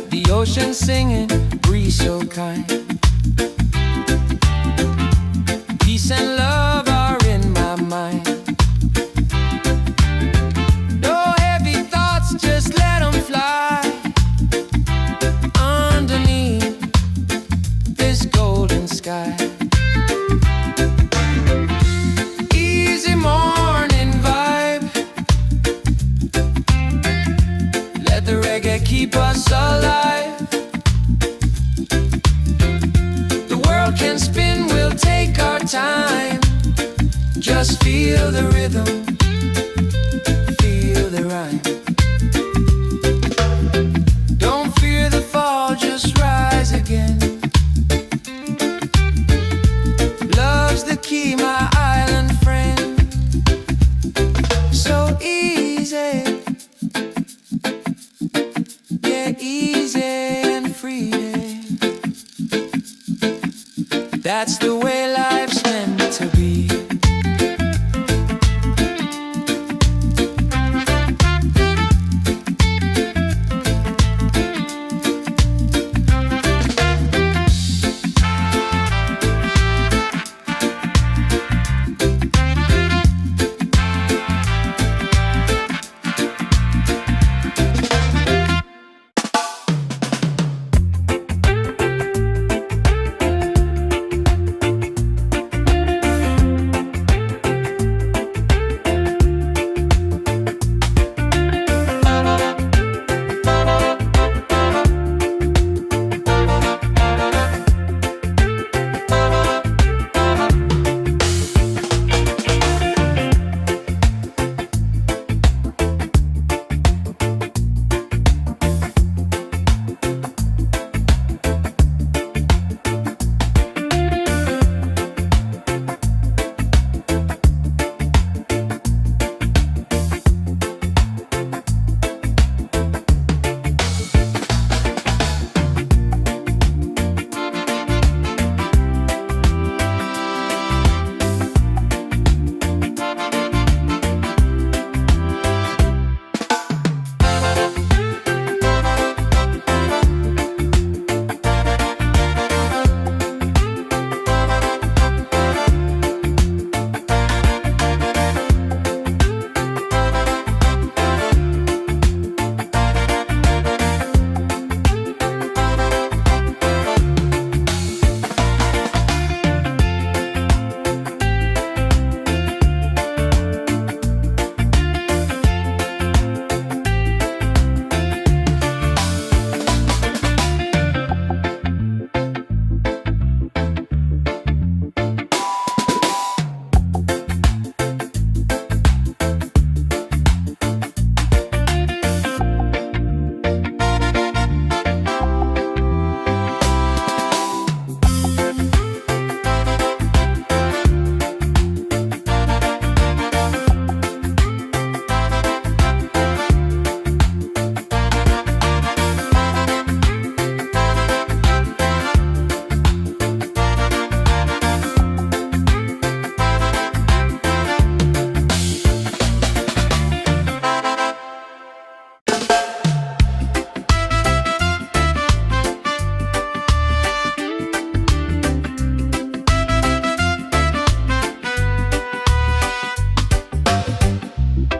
The ocean singing, breeze so kind. Peace and love are in my mind. No heavy thoughts, just let them fly. Underneath this golden sky. Easy morning vibe, let the reggae keep us alive. The world can spin, we'll take our time. Just feel the rhythm, feel the rhyme. Don't fear the fall, just rise again. Love's the key, my island friend. So easy, yeah, easy and free. That's the way life's meant to be.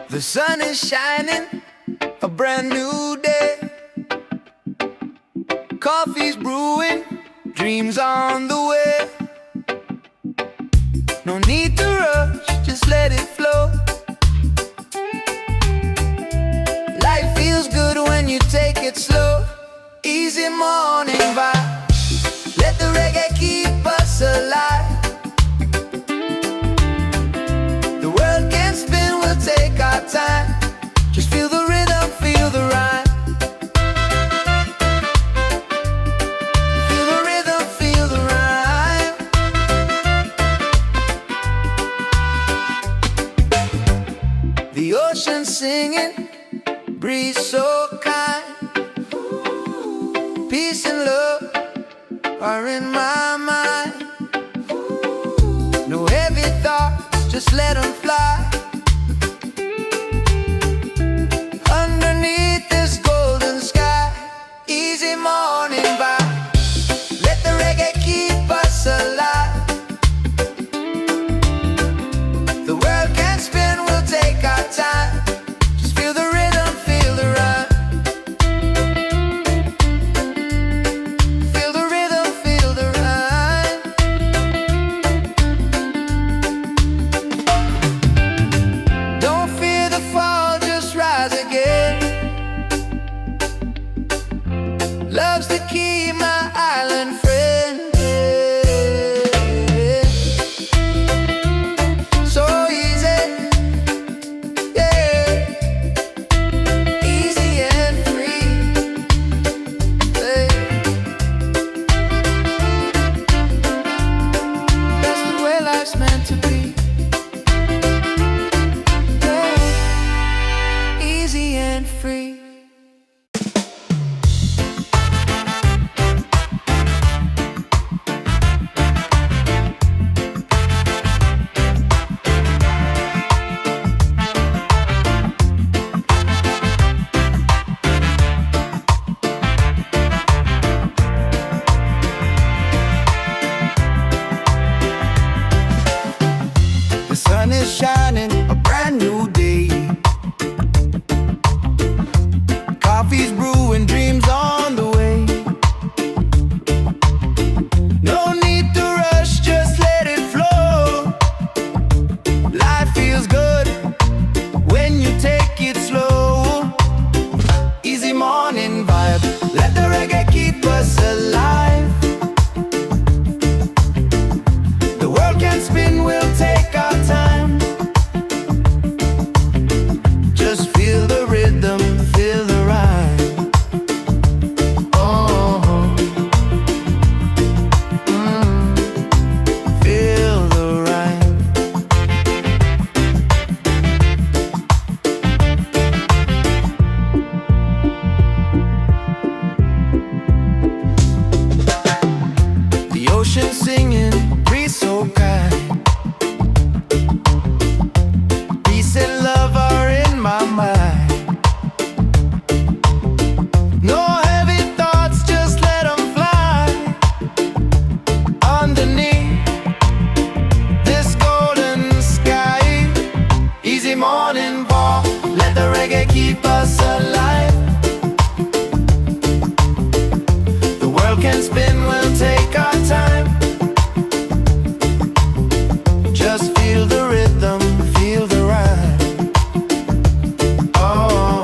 The sun is shining, a brand new day. Coffee's brewing, dreams on the way. No need to rush, just let it flow. Life feels good when you take it slow. Easy easy morning vibe. Let the reggae keep us alive. The world can spin, we'll take our time. Just feel the rhythm, feel the rhyme. Feel the rhythm, feel the rhyme. The ocean singing, breeze so kind. Peace and love are in my mind. No heavy thoughts, just let them fly. Underneath this golden sky, easy morning vibe. Let the reggae keep us alive. The world can spin, we'll take our time. Just feel the rhythm, feel the rhyme. Feel the rhythm, feel the rhyme. Don't fear the fall, just rise again. Love's the key, my island friend. So easy, yeah. Easy and free, yeah. That's the way life's meant to be, yeah. Easy and free. The sun is shining, a brand new day. Coffee's brewing, dreams on the way. No need to rush, just let it flow. Life feels good when you take it slow. Easy morning vibe, let the reggae keep us alive. The world can spin, we'll take our time. Just feel the rhythm, feel the rhyme. Oh, feel the rhyme. The ocean singing, breeze so kind. Peace and love are in my mind. No heavy thoughts, just let them fly. Underneath this golden sky, easy morning walk, let the reggae keep us alive. The world can spin, we'll take our time. Just feel the rhythm, feel the rhyme. Oh,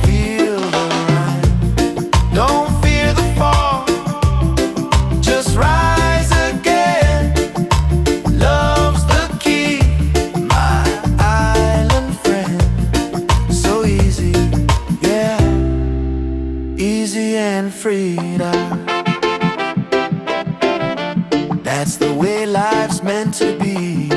feel the rhyme. Don't fear the fall, just rise again. Love's the key, my island friend. So easy, yeah. Easy and free now. That's the way life's meant to be.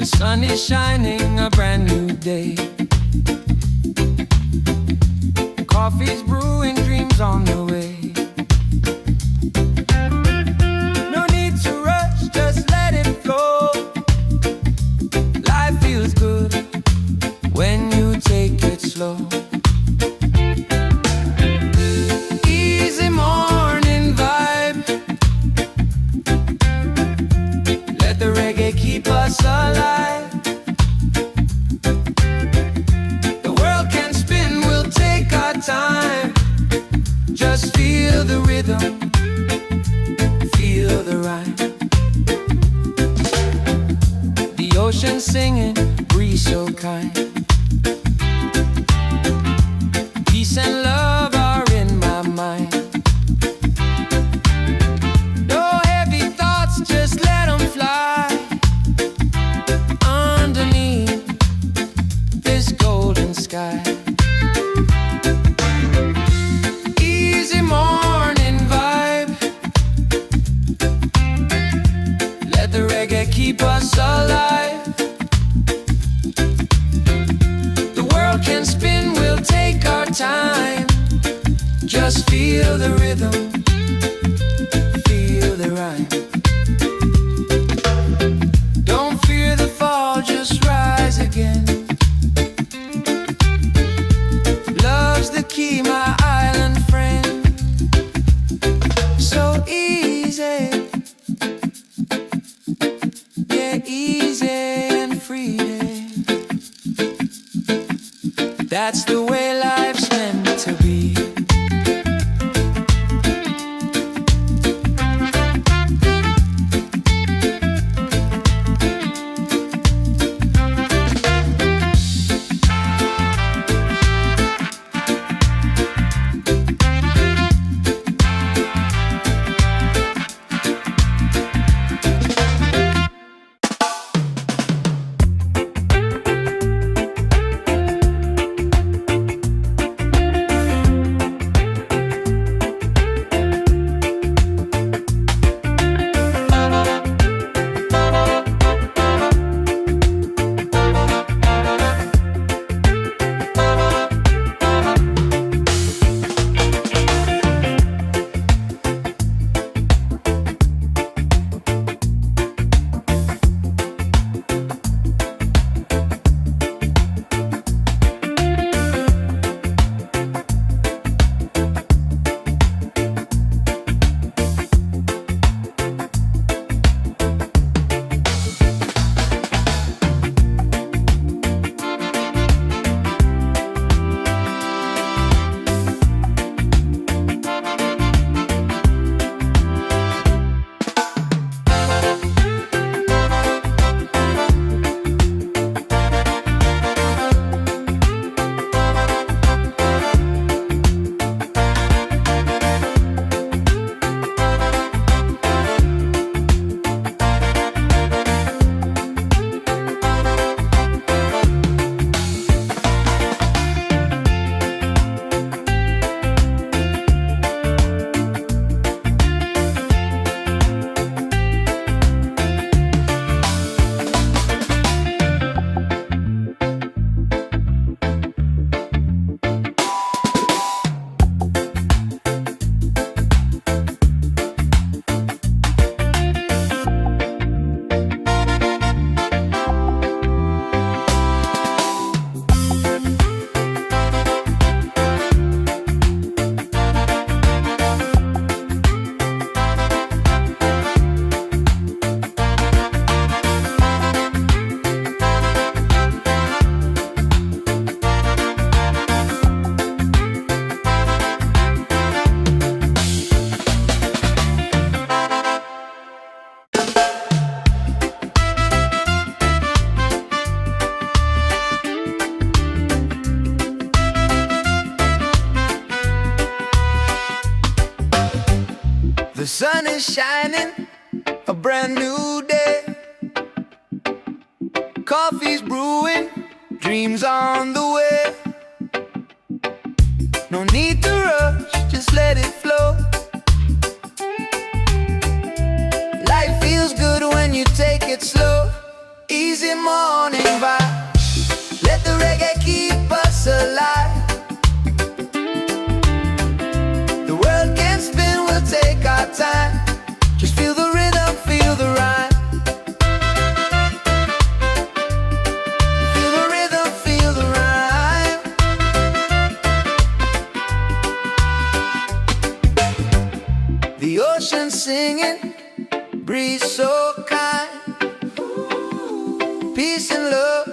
sun is shining, a brand new day. Coffee's brewing, dreams on the way. No need to rush, just let it flow. Life feels good when you take it slow. Easy morning vibe, let the reggae keep us alive. The world can spin, we'll take our time. Just feel the rhythm, feel the rhyme. The ocean singing, breeze so kind. Peace and love are in my mind. No heavy thoughts, just let them fly. Underneath this golden sky. Easy morning vibe, let the reggae keep us alive. The world can spin, we'll take our time. Just feel the rhythm, feel the rhyme. Don't fear the fall, just rise again. Love's the key, my island friend. So easy, yeah, easy and free. That's the way life's meant to be. The sun is shining, a brand new day. Coffee's brewing, dreams on the way. No need to rush, just let it flow. Life feels good when you take it slow. Easy easy morning vibe. Let the reggae keep us alive. The world can spin, we'll take our time. Just feel the rhythm, feel the rhyme. Feel the rhythm, feel the rhyme. The ocean singing, breeze so kind. Peace and love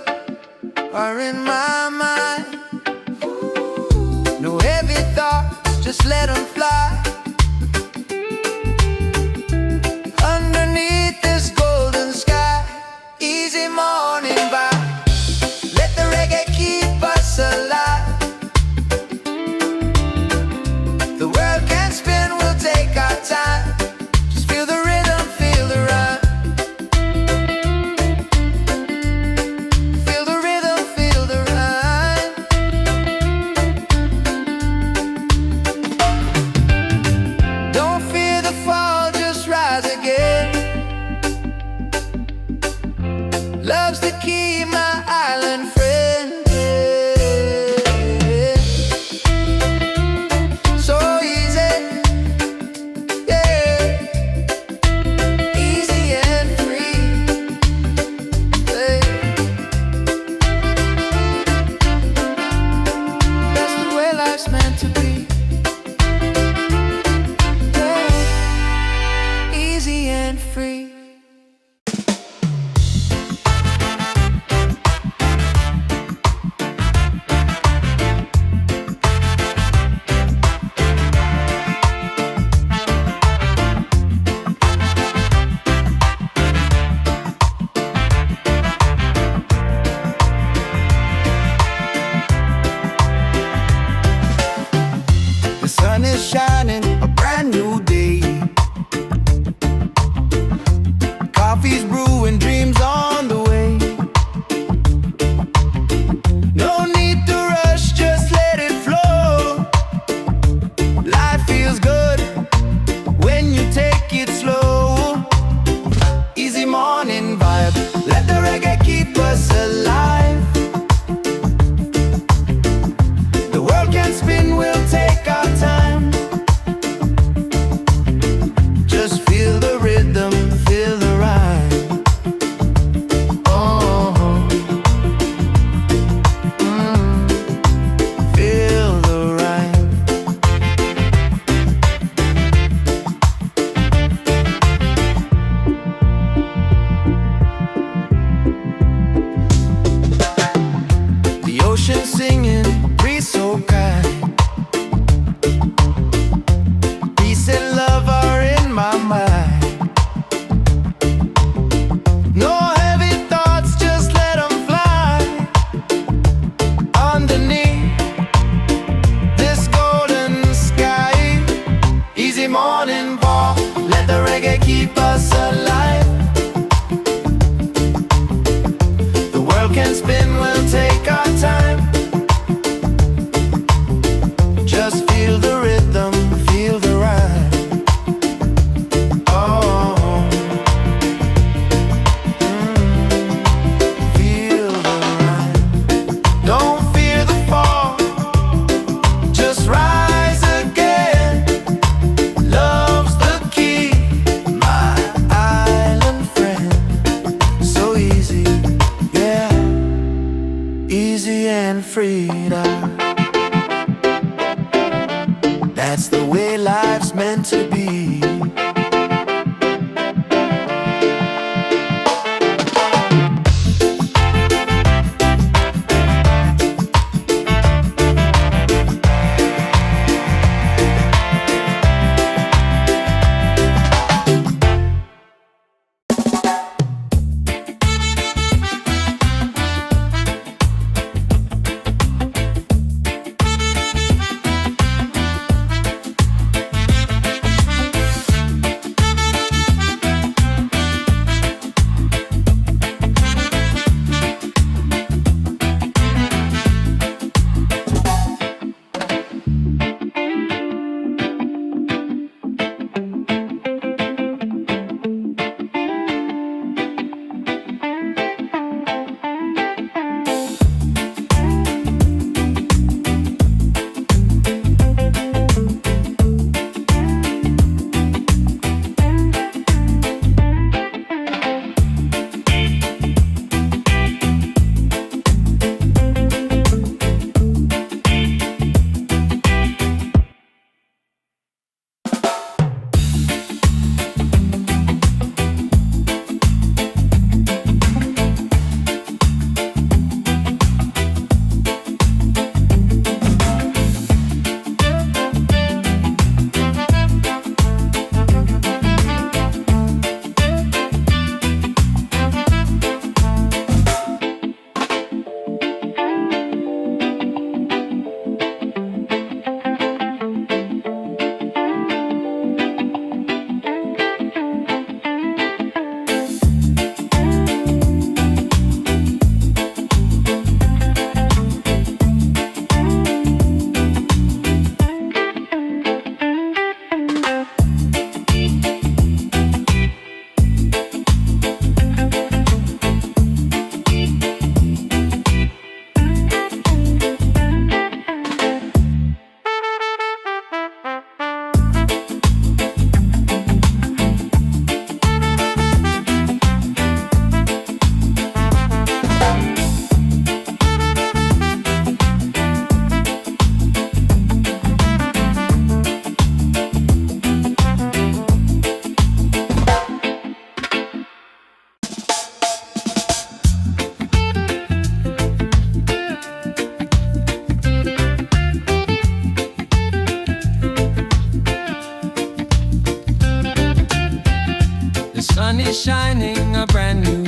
are in my mind. No heavy thoughts, just let them fly. Underneath this golden sky, easy morning vibe. Let the reggae keep us alive. The world can spin, we'll take our time. Just feel the rhythm, feel the rhyme. Feel the rhythm, feel the rhyme. Don't fear the fall, just rise again. Love's the key, my island friend. So easy, yeah. Easy and free, yeah. That's the way life's meant to be, yeah. Easy and free. The sun is shining, a brand new day. Coffee's brewing, dreams on the way. No need to rush, just let it flow. Life feels good when you take it slow. Easy morning vibe, let the reggae keep us alive. The world can spin, we'll take our time. Just feel the rhythm, feel the rhyme. Oh, feel the rhyme. The ocean singing, breeze so kind. Peace and love are in my mind. No heavy thoughts, just let them fly. Underneath this golden sky, easy morning walk, let the reggae keep us alive. The world can spin, we'll take our time. Just feel the rhythm, feel the rhyme. Oh, feel the rhyme. Don't fear the fall, just rise again. Love's the key, my island friend. So easy, yeah. Easy and free now. That's the way life's meant to be.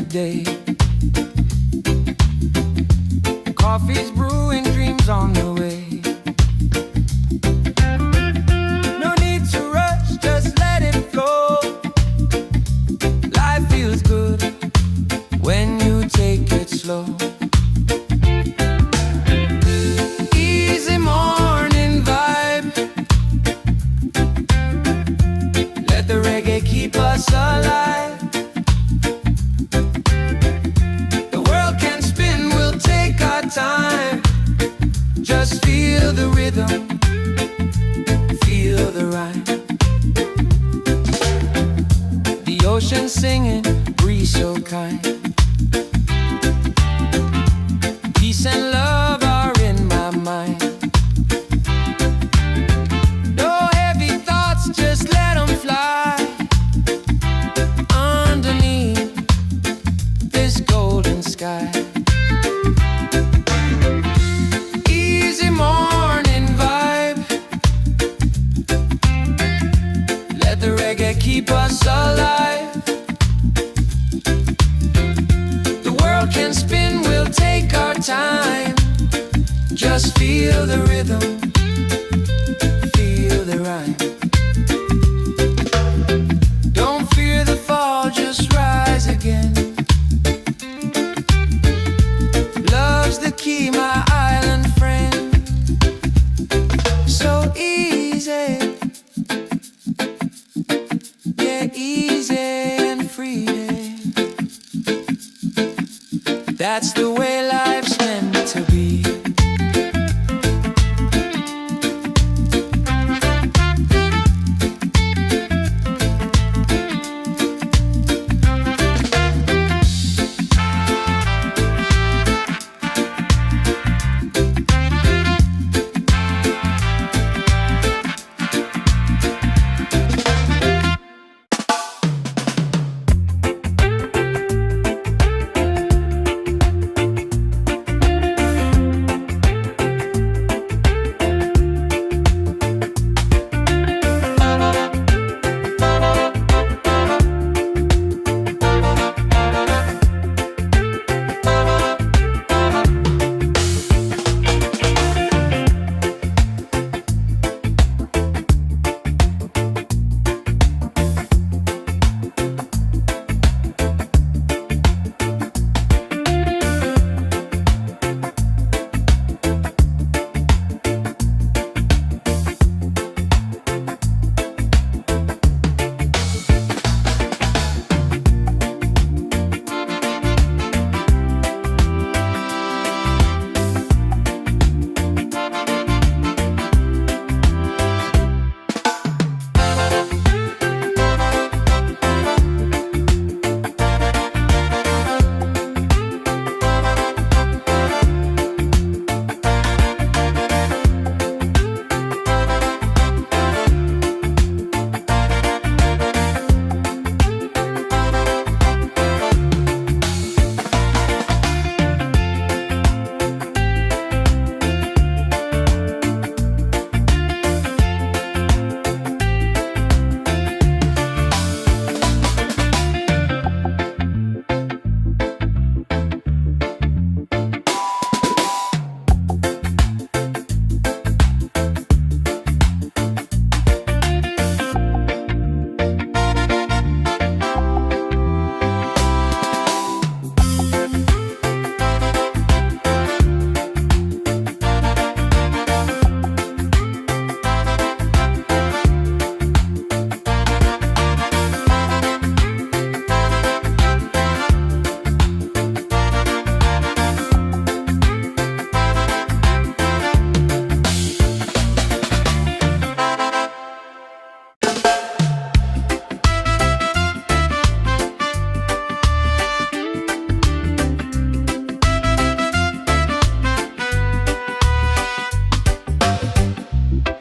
day. Coffee's brewing, dreams on the way. No need to rush, just let it flow. Life feels good when you take it slow. Easy morning vibe. Let the reggae keep us alive. The world can spin, we'll take our time. Just feel the rhythm, feel the rhyme. The ocean singing, breeze so kind. Peace and love are in my mind. No heavy thoughts, just let them fly. Underneath this golden sky. Easy morning vibe. Let the reggae keep us alive. The world can spin, we'll take our time. Just feel the rhythm, feel the rhyme. Don't fear the fall, just rise again. Love's the key, my island friend. So easy, yeah, easy and free. That's the way life's meant to be.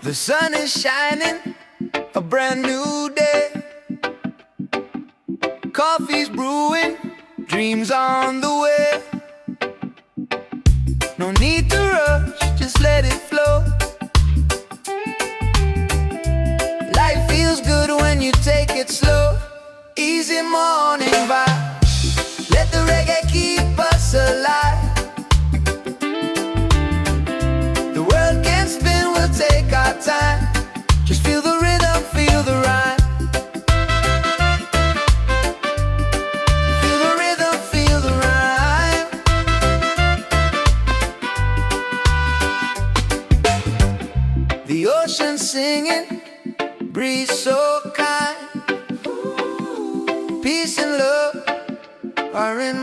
The sun is shining, a brand new day. Coffee's brewing, dreams on the way. No need to rush, just let it flow. Life feels good when you take it slow. Easy morning vibe, let the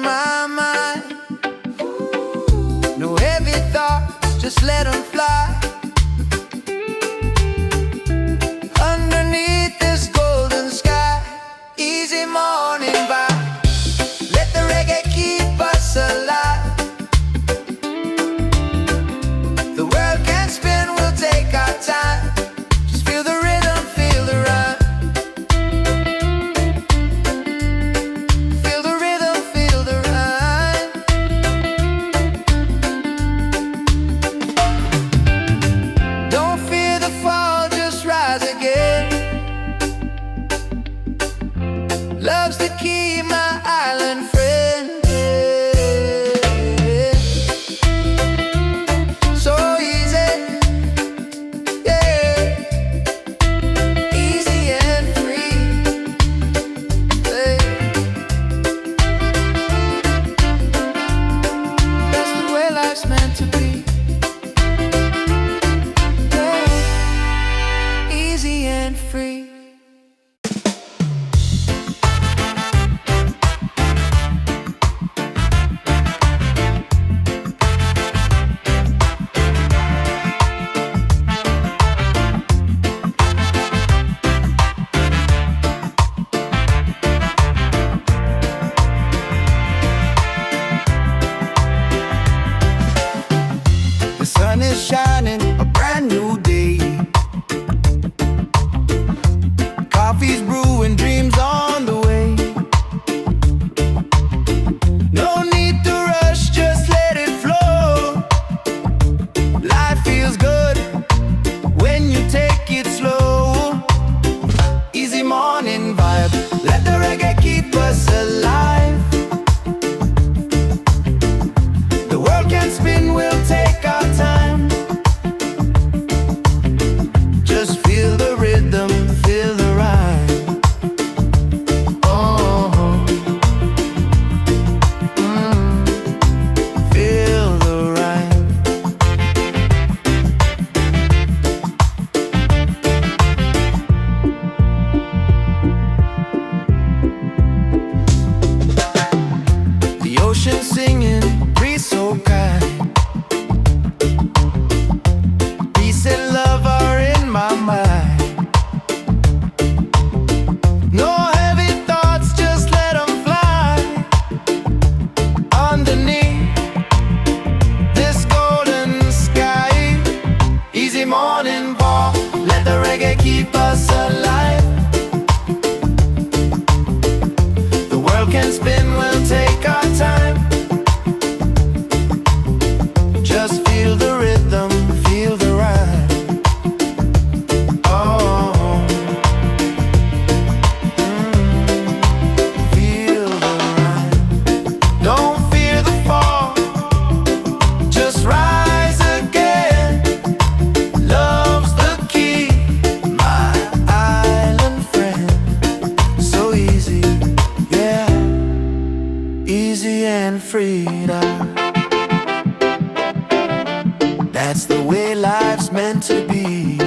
my mind. No heavy thoughts, just let them fly. Underneath this golden sky, easy morning vibe. Let the reggae keep us alive. The world can spin, we'll take our time. Just feel the rhythm, feel the rhyme. Feel the rhythm, feel the rhyme. Don't fear the fall, just rise again. Love's the key, my island friend. So easy, yeah. Easy and free, yeah. That's the way life's meant to be, yeah. Easy and free. The sun is shining, a brand new day. Coffee's brewing, dreams on the way. No need to rush, just let it flow. Life feels good when you take it slow. Easy morning vibe, let the reggae keep us alive. The world can spin, we'll take our time. Just feel the rhythm, feel the rhyme. Oh, feel the rhyme. The ocean singing, breeze so kind. Peace and love are in my mind. No heavy thoughts, just let them fly. Underneath this golden sky, easy morning ball, let the reggae keep us alive. The world can spin, we'll take our time. Just feel the rhythm, feel the rhyme. Oh, feel the rhyme. Don't fear the fall, just rise again. Love's the key, my island friend. So easy, yeah. Easy and free now. That's the way life's meant to be.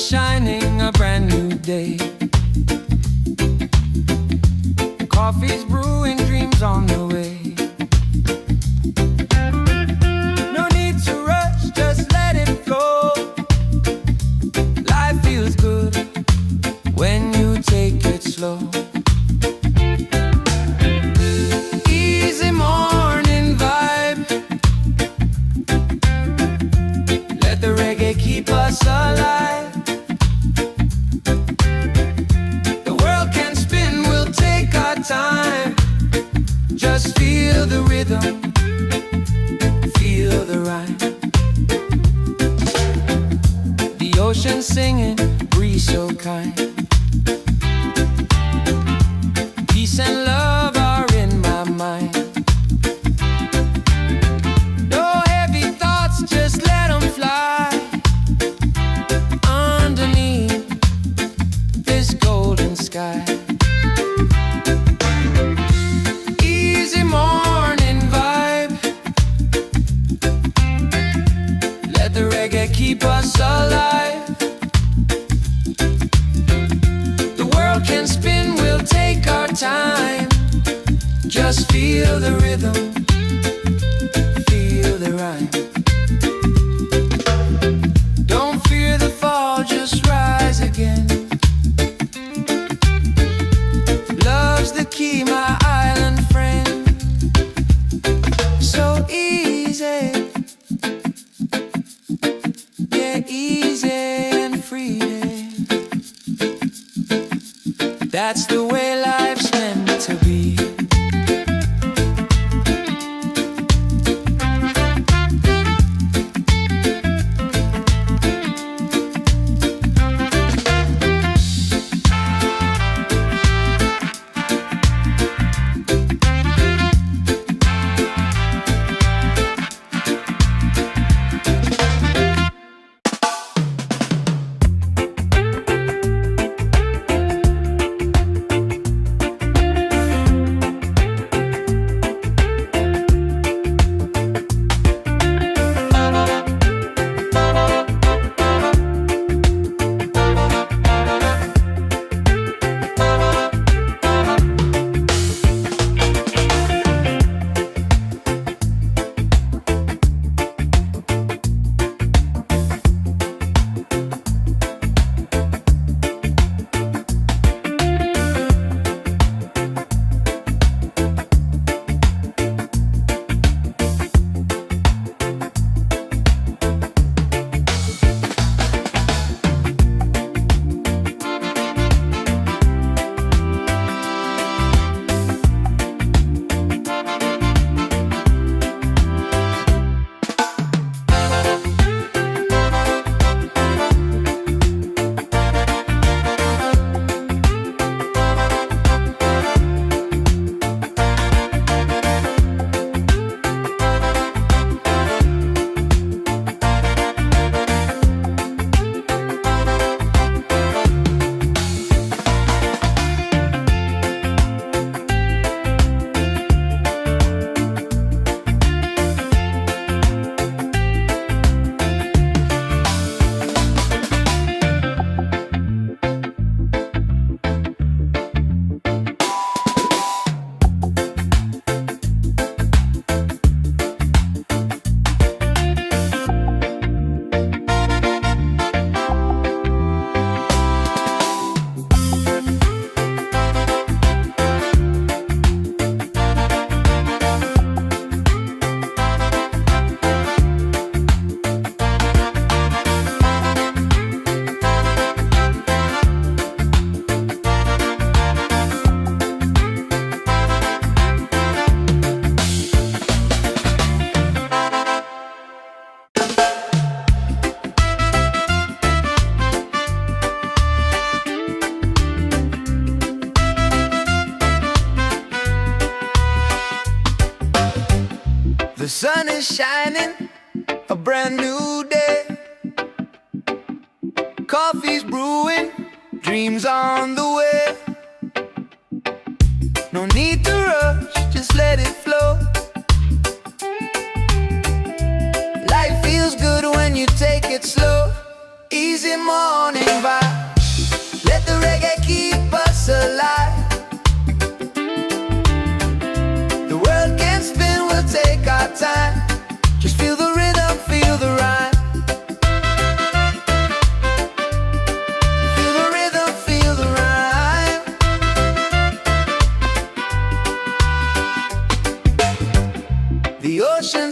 is shining, a brand new day. Coffee's brewing, dreams on the way. No need to rush, just let it flow. Life feels good when you take it slow. Easy morning vibe, let the reggae keep us alive. The world can spin, we'll take our time. Just feel the rhythm, feel the rhyme. The ocean singing, breeze so kind. Peace and love are in my mind. No heavy thoughts, just let them fly. Underneath this golden sky. Easy morning vibe, let the reggae keep us alive. The world can spin, we'll take our time. Just feel the rhythm, feel the rhyme. Don't fear the fall, just rise again. Love's the key, my island friend. So easy, yeah, easy and free. That's the way life's meant to be. The sun is shining, a brand new day. Coffee's brewing, dreams on the way. No need to rush, just let it flow. Life feels good when you take it slow. Easy morning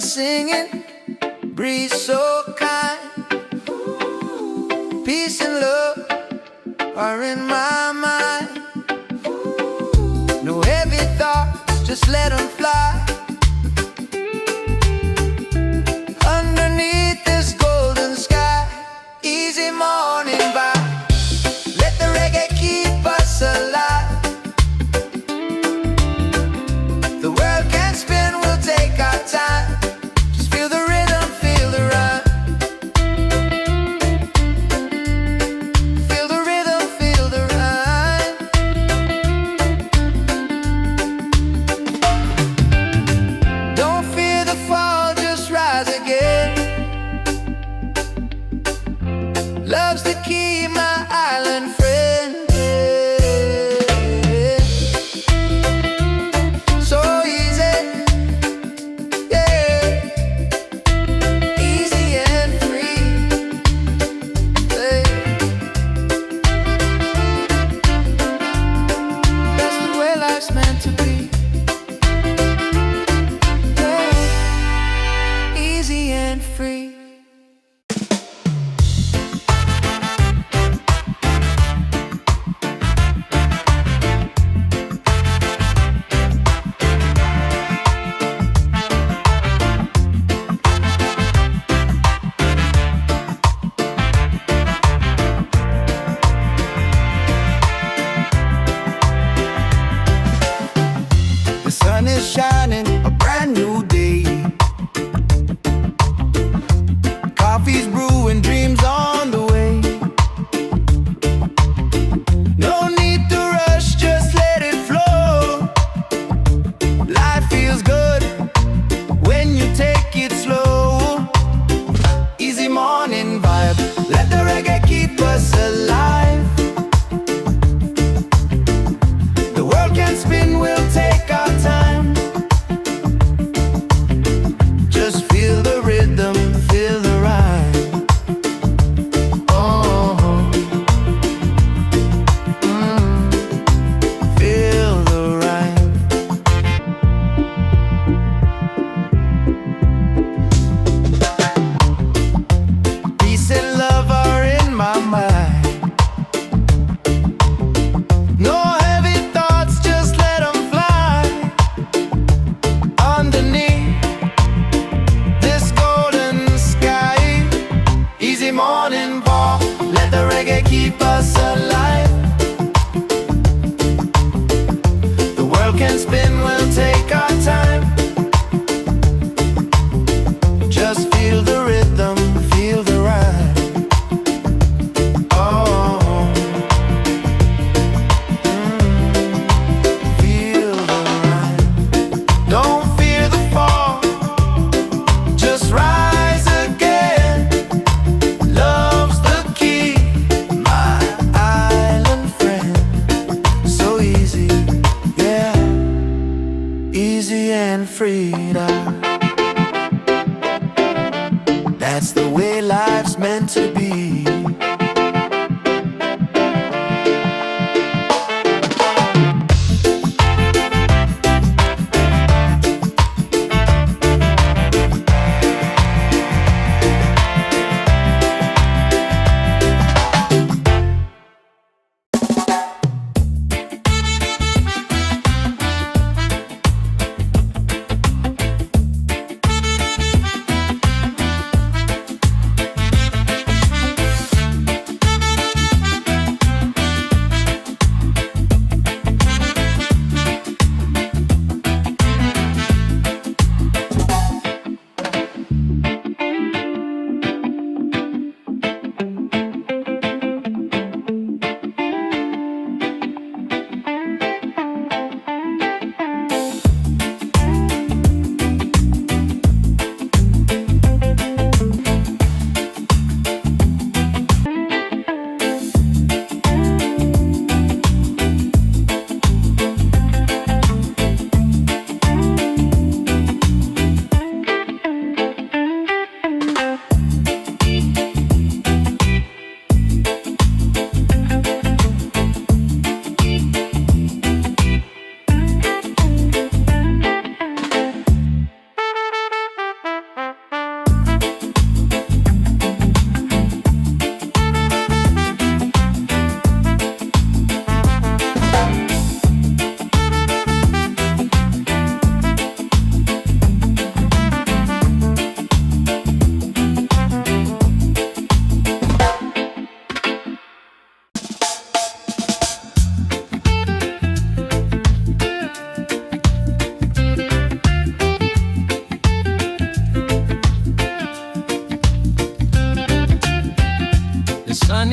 singing, breeze so kind. Peace and love are in my mind. No heavy thoughts, just let them fly. Underneath this golden sky, easy morning vibe. Let the reggae keep us alive. The world can spin, we'll take our time. Just feel the rhythm, feel the rhyme. Feel the rhythm, feel the rhyme. Don't fear the fall, just rise again. Love's the key, my island friend. So easy, yeah. Easy and free, yeah. That's the way life's meant to be, yeah. Easy and free. The sun is shining, a brand new day. Coffee's brewing, dreams on the way. No need to rush, just let it flow. Life feels good when you take it slow. Easy morning vibe, let the reggae keep us alive. The world can spin, we'll take our time. Just feel the rhythm, feel the rhyme. Oh, feel the rhyme. Peace and love are in my mind. No heavy thoughts, just let them fly. Underneath this golden sky, easy morning walk, let the reggae keep us alive. The world can spin, we'll take our time. Just feel the rhythm, feel the rhyme. Oh, feel the rhyme. Don't fear the fall, just rise again. Love's the key, my island friend. So easy, yeah. Easy and free. That's the way life's meant to be.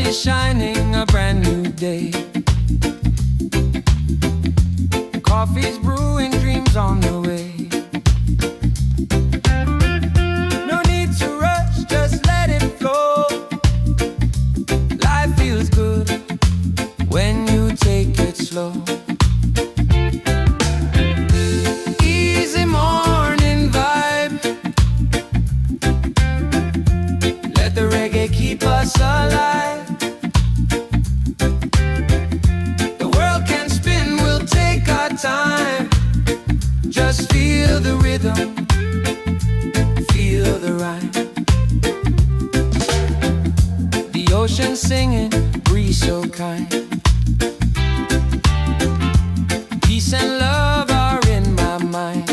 is shining, a brand new day. Coffee's brewing, dreams on the way. No need to rush, just let it flow. Life feels good when you take it slow. Easy morning vibe, let the reggae keep us alive. The world can spin, we'll take our time. Just feel the rhythm, feel the rhyme. The ocean singing, breeze so kind. Peace and love are in my mind.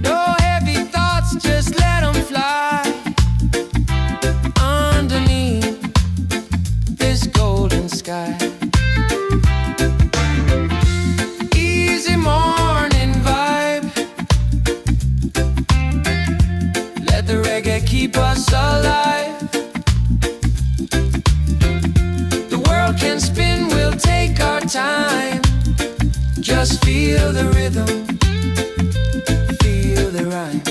No heavy thoughts, just let them fly. Underneath this golden sky. Easy morning vibe, let the reggae keep us alive. The world can spin, we'll take our time. Just feel the rhythm, feel the rhyme.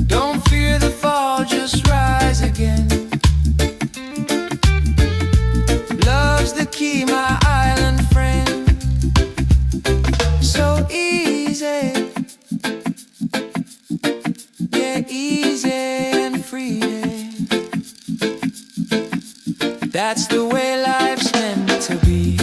Don't fear the fall, just rise again. Love's the key, my island friend. So easy, yeah, easy and free. That's the way life's meant to be.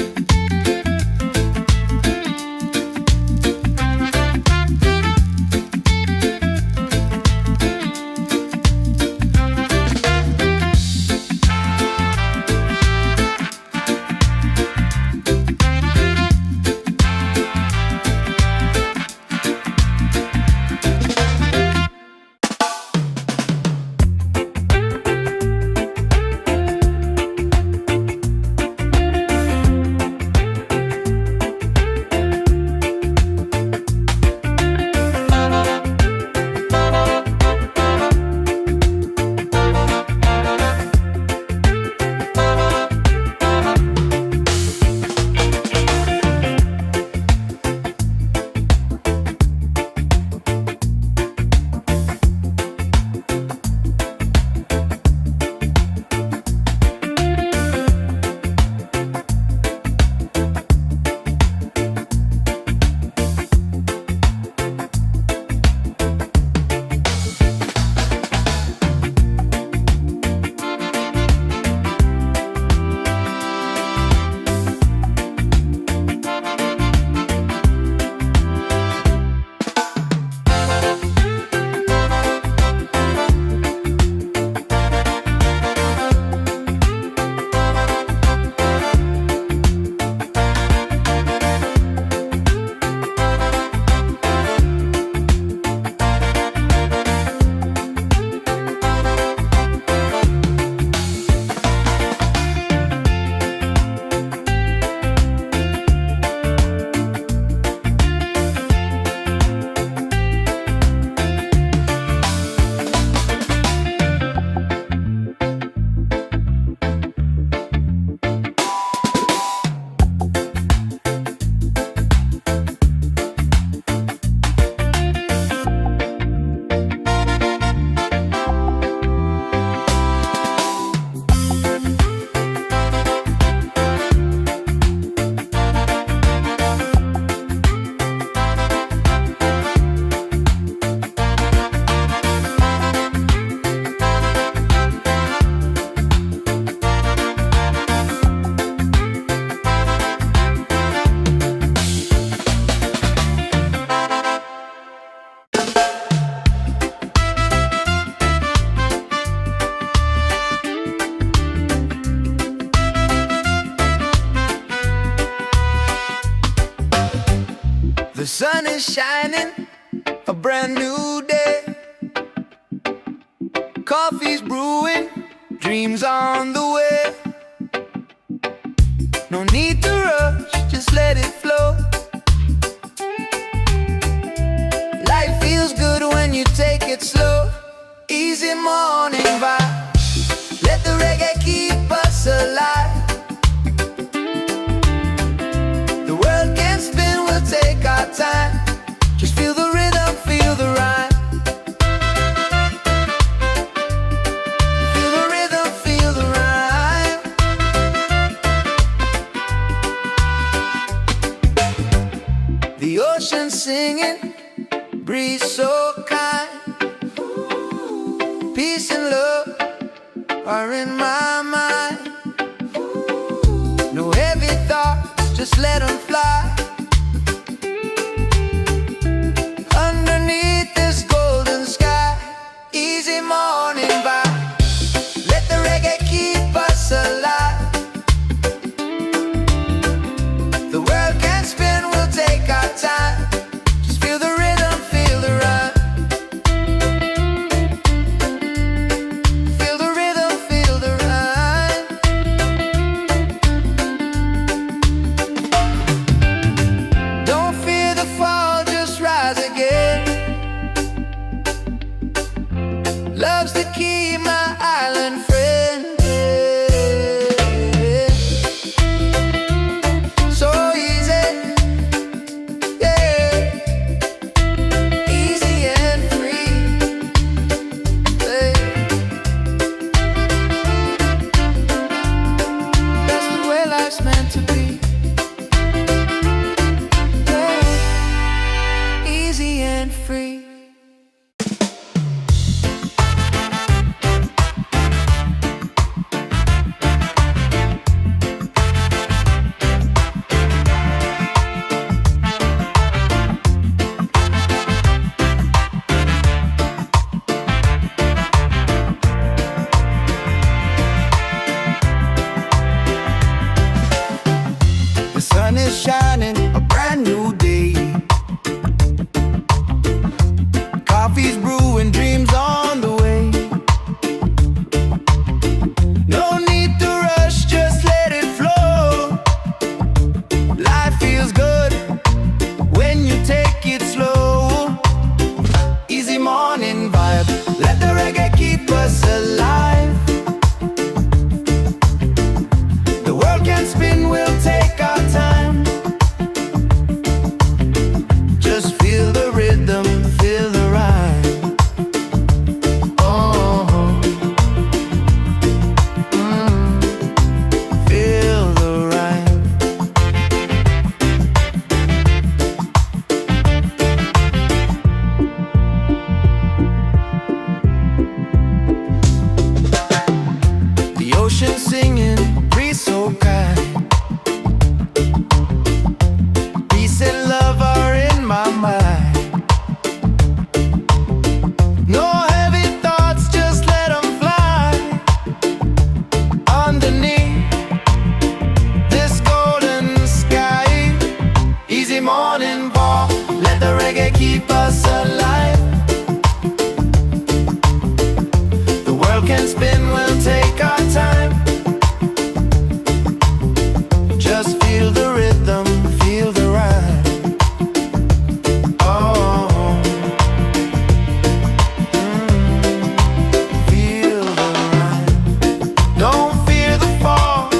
The sun is shining, a brand new day. Coffee's brewing, dreams on the way. No need to rush, just let it flow. Life feels good when you take it slow. Easy morning singing, breeze so kind. Peace and love are in my mind. No heavy thoughts, just let them fly. Underneath this golden sky, easy morning vibe. Let the reggae keep us alive. The world can spin, we'll take our time. Just feel the rhythm, feel the rhyme. Feel the rhythm, feel the rhyme. Don't fear the fall, just rise again. Love's the key, my island friend. So easy, yeah. Easy and free, yeah. That's the way life's meant to be, yeah. Easy and free. The sun is shining, a brand new day. Coffee's brewing, dreams on the way. No need to rush, just let it flow. Life feels good when you take it slow. Easy morning vibe, let the reggae keep us alive. The world can spin, we'll take our time. Just feel the rhythm, feel the rhyme. Oh, feel the rhyme. The ocean singing, breeze so kind. Peace and love are in my mind. No heavy thoughts, just let them fly. Underneath this golden sky, easy morning ball, let the reggae keep us alive. The world can spin, we'll take our time. Just feel the rhythm, feel the rhyme. Oh, feel the rhyme. Don't fear the fall,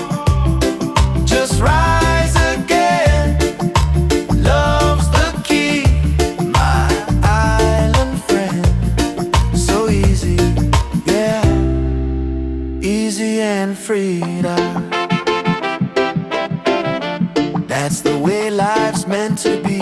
just rise again. Love's the key, my island friend. So easy, yeah. Easy and freedom. That's the way life's meant to be.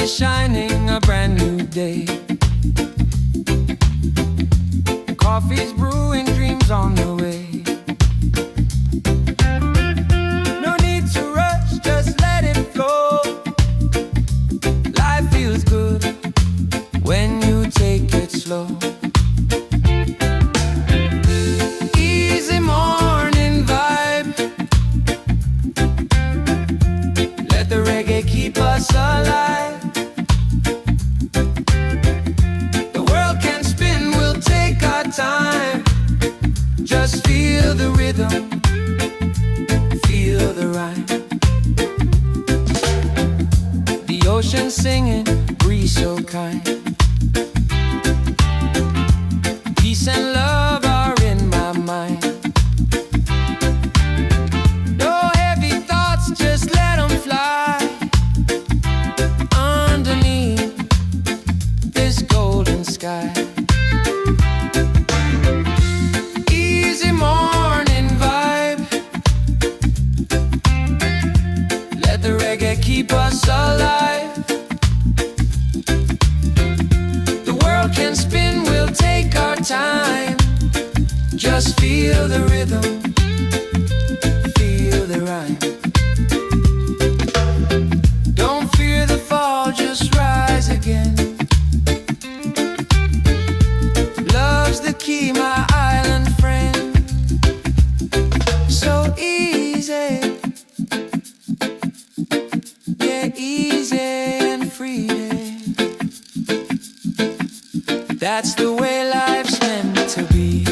is shining, a brand new day. Coffee's brewing, dreams on the way. No need to rush, just let it flow. Life feels good when you take it slow. Easy morning vibe, let the reggae keep us alive. The world can spin, we'll take our time. Just feel the rhythm, feel the rhyme. The ocean singing, breeze so kind. Peace and love are in my mind. No heavy thoughts, just let them fly. Underneath this golden sky. Easy morning vibe, let the reggae keep us alive. The world can spin, we'll take our time. Just feel the rhythm, feel the rhyme. Don't fear the fall, just rise again. Love's the key, my island friend. So easy, yeah, easy and free. That's the way life's meant to be.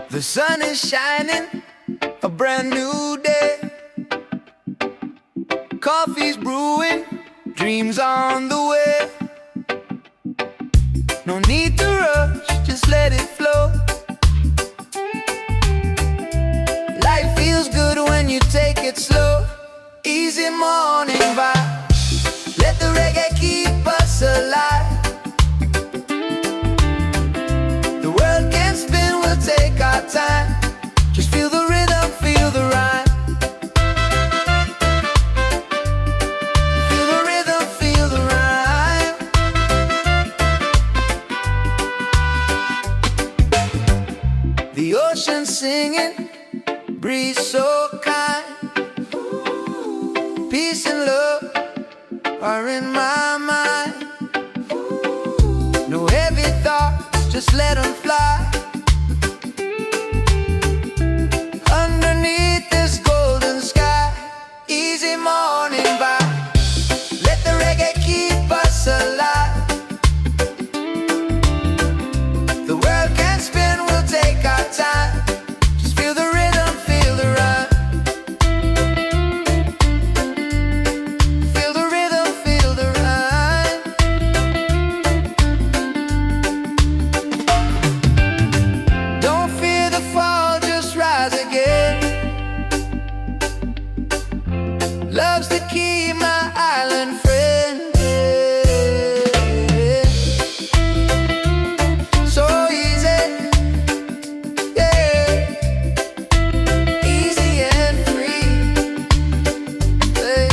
The sun is shining, a brand new day. Coffee's brewing, dreams on the way. No need to rush, just let it flow. Life feels good when you take it slow. Easy morning vibe. Let the reggae keep us alive. The world can spin, we'll take our time. Just feel the rhythm, feel the rhyme. Feel the rhythm, feel the rhyme. The ocean singing, breeze so kind. Peace and love are in my mind. No heavy thoughts, just let them fly. Underneath this golden sky. Easy morning vibe. Let the reggae keep us alive. The world can spin, we'll take our time. Just feel the rhythm, feel the rhyme. Feel the rhythm, feel the rhyme. Don't fear the fall, just rise again. Love's the key, my island friend. So easy, yeah. Easy and free, yeah.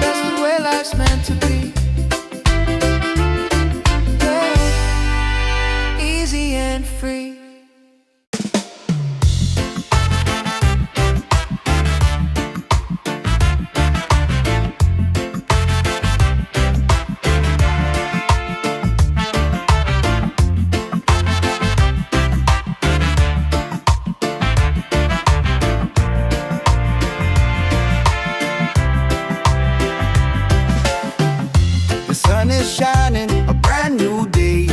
That's the way life's meant to be, yeah. Easy and free. The sun is shining, a brand new day.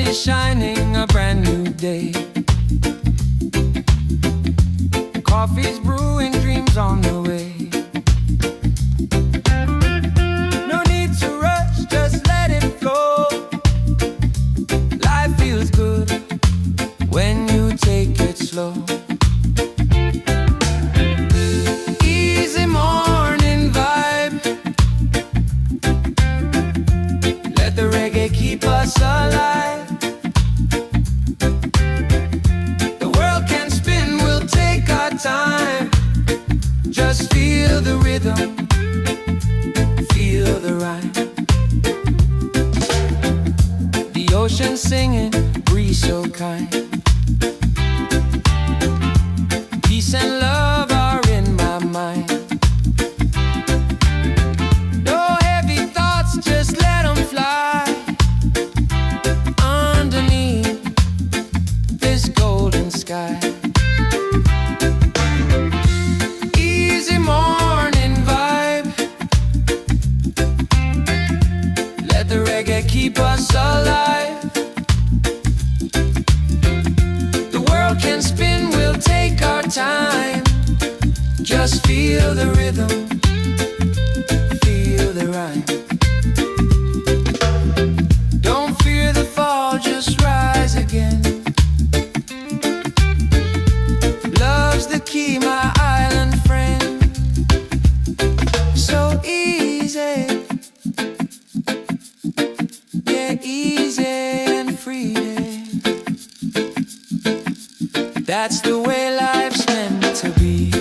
is shining, a brand new day. Coffee's brewing, dreams on the way. No need to rush, just let it flow. Life feels good when you take it slow. Easy morning vibe, let the reggae keep us alive. The world can spin, we'll take our time. Just feel the rhythm, feel the rhyme. The ocean singing, breeze so kind. Peace and love are in my mind. No heavy thoughts, just let them fly. Underneath this golden sky. Easy morning vibe, let the reggae keep us alive. The world can spin, we'll take our time. Just feel the rhythm, feel the rhyme. Don't fear the fall, just rise again. Love's the key, my island friend. So easy, yeah, easy and free. That's the way life's meant to be.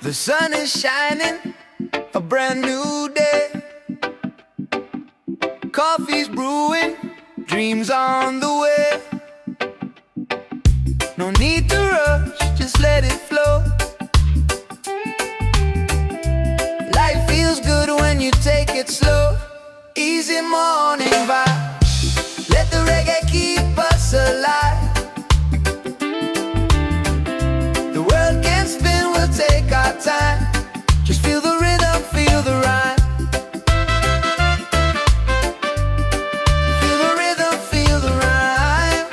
The sun is shining, a brand new day. Coffee's brewing, dreams on the way. No need to rush, just let it flow. Life feels good when you take it slow. Easy morning vibe. Let the reggae keep us alive. The world can spin, we'll take our time. Just feel the rhythm, feel the rhyme. Feel the rhythm, feel the rhyme.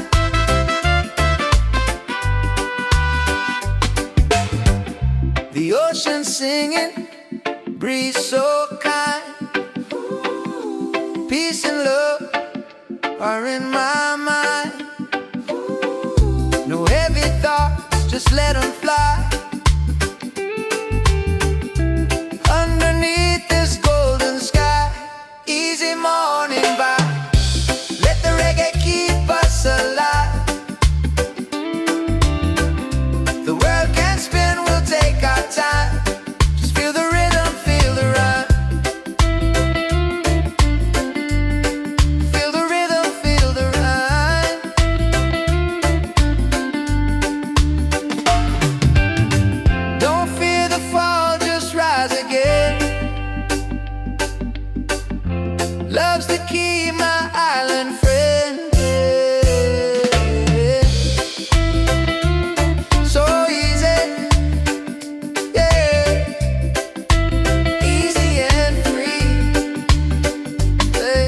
The ocean singing, breeze so kind. Peace and love are in my mind. No heavy thoughts, just let them fly. Underneath this golden sky. Easy morning vibe. Let the reggae keep us alive. The world can spin, we'll take our time. Just feel the rhythm, feel the rhyme. Feel the rhythm, feel the rhyme. Don't fear the fall, just rise again. Love's the key, my island friend. So easy, yeah. Easy and free, yeah.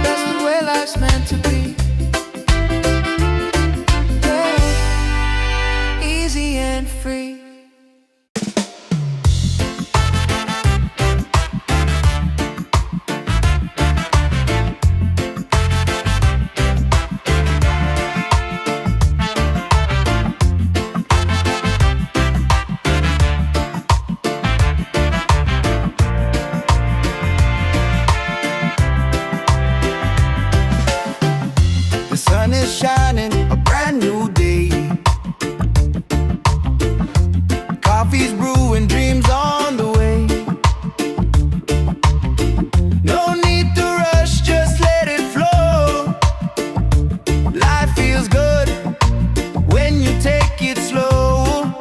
That's the way life's meant to be, yeah. Easy and free. The sun is shining, a brand new day. Coffee's brewing, dreams on the way. No need to rush, just let it flow. Life feels good when you take it slow.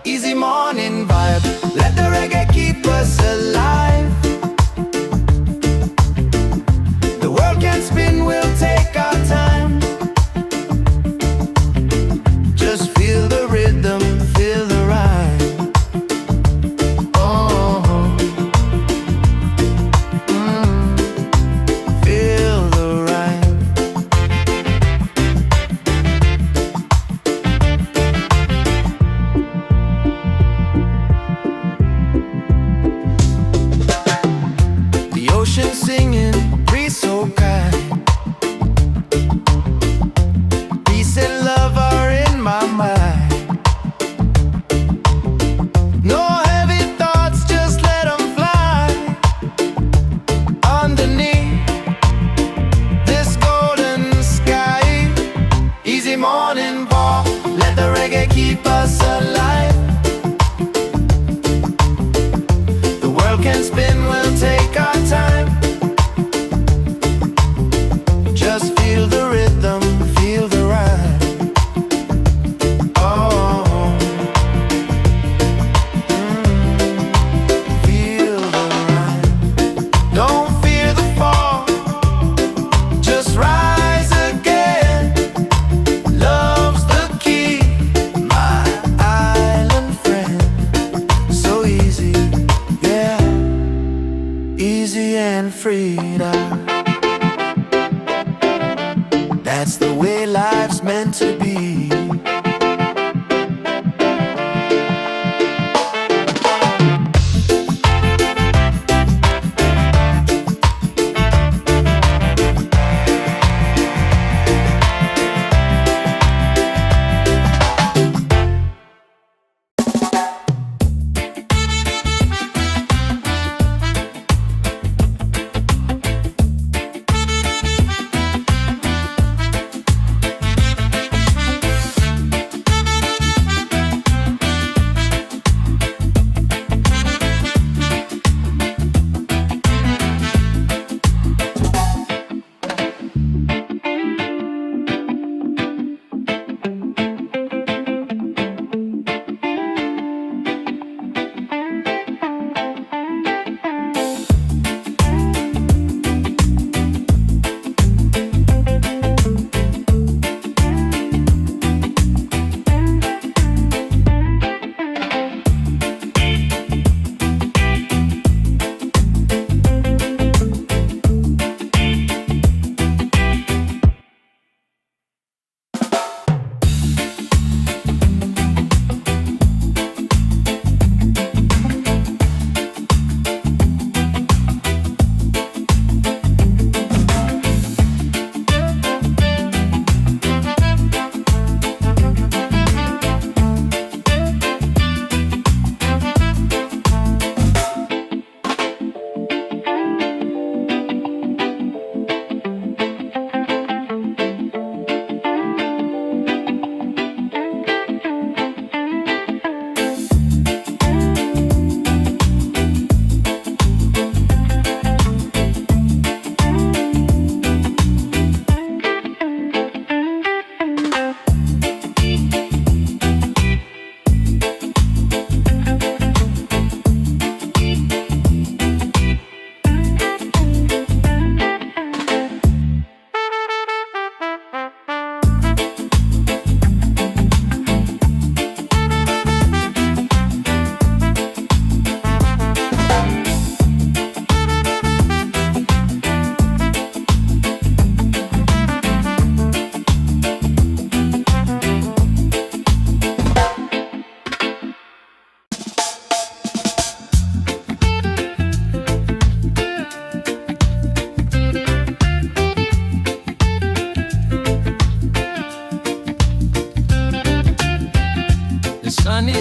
Easy morning vibe. Let the reggae keep us alive. The world can spin, we'll take our time. Just feel the rhythm, feel the rhyme. Oh, feel the rhyme. The ocean singing, breeze so kind. Peace and love are in my mind. No heavy thoughts, just let them fly. Underneath this golden sky. Easy morning walk, let the reggae keep us alive. The world can spin, we'll take our time. Just feel the rhythm, feel the rhyme. Oh, feel the rhyme. Don't fear the fall, just rise again. Love's the key, my island friend. So easy, yeah. Easy and freedom. That's the way life's meant to be.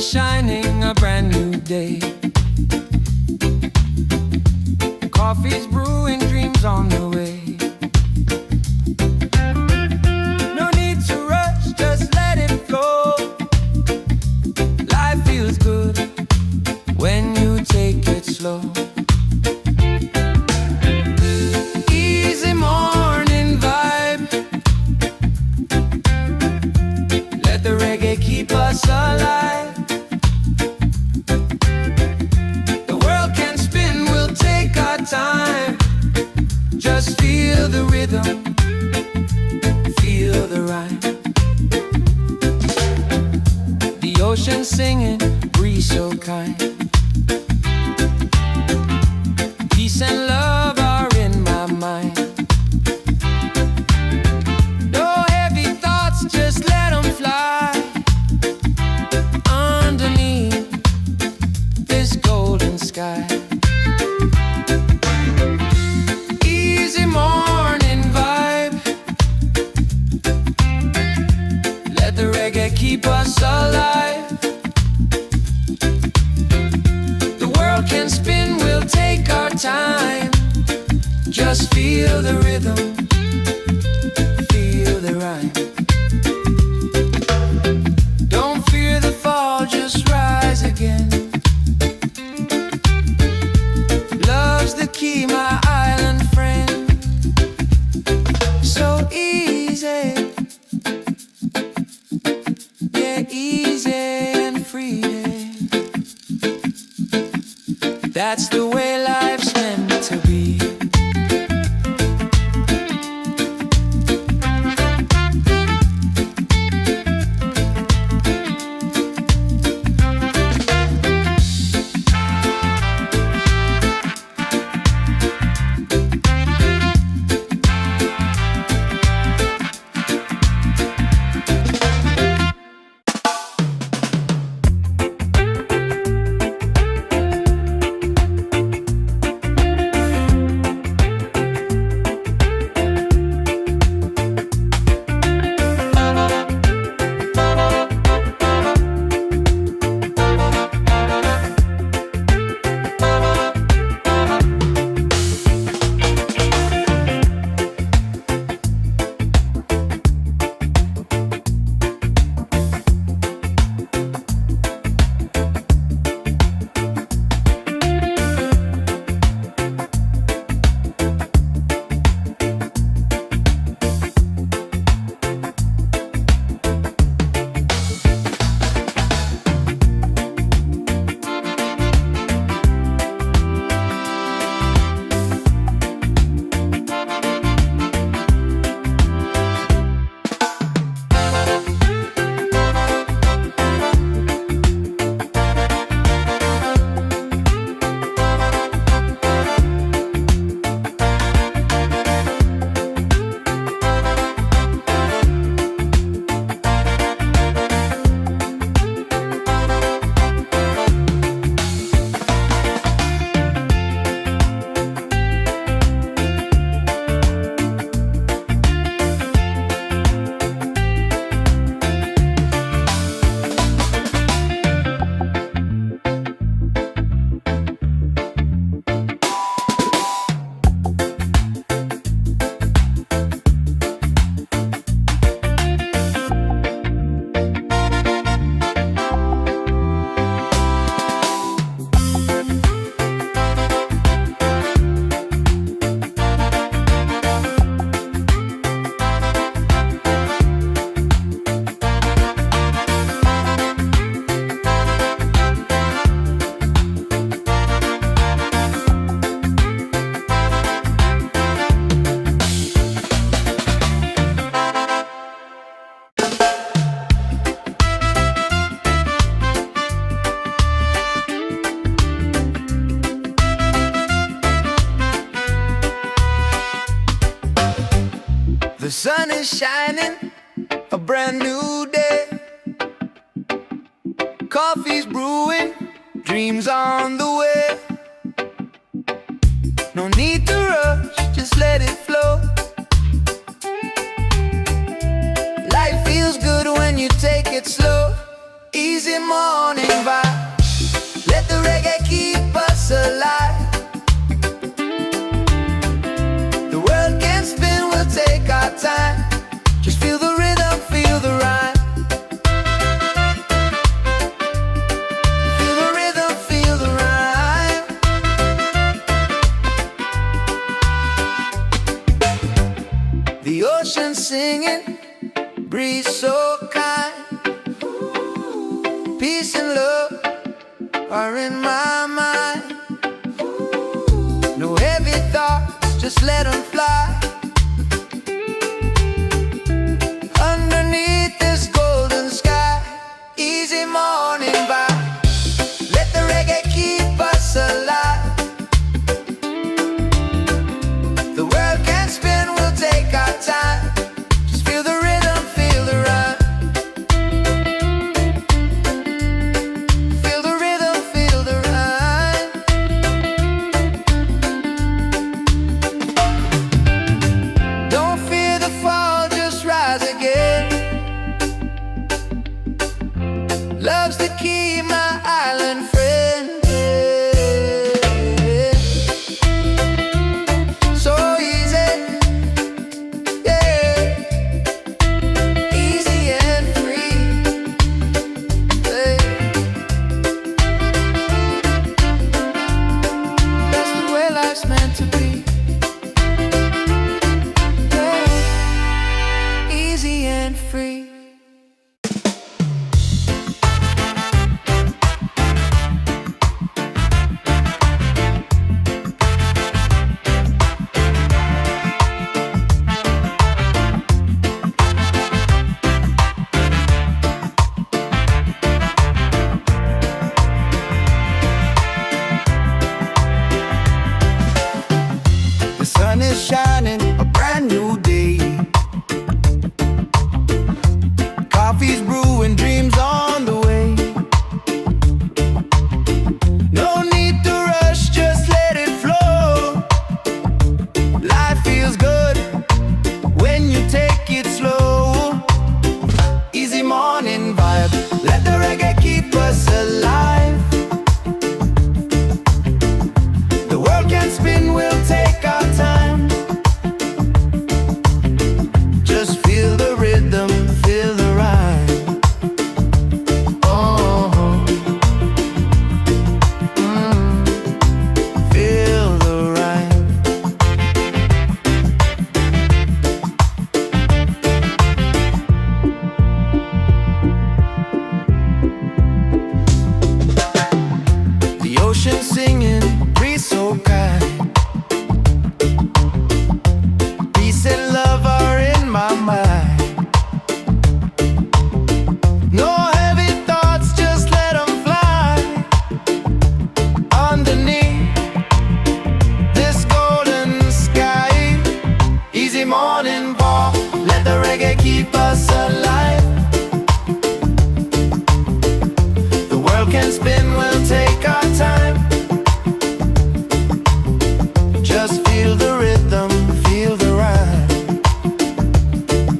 shining, a brand new day. Coffee's brewing, dreams on the way. No need to rush, just let it flow. Life feels good when you take it slow. Easy morning vibe. Let the reggae keep us alive. The world can spin, we'll take our time. Just feel the rhythm, feel the rhyme. The ocean singing, breeze so kind. Peace and love are in my mind. No heavy thoughts, just let them fly. Underneath this golden sky. Easy morning vibe. Let the reggae keep us alive. The world can spin, we'll take our time. Just feel the rhythm, feel the rhyme. Don't fear the fall, just rise again. Love's the key, my island friend. So easy, yeah, easy and free. That's the way life's meant to be. The sun is shining, a brand new day. Coffee's brewing, dreams on the way. No need to rush, just let it flow. Life feels good when you take it slow. Easy morning No heavy thoughts, just let them fly. Underneath this golden sky, easy morning vibe. Let the reggae keep us alive. The world can spin, we'll take our time. Just feel the rhythm, feel the rhyme. Feel the rhythm, feel the rhyme. Don't fear the fall, just rise again. Love's the key, my island friend. So easy, yeah. Easy and free, yeah. That's the way life's meant to be, yeah. Easy and free. The sun is shining, a brand new day. Coffee's brewing, dreams on the way. No need to rush, just let it flow. Life feels good when you take it slow. Easy morning vibe, let the reggae keep us alive. The world can spin, we'll take our time. Just feel the rhythm, feel the rhyme. Oh, feel the rhyme. The ocean singing, breeze so kind. Peace and love are in my mind. No heavy thoughts, just let them fly. Underneath this golden sky, easy morning walk, let the reggae keep us alive. The world can spin, we'll take our time. Just feel the rhythm, feel the rhyme.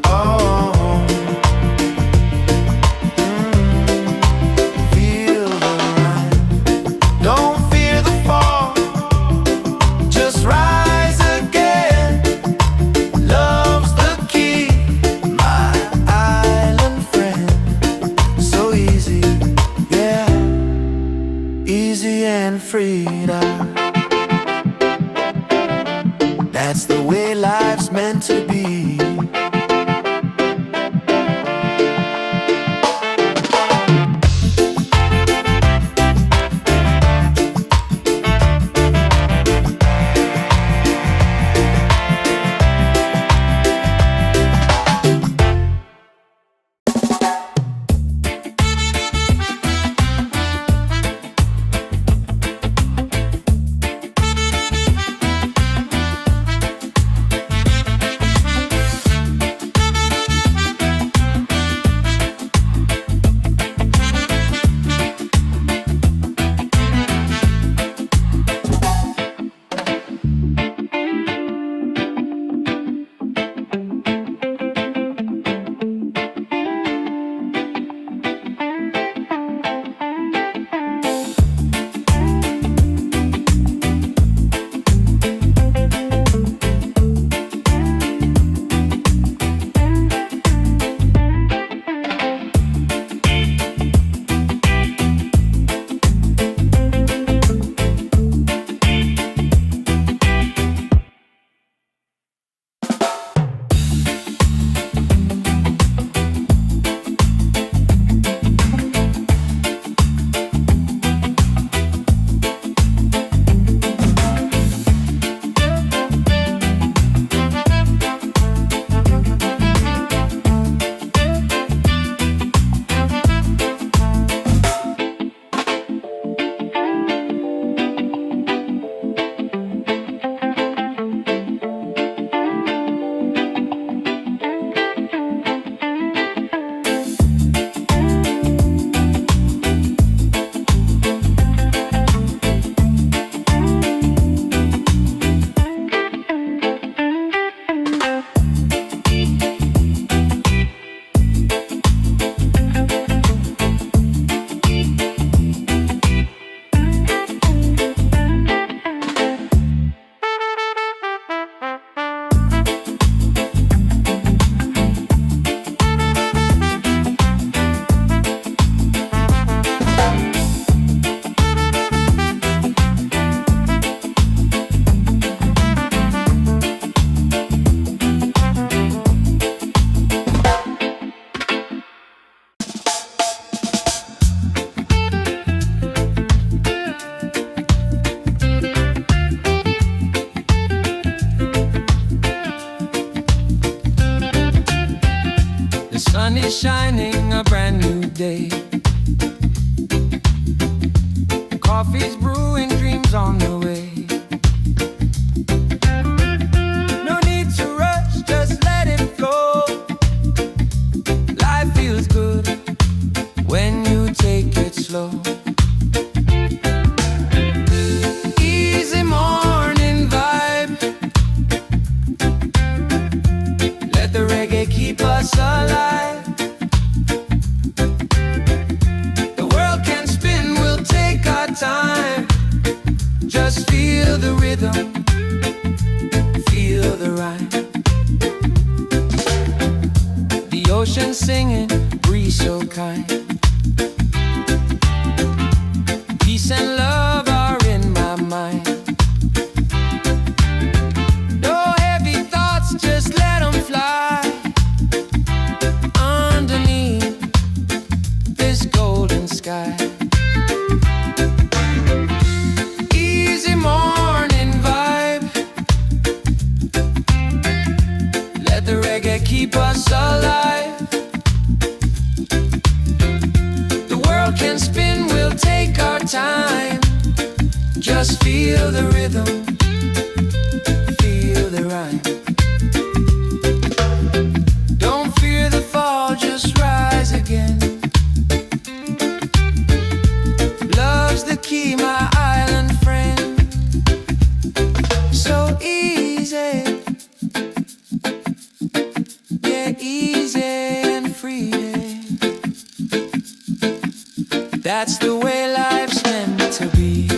Oh, feel the rhyme. Don't fear the fall, just rise again. Love's the key, my island friend. So easy, yeah. Easy and freedom. That's the way life's meant to be. is shining, a brand new day. Coffee's brewing, dreams on the way. No need to rush, just let it flow. Life feels good when you take it slow. Easy morning vibe. Let the reggae keep us alive. The world can spin, we'll take our time. Just feel the rhythm, feel the rhyme. The ocean singing, breeze so kind. Peace and love are in my mind. No heavy thoughts, just let them fly. Underneath this golden sky. Easy morning vibe. Let the reggae keep us alive. The world can spin, we'll take our time. Just feel the rhythm, feel the rhyme. Don't fear the fall, just rise again. Love's the key, my island friend. So easy, yeah, easy and free. That's the way life's meant to be.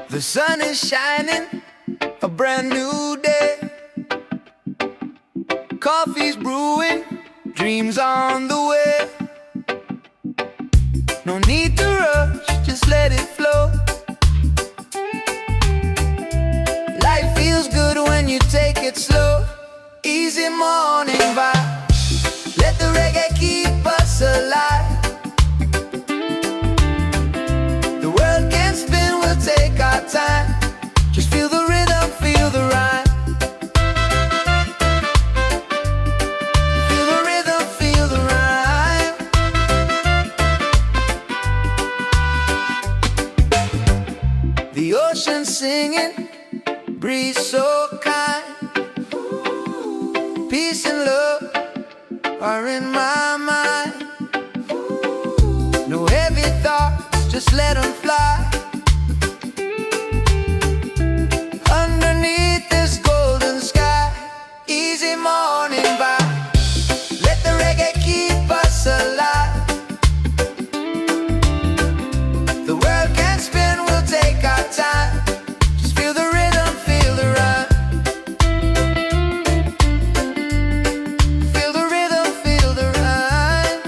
The sun is shining, a brand new day. Coffee's brewing, dreams on the way. No need to rush, just let it flow. Life feels good when you take it slow. Easy morning The ocean singing, breeze so kind. Peace and love are in my mind. No heavy thoughts, just let them fly. Underneath this golden sky, easy morning vibe. Let the reggae keep us alive. The world can spin, we'll take our time. Just feel the rhythm, feel the rhyme. Feel the rhythm, feel the rhyme.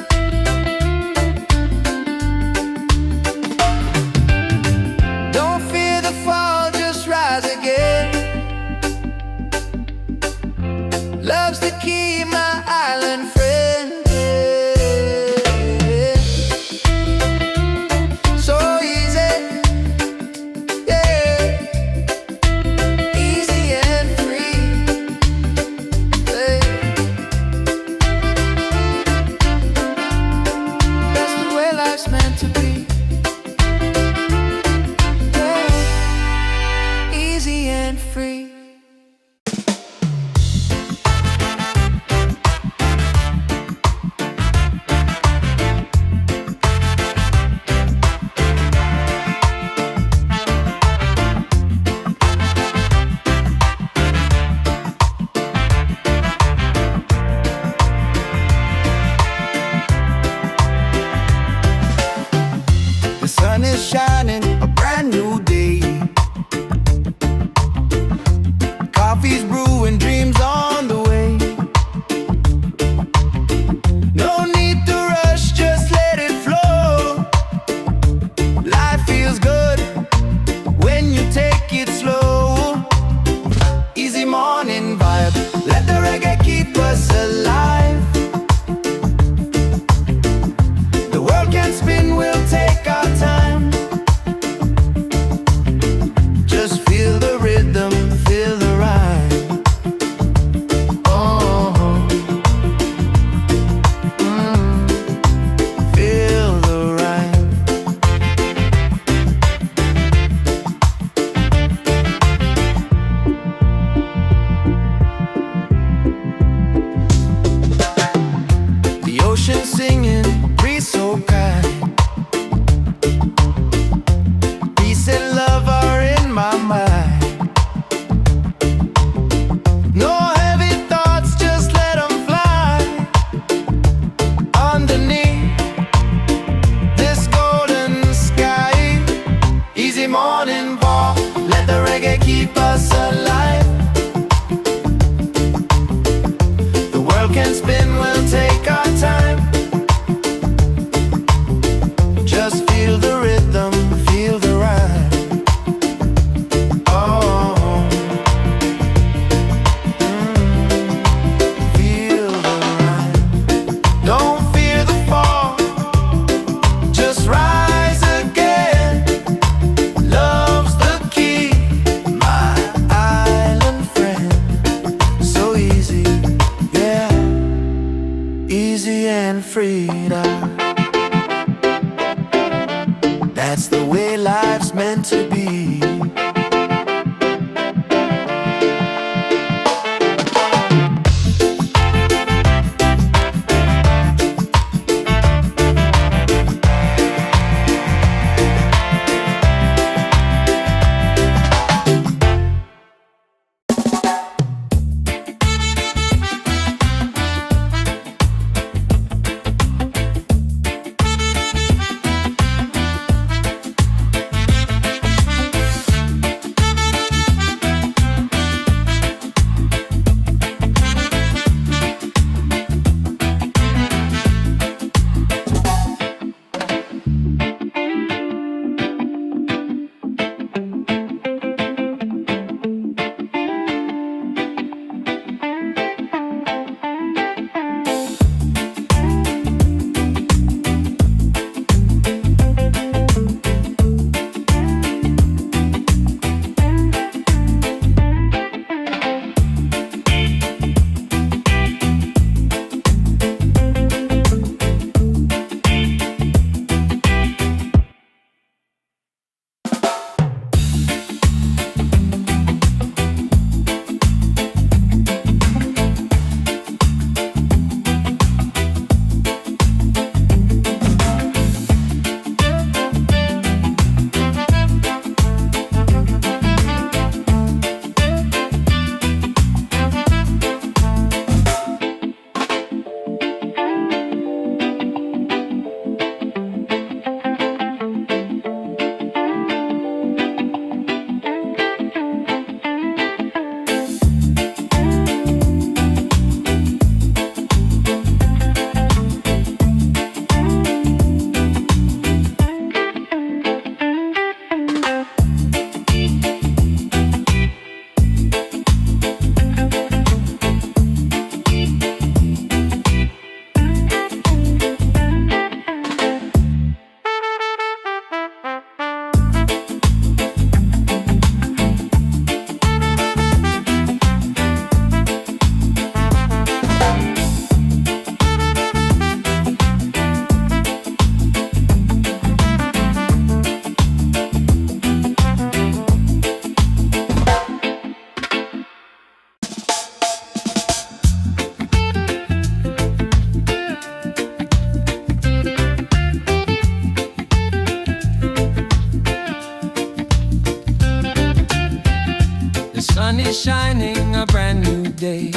Don't fear the fall, just rise again. Love's the key, my island friend. So easy, yeah. Easy and free, yeah. That's the way life's meant to be, yeah. Easy and free. The sun is shining, a brand new day. Coffee's brewing, dreams on the way. No need to rush, just let it flow. Life feels good when you take it slow. Easy morning vibe, let the reggae keep us alive. The world can spin, we'll take our time. Just feel the rhythm, feel the rhyme. Oh, feel the rhyme. The ocean singing, breeze so kind. Peace and love are in my mind. No heavy thoughts, just let them fly. Underneath this golden sky, easy morning walk, let the reggae keep us alive. The world can spin, we'll take our time. Just feel the rhythm, feel the rhyme. Oh, feel the rhyme. Don't fear the fall, just rise again. Love's the key, my sun is shining, a brand new day.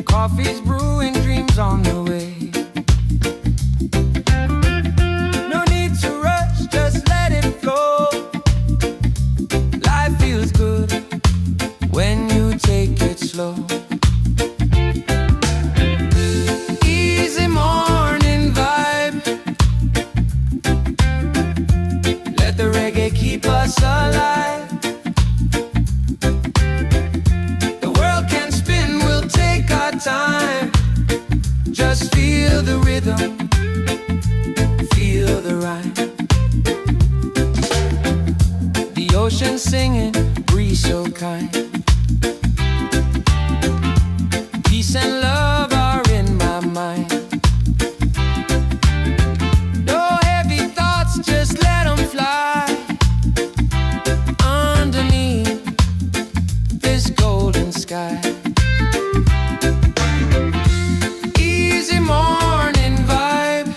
Coffee's brewing, dreams on the way. No need to rush, just let it flow. Life feels good when you take it slow. Easy morning vibe. Let the reggae keep us alive. The world can spin, we'll take our time. Just feel the rhythm, feel the rhyme. The ocean singing, breeze so kind. Peace and love are in my mind. No heavy thoughts, just let them fly. Underneath this golden sky. Easy morning vibe.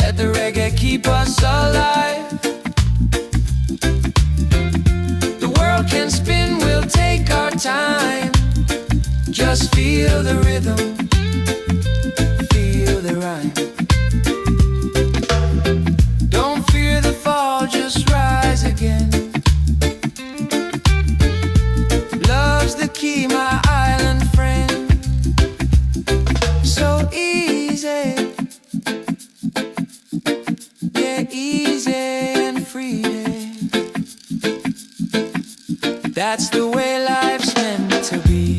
Let the reggae keep us alive. The world can spin, we'll take our time. Just feel the rhythm, feel the rhyme. Don't fear the fall, just rise again. Love's the key, my island friend. So easy, yeah, easy and free. That's the way life's meant to be.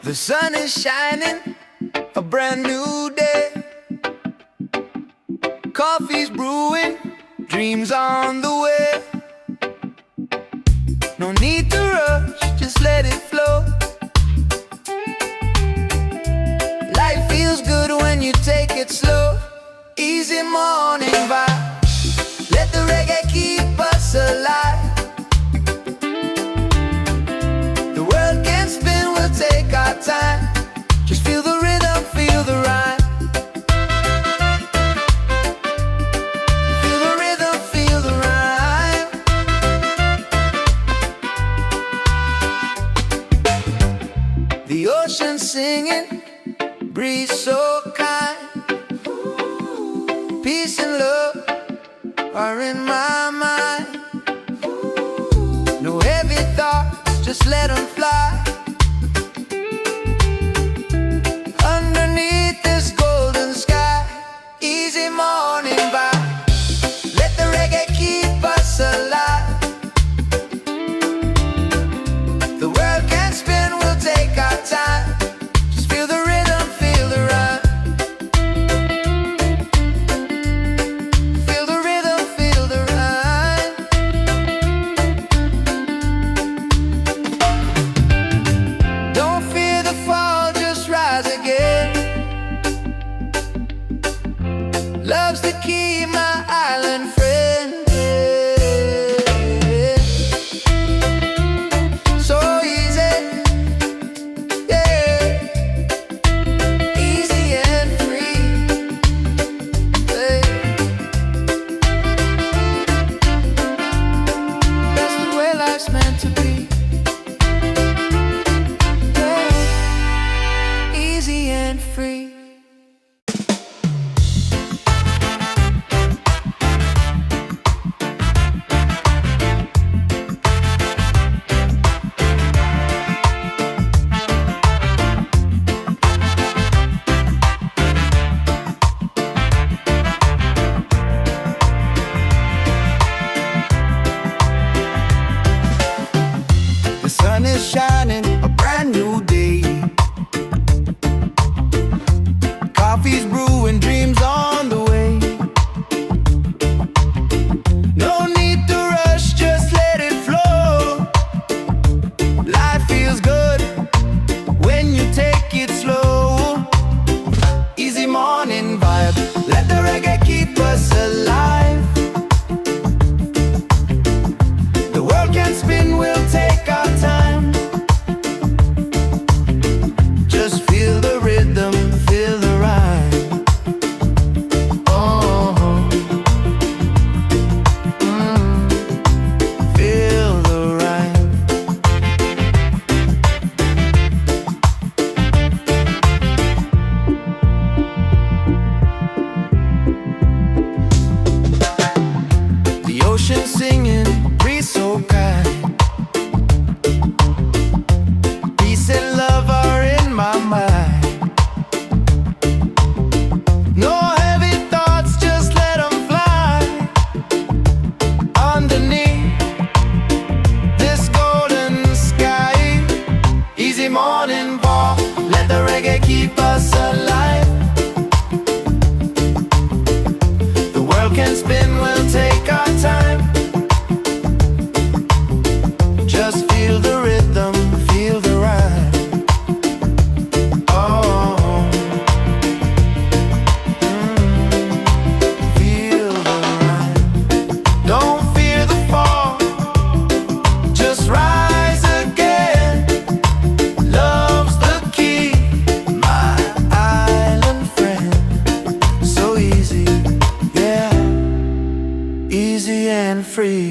The sun is shining, a brand new day. Coffee's brewing, dreams on the way. No need to rush, just let it flow. Life feels good when you take it slow. Easy morning vibe. Let the reggae keep us alive. The world can spin, we'll take our time. Just feel the rhythm, feel the rhyme. Feel the rhythm, feel the rhyme. The ocean singing, breeze so kind. Peace and love are in my mind. No heavy thoughts, just let them fly. Underneath this golden sky. Easy morning vibe. Let the reggae keep us alive. The world can spin, we'll take our time. Just feel the rhythm, feel the rhyme. Feel the rhythm, feel the rhyme. Don't fear the fall, just rise again. Love's the key, my island friend. So easy, yeah. Easy and free, yeah. That's the way life's meant to be, yeah. Easy and free. The sun is shining, a brand new day. Coffee's brewing, dreams on the way. No need to rush, just let it flow. Life feels good when you take it slow. Easy morning vibe, let the reggae keep us alive. The world can spin, we'll take our time. Just feel the rhythm, feel the rhyme. Oh, feel the rhyme. The ocean singing, breeze so kind. Peace and love are in my mind. No heavy thoughts, just let them fly. Underneath this golden sky. Easy morning walk, let the reggae keep us alive. The world can spin, we'll take our time. Just feel the rhythm, feel the rhyme. Oh, feel the rhyme. Don't fear the fall, just rise again. Love's the key, my island friend. So easy, yeah. Easy and free.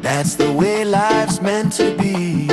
That's the way life's meant to be.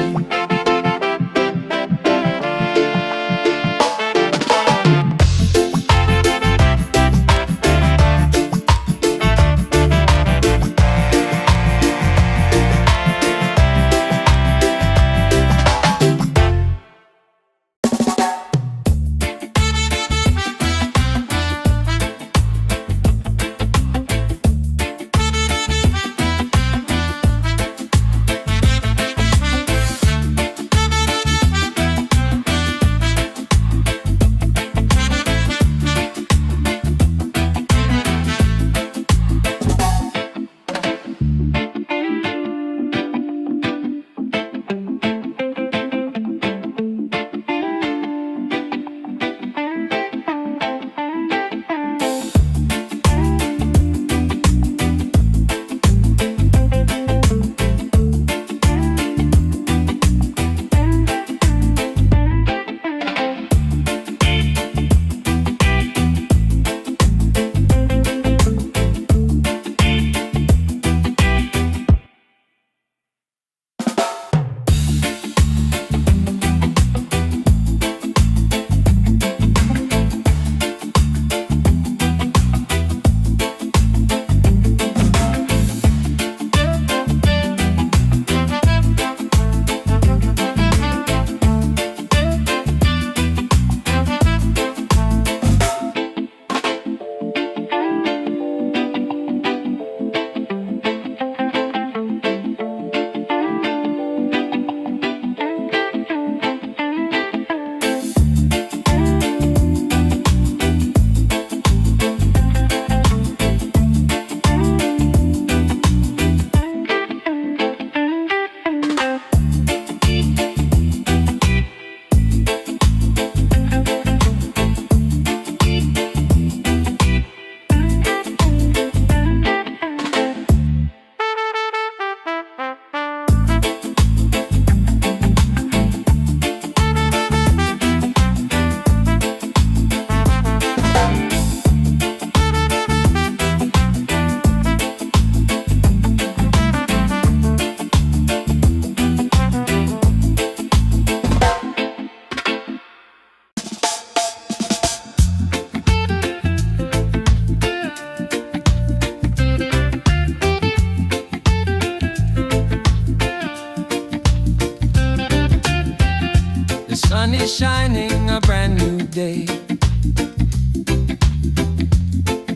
shining, a brand new day.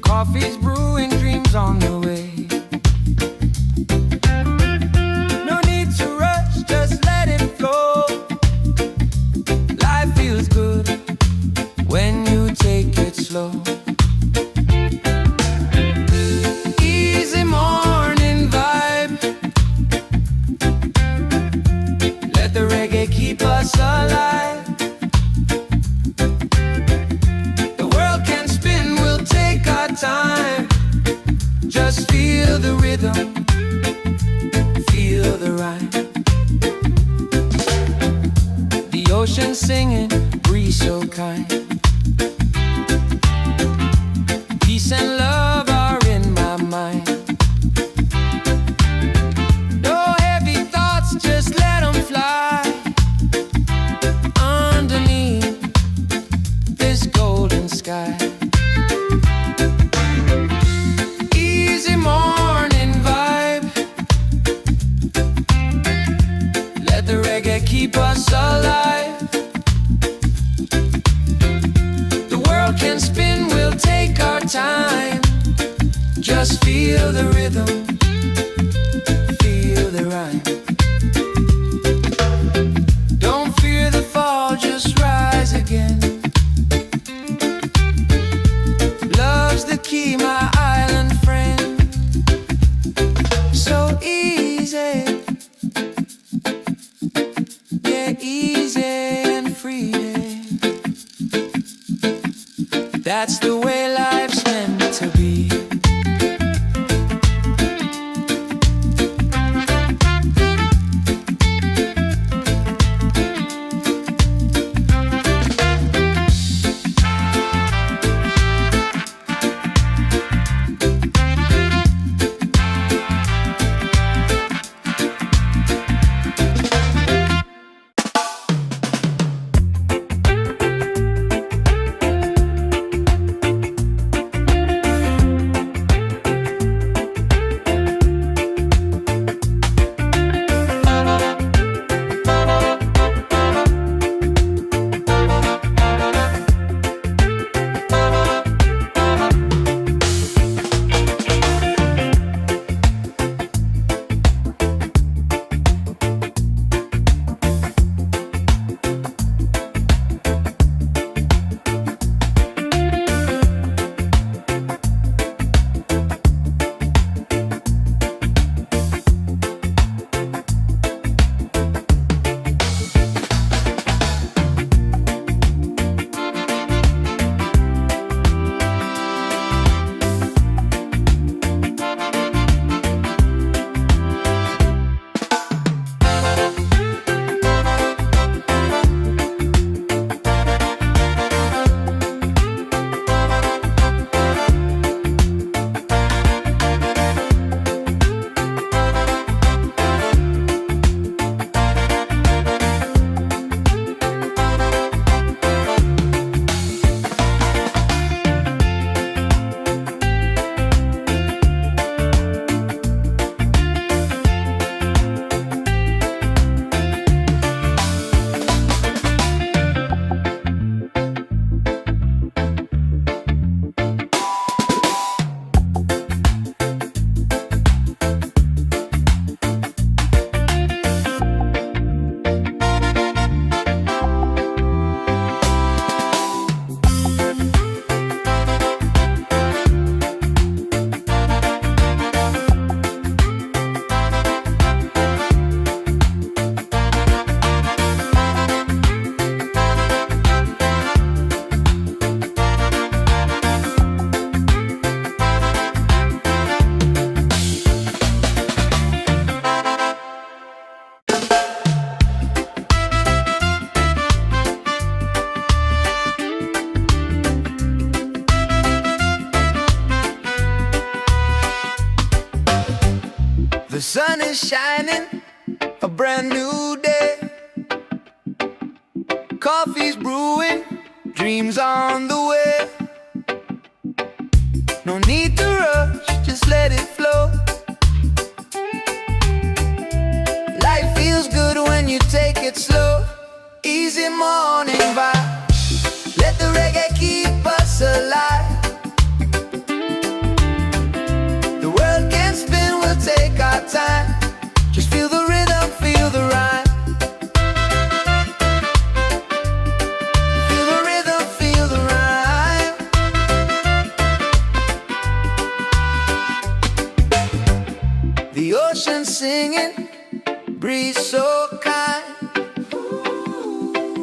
Coffee's brewing, dreams on the way. No need to rush, just let it flow. Life feels good when you take it slow. Easy morning vibe. Let the reggae keep us alive. The world can spin, we'll take our time. Just feel the rhythm, feel the rhyme. The ocean singing, breeze so kind. Peace and love are in my mind. No heavy thoughts, just let them fly. Underneath this golden sky. Easy morning vibe. Let the reggae keep us alive. The world can spin, we'll take our time. Just feel the rhythm, feel the rhyme. Don't fear the fall, just rise again. Love's the key, my island friend. So easy, yeah, easy and free. That's the way life's meant to be. The sun is shining, a brand new day. Coffee's brewing, dreams on the way. No need to rush, just let it flow. Life feels good when you take it slow. Easy morning vibe. Let the reggae keep us alive. The world can spin, we'll take our time. Just feel the rhythm, feel the rhyme. Feel the rhythm, feel the rhyme. The ocean singing, breeze so kind.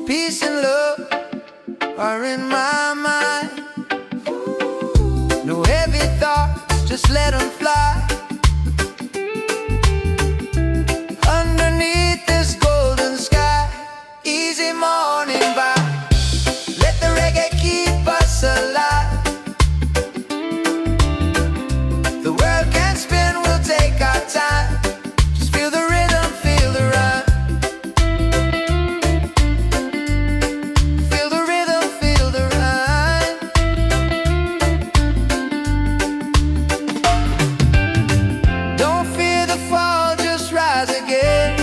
Peace and love are in my mind. No heavy thoughts, just let them fly. Underneath this golden sky. Easy morning vibe. Let the reggae keep us alive. The world can spin, we'll take our time. Just feel the rhythm, feel the rhyme. Feel the rhythm, feel the rhyme. Don't fear the fall, just rise again.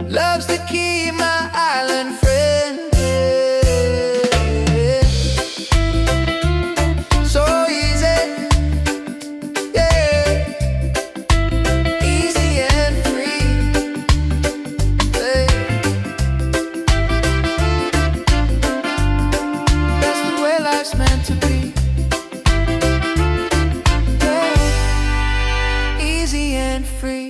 Love's the key, my island friend. So easy, yeah. Easy and free, yeah. That's the way life's meant to be, yeah. Easy and free.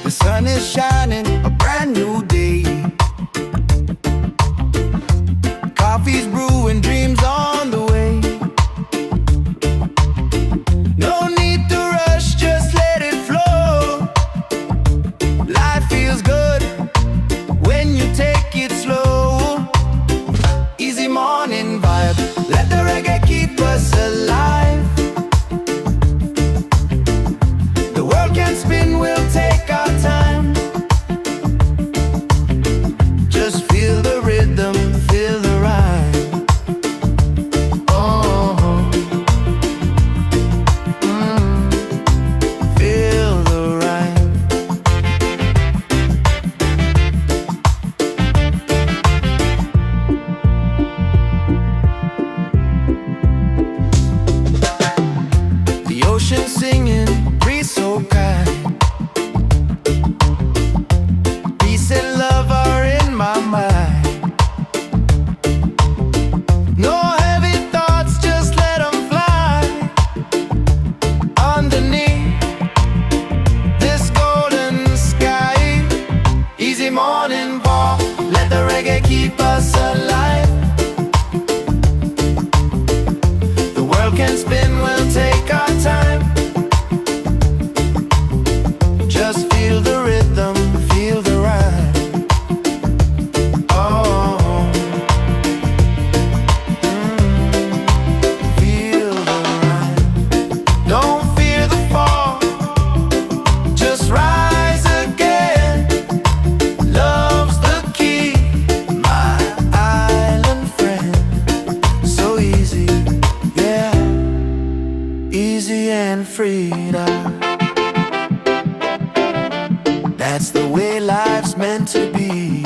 The sun is shining, a brand new day. Coffee's brewing, dreams on the way. No need to rush, just let it flow. Life feels good when you take it slow. Easy morning vibe, let the reggae keep us alive. The world can spin, we'll take our time. Just feel the rhythm, feel the rhyme. Oh, feel the rhyme. The ocean singing, breeze so kind. Peace and love are in my mind. No heavy thoughts, just let them fly. Underneath this golden sky. Easy morning walk, let the reggae keep us alive. The world can spin, we'll take our time. Just feel the rhythm, feel the rhyme. Oh, feel the rhyme. Don't fear the fall, just rise again. Love's the key, my island friend. So easy, yeah. Easy and free now. That's the way life's meant to be.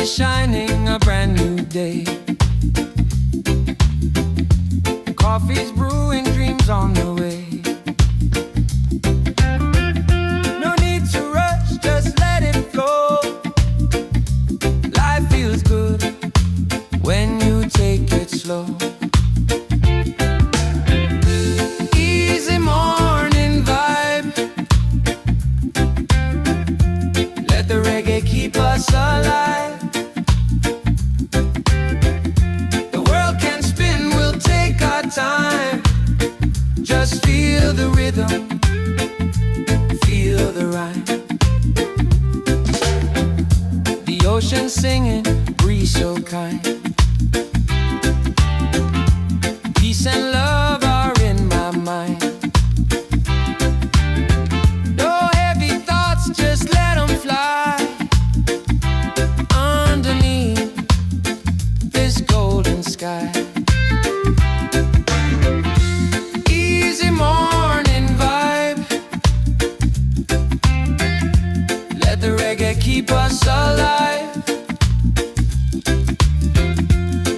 is shining, a brand new day. Coffee's brewing, dreams on the way. No need to rush, just let it flow. Life feels good when you take it slow. Easy morning vibe. Let the reggae keep us alive. The world can spin, we'll take our time. Just feel the rhythm, feel the rhyme. The ocean singing, breeze so kind. Peace and love are in my mind. No heavy thoughts, just let them fly. Underneath this golden sky. Easy morning vibe. Let the reggae keep us alive.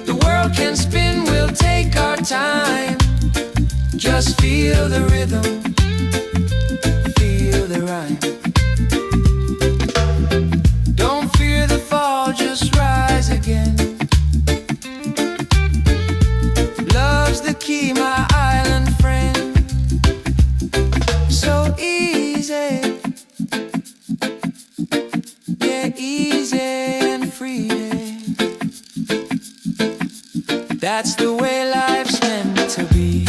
The world can spin, we'll take our time. Just feel the rhythm, feel the rhyme. Don't fear the fall, just rise again. Love's the key, my island friend. So easy, yeah, easy and free. That's the way life's meant to be.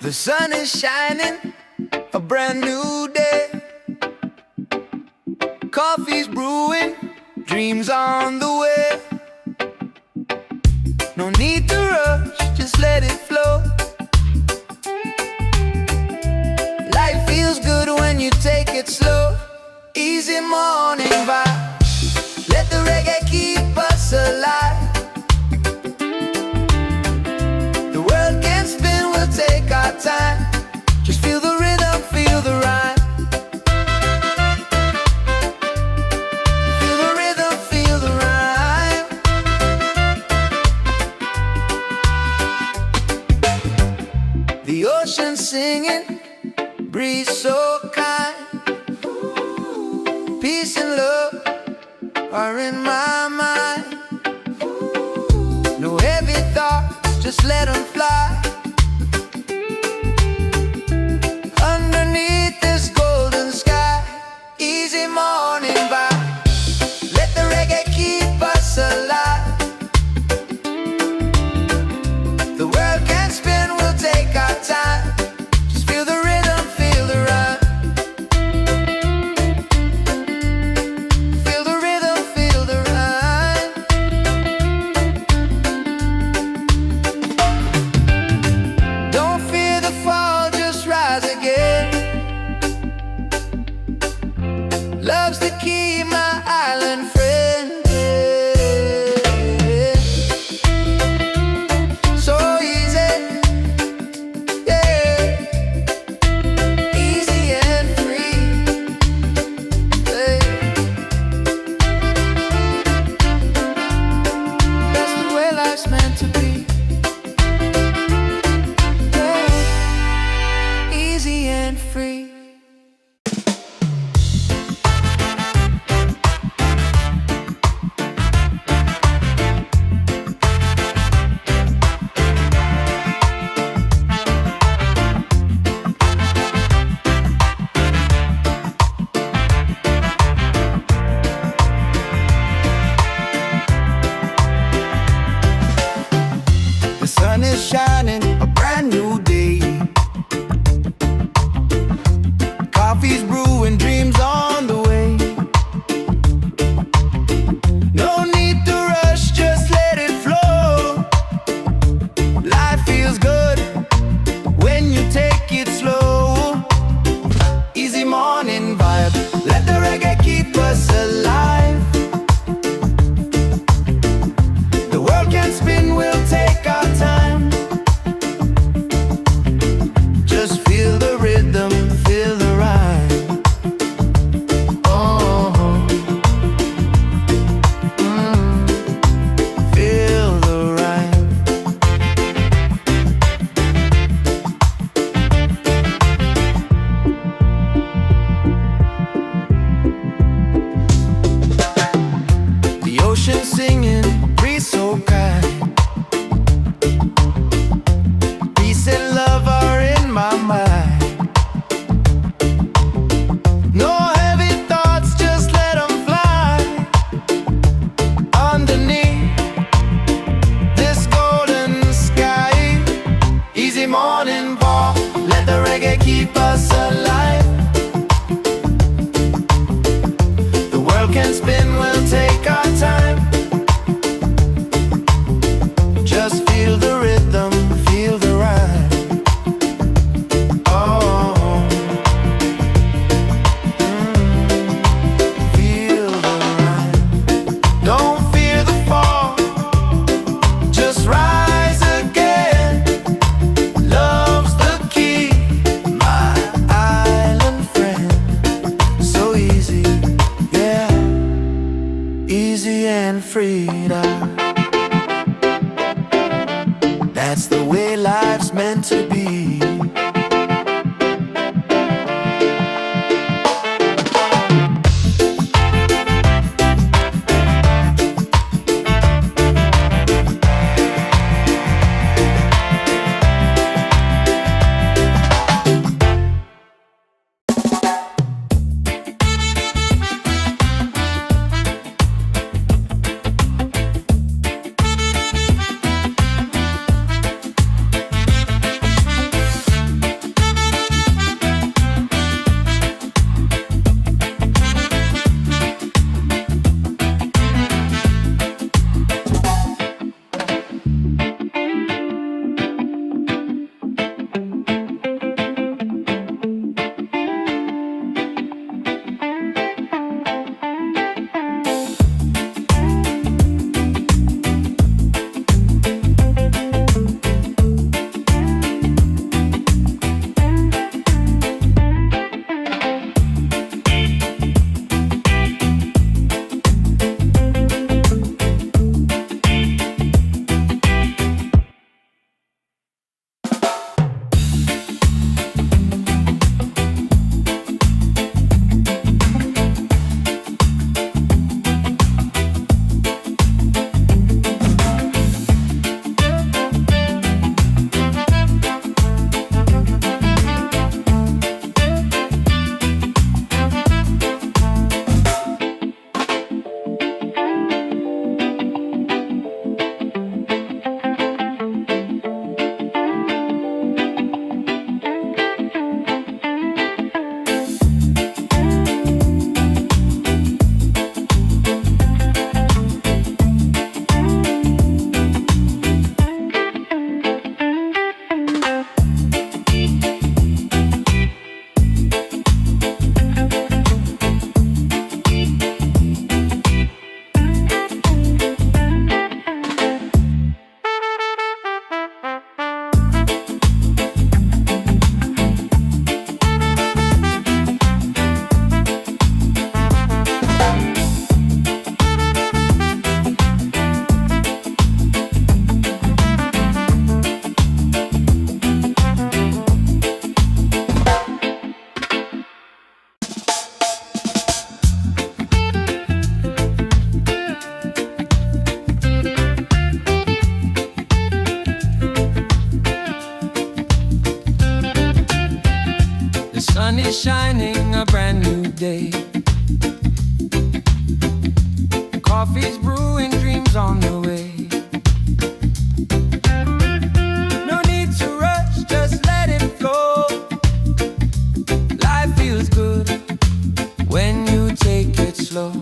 The sun is shining, a brand new day. Coffee's brewing, dreams on the way. No need to rush, just let it flow. Life feels good when you take it slow. Easy morning vibe. Let the reggae keep us alive. The world can spin, we'll take our time. Just feel the rhythm, feel the rhyme. Feel the rhythm, feel the rhyme. The ocean singing, breeze so kind. Peace and love are in my mind. No heavy thoughts, just let them fly. Underneath this golden sky, easy morning vibe. Let the reggae keep us alive. The world can spin, we'll take our time. Just feel the rhythm, feel the rhyme. Feel the rhythm, feel the rhyme. Don't fear the fall, just rise again. Love's the key, my island friend. So easy, yeah. Easy and free, yeah. That's the way life's meant to be, yeah. Easy and free. The sun is shining, a brand new day. Coffee's brewing, dreams on the way. No need to rush, just let it flow. Life feels good when you take it slow. Easy morning vibe, let the reggae keep us alive. The world can spin, we'll take our time. Just feel the rhythm, feel the rhyme. Oh, feel the rhyme. The ocean singing, breeze so kind. Peace and love are in my mind. No heavy thoughts, just let them fly. Underneath this golden sky, easy morning walk, let the reggae keep us alive. The world can spin, we'll take our time. Just feel the rhythm, feel the rhyme. Oh, feel the rhyme. Don't fear the fall, just rise again. Love's the key, my island friend. So easy, yeah. Easy and free now. That's the way life's meant to be. is shining, a brand new day. Coffee's brewing, dreams on the way. No need to rush, just let it flow. Life feels good when you take it slow.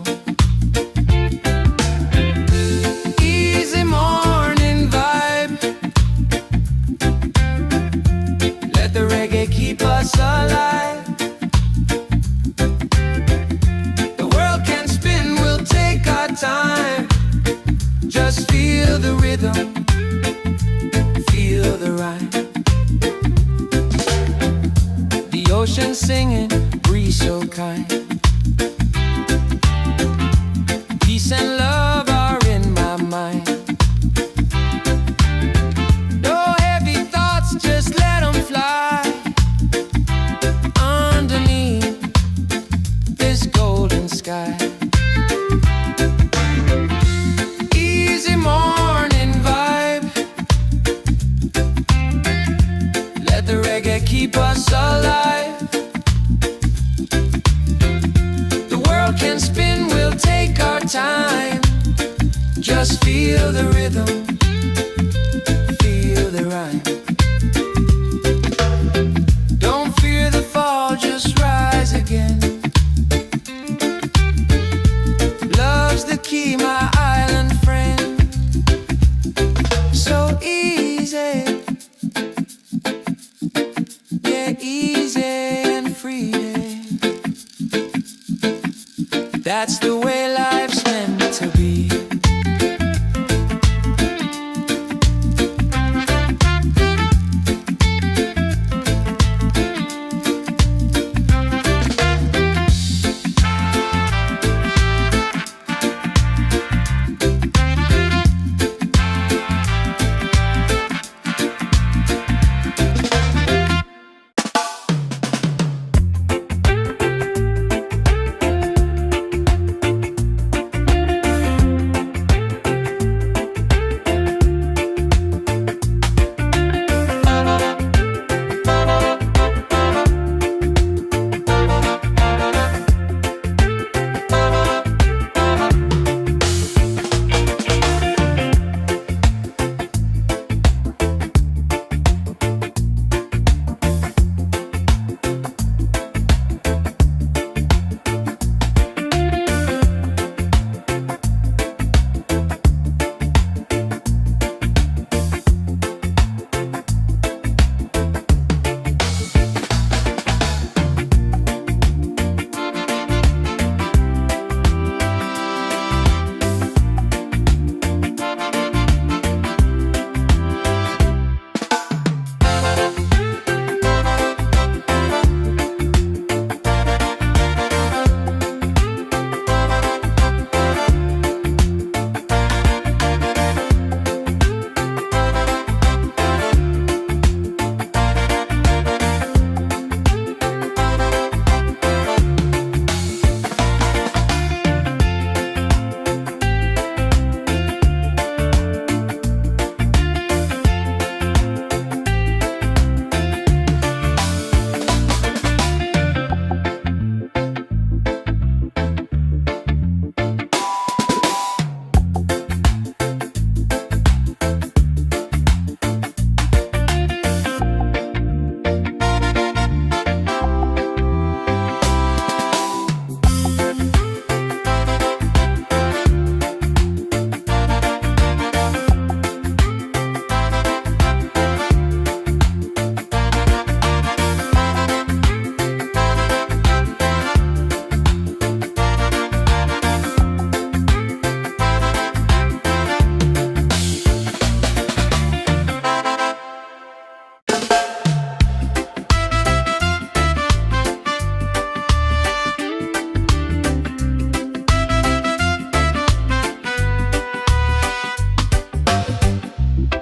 Easy morning vibe. Let the reggae keep us alive. The world can spin, we'll take our time. Just feel the rhythm, feel the rhyme. The ocean singing, breeze so kind. Peace and love are in my mind. No heavy thoughts, just let them fly. Underneath this golden sky. Easy morning vibe. Let the reggae keep us alive. The world can spin, we'll take our time. Just feel the rhythm, feel the rhyme. Don't fear the fall, just rise again. Love's the key, my island friend. So easy, yeah, easy and free. That's the way life's meant to be.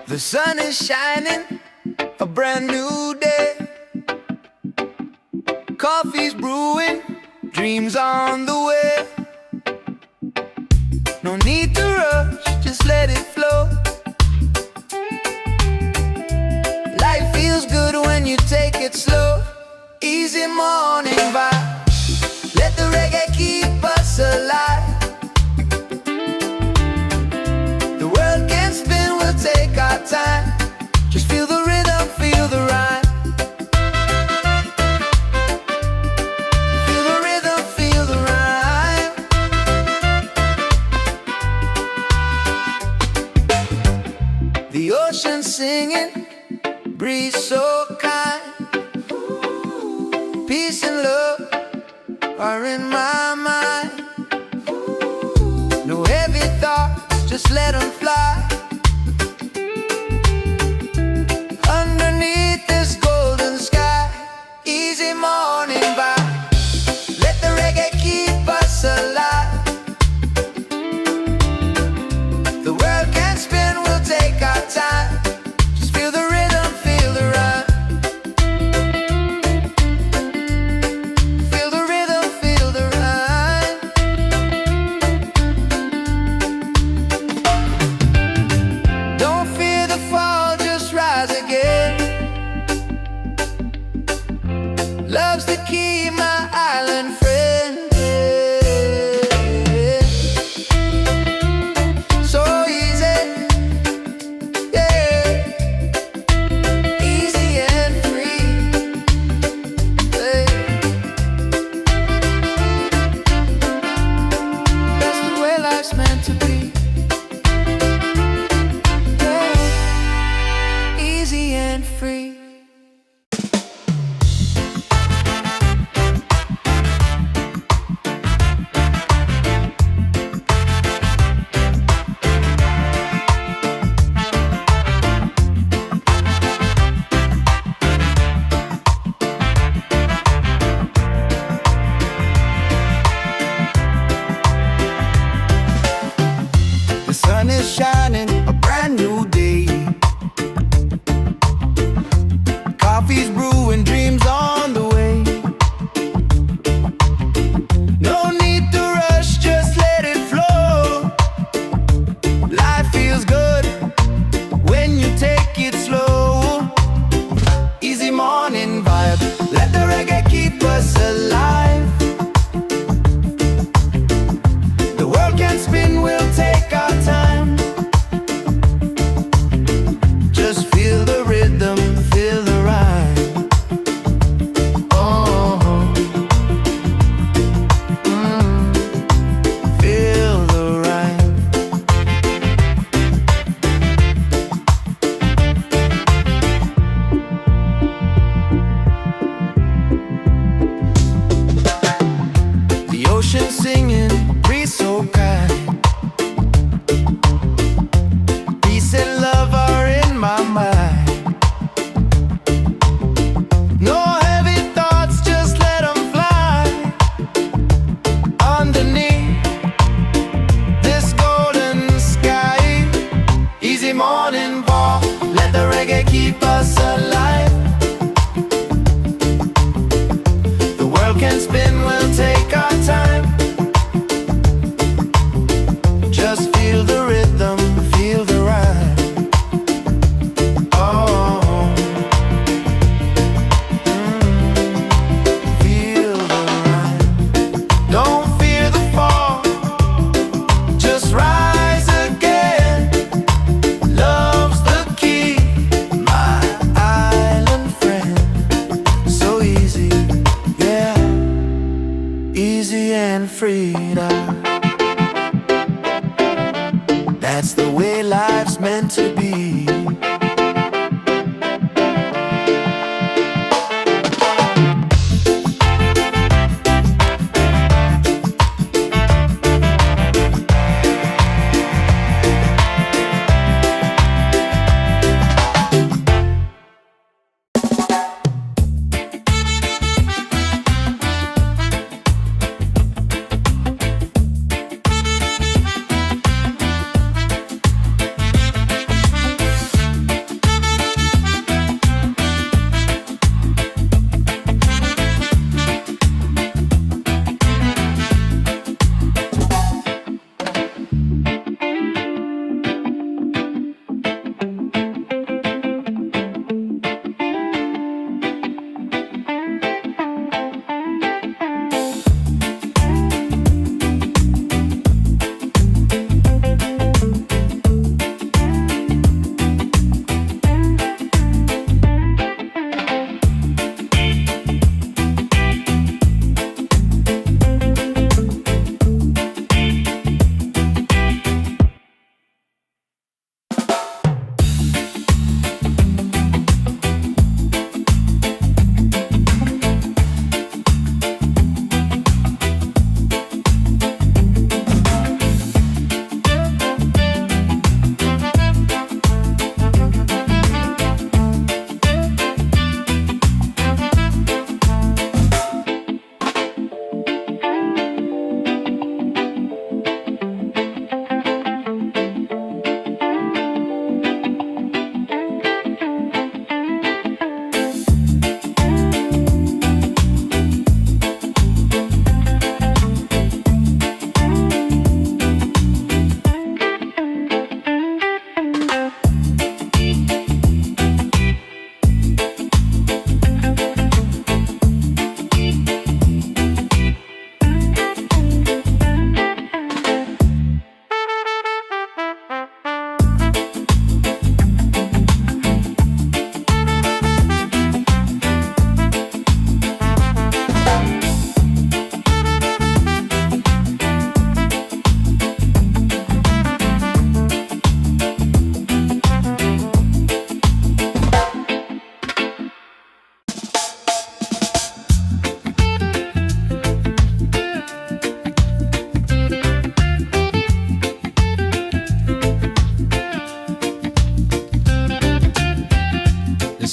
The sun is shining, a brand new day. Coffee's brewing, dreams on the way. No need to rush, just let it flow. Life feels good when you take it slow. Easy morning vibe. Let the reggae keep us alive. The world can spin, we'll take our time. Just feel the rhythm, feel the rhyme. Feel the rhythm, feel the rhyme. The ocean singing, breeze so kind. Peace and love are in my mind. No heavy thoughts, just let them fly. Underneath this golden sky, easy morning vibe. Let the reggae keep us alive. The world can spin, we'll take our time. Just feel the rhythm, feel the rhyme. Feel the rhythm, feel the rhyme.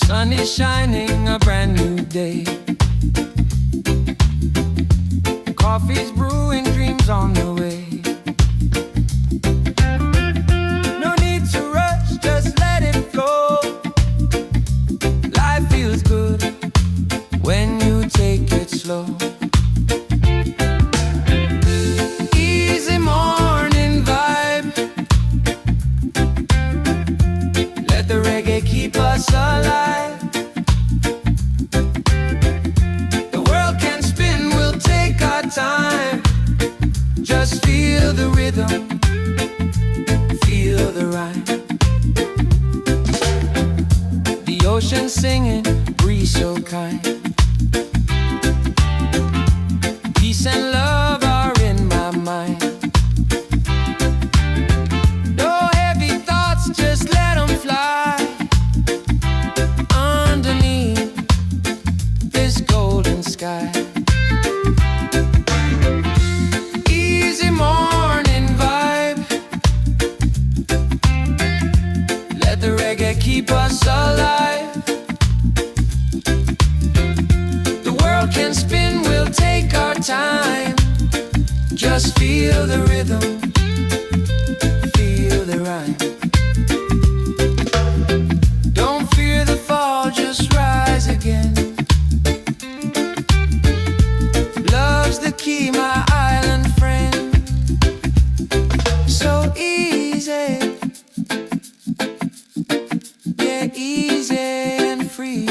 sun is shining, a brand new day. Coffee's brewing, dreams on the way. No need to rush, just let it flow. Life feels good when you take it slow. Easy morning vibe. Let the reggae keep us alive. The world can spin, we'll take our time. Just feel the rhythm, feel the rhyme. The ocean singing, breeze so kind. Peace and love are in my mind. No heavy thoughts, just let them fly. Underneath this golden sky. Easy morning vibe. Let the reggae keep us alive. The world can spin, we'll take our time. Just feel the rhythm, feel the rhyme. Don't fear the fall, just rise again. Love's the key, my island friend. So easy, yeah, easy and free.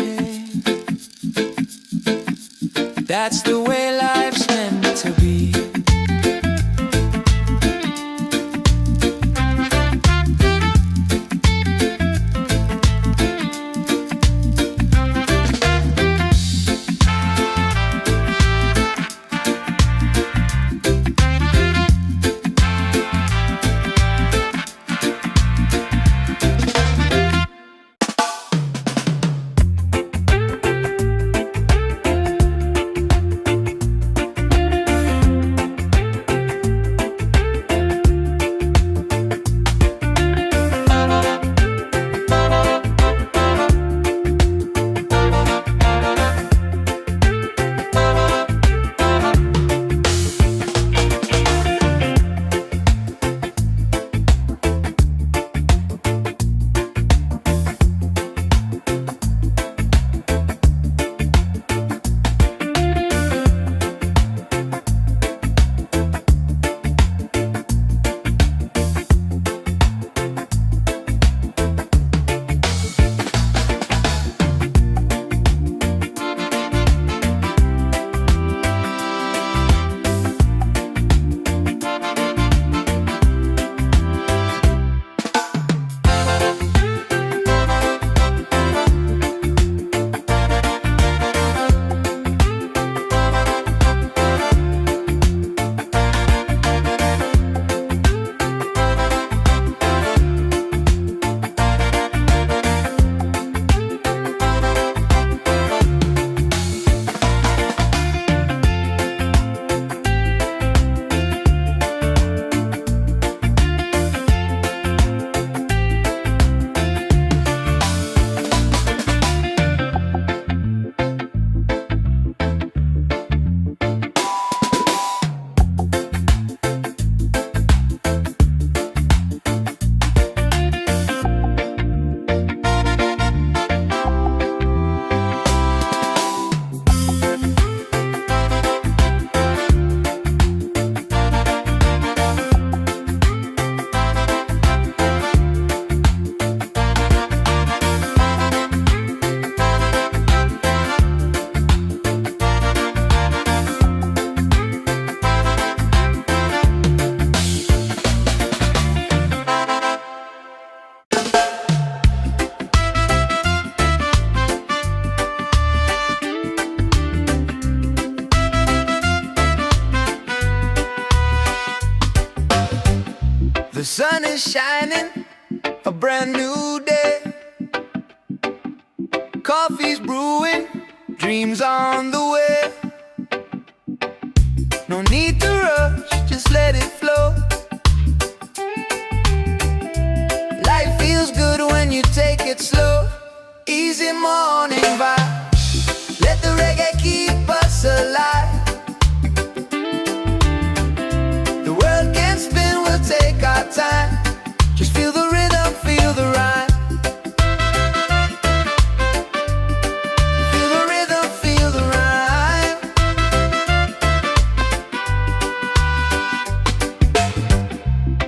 That's the way life's meant to be. The sun is shining, a brand new day. Coffee's brewing, dreams on the way. No need to rush, just let it flow. Life feels good when you take it slow. Easy easy morning vibe. Let the reggae keep us alive. The world can spin, we'll take our time. Just feel the rhythm, feel the rhyme. Feel the rhythm, feel the rhyme.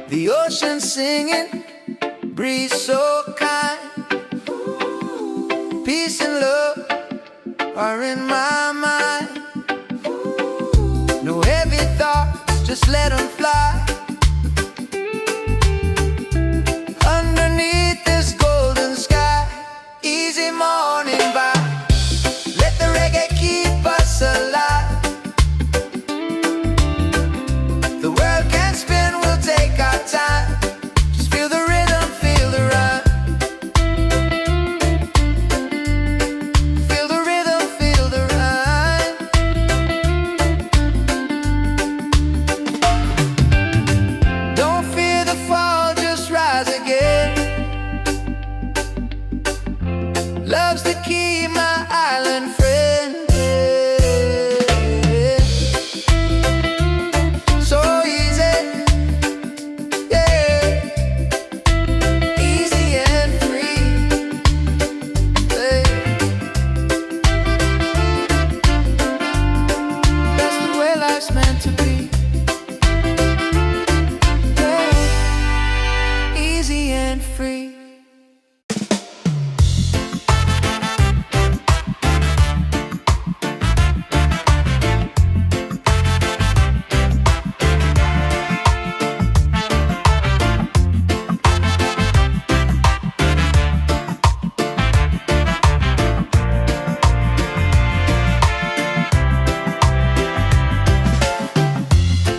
The ocean singing, breeze so kind. Peace and love are in my mind. No heavy thoughts, just let them fly. Underneath this golden sky, easy morning vibe. Let the reggae keep us alive. The world can spin, we'll take our time. Just feel the rhythm, feel the rhyme. Feel the rhythm, feel the rhyme. Don't fear the fall, just rise again. Love's the key, my island friend. So easy, yeah. Easy and free, yeah. That's the way life's meant to be, yeah. Easy and free.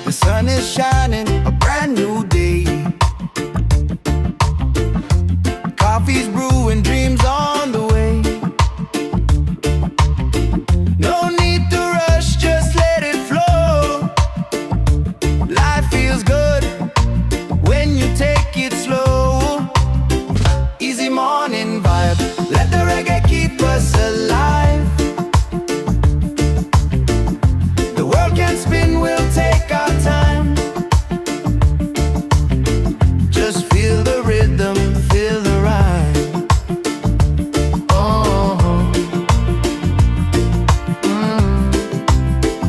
The sun is shining, a brand new day. Coffee's brewing, dreams on the way. No need to rush, just let it flow. Life feels good when you take it slow. Easy morning vibe, let the reggae keep us alive. The world can spin, we'll take our time. Just feel the rhythm, feel the rhyme. Oh,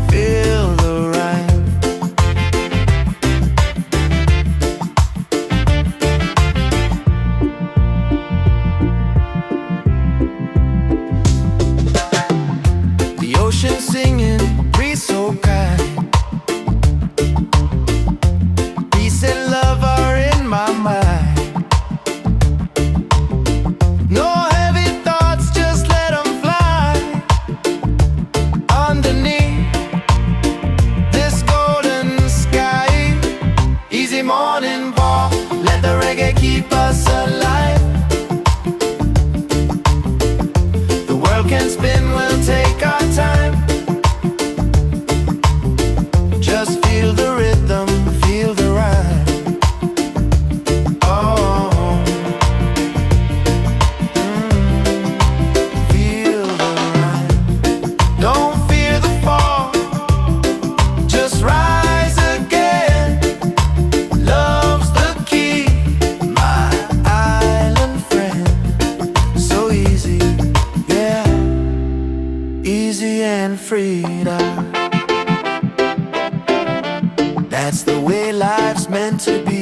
feel the rhyme. The ocean singing, breeze so kind. Peace and love are in my mind. No heavy thoughts, just let them fly. Underneath this golden sky, easy morning walk, let the reggae keep us alive. The world can spin, we'll take our time. Just feel the rhythm, feel the rhyme. Oh, feel the rhyme. Don't fear the fall, just rise again. Love's the key, my island friend. So easy, yeah. Easy and free now. That's the way life's meant to be.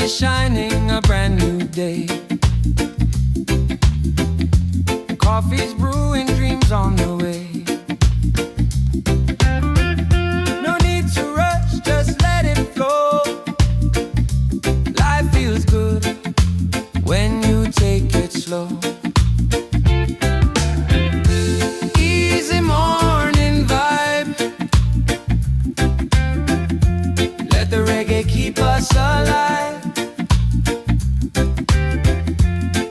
is shining, a brand new day. Coffee's brewing, dreams on the way. No need to rush, just let it flow. Life feels good when you take it slow. Easy morning vibe. Let the reggae keep us alive.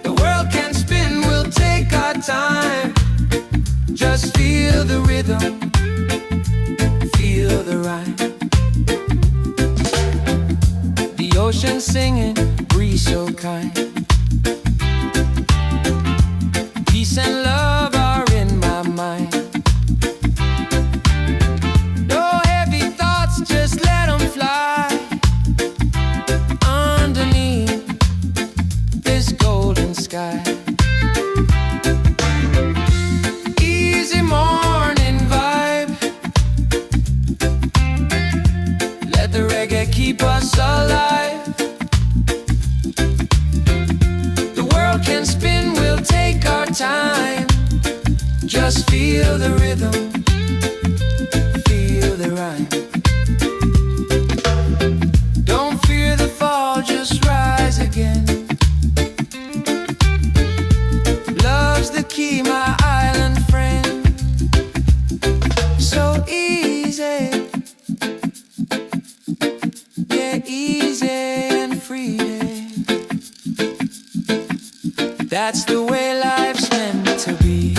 The world can spin, we'll take our time. Just feel the rhythm, feel the rhyme. The ocean singing, breeze so kind. Peace and love are in my mind. No heavy thoughts, just let them fly. Underneath this golden sky. Easy morning vibe. Let the reggae keep us alive. The world can spin, we'll take our time. Just feel the rhythm, feel the rhyme. Don't fear the fall, just rise again. Love's the key, my island friend. So easy, yeah, easy and free. That's the way life's meant to be.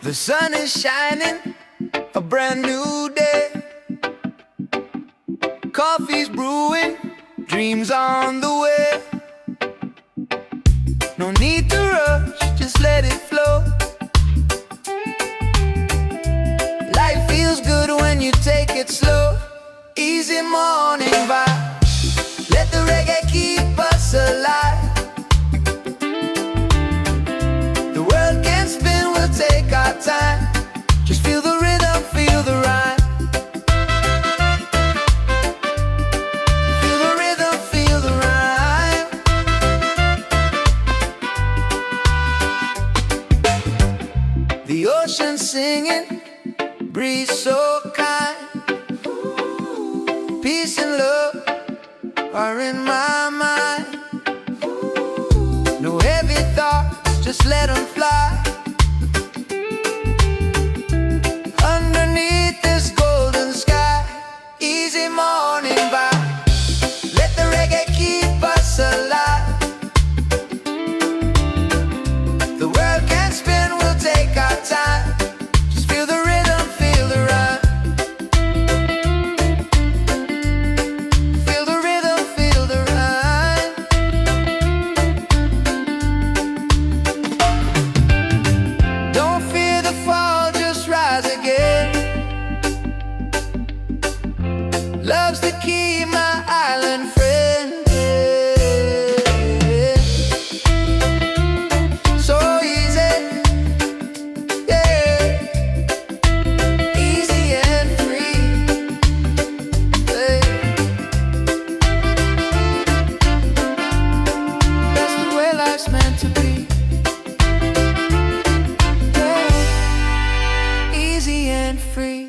The sun is shining, a brand new day. Coffee's brewing, dreams on the way. No need to rush, just let it flow. Life feels good when you take it slow. Easy morning vibe. Let the reggae keep us alive. The world can spin, we'll take our time. Just feel the rhythm, feel the rhyme. Feel the rhythm, feel the rhyme. The ocean singing, breeze so kind. Peace and love are in my mind. No heavy thoughts, just let them fly. Underneath this golden sky, easy morning vibe. Let the reggae keep us alive. The world can spin, we'll take our time. Just feel the rhythm, feel the rhyme. Feel the rhythm, feel the rhyme. Don't fear the fall, just rise again. Love's the key, my island friend. So easy, yeah. Easy and free, yeah. That's the way life's meant to be, yeah. Easy and free.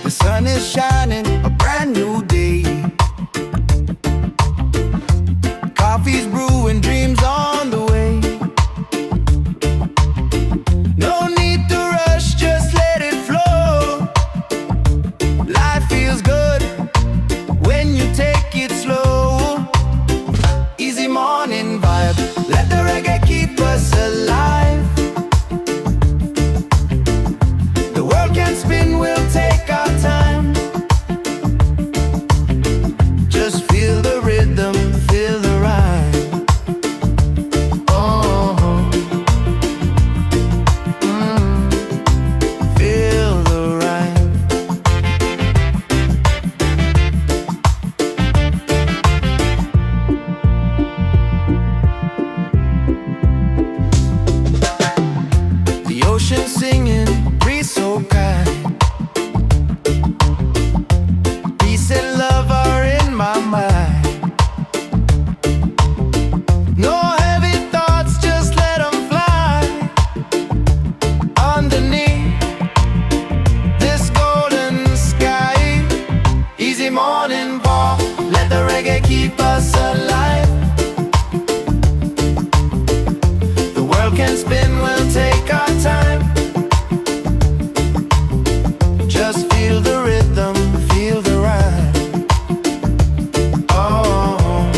The sun is shining, a brand new day. Coffee's brewing, dreams on the way. No need to rush, just let it flow. Life feels good when you take it slow. Easy morning vibe, let the reggae keep us alive. The world can spin, we'll take our time. Just feel the rhythm, feel the rhyme. Oh, feel the rhyme. The ocean singing, breeze so kind. Peace and love are in my mind. No heavy thoughts, just let them fly. Underneath this golden sky, easy morning walk, let the reggae keep us alive. The world can spin, we'll take our time. Just feel the rhythm, feel the rhyme. Oh,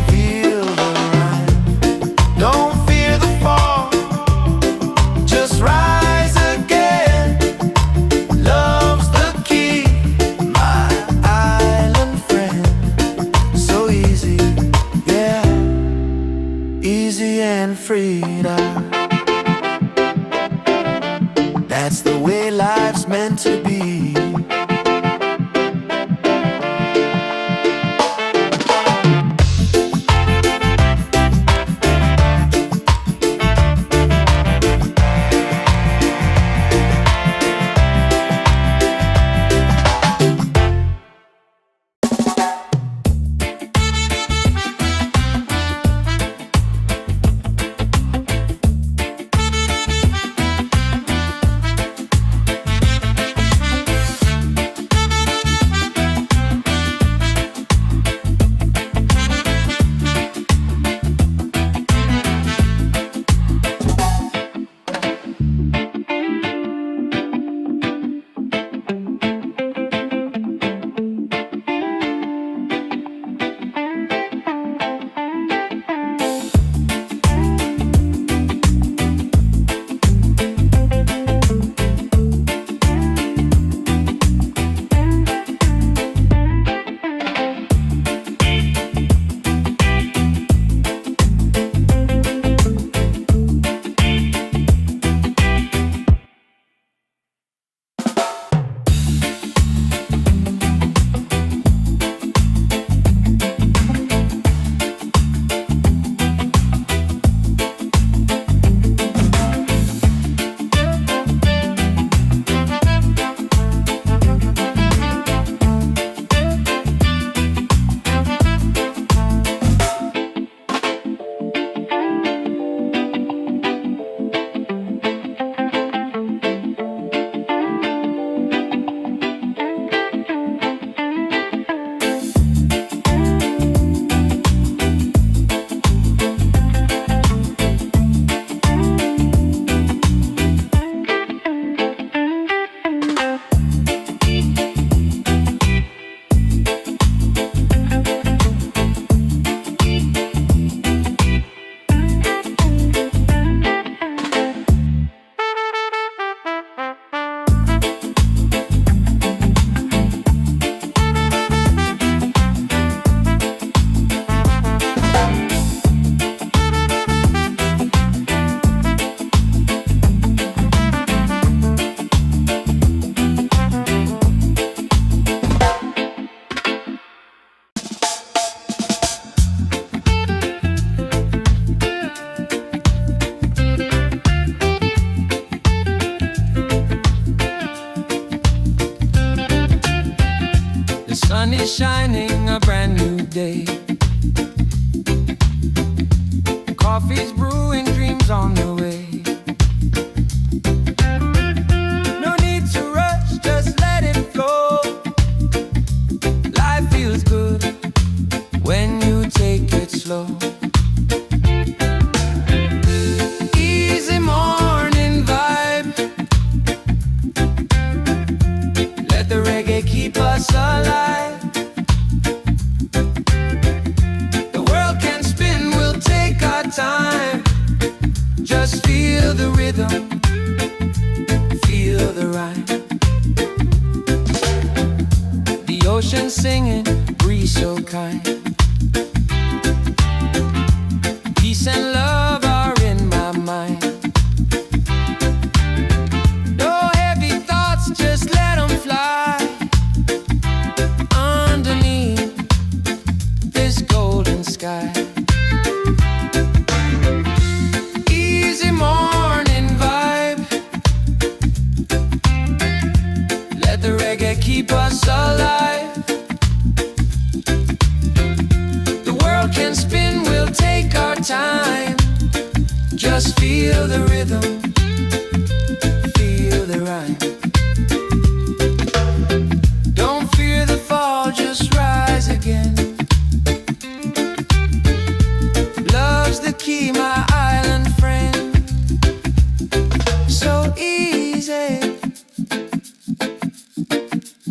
feel the rhyme. Don't fear the fall, just rise again. Love's the key, my island friend. So easy, yeah. Easy and free now. That's the way life's meant to be. is shining, a brand new day. Coffee's brewing, dreams on the way. No need to rush, just let it flow. Life feels good when you take it slow. Easy morning vibe. Let the reggae keep us alive. The world can spin, we'll take our time. Just feel the rhythm, feel the rhyme. The ocean singing, breeze so kind. Peace and love are in my mind. No heavy thoughts, just let them fly. Underneath this golden sky. Easy morning vibe. Let the reggae keep us alive. The world can spin, we'll take our time. Just feel the rhythm, feel the rhyme. Don't fear the fall, just rise again. Love's the key, my island friend. So easy,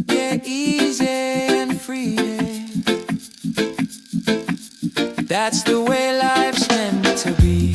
yeah, easy and free. That's the way life's meant to be.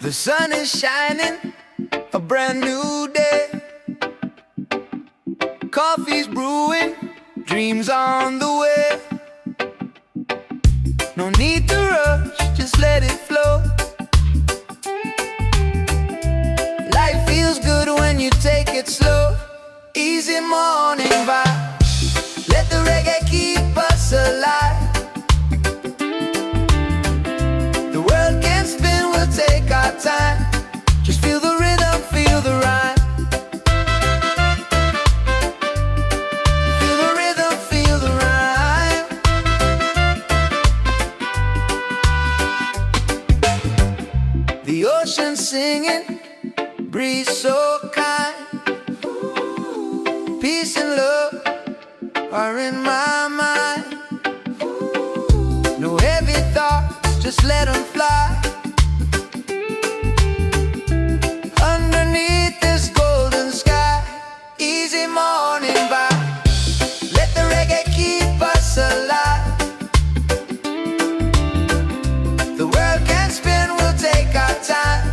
The sun is shining, a brand new day. Coffee's brewing, dreams on the way. No need to rush, just let it flow. Life feels good when you take it slow. Easy morning The ocean singing, breeze so kind. Peace and love are in my mind. No heavy thoughts, just let them fly. Underneath this golden sky, easy morning vibe. Let the reggae keep us alive. The world can spin, we'll take our time.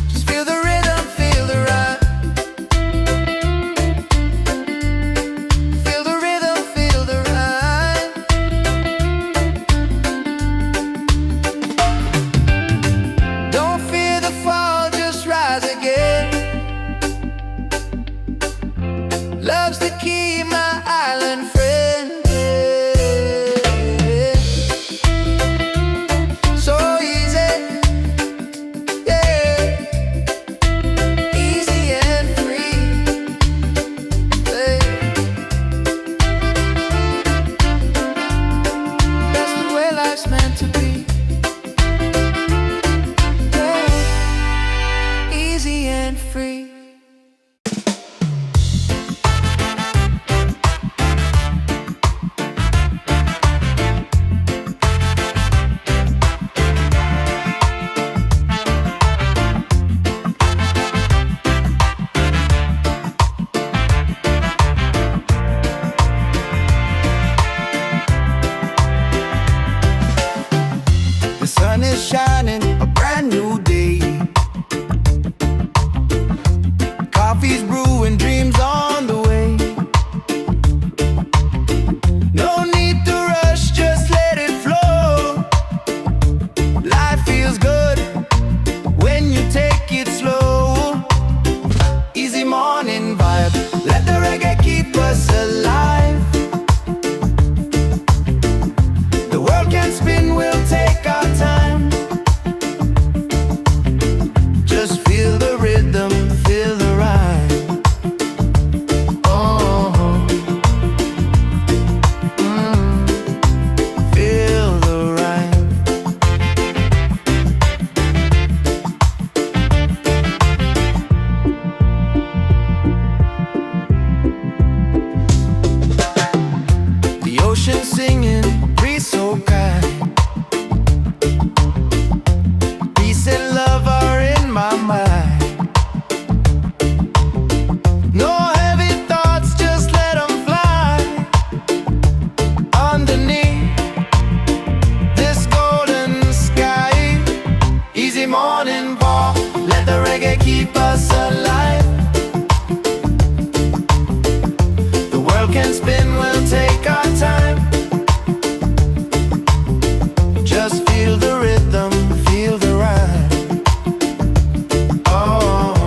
Just feel the rhythm, feel the rhyme. Feel the rhythm, feel the rhyme. Don't fear the fall, just rise again. Love's the key, my island friend. So easy, yeah. Easy and free, yeah. That's the way life's meant to be, yeah. Easy and free. The sun is shining, a brand new day. Coffee's brewing, dreams on the way. No need to rush, just let it flow. Life feels good when you take it slow. Easy morning vibe, let the reggae keep us alive. The world can spin, we'll take our time. Just feel the rhythm, feel the rhyme. Oh, feel the rhyme. The ocean singing, breeze so kind. Peace and love are in my mind. No heavy thoughts, just let them fly. Underneath this golden sky, easy morning walk, let the reggae keep us alive. The world can spin, we'll take our time. Just feel the rhythm, feel the rhyme. Oh,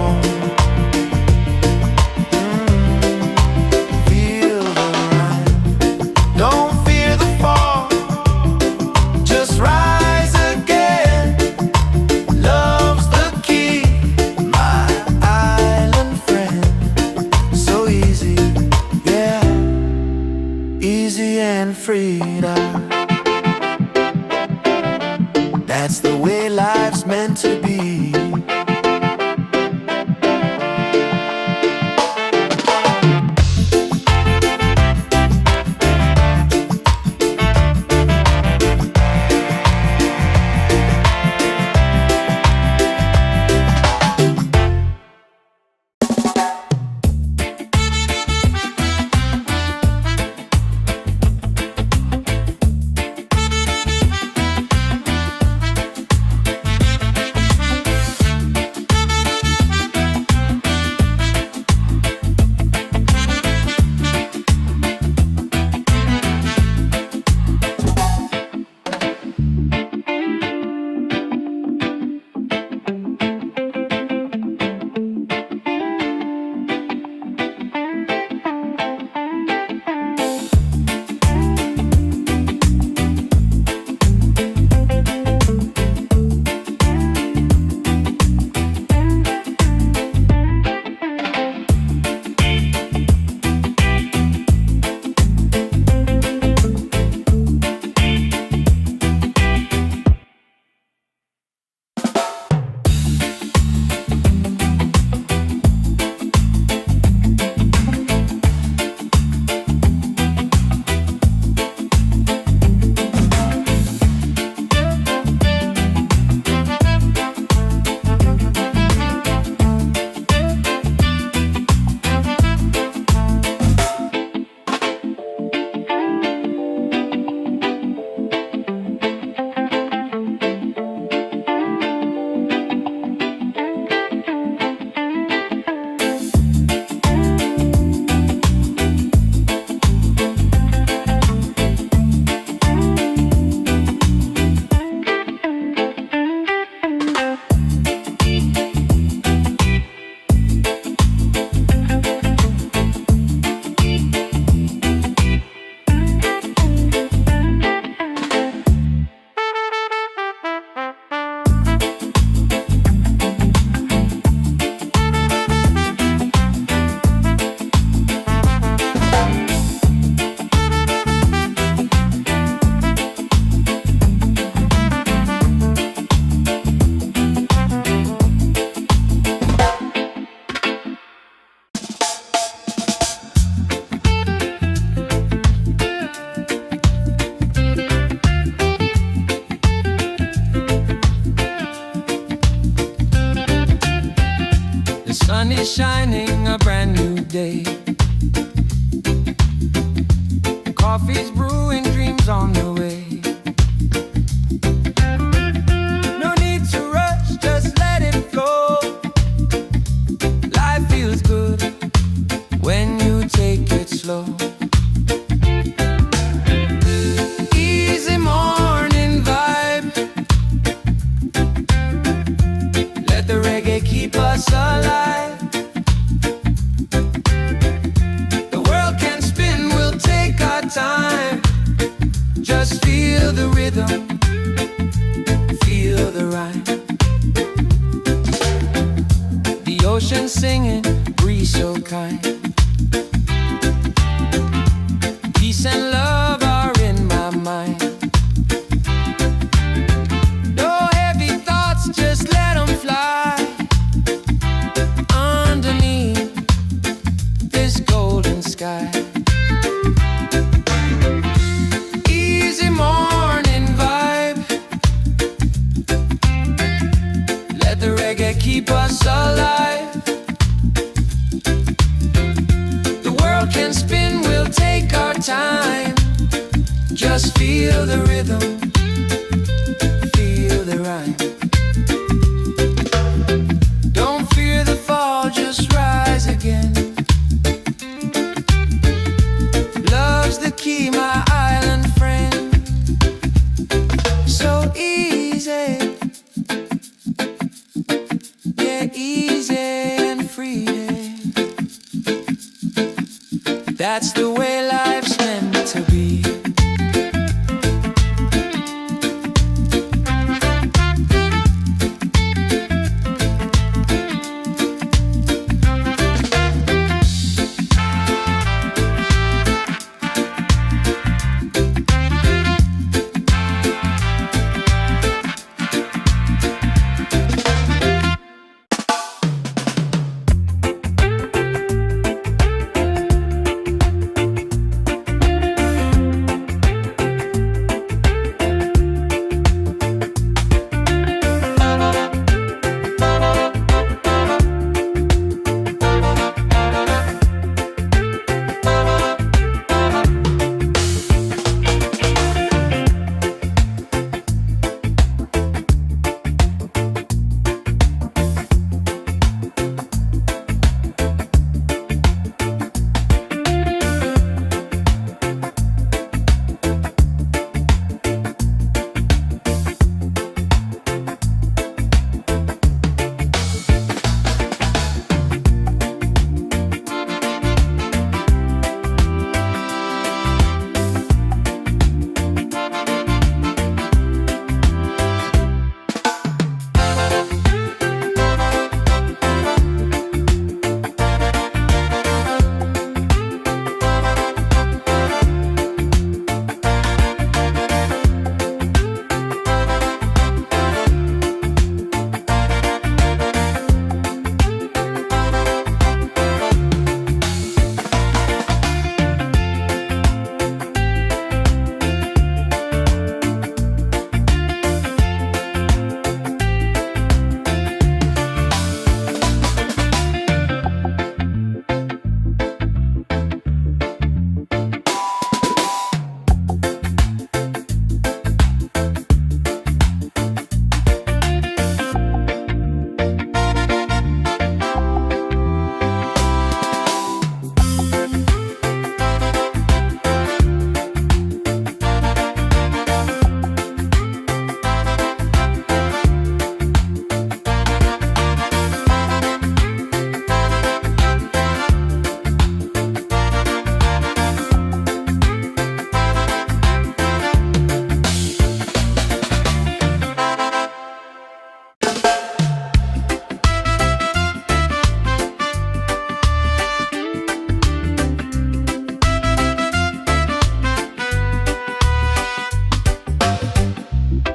feel the rhyme. Don't fear the fall, just rise again. Love's the key, my island friend. So easy, yeah. Easy and free now. That's the way life's meant to be. is shining, a brand new day. Coffee's brewing, dreams on the way. No need to rush, just let it flow. Life feels good when you take it slow. Easy morning vibe. Let the reggae keep us alive. The world can spin, we'll take our time. Just feel the rhythm, feel the rhyme. The ocean singing, breeze so kind. Peace and love are in my mind. No heavy thoughts, just let them fly. Underneath this golden sky. Easy morning vibe. Let the reggae keep us alive. The world can spin, we'll take our time. Just feel the rhythm, feel the rhyme. Don't fear the fall, just rise again. Love's the key, my island friend. So easy, yeah, easy and free. That's the way life's meant to be.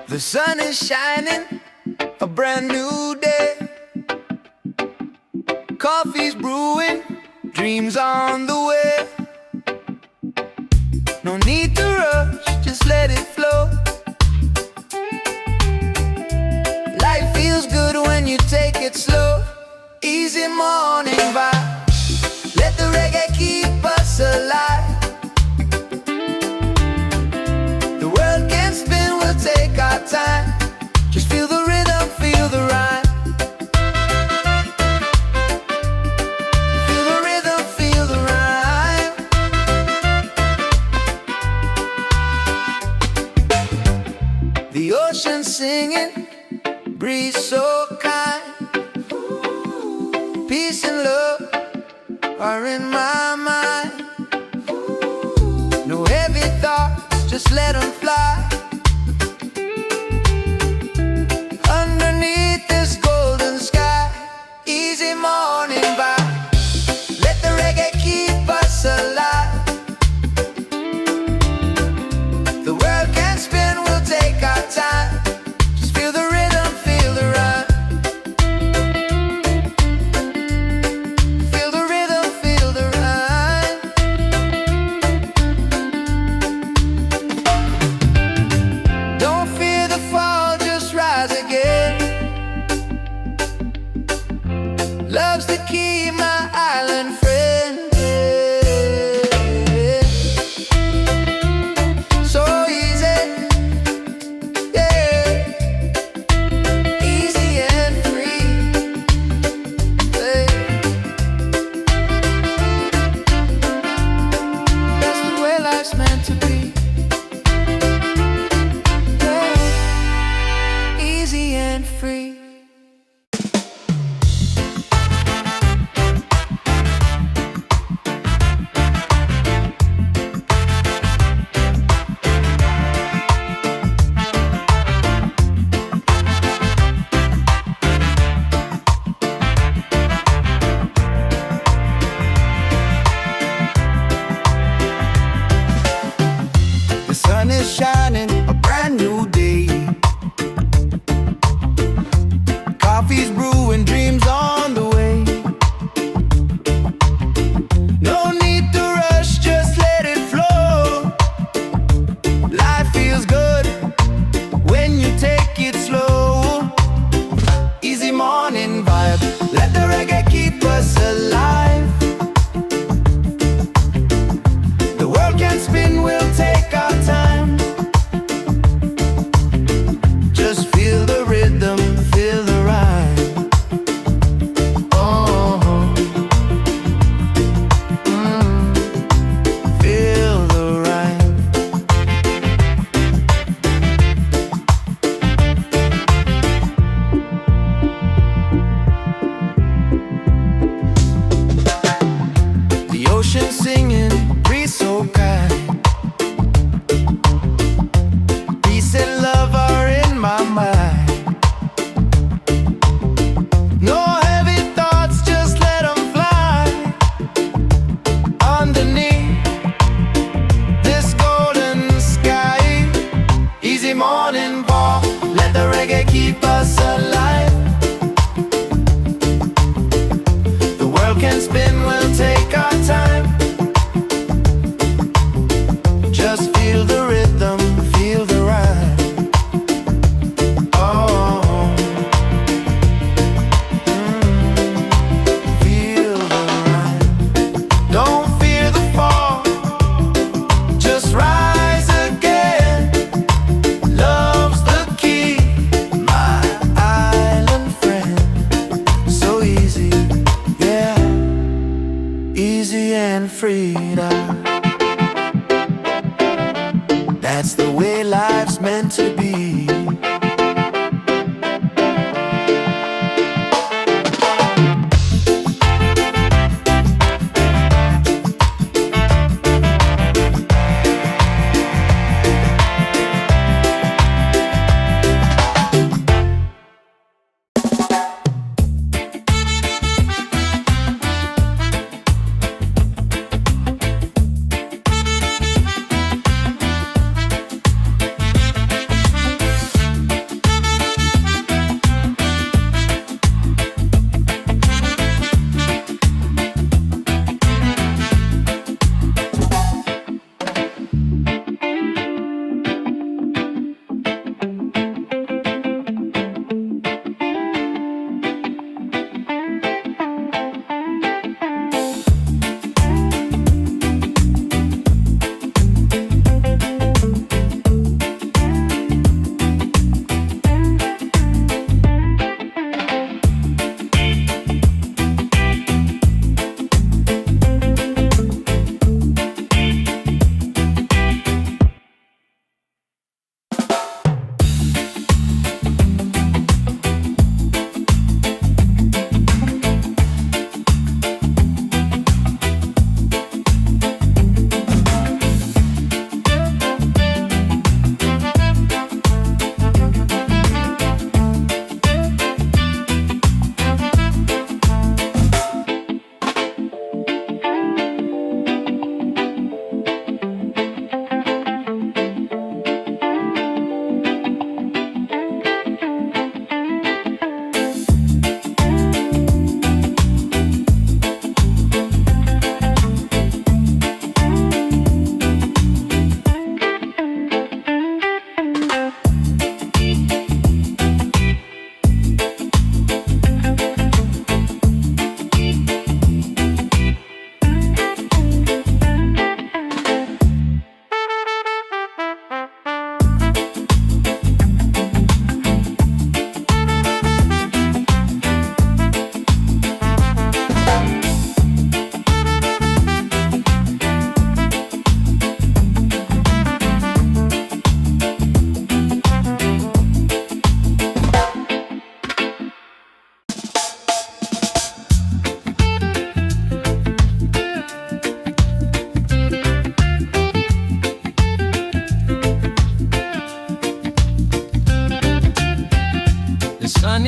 The sun is shining, a brand new day. Coffee's brewing, dreams on the way. No need to rush, just let it flow. Life feels good when you take it slow. Easy morning vibe. Let the reggae keep us alive. The world can spin, we'll take our time. Just feel the rhythm, feel the rhyme. Feel the rhythm, feel the rhyme. The ocean singing, breeze so kind. Peace and love are in my mind. No heavy thoughts, just let them fly. Underneath this golden sky. Easy morning vibe. Let the reggae keep us alive. The world can spin, we'll take our time. Just feel the rhythm, feel the rhyme. Feel the rhythm, feel the rhyme. Don't fear the fall, just rise again. Love's the key, my island friend. So easy, yeah. Easy and free, yeah. That's the way life's meant to be, yeah. Easy and free. The sun is shining, a brand new day. Coffee's brewing, dreams on the way. No need to rush, just let it flow. Life feels good when you take it slow. Easy morning vibe, let the reggae keep us alive. The world can spin, we'll take our time. Just feel the rhythm, feel the rhyme.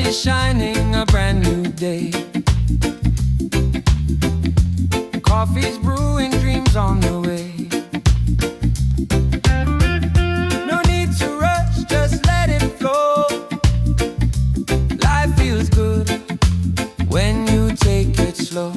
is shining, a brand new day. Coffee's brewing, dreams on the way. No need to rush, just let it flow. Life feels good when you take it slow.